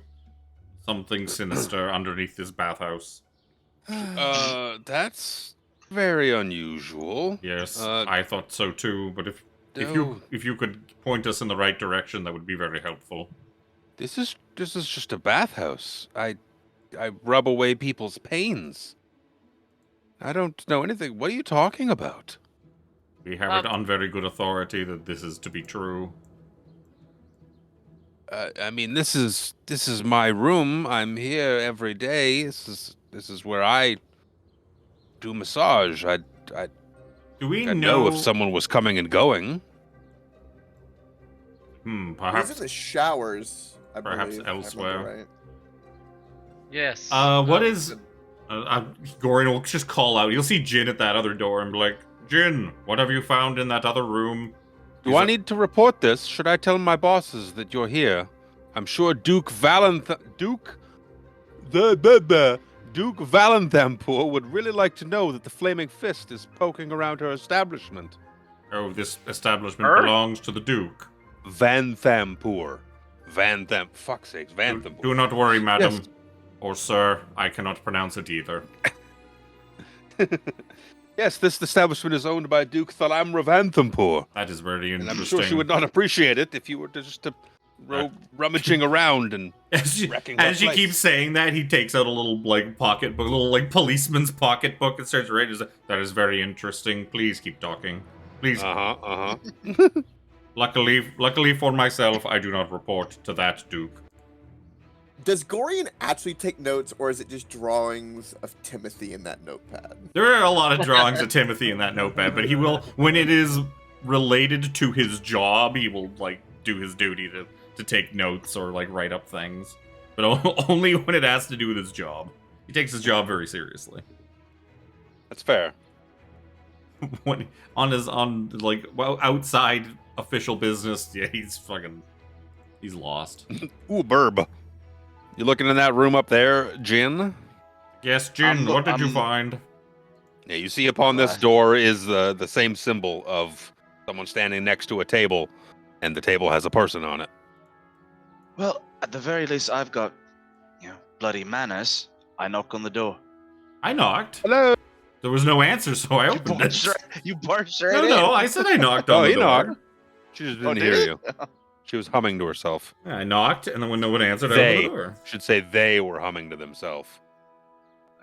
something sinister underneath this bathhouse. That's very unusual. Yes, Uh, I thought so too. But if no. you could point us in the right direction, that would be very helpful. This is just a bathhouse. I rub away people's pains. I don't know anything. What are you talking about? We have it on very good authority that this is to be true. I mean, this is my room. I'm here every day. This is where I do massage. I Do we know if someone was coming and going. He's Perhaps. in the showers, I Perhaps believe, if I remember elsewhere. right. Yes. What is? Gorion will just call out. You'll see Jin at that other door and be like, Jin, what have you found in that other room? Do I need to report this? Should I tell my bosses that you're here? I'm sure Duke Valenthampur would really like to know that the Flaming Fist is poking around her establishment. Oh, this establishment belongs to the Duke. Vanthampur. Fuck's sakes, Vanthampur. Do not worry, madam. Yes. Or sir, I cannot pronounce it either. Yes, this establishment is owned by Duke Thalamra Vanthampur. That is very And interesting. I'm sure she would not appreciate it if you were to just rummaging around and wrecking her As she place. keeps saying that, he takes out a little pocketbook, a little policeman's pocketbook, and starts reading. That is very interesting. Please keep talking. Please. Luckily for myself, I do not report to that Duke. Does Gorion actually take notes, or is it just drawings of Timothy in that notepad? There are a lot of drawings of Timothy in that notepad, but he will, when it is related to his job, he will do his duty to take notes or write up things. But only when it has to do with his job. He takes his job very seriously. That's fair. When outside official business, yeah, he's lost. Ooh, burb. You looking in that room up there, Jin? Yes, Jin, what did you find? Yeah, you see upon this door is the same symbol of someone standing next to a table, and the table has a person on it. Well, at the very least, I've got, bloody manners. I knock on the door. I knocked. Hello. There was no answer, so I opened it. You barged right in. No, I said I knocked on the he door. knocked. She just didn't hear did you. She was humming to herself. Yeah, I knocked, and then when no one answered, I opened the door. Should say they were humming to themselves.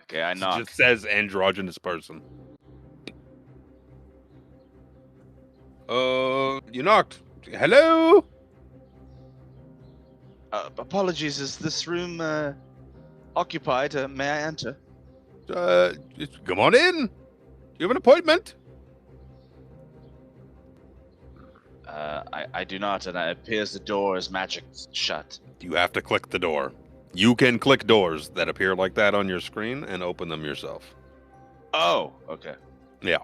Okay, I It knock. just says androgynous person. You knocked. Hello? Apologies, is this room occupied? May I enter? Come on in. You have an appointment? I do not, and it appears the door is magic shut. You have to click the door. You can click doors that appear like that on your screen and open them yourself. Oh, okay. Yeah.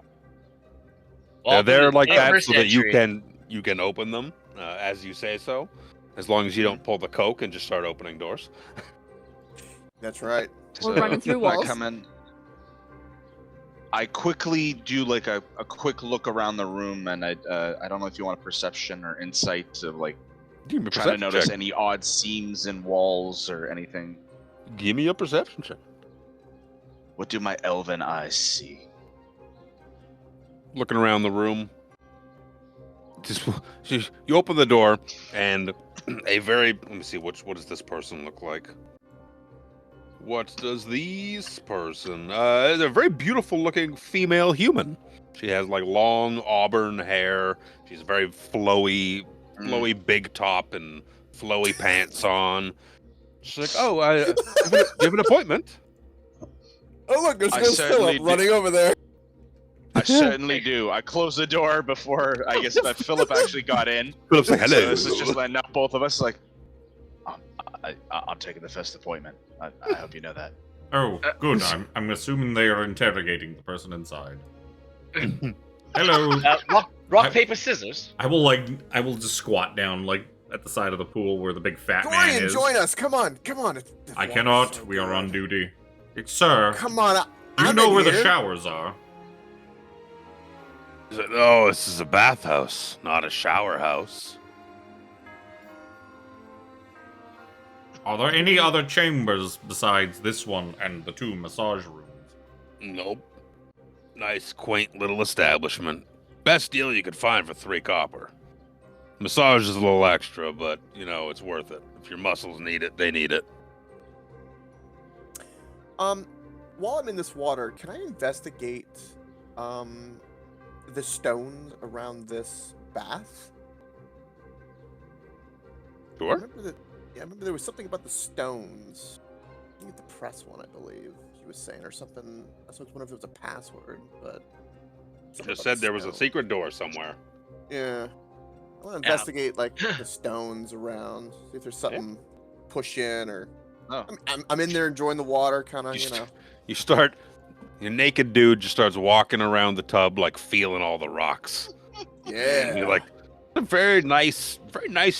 Welcome They're to like the that 21st so that century. you can open them as you say so, as long as you don't pull the coke and just start opening doors. That's right. We're running through I walls. come in. I quickly do a quick look around the room, and I don't know if you want a perception or insight to Give me a try to perception notice check. any odd seams in walls or anything. Give me a perception check. What do my elven eyes see? Looking around the room. You open the door, and let me see, what does this person look like? What does this person? They're a very beautiful looking female human. She has long auburn hair. She's very flowy big top and flowy pants on. She's like, oh, you have an appointment? Oh look, there's I no certainly Philip running over there. I certainly do. I close the door before I guess that Philip actually got in. Philip's like, hello. So this is just letting out both of us. I'm taking the first appointment. I hope you know that. Oh, good. I'm assuming they are interrogating the person inside. Hello. Rock, paper, scissors. I will just squat down at the side of the pool where the big fat man Gorion, is. join us! Come on! The I water's cannot. so We are on good. duty. Sir, Come on! you I'm know in where the here. showers are. Oh, this is a bathhouse, not a shower house. Are there any other chambers besides this one and the 2 massage rooms? Nope. Nice, quaint little establishment. Best deal you could find for 3 copper. Massage is a little extra, but, it's worth it. If your muscles need it, they need it. While I'm in this water, can I investigate the stones around this bath? I Sure. remember there was something about the stones. I think the press one, I believe he was saying, or something. I was wondering if it was a password, but something Just about said the there was a stones. secret door somewhere. Yeah, I want to investigate like the stones around, see if there's something push in or. Oh. I'm in there enjoying the water, kind of, You start, your naked dude just starts walking around the tub, like feeling all the rocks. Yeah. And you're like, a very nice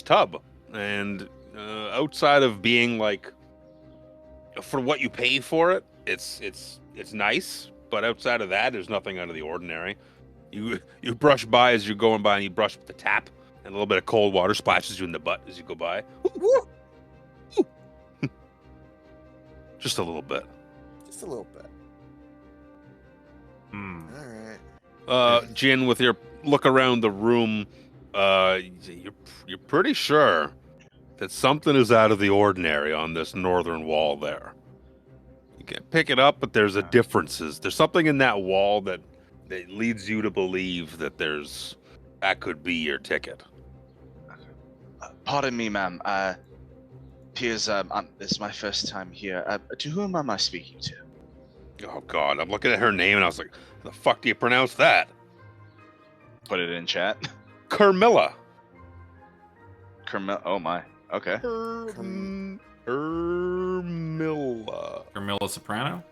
tub. And outside of being like, for what you pay for it, it's nice. But outside of that, there's nothing out of the ordinary. You brush by as you're going by, and you brush the tap, and a little bit of cold water splashes you in the butt as you go by. Woo! Just a little bit. Just a little bit. Hmm. All right. Jin, with your look around the room, you're pretty sure that something is out of the ordinary on this northern wall there. You can't pick it up, but there's a differences. There's something in that wall that leads you to believe that that could be your ticket. Pardon me, ma'am. Piers, this is my first time here. To whom am I speaking to? Oh God, I'm looking at her name and I was like, how the fuck do you pronounce that? Put it in chat. Carmilla. Oh my. Okay. Carmilla. Carmilla Soprano?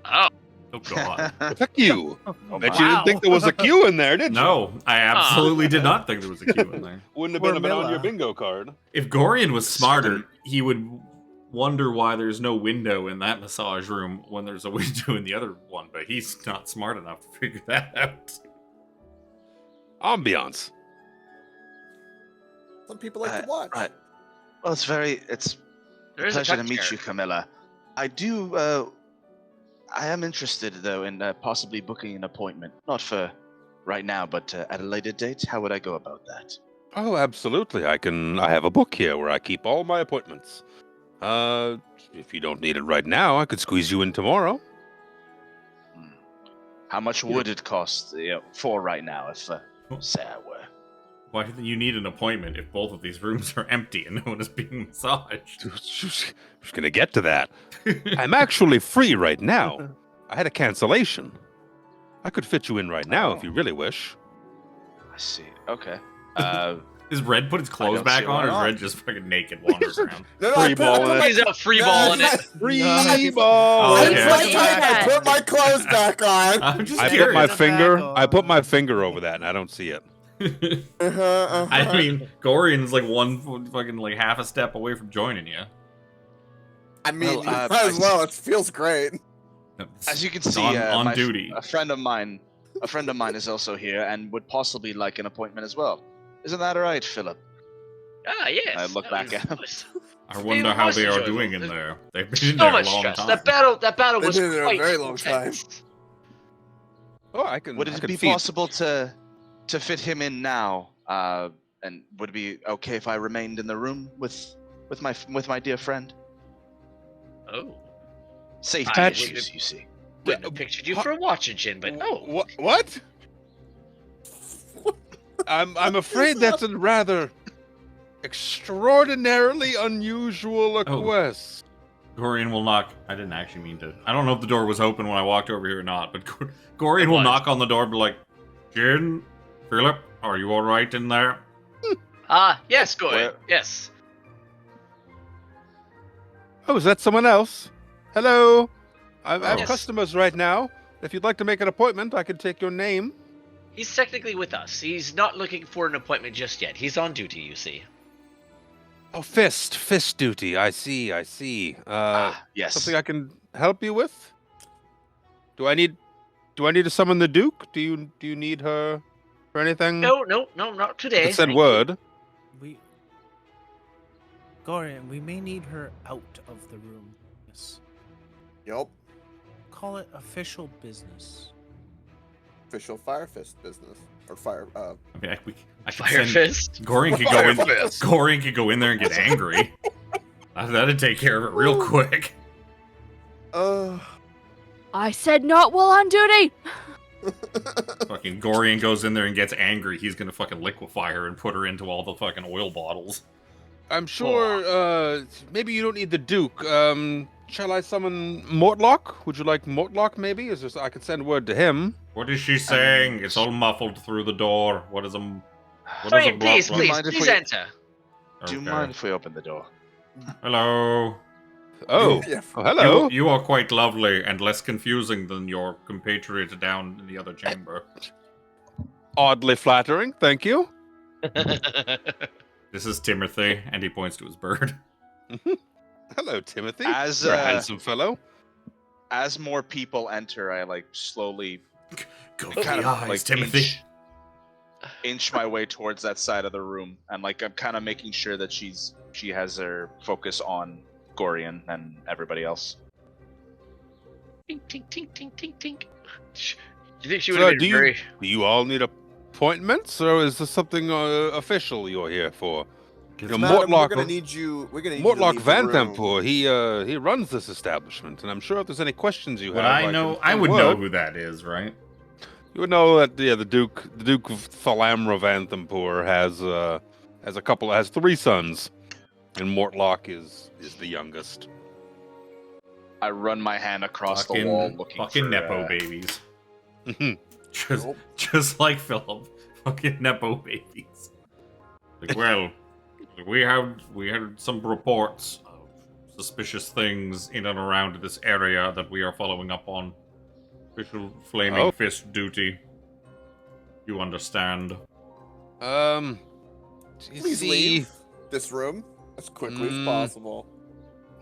Oh, Oh, God. Fuck you. Oh Bet my. you didn't think there was a Q in there, did you? No, I absolutely did not think there was a Q in there. Wouldn't have been on your Carmilla. bingo card. If Gorion was smarter, he would wonder why there's no window in that massage room when there's a window in the other one, but he's not smart enough to figure that out. Ambiance. Some people like to watch. Right. Well, it's a there is a pleasure to tuck meet chair. you, Camilla. I am interested, though, in possibly booking an appointment. Not for right now, but at a later date. How would I go about that? Oh, absolutely. I have a book here where I keep all my appointments. If you don't need it right now, I could squeeze you in tomorrow. How much would it cost for right now, if say I were? Why do you need an appointment if both of these rooms are empty and no one is being massaged? Just gonna get to that. I'm actually free right now. I had a cancellation. I could fit you in right now if you really wish. I see. Okay. Is Red put his clothes don't back see on, why or is not. Red just fucking naked wandering around? No, Free balling it. He's out free balling it. Free Nice. ball. Oh, It's okay. my time. I put my clothes back on. I'm just I put curious. my Back finger. on. I put my finger over that, and I don't see it. I mean, Gorion's like one fucking like half a step away from joining you. I mean, Well, you might as well. It feels great. As you can see, on my duty. a friend of mine is also here and would possibly like an appointment as well. Isn't that right, Philip? Ah, yes. I look that back was- at him. was I wonder how most they are enjoyable. doing in there. They've been in So there a much long stress. time. That battle They've was been in there a quite very long time. intense. Oh, I can. Would I it can be feed- possible to fit him in now? And would it be okay if I remained in the room with my dear friend? Oh, Safety I issues, wouldn't- you see. wouldn't have pictured you for a watching chin, but oh, What? I'm afraid that's a rather extraordinarily unusual request. Gorion will knock. I didn't actually mean to. I don't know if the door was open when I walked over here or not, but Gorion will was. knock on the door and be like, Jin, Philip, are you alright in there? yes, go ahead. Where- Yes. Oh, is that someone else? Hello. I have Yes. customers right now. If you'd like to make an appointment, I can take your name. He's technically with us. He's not looking for an appointment just yet. He's on duty, you see. Oh, fist duty. I see. Yes. Something I can help you with? Do I need to summon the Duke? Do you need her for anything? No, not I today. can send thank you. word. Gorion, we may need her out of the room. Yes. Yup. Call it official business. Official Fire Fist business. Or Fire, I mean, I could Fire send fist. Gorion could Fire go in. fist. Gorion could go in there and get angry. That'd take care of it real quick. I said not while on duty. Fucking Gorion goes in there and gets angry. He's gonna fucking liquefy her and put her into all the fucking oil bottles. I'm sure. Maybe you don't need the Duke. Shall I summon Mortlock? Would you like Mortlock? Maybe? Is there, I could send word to him. What is she saying? It's all muffled through the door. What is a? What Fine, block- please, block- mind if please we- enter. Do you Okay. mind if we open the door? Hello. Oh, Yeah. oh hello. You are quite lovely and less confusing than your compatriot down in the other chamber. Oddly flattering. Thank you. This is Timothy, and he points to his bird. Hello, Timothy. As, You're a handsome fellow. As more people enter, I like slowly Go kind the of eyes, like Timothy. inch my way towards that side of the room, and like I'm kind of making sure that she has her focus on Gorion and everybody else. Tink, tink, tink, tink, tink, tink. You think she So, would have do been very... Do you all need appointments, or is this something official you're here for? You know, Madam, we're Mortlock, gonna need you. We're gonna need you to Mortlock leave the room. Vantampur, he runs this establishment, and I'm sure if there's any questions you Would have, I know? can I send would know word. who that is, right? You would know that the Duke of Thalamra Vantampur has 3 sons, and Mortlock is the youngest. I run my hand across the wall, looking fucking for nepo babies. Mhm. Just like Philip, fucking nepo babies. Like, well, we had some reports of suspicious things in and around this area that we are following up on. Official flaming Oh. fist duty. You understand? You Please see, leave this room as quickly as possible.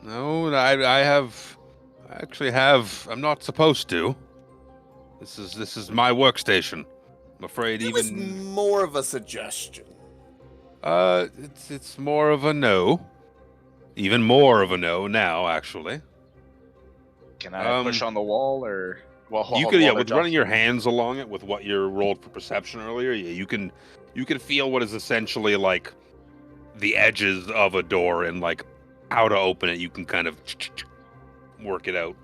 No, I actually have. I'm not supposed to. This is my workstation. I'm afraid It was even more of a suggestion. it's more of a no. Even more of a no now, actually. Can I push on the wall, or You could, yeah, with running your hands along it with what you rolled for perception earlier, yeah, you can feel what is essentially like the edges of a door and like how to open it. You can kind of work it out.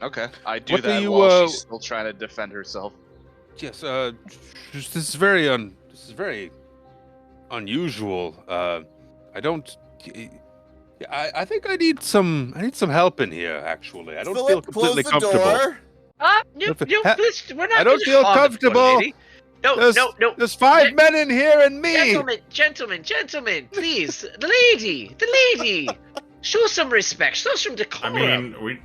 Okay, I do What do that you, while she's still trying to defend herself. Yes, this is very unusual. I don't. I think I need some help in here. Actually, I don't feel Philip, completely close the comfortable. door. No, Ha- we're not I don't gonna feel harm the poor comfortable. lady. No, There's, no. There's 5 Gen- men in here and me. Gentlemen, please. The lady. Show some respect. Show some I decorum. mean,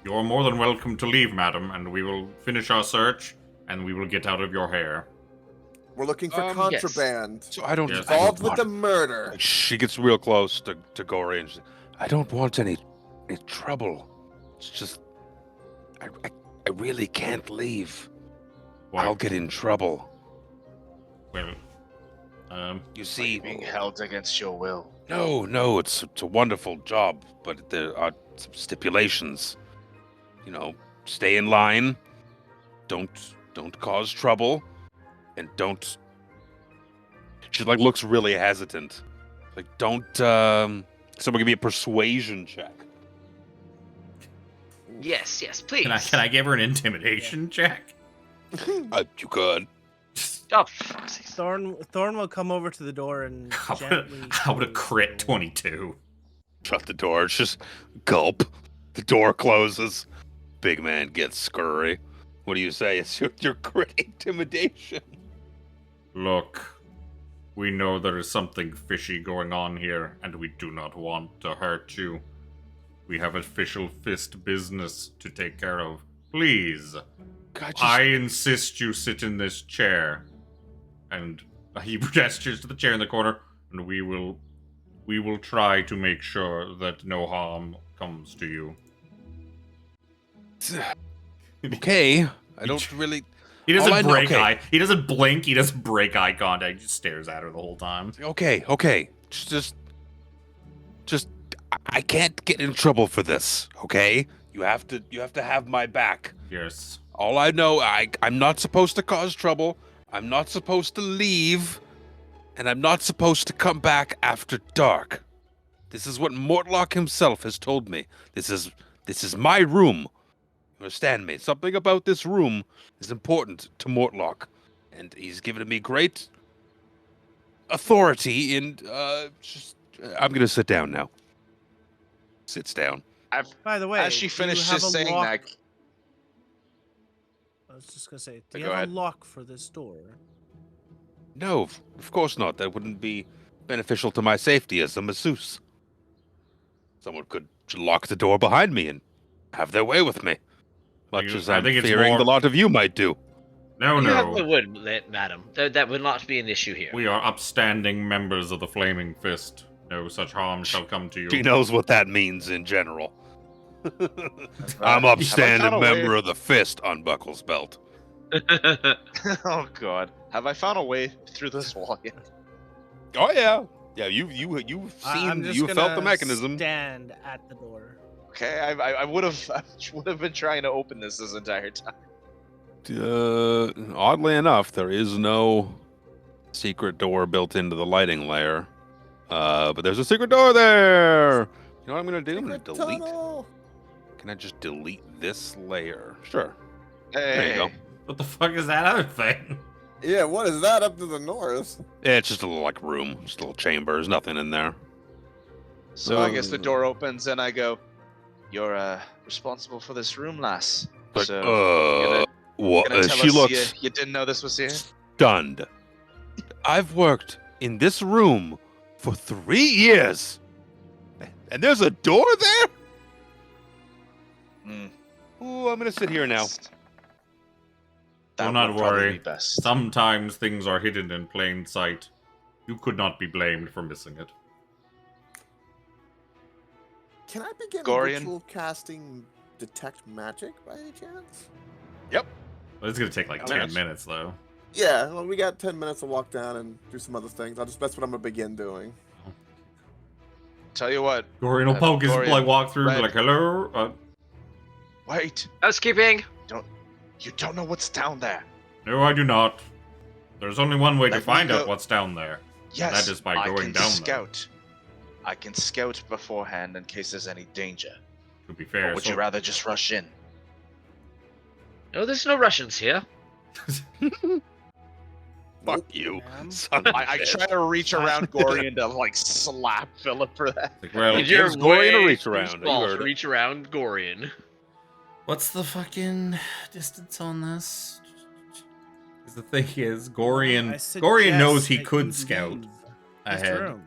you're more than welcome to leave, madam, and we will finish our search, and we will get out of your hair. We're looking for Yes. contraband So I don't. Yes. I don't involved with want- the murder. She gets real close to Gorion. And she's like, I don't want any trouble. It's just, I really can't leave. Why? I'll get in trouble. Well, You see, Being held against your will. no, it's a wonderful job, but there are some stipulations. You know, stay in line. Don't cause trouble, and don't. She like looks really hesitant. Like, don't. Someone give me a persuasion check. Yes, please. can I give her an intimidation check? You could. Oh, fuck's sake. Thorne will come over to the door and gently. How would a close crit the door. 22? Shut the door. It's just gulp. The door closes. Big man gets scurry. What do you say? It's your crit intimidation. Look, we know there is something fishy going on here, and we do not want to hurt you. We have official fist business to take care of. Please, God, I insist you sit in this chair. And he gestures to the chair in the corner, and we will we will try to make sure that no harm comes to you. Okay, I don't really. He All I doesn't know- break okay. eye. He doesn't blink. He doesn't break eye contact. He just stares at her the whole time. Okay. Just. I can't get in trouble for this. Okay, you have to have my back. Yes. All I know, I'm not supposed to cause trouble. I'm not supposed to leave, and I'm not supposed to come back after dark. This is what Mortlock himself has told me. This is my room. Understand me? Something about this room is important to Mortlock, and he's given me great authority. And I'm gonna sit down now. Sits down. By the way, As she do you finishes have a saying lock? that, I was just gonna say, do you Go have ahead. a lock for this door? No, of course not. That wouldn't be beneficial to my safety as a masseuse. Someone could lock the door behind me and have their way with me. Much as I I'm think it's fearing more- the lot of you might do. No, You have my no. word, madam. That will not be an issue here. We are upstanding members of the Flaming Fist. No such harm shall come to you. She knows what that means in general. I'm Have I found upstanding a way- member of the Fist, unbuckles belt. oh god, have I found a way through this wall yet? Oh yeah, yeah. You've I'm seen, just you felt the gonna mechanism. Stand at the door. Okay, I would have been trying to open this entire time. Oddly enough, there is no secret door built into the lighting layer. But there's a secret door there. You know what I'm gonna do? I'm gonna Secret delete. tunnel. Can I just delete this layer? Sure. Hey, There you go. What the fuck is that other thing? Yeah, what is that up to the north? Yeah, it's just a little like room, just a little chamber. There's nothing in there. So I guess the door opens and I go, "You're responsible for this room, lass." But So what? gonna tell She us looks you didn't know this was here? stunned. I've worked in this room for 3 years, and there's a door there. Mm, Ooh, I'm gonna sit here now. That Do not would probably worry. be best. Sometimes things are hidden in plain sight. You could not be blamed for missing it. Can I begin Gorion? ritual casting detect magic by any chance? But it's gonna take like Oh, 10 yes. minutes though. Yeah, well, we got 10 minutes to walk down and do some other things. That's what I'm gonna begin doing. Tell you what, Gorion will poke his Gorion, like walk through and be Red. like, hello? wait, Housekeeping. you don't know what's down there. No, I do not. There's only one way to Let me find out go- what's down there. Yes, That is by I going can down there. scout. I can scout beforehand in case there's any danger. To be Or fair, would so- you rather just rush in? No, there's no Russians here. Fuck you. Ma'am? Son of a I bitch. try to reach around Gorion to like slap Philip for that. Like, well, If you're gives Gorion a way reach too around, you small heard to it. reach around Gorion. what's the fucking distance on this? 'Cause the thing is, Gorion I Gorion knows suggest he that could you scout leave this ahead. room.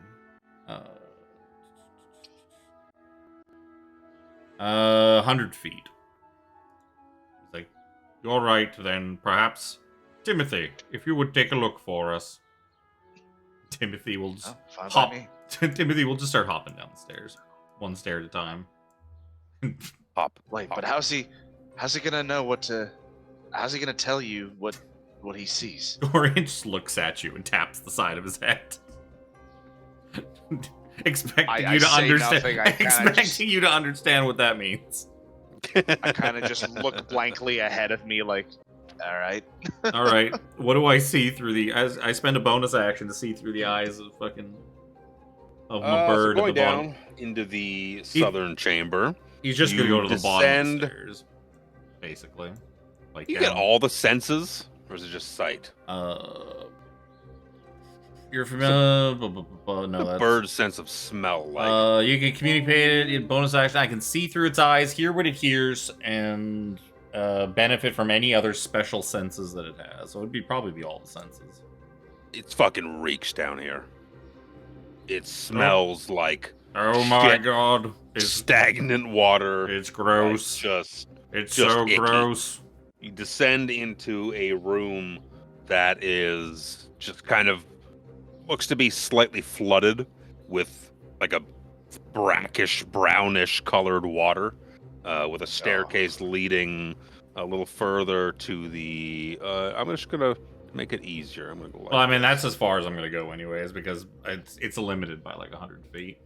100 feet. He's like, you're right, then perhaps Timothy, if you would take a look for us. Timothy will just Oh, fine hop. by me. Timothy will just start hopping down the stairs, one stair at a time. Hop. Wait, hop. but how's he gonna know what to? How's he gonna tell you what he sees? Gorion just looks at you and taps the side of his head. Expecting I you to say understand. nothing, I kinda Expecting just- you to understand what that means. I kind of just look blankly ahead of me, like, all right. All right, what do I see through the? I spend a bonus action to see through the eyes of fucking of my bird so at going the bottom. down into the southern chamber. He's just gonna you go to the bottom of descend- the stairs, basically. Like You get down. all the senses, or is it just sight? You're familiar? No, The that's bird's sense of smell, like you can communicate it in bonus action. I can see through its eyes, hear what it hears, and benefit from any other special senses that it has. So it'd probably be all the senses. it's fucking reeks down here. It smells like Oh my Shit. god, it's stagnant water. it's gross. Like, It's just so icky. gross. you descend into a room that is just kind of looks to be slightly flooded with like a brackish, brownish colored water, with a staircase leading a little further to the. I'm just gonna make it easier. I'm gonna go. Like Well, I mean, this. that's as far as I'm gonna go, anyways, because it's limited by like 100 feet.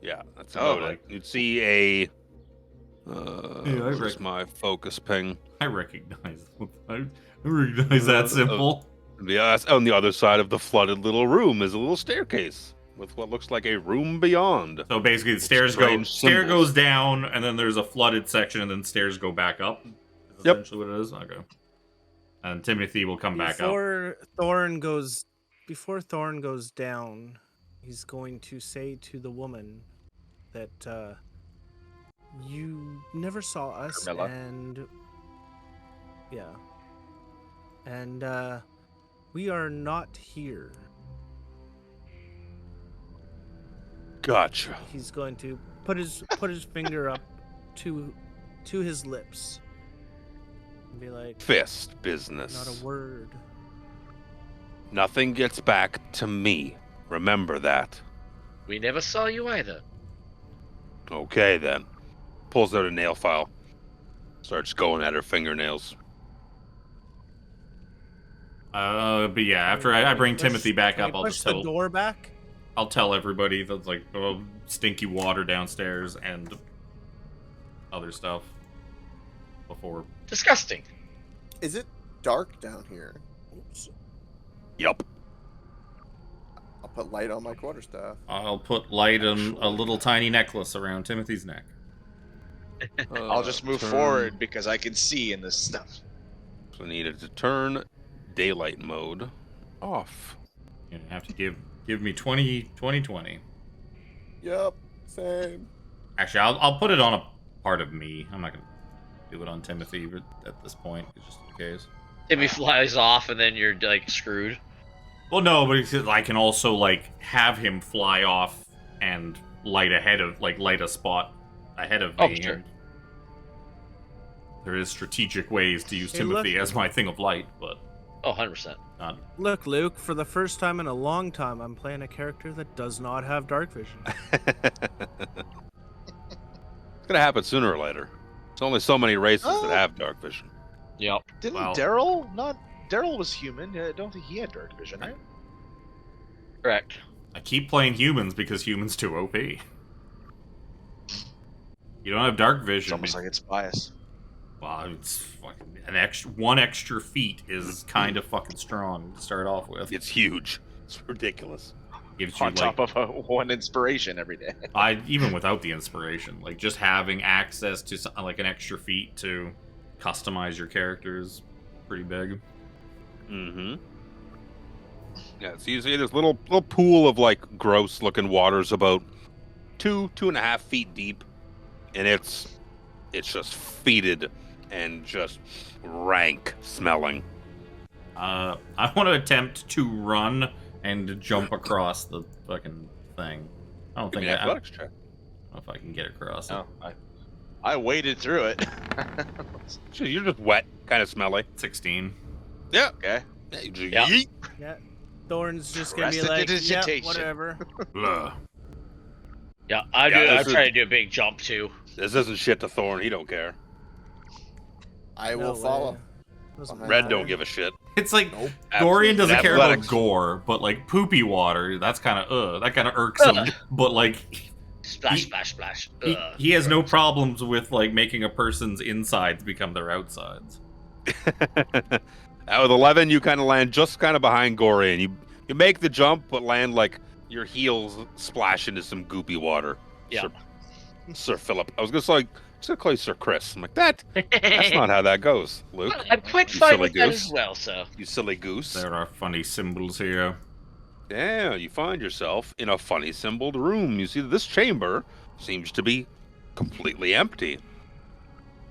Yeah, that's Oh, about it. You'd see a. I Where's my focus ping? I recognize that symbol. Yeah, that's on the other side of the flooded little room is a little staircase with what looks like a room beyond. So basically, the stairs Strange goes symbols. down, and then there's a flooded section, and then stairs go back up. Is Yep. essentially what it is. Okay. And Timothy will come back up. Before Thorne goes down, he's going to say to the woman that you never saw us, Carmilla. and we are not here. Gotcha. He's going to put his finger up to his lips and be like, Fist business. not a word. Nothing gets back to me. Remember that. We never saw you either. Okay, then. Pulls out a nail file. Starts going at her fingernails. But yeah, after I bring Timothy back Can up, you I'll push just the tell door back. I'll tell everybody that's like stinky water downstairs and other stuff before. Disgusting. Is it dark down here? Oops. Yup. I'll put light on my quarterstaff. I'll put light on a little tiny necklace around Timothy's neck. I'll just move forward because I can see in this stuff. So I needed to turn daylight mode off. You have to give me 20. Yep, same. Actually, I'll put it on a part of me. I'm not gonna do it on Timothy at this point, just in case. Timmy flies off, and then you're like screwed. Well, no, but it's, I can also like have him fly off and light a spot ahead of me. Oh, sure. And there is strategic ways to use Hey, Timothy look. as my thing of light, but Oh, 100%. not. Look, Luke, for the first time in a long time, I'm playing a character that does not have dark vision. It's gonna happen sooner or later. There's only so many races Oh. that have dark vision. Yep. Didn't Wow. Daryl was human. I don't think he had dark vision, right? Correct. I keep playing humans because humans too OP. You don't have dark It's vision. almost like it's bias. Well, it's fucking one extra feat is kind of fucking strong to start off with. It's huge. It's ridiculous. Gives you On top of one inspiration every day. even without the inspiration, like just having access to like an extra feat to customize your character is pretty big. Mm-hmm. Yeah, so you see this little pool of like gross looking waters about 2.5 feet deep, and it's just fetid and just rank smelling. I want to attempt to run and jump across the fucking thing. I don't Give think me an I athletics check. don't know if I can get across it. Oh, I waded through it. So you're just wet, kind of smelly. 16. Yeah. Okay. Yeah, you just Yeah. yeet. Yeah, Thorne's just gonna be like, yeah, Prestidigitation. whatever. Ugh. Yeah, Yeah, I this try is- to do a big jump too. This isn't shit to Thorne. He don't care. I No will follow. way. Doesn't Red matter. don't give a shit. It's like Nope. Gorion doesn't care about Athletics. gore, but like poopy water, that's kind of that kind of irks him. But like Splash, He- splash, splash. he has no problems with like making a person's insides become their outsides. Out with 11, you kind of land just kind of behind Gorion. You make the jump, but land like your heels splash into some goopy water. Yeah. Sir Philip. I was gonna call you Sir Chris. I'm like, that's not how that goes, Luke. I'm quite You fine silly with that goose. as well, so. You silly goose. There are funny symbols here. Yeah, you find yourself in a funny symboled room. You see that this chamber seems to be completely empty,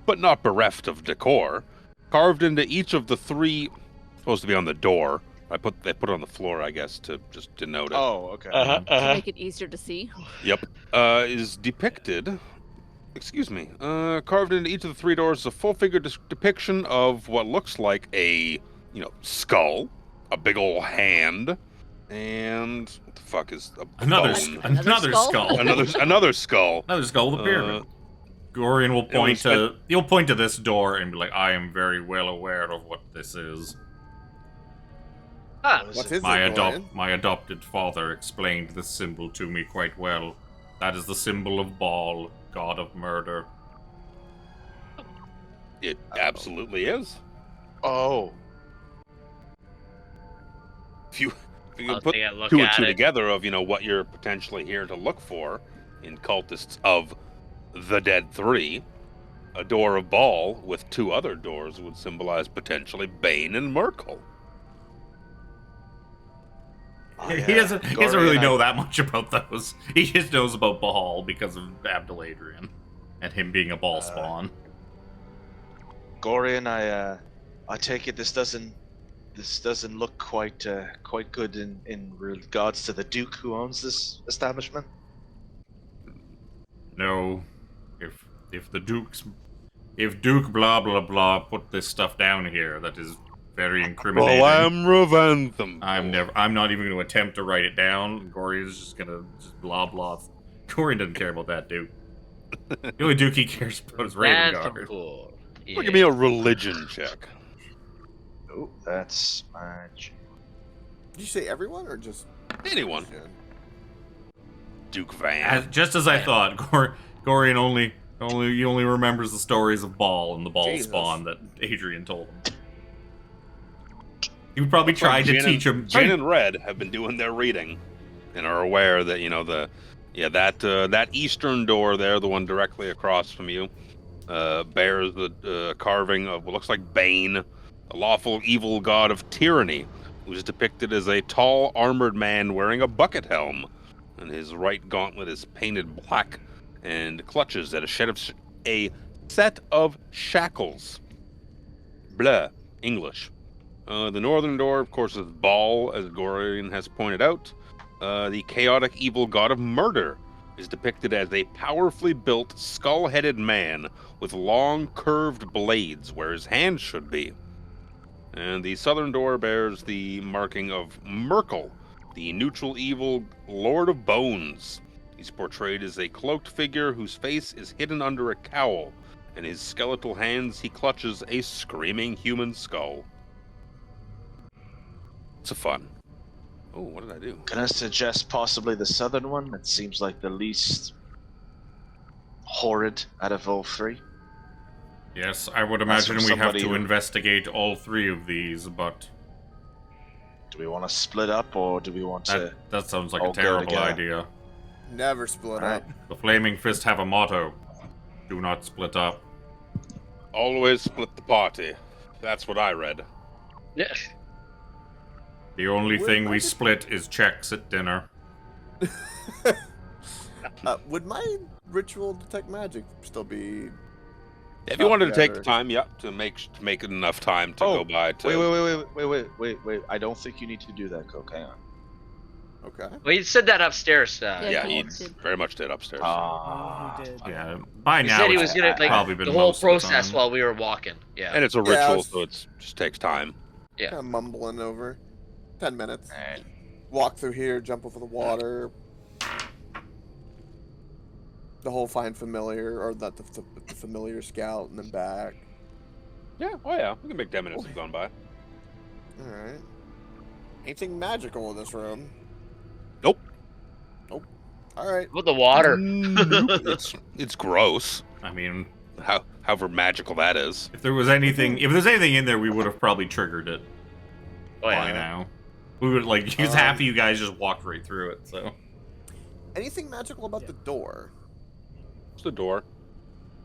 but not bereft of decor. Carved into each of the three, supposed to be on the door. They put it on the floor, I guess, to just denote it. Oh, okay. To make it easier to see. Yep. Is depicted. Excuse me. Carved into each of the three doors is a full-figure depiction of what looks like a, skull, a big old hand, And what the fuck is a Another bone? another skull? skull. Another skull. Another skull with a pyramid. Gorion will he'll point to this door and be like, I am very well aware of what this is. Ah, What is it, My Gorion? adopted father explained this symbol to me quite well. That is the symbol of Baal, god of murder. It absolutely is. Oh, If you I'll put take a look two and at two it. together of what you're potentially here to look for in cultists of the Dead Three, a door of Baal with two other doors would symbolize potentially Bane and Merkel. He doesn't really know that much about those. He just knows about Baal because of Abdel Adrian and him being a Baal spawn. Gorion, I take it this doesn't look quite good in regards to the Duke who owns this establishment. No, if Duke blah blah blah put this stuff down here, that is very incriminating. I'm not even going to attempt to write it down. Gorion's just gonna blah blah. Gorion doesn't care about that Duke. The only Duke he cares about is Raven Guard. Cool. Well, give me a religion check. Oh, that's much. Did you say everyone or just Anyone. Christian? Duke Van. Just as I thought, Gorion only remembers the stories of Baal and the Baal Jesus. spawn that Adrian told him. You probably tried to teach him. Jin and Red have been doing their reading and are aware that that eastern door there, the one directly across from you, bears the carving of what looks like Bane, a lawful evil god of tyranny, who is depicted as a tall armored man wearing a bucket helm, and his right gauntlet is painted black and clutches at a set of shackles. Blah, English. The northern door, of course, is Baal, as Gorion has pointed out. The chaotic evil god of murder is depicted as a powerfully built, skull-headed man with long, curved blades where his hands should be. And the southern door bears the marking of Merkel, the neutral evil lord of bones. He's portrayed as a cloaked figure whose face is hidden under a cowl. In his skeletal hands, he clutches a screaming human skull. It's a fun. Oh, what did I do? Can I suggest possibly the southern one? It seems like the least horrid out of all three. Yes, I would That's imagine from we have to somebody- investigate all three of these, but Do we want to split up or do we want to? that sounds like a all go terrible together. idea. Never split Alright. up. The Flaming Fist have a motto: do not split up. Always split the party. That's what I read. Yeah. The only Where thing we might it- split is checks at dinner. Would my ritual detect magic still be? If you wanted to take the Together. time, to make it enough time to go by to. Wait. I don't think you need to do that, Coke. Hang on. Okay. Well, you said that upstairs. Yeah, he did. very much did upstairs. Ah, Oh, he did. Yeah, by He now said he it's was gonna probably like been the whole most of the process time. while we were walking. Yeah. And it's a Yeah, I ritual, was- so it just takes time. Yeah. Kind of mumbling over. 10 minutes. Alright. Walk through here, jump over the water. The whole find familiar, or not the familiar scout, and then back. Yeah, oh yeah, we can make 10 minutes have gone by. All right. Anything magical in this room? Nope. Nope. All right. With the water. It's gross. I mean, However magical that is. if there's anything in there, we would have probably triggered it Oh by yeah. now. We would he's happy you guys just walked right through it. So Anything magical about the door? It's the door.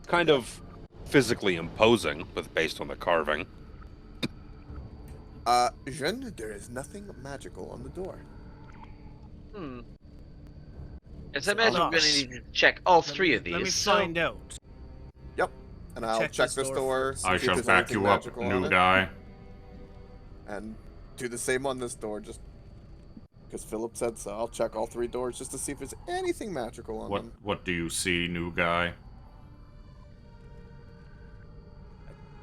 Kind of physically imposing, based on the carving. Jean, there is nothing magical on the door. As I imagine we're gonna Us. need to check all three of these. Let me so- find out. And I'll Check check this this door door. first. see I if shall there's back anything you up, magical on new it, guy. And do the same on this door, just because Philip said so. I'll check all three doors just to see if there's anything magical on them. What do you see, new guy?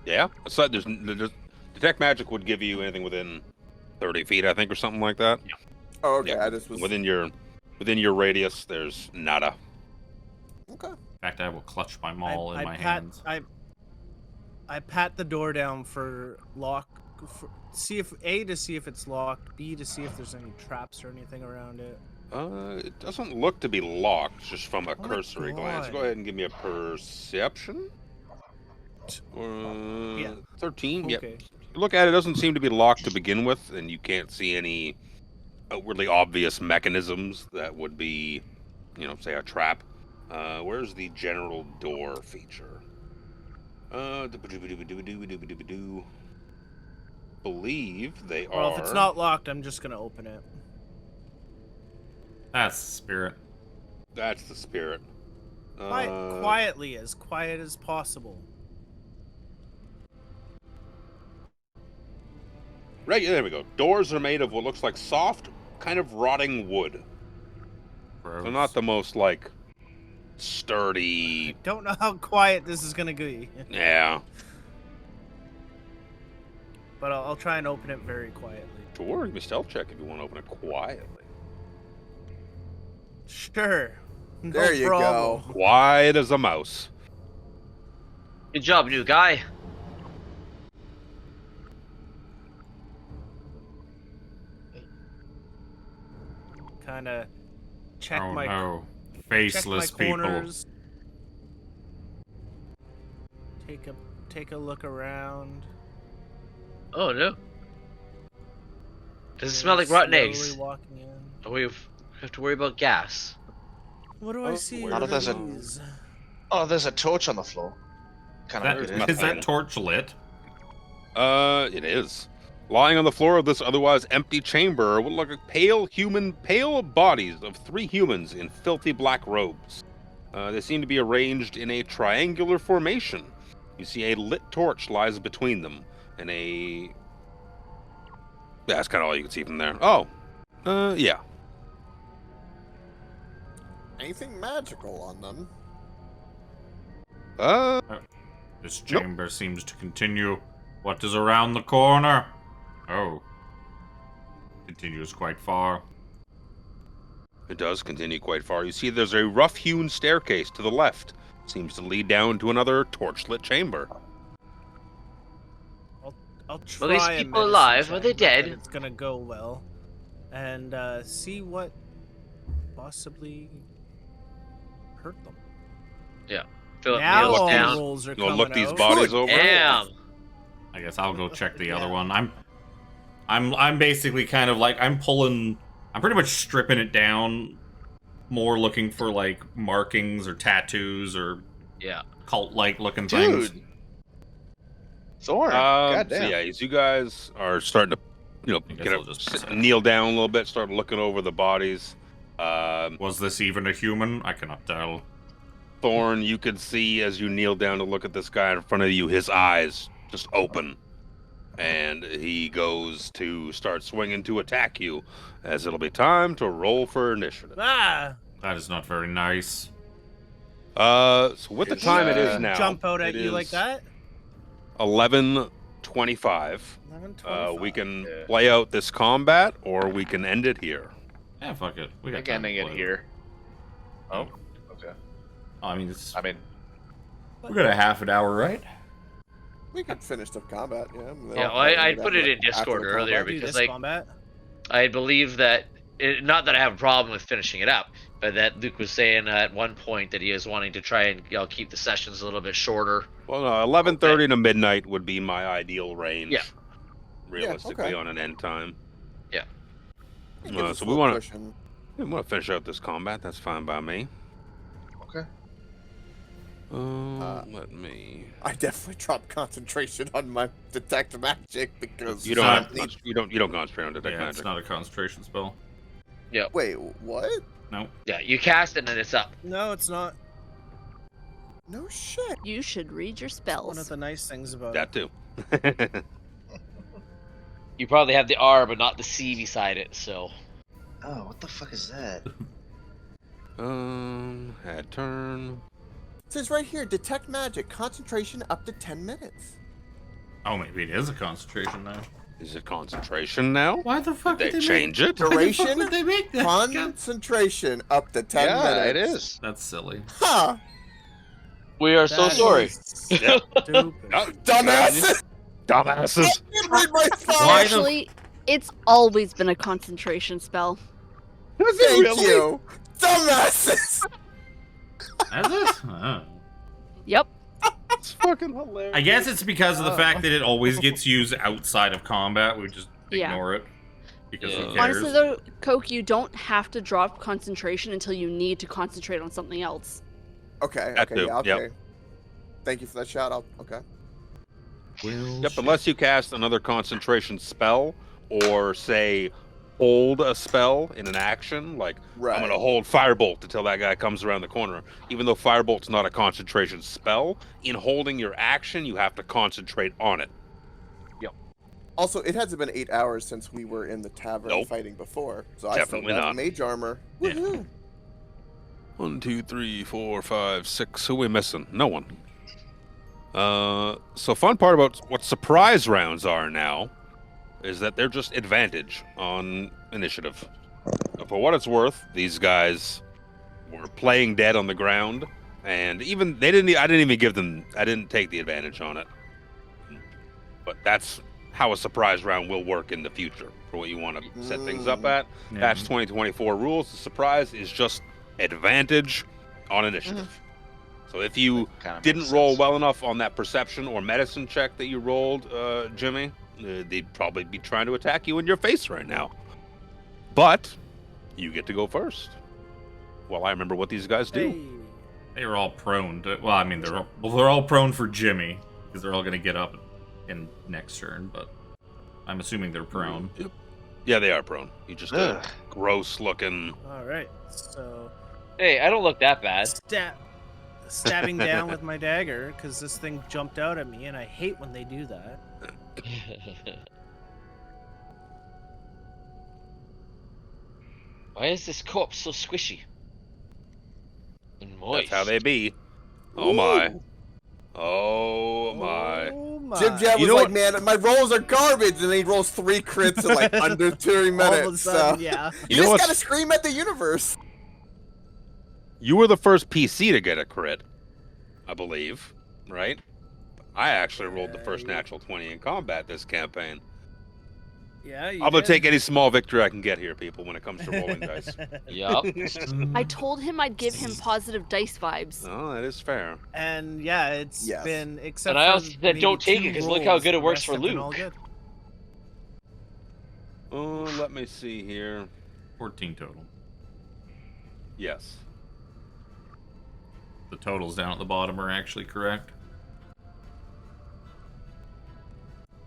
Yeah. So detect magic would give you anything within 30 feet, I think, or something like that. Oh, okay. Yeah, I just was. within your radius. There's nada. Okay. In fact, I will clutch my maul in my pat, hands. I pat the door down for lock. See if to see if it's locked. B, to see if there's any traps or anything around it. It doesn't look to be locked, just from a Oh my cursory glance. God. Go ahead and give me a perception. Yeah. 13. Yep. Okay. You look at it, doesn't seem to be locked to begin with, and you can't see any outwardly obvious mechanisms that would be, say a trap. Where's the general door feature? Believe they Well, are. if it's not locked, I'm just gonna open it. That's the spirit. That's the spirit. Quietly, as quiet as possible. Right, there we go. Doors are made of what looks like soft, kind of rotting wood. So not the most, like, sturdy... I don't know how quiet this is gonna be, Yeah. but I'll try and open it very quietly. Sure, give me a stealth check if you want to open it quietly. Sure. No There you problem. go. Quiet as a mouse. Good job, new guy. Kind of check Oh my no. check my Faceless people. corners. Take a look around. Oh no. Does it smell like rotten Slowly eggs? walking in. Or we have to worry about gas? What do I Oh, see? not if there's a- These? Oh, there's a torch on the floor. Kind of That, There's is nothing. that torch lit? It is. Lying on the floor of this otherwise empty chamber would look like pale bodies of 3 humans in filthy black robes. They seem to be arranged in a triangular formation. You see a lit torch lies between them, and yeah, that's kind of all you can see from there. Oh, yeah. Anything magical on them? This Nope. chamber seems to continue. What is around the corner? Oh. Continues quite far. It does continue quite far. You see there's a rough-hewn staircase to the left. Seems to lead down to another torchlit chamber. I'll try. Are these a people medicine alive? Are check, they not dead? that It's gonna go well, and see what possibly hurt them. Philip Now kneels all down. rolls are You wanna coming look these out. bodies over? Damn. I guess I'll go check the other Yeah. one. I'm basically kind of like I'm pretty much stripping it down, more looking for like markings or tattoos or Yeah. cult-like looking things. Dude. Thorne. So Goddamn. yeah, as you guys are starting to, I guess get I'll up, just kneel down a little bit, start looking over the bodies. Was this even a human? I cannot tell. Thorne, you could see as you kneel down to look at this guy in front of you, his eyes just open, and he goes to start swinging to attack you, as it'll be time to roll for initiative. Ah! That is not very nice. So with the Is, time it is now, Jump out at it you like is that? 11:25. 11:25. We can Yeah. play out this combat, or we can end it here. Yeah, fuck it. We I got think time to ending it play. here. Oh, okay. I mean, it's, I mean, we got a half an hour, right? We could finish the combat, yeah. Yeah, well, I put it in Discord the earlier combat. Do because, this like, combat. I believe that not that I have a problem with finishing it up, but that Luke was saying at one point that he is wanting to try and keep the sessions a little bit shorter. Well, no, 11:30 to midnight would be my ideal range. Yeah. Realistically, okay. on an end time. It gives us So a we little want cushion. to finish out this combat. That's fine by me. okay. Let me. I definitely dropped concentration on my detect magic because You don't don't have- have. You don't concentrate on detect Yeah, magic. it's not a concentration spell. Wait, what? No. Yeah, you cast it and then it's up. No, it's not. No shit. You should read your One of spells. the nice things about That too. You probably have the R but not the C beside it, so. Oh, what the fuck is that? Add turn. It says right here, detect magic, concentration up to 10 minutes. Oh, maybe it is a concentration now. Is it concentration now? Why the fuck Did did they change it? Why the fuck Duration? would they make that? Concentration up to 10 Yeah, it minutes. is. That's silly. Huh. We are so That sorry. is Yep. Stupid. Oh, Dumbasses! dumbasses. I didn't read my spell! Why the- Actually, it's always been a concentration spell. Was it Thank really? you! Dumbasses! Is it? Oh. Yep. It's fucking hilarious. I guess it's because of the fact that it always gets used outside of combat. We just Yeah. ignore it because who Yeah. cares? Honestly, though, Coke, you don't have to drop concentration until you need to concentrate on something else. Okay, That okay, too, yeah, okay. yep. Thank you for that shout out. Okay. Yep, unless you cast another concentration spell or say hold a spell in an action, like Right. I'm gonna hold Firebolt until that guy comes around the corner. Even though Firebolt's not a concentration spell, in holding your action, you have to concentrate on it. Also, it hasn't been 8 hours since we were in the tavern Nope. fighting before, so Definitely I still got not. mage armor. Yeah. Woohoo! 1, 2, 3, 4, 5, 6. Who we missing? No one. So fun part about what surprise rounds are now is that they're just advantage on initiative. For what it's worth, these guys were playing dead on the ground, and even they didn't. I didn't even give them. I didn't take the advantage on it. But that's how a surprise round will work in the future for what you want to set things up at. Yeah. Patch 2024 rules. The surprise is just advantage on initiative. So if you Kinda didn't makes roll sense. well enough on that perception or medicine check that you rolled, Jimmy, they'd probably be trying to attack you in your face right now. But you get to go first. Well, I remember what these guys do. Hey. They were all prone to. Well, I mean, they're all prone for Jimmy because they're all going to get up in next turn. But I'm assuming they're prone. Yep. Yeah, they are prone. You just Ugh. gross looking. All right. So Hey, I don't look that bad. stabbing down with my dagger because this thing jumped out at me, and I hate when they do that. Why is this corpse so squishy? And moist. That's how they be. Oh my. Oh my. Oh my! Jim Jab You was know like, what? man, my rolls are garbage, and then he rolls 3 crits in like under 3 minutes. All of a sudden, yeah. You You know just what's- gotta scream at the universe. You were the first PC to get a crit, I believe, right? I actually rolled the first natural 20 in combat this campaign. Yeah. I'm gonna take any small victory I can get here, people, when it comes to rolling dice. Yup. I told him I'd give him positive dice vibes. Oh, that is fair. And yeah, it's Yes. been except. And I for also said maybe don't take 2 it, 'cause look how rolls, good it the works rest for have been all Luke. good. Oh, let me see here. 14 total. Yes. The totals down at the bottom are actually correct.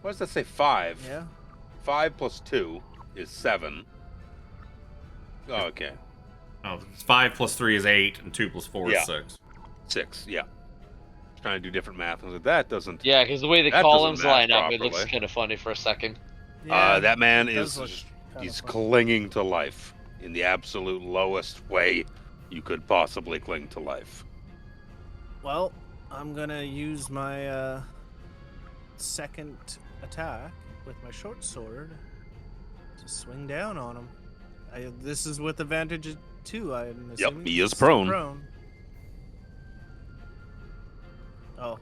Why does that say 5? Yeah. 5 plus 2 is 7. Oh, okay. Oh, 5 plus 3 is 8, and 2 plus 4 Yeah. is 6. 6, yeah. Trying to do different math. I was like, that doesn't. Yeah, because the way the That doesn't columns match line up, it looks properly. kind of funny for a second. Yeah, That man it is does look just, kinda he's fun. clinging to life in the absolute lowest way you could possibly cling to life. Well, I'm gonna use my second attack with my short sword to swing down on him. This is with advantage too. I'm assuming. he is Still prone. Oh.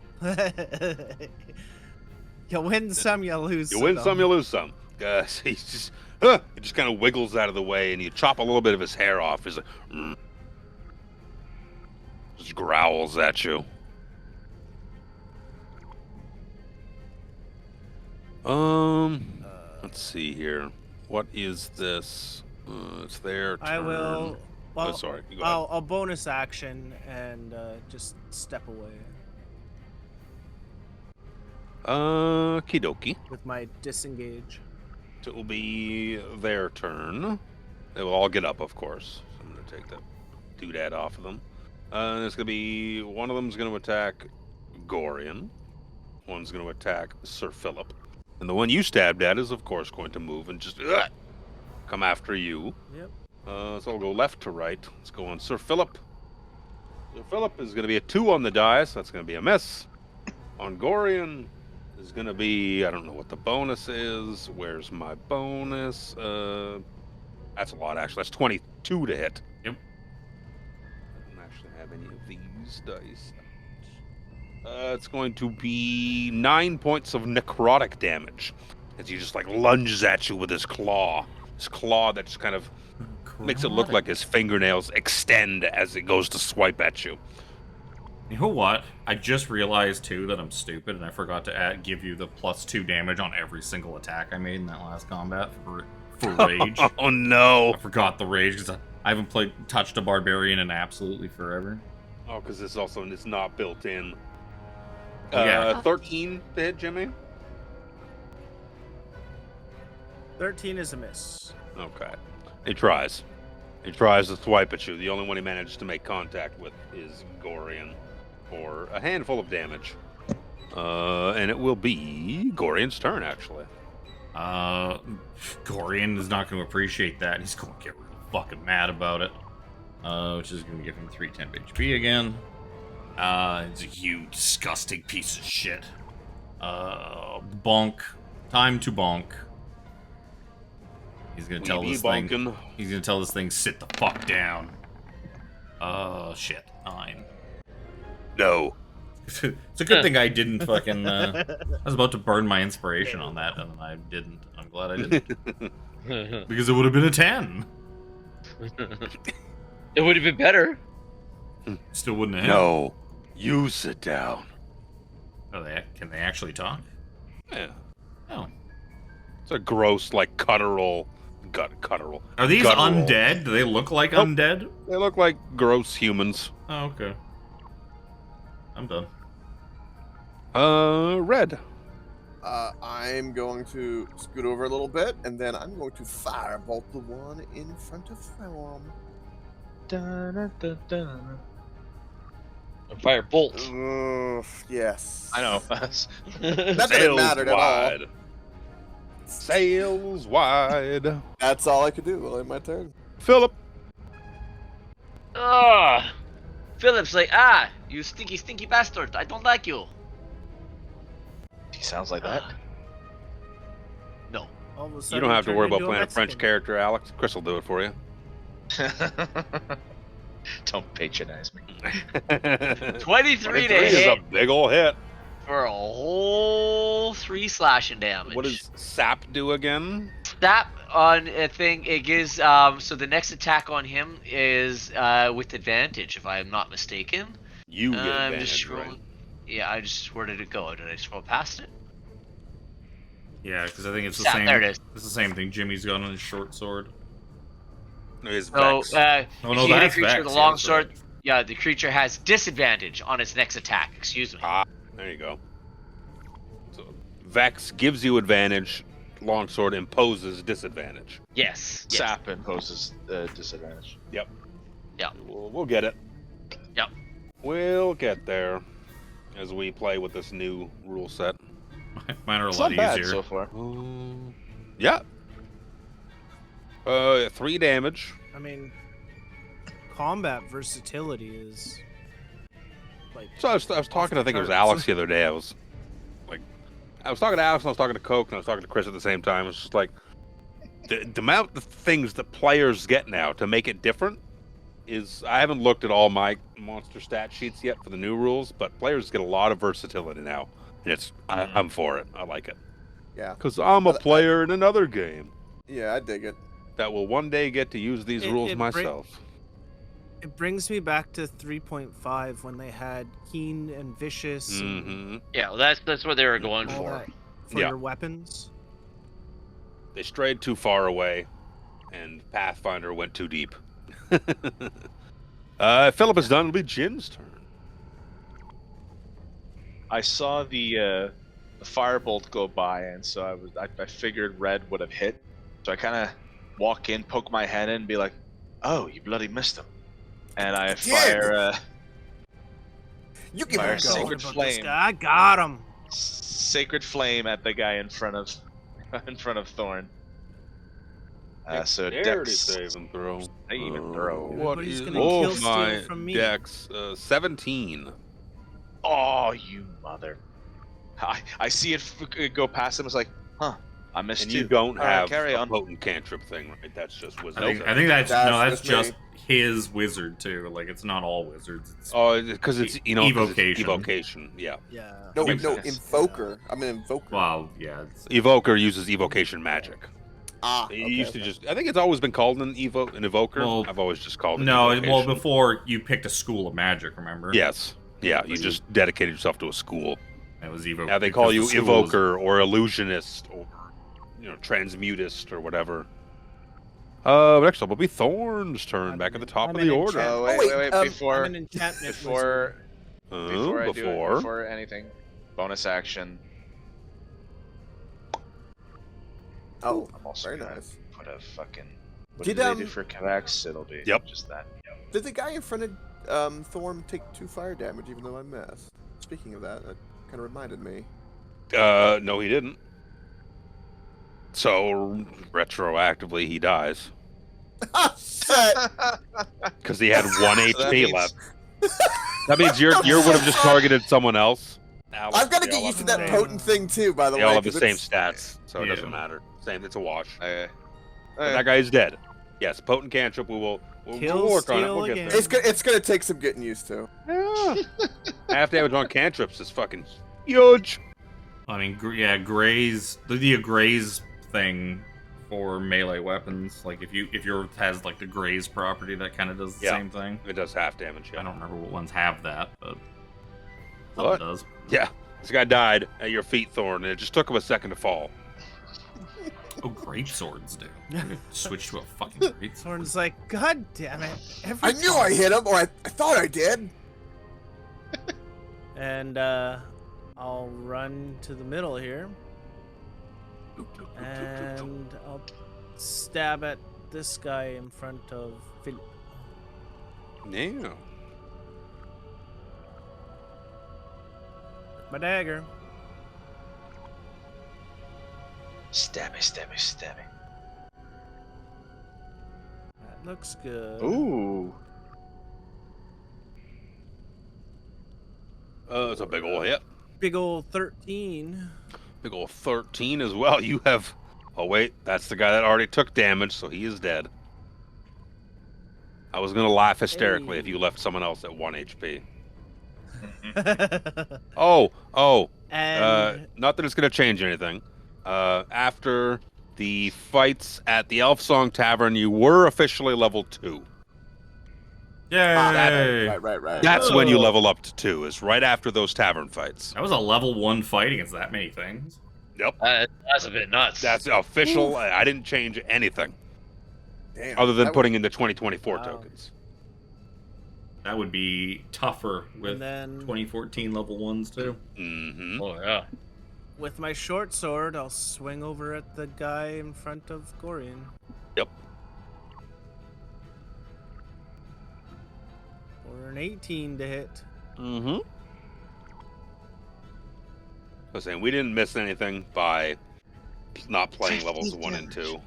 You win some, you lose You win some. some, you lose some. He's just, he just kind of wiggles out of the way, and you chop a little bit of his hair off. He's like, just growls at you. Let's see here. What is this? It's their turn. I will. Well, sorry. Go ahead. I'll bonus action and just step away Kidoki. with my disengage. It will be their turn. They will all get up, of course. So I'm going to take the doodad off of them. And it's going to be... One of them is going to attack Gorion. One's going to attack Sir Philip. And the one you stabbed at is, of course, going to move and just come after you. Yep. So we'll go left to right. Let's go on Sir Philip. Sir Philip is going to be a 2 on the die, so that's going to be a miss. On Gorion, is going to be, I don't know what the bonus is. Where's my bonus? That's a lot, actually. That's 22 to hit. Yep. I don't actually have any of these dice. It's going to be 9 points of necrotic damage as he just like lunges at you with his claw. His claw that just kind of makes it look like his fingernails extend as it goes to swipe at you. You know what? I just realized too that I'm stupid and I forgot to give you the +2 damage on every single attack I made in that last combat for rage. Oh no! I forgot the rage because I haven't touched a barbarian in absolutely forever. Oh, because it's not built in. Yeah. 13 to hit, Jimmy. 13 is a miss. Okay. He tries. He tries to swipe at you. The only one he manages to make contact with is Gorion for a handful of damage. And it will be Gorion's turn, actually. Gorion is not going to appreciate that. He's going to get real fucking mad about it. Which is going to give him 3 temp HP again. It's you disgusting piece of shit. Bonk. Time to bonk. He's gonna tell this thing. He's gonna tell this thing, sit the fuck down. Shit. 9. No. It's a good thing I didn't fucking. I was about to burn my inspiration on that, and I didn't. I'm glad I didn't. Because it would have been a 10. It would have been better. Still wouldn't have. No. You sit down. Oh, can they actually talk? Yeah. Oh. It's a gross, like, guttural. Are these guttural. undead? Do they look like Nope. undead? They look like gross humans. Oh, okay. I'm done. Red. I'm going to scoot over a little bit, and then I'm going to firebolt the one in front of Thorne. Fire bolt. Yes. I know. Not that it mattered at all. Sails wide. That's all I could do while in my turn. Philip. Philip's like, you stinky, stinky bastard. I don't like you. He sounds like that. No. All of a You sudden don't have to turned worry about into playing a French Mexican. character, Alex. Chris will do it for you. Don't patronize me. 23 to 23 is a hit big ol' hit. for a whole 3 slashing damage. What does sap do again? That on a thing, it gives, so the next attack on him is with advantage, if I'm not mistaken. You get I'm advantage, just right? scrolling. Yeah, where did it go? Did I scroll past it? Yeah, because I think it's the Yeah, same. there it is. It's the same thing Jimmy's got on his short sword. No, his So, Vex. Oh, if no, you hit a that's creature Vex, with a yeah, long that's sword, right. yeah, the creature has disadvantage on its next attack. Excuse me. There you go. So Vex gives you advantage. Longsword imposes disadvantage. Yes. Sap imposes disadvantage. Yep. Yeah. We'll get it. Yep. We'll get there as we play with this new rule set. Mine are a It's lot not bad easier. so far. Yeah. 3 damage. I mean, combat versatility is like. So I was talking, I think it was Alex the other day. I was talking to Alex and I was talking to Coke and I was talking to Chris at the same time. It's just like the amount of things that players get now to make it different is, I haven't looked at all my monster stat sheets yet for the new rules, but players get a lot of versatility now. And I'm for it. I like it. Yeah. Because I'm a player in another game Yeah, I dig it. that will one day get to use these rules myself. It brings me back to 3.5 when they had keen and vicious and Mm-hmm. Yeah, well, that's what they were going all for. that for Yeah. your weapons. They strayed too far away, and Pathfinder went too deep. Philip is done. It'll be Jin's turn. I saw the firebolt go by, and so I figured red would have hit. So I kind of walk in, poke my head in, and be like, "Oh, you bloody missed him!" And I fire You give Fire it a go. sacred What about this flame. guy? I got him. sacred flame at the guy in front of Thorne. So Dexterity Dex saving throw. I even throw. What Everybody's is gonna kill steal my from me. Dex? 17. Oh, you mother! I see it go past him. It's like, huh? I missed And two. you don't All right, have carry a on. potent cantrip thing, right? That's just I wisdom. think that's That's just me. his wizard too. Like it's not all wizards. It's Oh, because it's 'cause it's evocation. evocation. Yeah. Yeah. No, Makes no, sense. invoker. I'm an invoker. well, yeah. It's, Evoker uses evocation magic. Ah, It okay, used to okay. just. I think it's always been called an evoker. Well, I've always just called it. no, evocation. well before you picked a school of magic, remember? Yes. Yeah, you So just dedicated yourself to a school. It was evoker. Now they call you evoker or illusionist or transmutist or whatever. Next up will be Thorne's turn, back at the top I'm of the an order. Oh, Oh, wait, wait, before I'm an enchantment before Oh, I do it, before anything, bonus action. Oh, I'm also very gonna nice. put a fucking. What Did, do they do for Kavax? It'll be Yep. just that. Did the guy in front of Thorne take 2 fire damage even though I missed? Speaking of that kind of reminded me. No, he didn't. So retroactively, he dies Ah, shit! because he had 1 So that HP means- left. That means you would have just targeted someone else. Alex, I've got to they get all used to have that the same- potent thing too, by the They way. all have the 'cause same it's- stats, so it Yeah. doesn't matter. Same, it's a wash. Okay. But that guy is dead. Yes, potent cantrip. We'll Kill work on it. steal We'll get again. there. It's gonna take some getting used to. Yeah. Half damage on cantrips is fucking huge. I mean, Gray's the Gray's thing for melee weapons. Like if yours has like the Gray's property, that kind of does the Yeah. same thing. It does half damage. I Yeah. don't remember what ones have that, but What? some does. Yeah. This guy died at your feet, Thorne, and it just took him a second to fall. Oh, great swords do. I'm gonna switch to a fucking great sword. Thorne's like, God damn it! Every I knew I time." hit him, or I thought I did. And I'll run to the middle here, and I'll stab at this guy in front of Philip. Yeah. My dagger. Stabby, stabby, stabby. That looks good. Ooh. It's a big ol' hit. Big old 13. Big ol' 13 as well. You have. Oh wait, that's the guy that already took damage, so he is dead. I was gonna laugh hysterically if you left someone else at 1 HP. Oh. And Not that it's gonna change anything. After the fights at the Elf Song Tavern, you were officially level 2. Yay! Right. That's when you level up to 2. Is right after those tavern fights. That was a level 1 fight against that many things. Yep. That's a bit nuts. That's official. I didn't change anything Damn. other than that putting in the 2024 Wow. tokens. That would be tougher with And then- 2014 level 1s too. Mm-hmm. Oh yeah. with my short sword, I'll swing over at the guy in front of Gorion. Yep. For an 18 to hit. Mm-hmm. I was saying we didn't miss anything by not playing levels 1 and 2.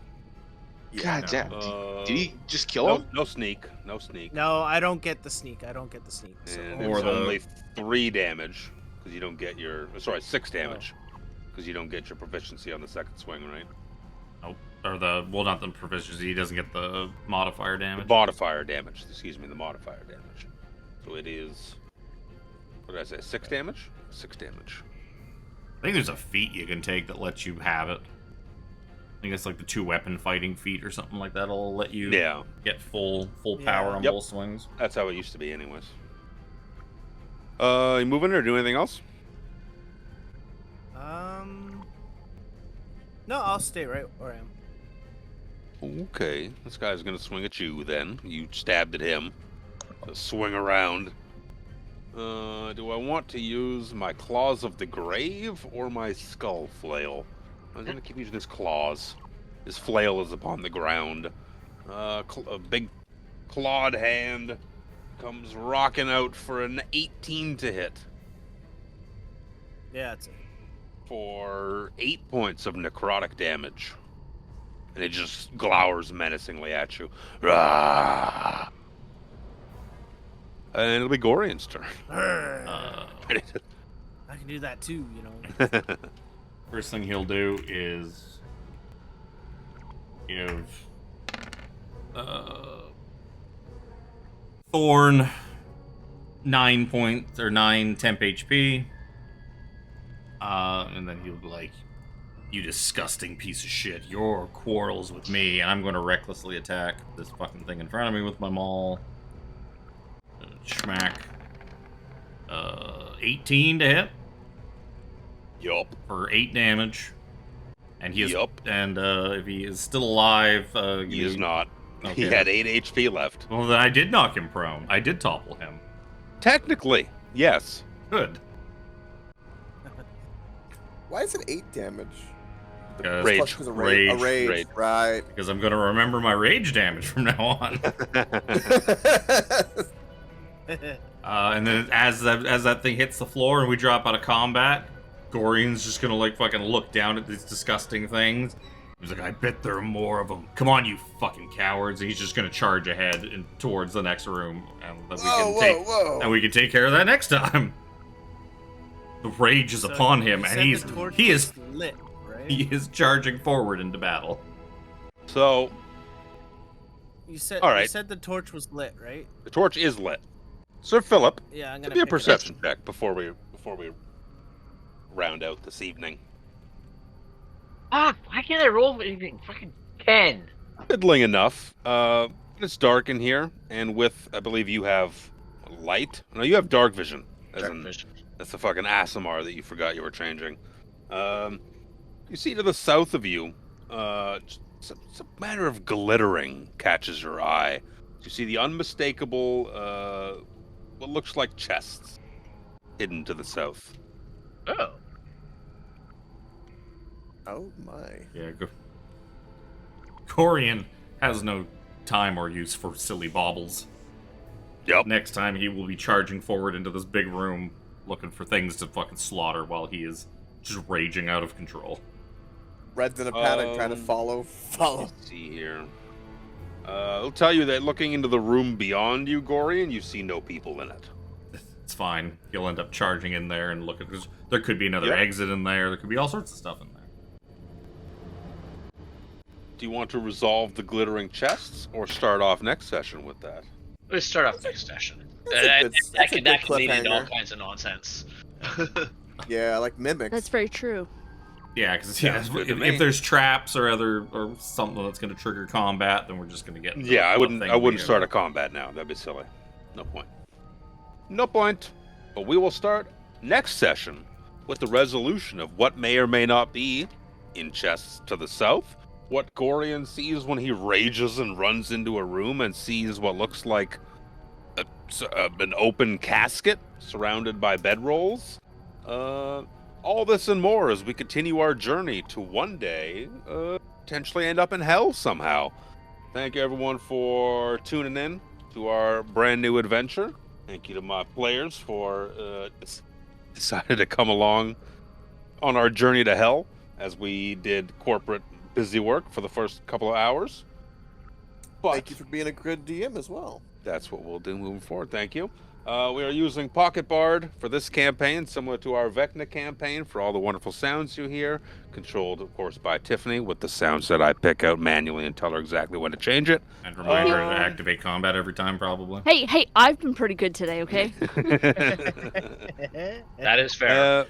God damn. Uh, Did he just kill him? No sneak. No sneak. No, I don't get the sneak. So And Or it's the- only 3 damage because you don't get your. Sorry, 6 damage because you don't get your proficiency on the second swing, right? Nope. Or not the proficiency. He doesn't get the modifier The damage. modifier damage. Excuse me, the modifier damage. So it is. What did I say? 6 damage. 6 damage. I think there's a feat you can take that lets you have it. I think it's like the 2 weapon fighting feat or something like that. It'll let you Yeah, get full power Yeah. on Yep. both swings. that's how it used to be, anyways. You moving or do anything else? No, I'll stay right where I am. Okay, this guy's gonna swing at you. Then you stabbed at him. So swing around. Do I want to use my Claws of the Grave or my Skull Flail? I'm gonna keep using his claws. His flail is upon the ground. A big clawed hand comes rocking out for an 18 to hit Yeah, it's it. for 8 points of necrotic damage. And it just glowers menacingly at you. Rah! And it'll be Gorion's turn. Uh, I can do that too, you know. First thing he'll do is give Thorne 9 points or 9 temp HP. And then he'll be like, "You disgusting piece of shit. Your quarrels with me, and I'm going to recklessly attack this fucking thing in front of me with my maul." Schmack. 18 to hit Yup. for 8 damage. And he is, Yup. and if he is still alive, He is not. He Okay. had 8 HP left. Well, then I did knock him prone. I did topple him. Technically, yes. Good. Why is it 8 damage? Because Rage. Plus 'cause of rage. Rage. Rage. Right. Because I'm going to remember my rage damage from now on. And then as that thing hits the floor and we drop out of combat, Gorion's just gonna like fucking look down at these disgusting things. He's like, "I bet there are more of them. Come on, you fucking cowards!" And he's just gonna charge ahead and towards the next room, and then we can take care of that next time. The rage is So upon him, you and said the torch he is was lit, right? he is charging forward into battle. So, You said All you right. said the torch was lit, right? the torch is lit. Sir Philip, Yeah, I'm give gonna me a pick it up. perception check before we round out this evening. Ah, why can't I roll anything? Fucking 10. Fiddling enough. It's dark in here, and with, I believe you have light. No, you have dark vision. As Dark in, vision. that's the fucking Asimar that you forgot you were changing. You see to the south of you, some manner of glittering catches your eye. You see the unmistakable, what looks like chests hidden to the south. Oh. Oh my. Yeah, Gorion has no time or use for silly baubles. Yep. Next time he will be charging forward into this big room looking for things to fucking slaughter while he is just raging out of control. Red's in a panic trying to Um, follow. Let's see here. I'll tell you that looking into the room beyond you, Gorion, you see no people in it. It's fine. He'll end up charging in there and look at this. There could be another Yep. exit in there. There could be all sorts of stuff in there. Do you want to resolve the glittering chests, or start off next session with that? Let's start off next session. That's a good- that's a That good could lead into all cliffhanger. kinds of nonsense. Yeah, like mimics. That's very true. Yeah, because Sounds good to me. if there's traps or something that's going to trigger combat, then we're just going to get. Yeah, I wouldn't. thing I wouldn't we- start a combat now. That'd be silly. No point. No point. But we will start next session with the resolution of what may or may not be in chests to the south. What Gorion sees when he rages and runs into a room and sees what looks like an open casket surrounded by bedrolls. All this and more as we continue our journey to one day potentially end up in hell somehow. Thank you everyone for tuning in to our brand new adventure. Thank you to my players for decided to come along on our journey to hell as we did corporate busy work for the first couple of hours. But Thank you for being a good DM as well. that's what we'll do moving forward. Thank you. We are using Pocket Bard for this campaign, similar to our Vecna campaign, for all the wonderful sounds you hear. Controlled, of course, by Tiffany, with the sounds that I pick out manually and tell her exactly when to change it. And remind her to activate combat every time, probably. Hey, I've been pretty good today, okay? That is fair.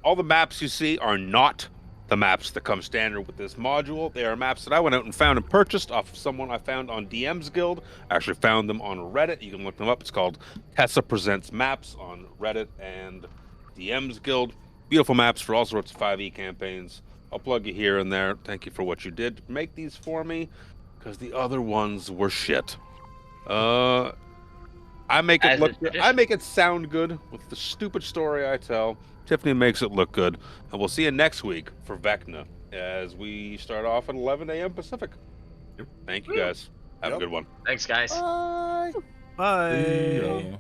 All the maps you see are not the maps that come standard with this module. They are maps that I went out and found and purchased off of someone I found on DM's Guild. I actually found them on Reddit. You can look them up. It's called Tessa Presents Maps on Reddit and DM's Guild. Beautiful maps for all sorts of 5e campaigns. I'll plug you here and there. Thank you for what you did to make these for me, because the other ones were shit. I make it As look is good. I tradition. make it sound good with the stupid story I tell. Tiffany makes it look good. And we'll see you next week for Vecna as we start off at 11 a.m. Pacific. Yep. Thank you guys. Have a Yep. good one. Thanks, guys. Bye. Bye. Yeah.